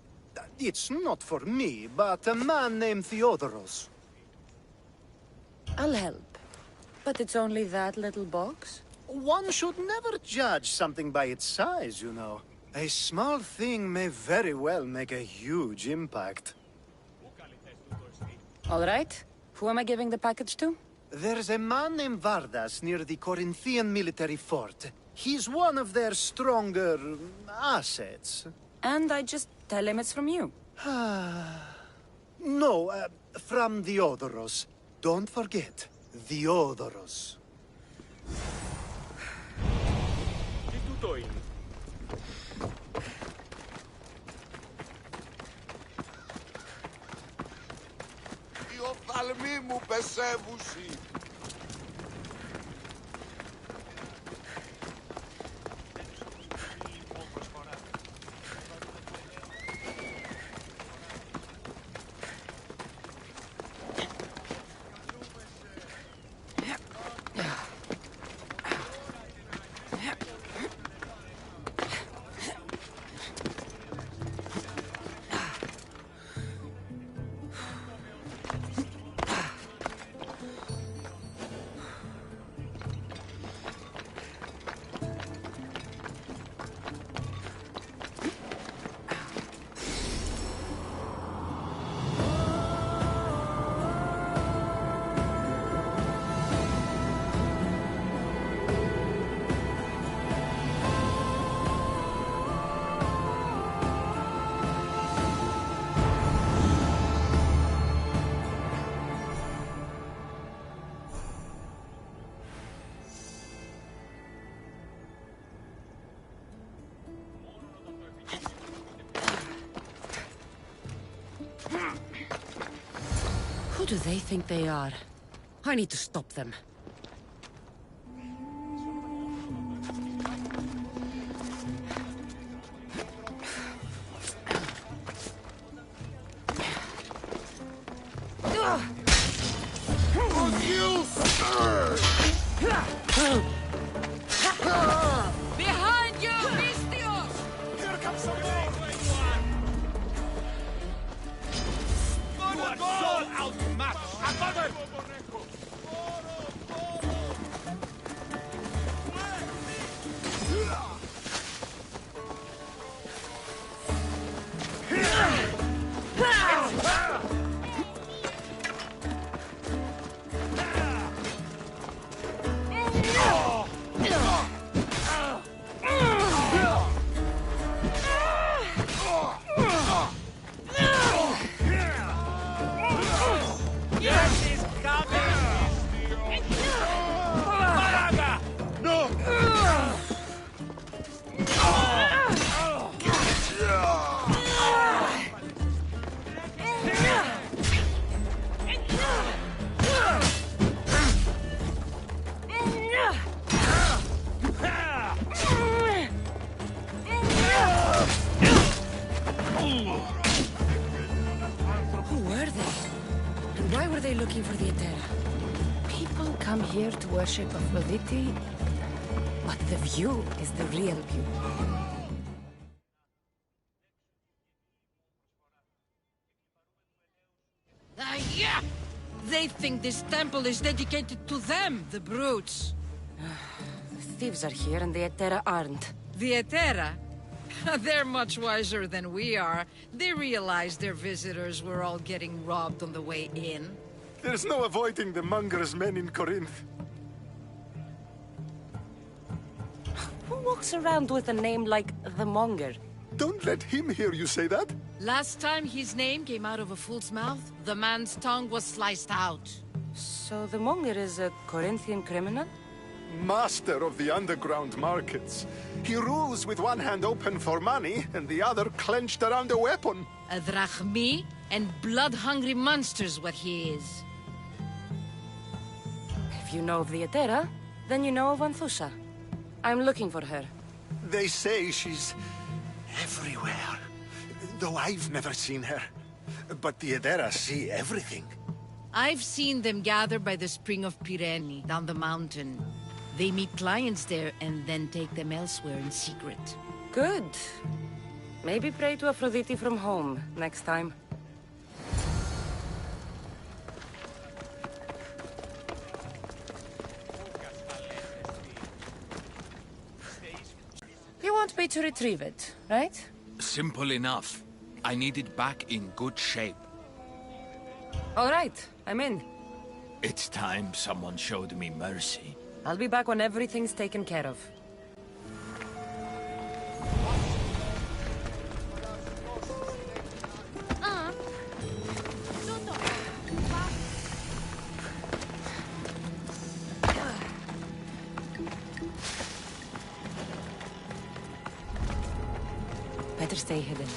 It's not for me, but a man named Theodoros. I'll help. But it's only that little box? One should never judge something by its size, you know. A small thing may very well make a huge impact. All right. Who am I giving the package to? There's a man named Vardas near the Corinthian military fort. He's one of their stronger assets. And I just tell him it's from you. No, from Theodoros. Don't forget, Theodoros. Οι οφθαλμοί μου πεσεύουσι. Who do they think they are? I need to stop them. Behind you, Vistios! Here comes some more! You are so outmatched! Another! Who were they? And why were they looking for the Etera? People come here to worship Aphrodite, but the view is the real view. Yeah! They think this temple is dedicated to them, the brutes. The thieves are here and the Etera aren't. The Etera? They're much wiser than we are. They realized their visitors were all getting robbed on the way in. There's no avoiding the monger's men in Corinth. Who walks around with a name like the Monger? Don't let him hear you say that. Last time his name came out of a fool's mouth, the man's tongue was sliced out. So the Monger is a Corinthian criminal? Master of the underground markets. He rules with one hand open for money and the other clenched around a weapon. A drachmi and blood-hungry monster's what he is. If you know of the Etera, then you know of Anthusha. I'm looking for her. They say she's everywhere, though I've never seen her. But the Edera see everything. I've seen them gather by the spring of Pirene, down the mountain. They meet clients there and then take them elsewhere in secret. Good. Maybe pray to Aphrodite from home next time. would be to retrieve it, right? Simple enough. I need it back in good shape. All right, I'm in. It's time someone showed me mercy. I'll be back when everything's taken care of. Better stay hidden.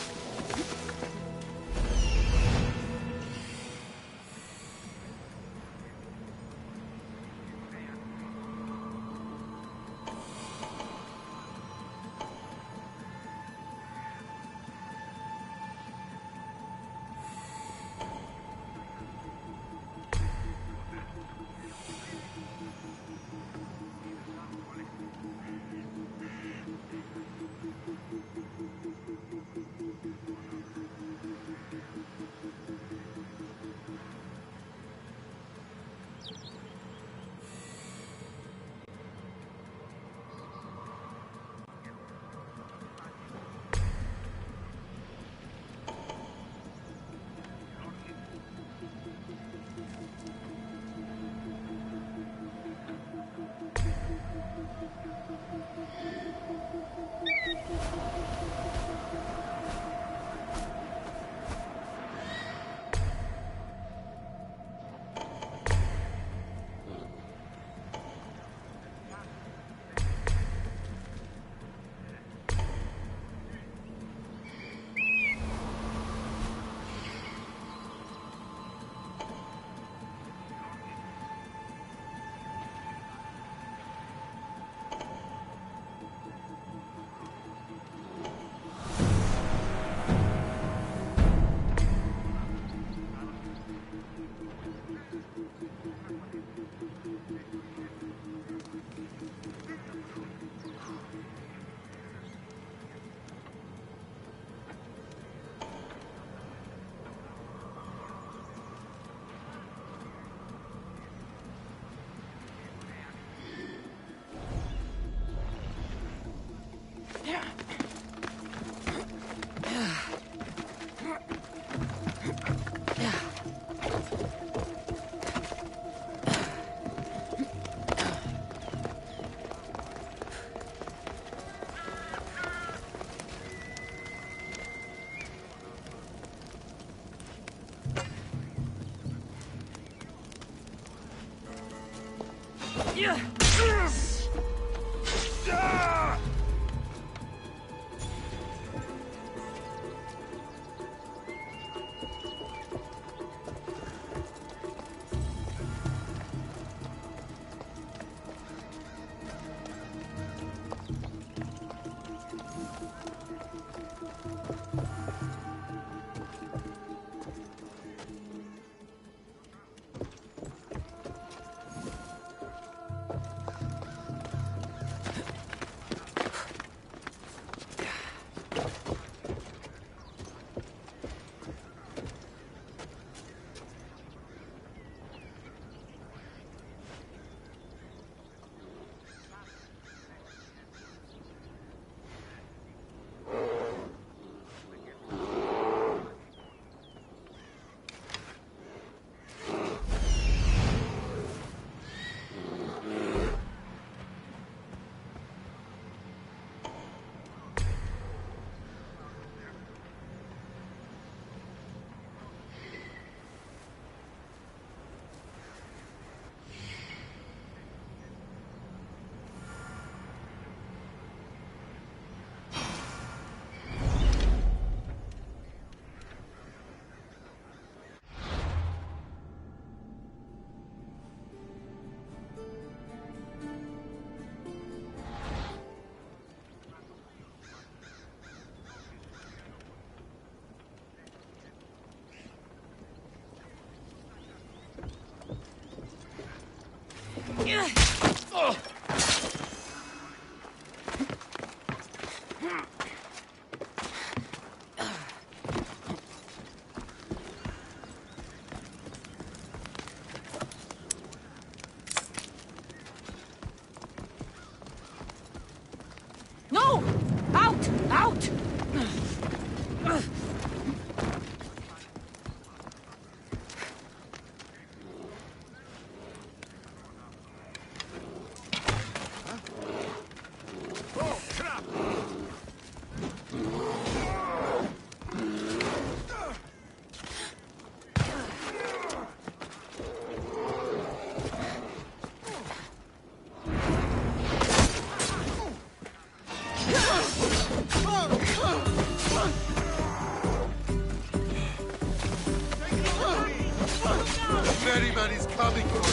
Ferryman is coming for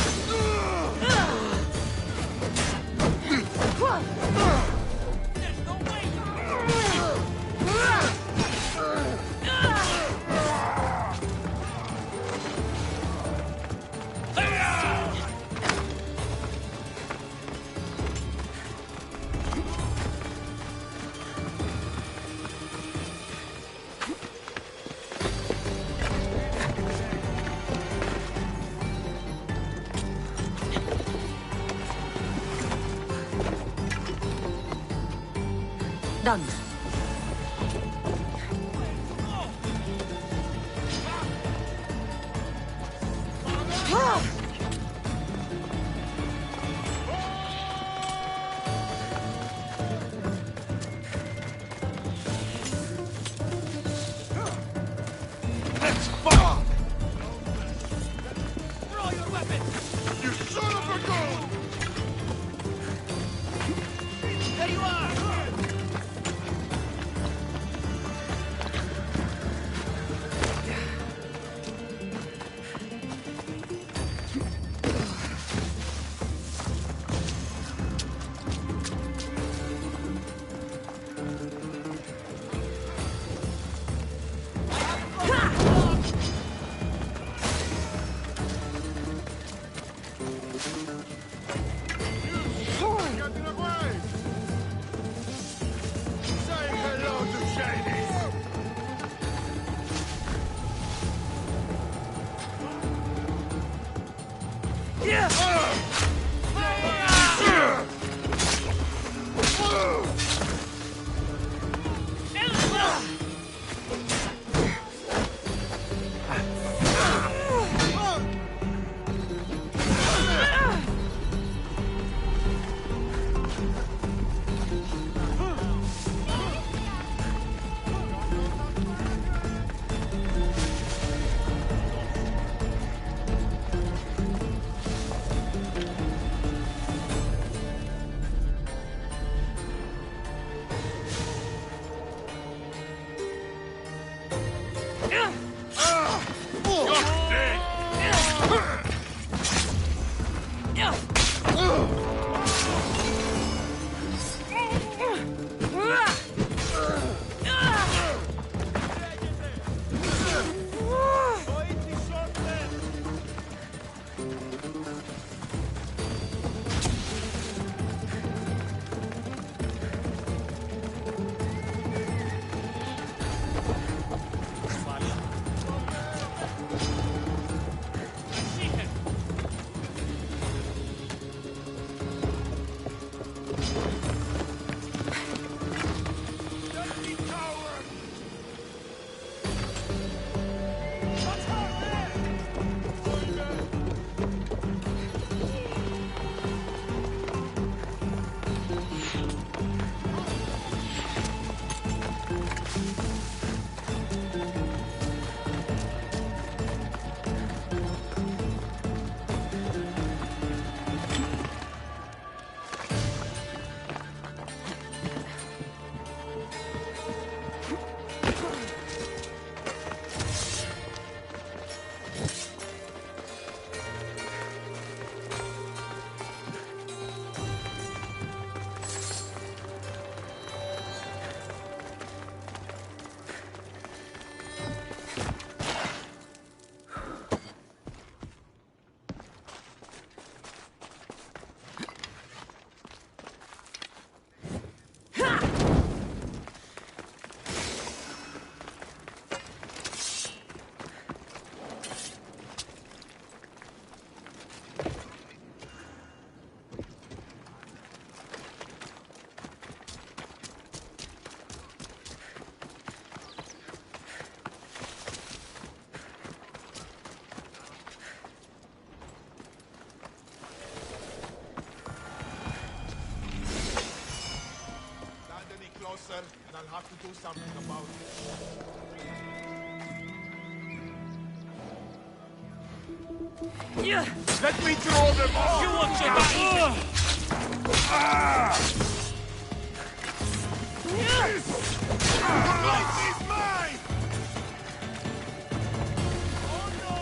Done. Let's bomb! Throw your weapon! You son of a gun! There you are! And I'll have to do something about it. Yeah. Let me throw them off! You want your back! Life is mine! Oh no!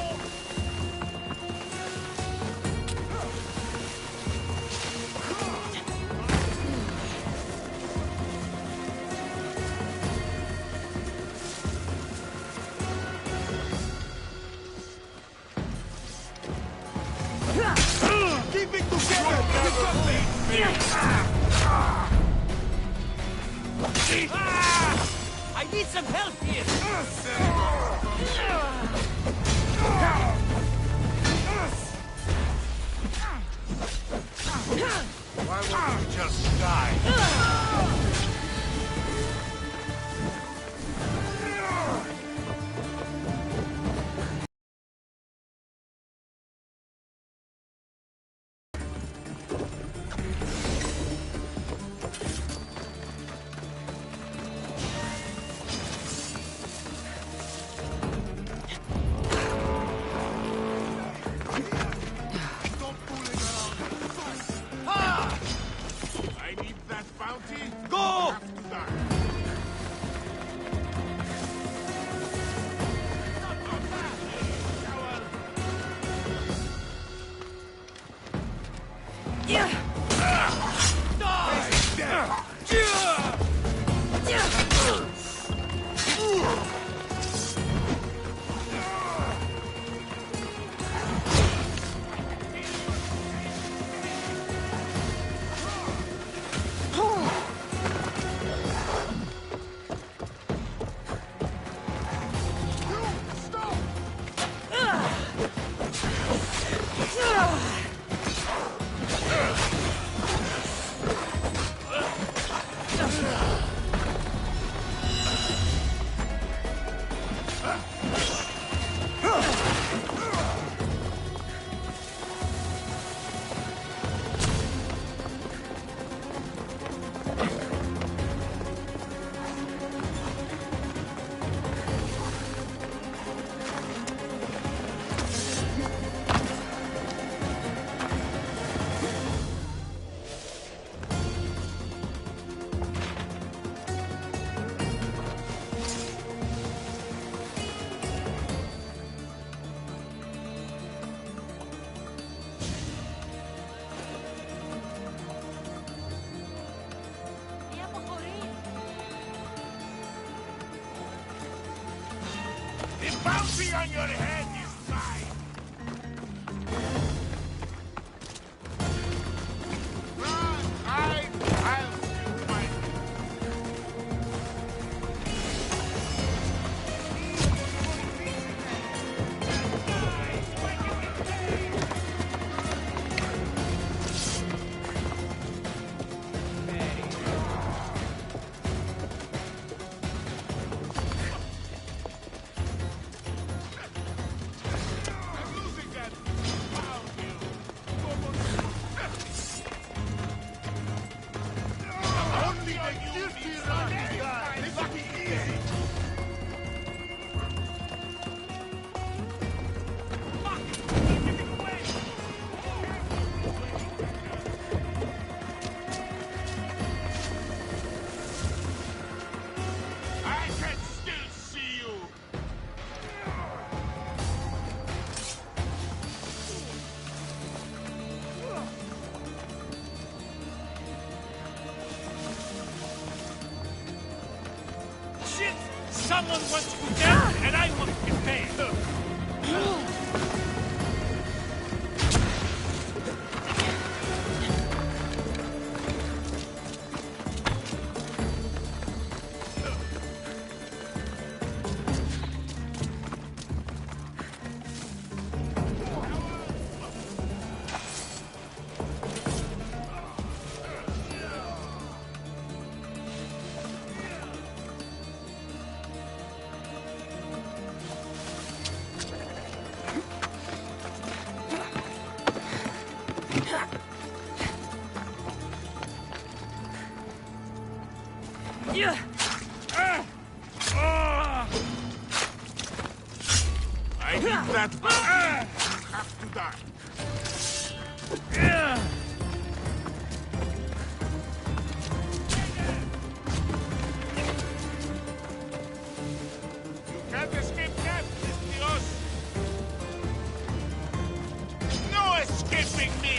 Keep it together! You got me! I need some help here! Why won't you just die? I need that bounty. Go! Have to die. The bounty on your head is mine! Run! I'll still fight you. I'm losing that bounty. Only the guilty run, guys. Take it easy. I can still see you. Shit! Someone wants you dead, and I want to pay. I need that bounty. You have to die. You can't escape that, Mistios. No escaping me!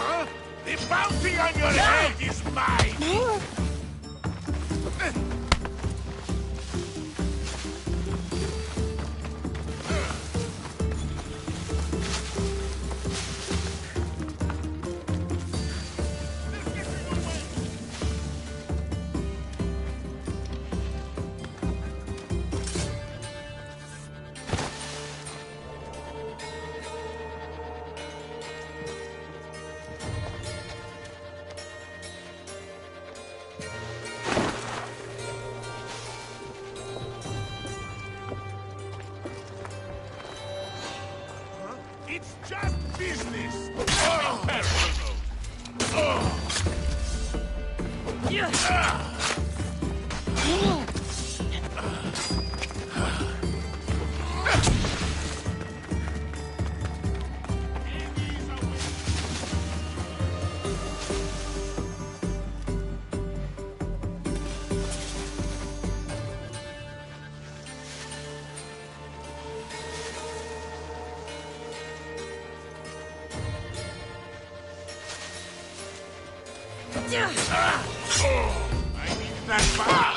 Huh? The bounty on your head is mine! It's just business! Oh. I needed that bar!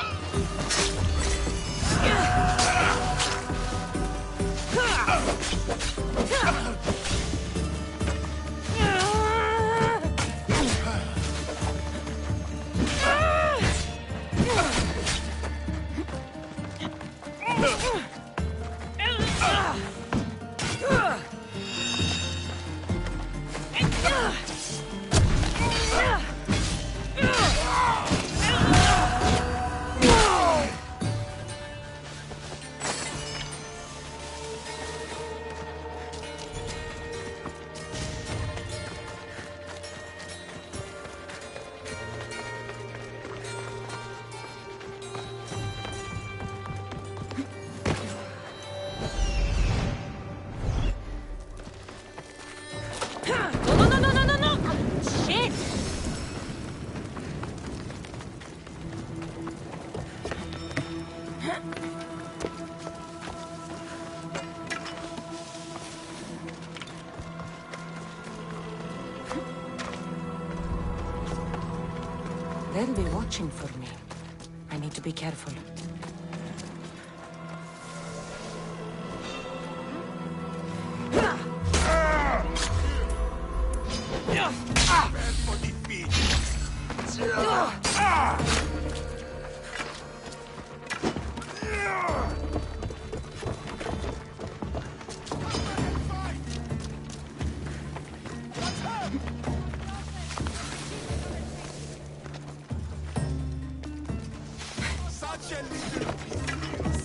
They'll be watching for me. I need to be careful. Bad for the feet! Such a little piece.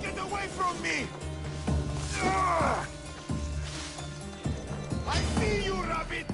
Get away from me! I see you, rabbit!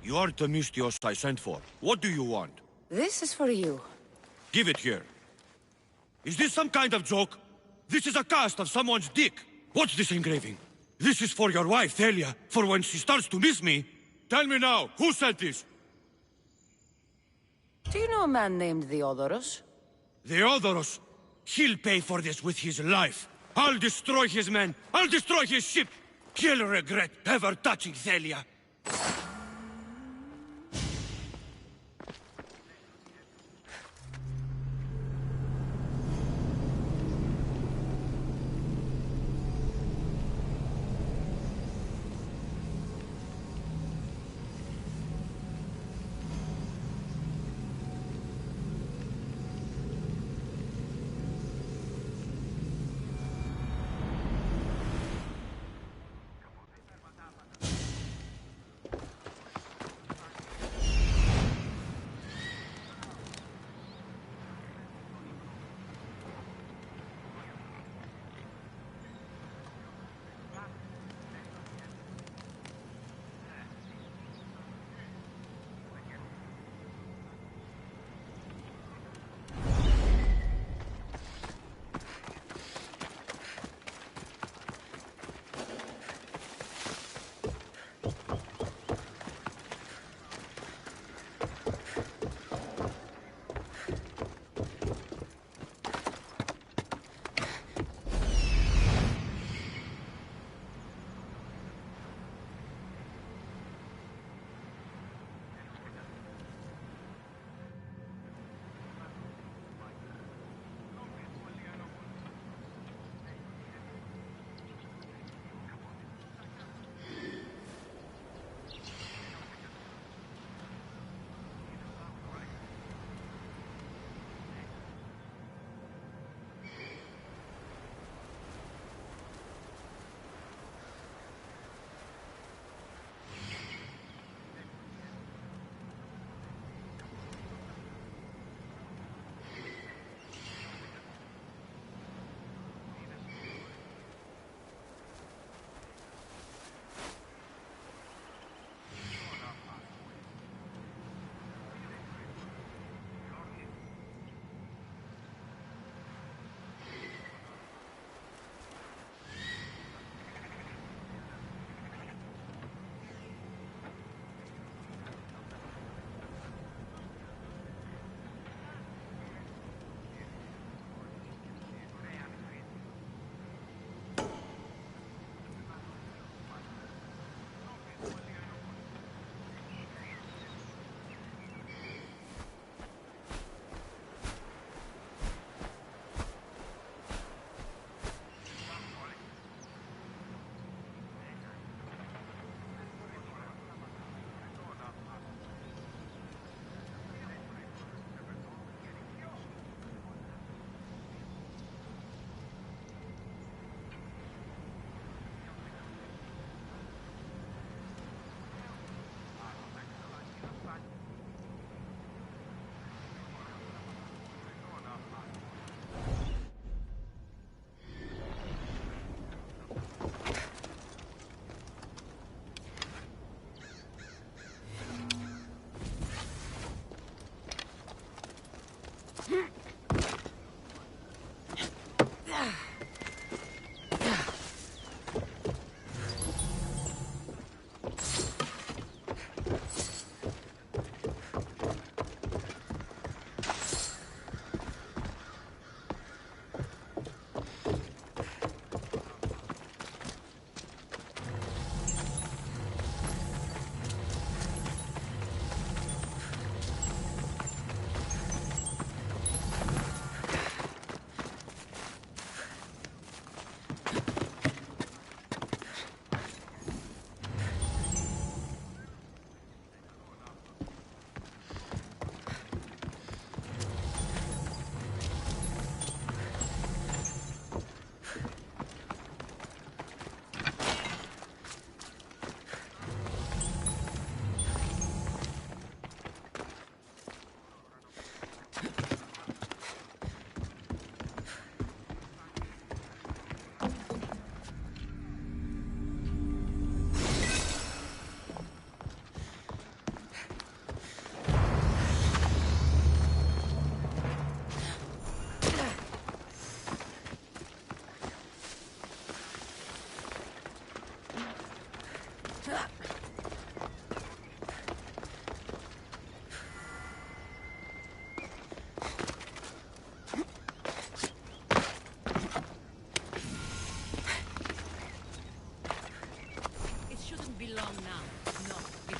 You are the Mystios I sent for. What do you want? This is for you. Give it here. Is this some kind of joke? This is a cast of someone's dick. What's this engraving? This is for your wife, Thalia, for when she starts to miss me. Tell me now, who sent this? Do you know a man named Theodoros? Theodoros? He'll pay for this with his life. I'll destroy his men. I'll destroy his ship. He'll regret ever touching Thalia.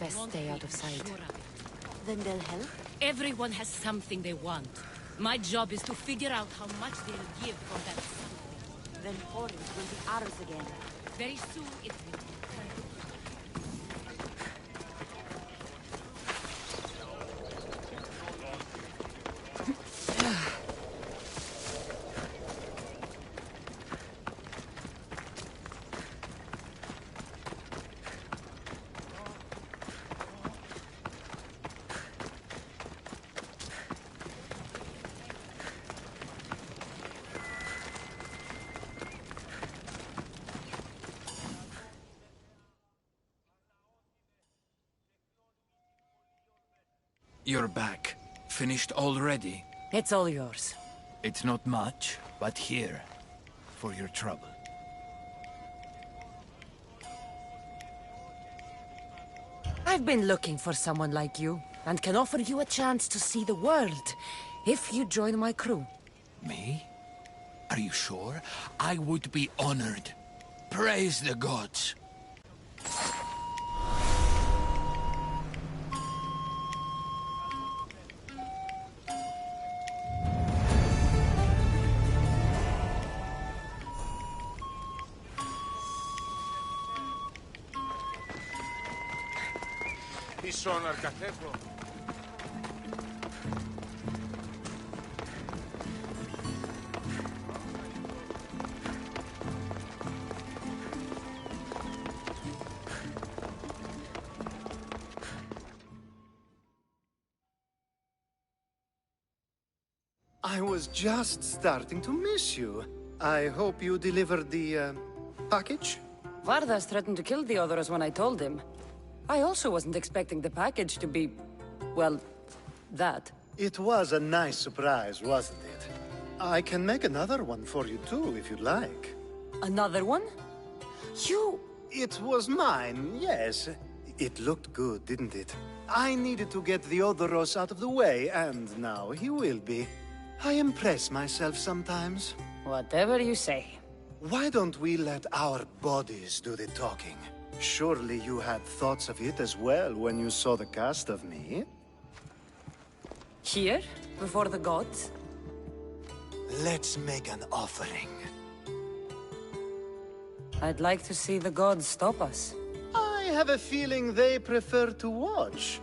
best stay out of sight. Then they'll help? Everyone has something they want. My job is to figure out how much they'll give for that something. Then Orange will be ours again. Very soon it will. You're back. Finished already? It's all yours. It's not much, but here, for your trouble. I've been looking for someone like you, and can offer you a chance to see the world, if you join my crew. Me? Are you sure? I would be honored. Praise the gods. Ίσον αρκαθεύω. I was just starting to miss you. I hope you delivered the, package? Vardas threatened to kill the others when I told him. I also wasn't expecting the package to be, well, that. It was a nice surprise, wasn't it? I can make another one for you too, if you'd like. Another one? You... It was mine, yes. It looked good, didn't it? I needed to get the Odoros out of the way, and now he will be. I impress myself sometimes. Whatever you say. Why don't we let our bodies do the talking? Surely you had thoughts of it as well when you saw the cast of me? Here? Before the gods? Let's make an offering. I'd like to see the gods stop us. I have a feeling they prefer to watch.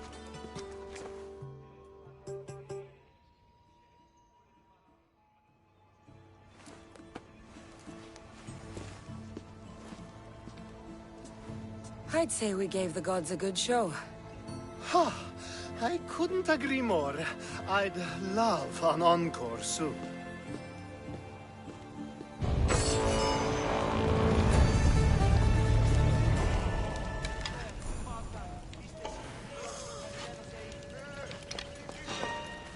I'd say we gave the gods a good show. Ha! I couldn't agree more. I'd love an encore soon.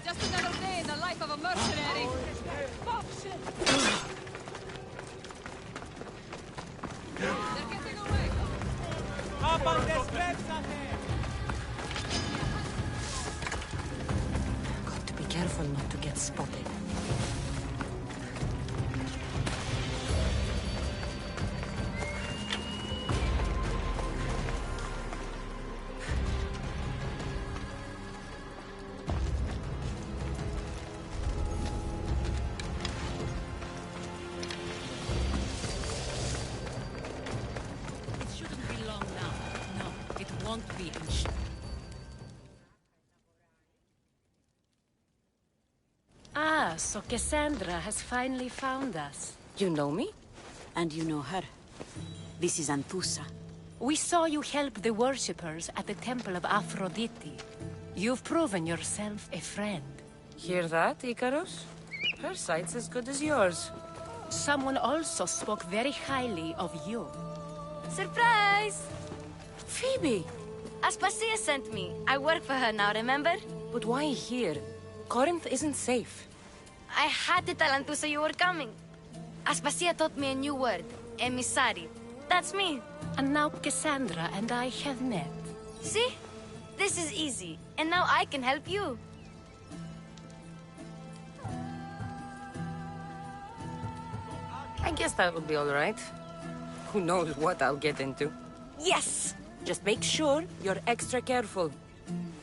Just another day in the life of a mercenary. Fuck shit. They're getting away. Up on this bed, Got to be careful not to get spotted. Ah, so Cassandra has finally found us. You know me? And you know her. This is Anthusa. We saw you help the worshippers at the Temple of Aphrodite. You've proven yourself a friend. Hear that, Icarus? Her sight's as good as yours. Someone also spoke very highly of you. Surprise! Phoebe! Aspasia sent me. I work for her now, remember? But why here? Corinth isn't safe. I had to tell Anthusa you were coming. Aspasia taught me a new word. Emissary. That's me. And now Cassandra and I have met. See? This is easy. And now I can help you. I guess that would be all right. Who knows what I'll get into. Yes! Just make sure you're extra careful.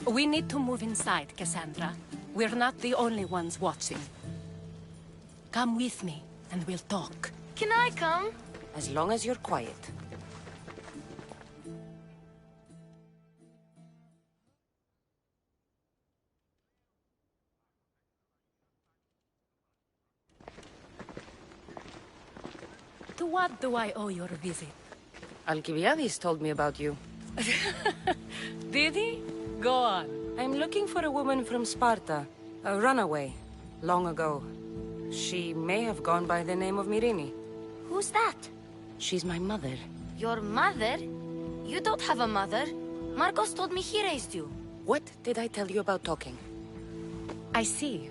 We need to move inside, Cassandra. We're not the only ones watching. Come with me, and we'll talk. Can I come? As long as you're quiet. To what do I owe your visit? Alcibiades told me about you. Did he? Go on. I'm looking for a woman from Sparta. A runaway. Long ago. She may have gone by the name of Myrine. Who's that? She's my mother. Your mother? You don't have a mother. Marcos told me he raised you. What did I tell you about talking? I see.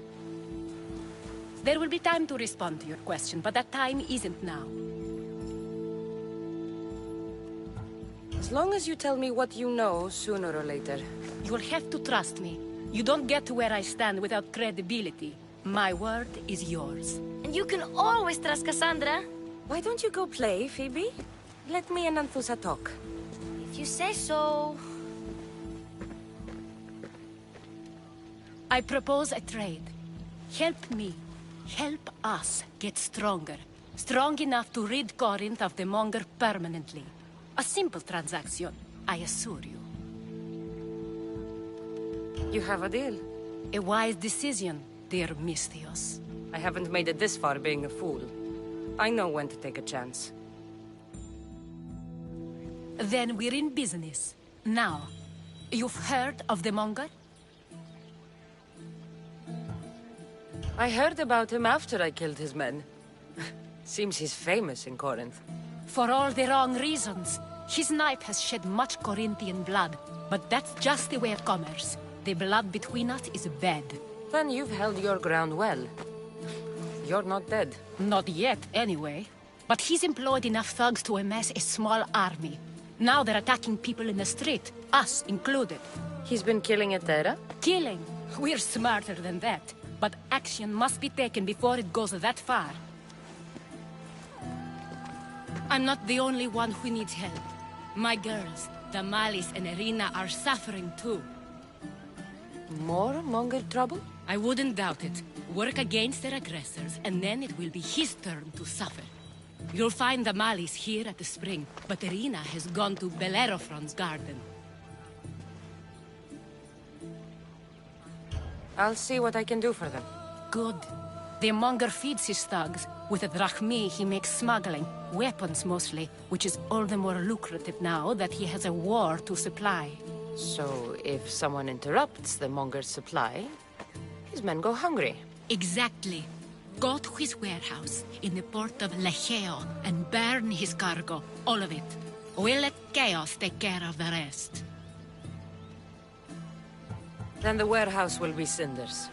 There will be time to respond to your question, but that time isn't now. As long as you tell me what you know, sooner or later. You'll have to trust me. You don't get to where I stand without credibility. My word is yours. And you can always trust Cassandra. Why don't you go play, Phoebe? Let me and Anthusa talk. If you say so. I propose a trade. Help me. Help us get stronger. Strong enough to rid Corinth of the Monger permanently. A simple transaction, I assure you. You have a deal. A wise decision, dear Misthios. I haven't made it this far being a fool. I know when to take a chance. Then we're in business. Now, you've heard of the Monger? I heard about him after I killed his men. Seems he's famous in Corinth. For all the wrong reasons. His knife has shed much Corinthian blood, but that's just the way of commerce. The blood between us is bad. Then you've held your ground well. You're not dead. Not yet, anyway. But he's employed enough thugs to amass a small army. Now they're attacking people in the street, us included. He's been killing Etera? Killing? We're smarter than that. But action must be taken before it goes that far. I'm not the only one who needs help. My girls, Damalis and Irina, are suffering too. More Monger trouble? I wouldn't doubt it. Work against their aggressors, and then it will be his turn to suffer. You'll find Damalis here at the spring, but Irina has gone to Bellerophon's garden. I'll see what I can do for them. Good. The Monger feeds his thugs. With the drachmi, he makes smuggling. Weapons, mostly, which is all the more lucrative now that he has a war to supply. So, if someone interrupts the Monger's supply, his men go hungry. Exactly. Go to his warehouse in the port of Lecheo and burn his cargo, all of it. We'll let chaos take care of the rest. Then the warehouse will be cinders.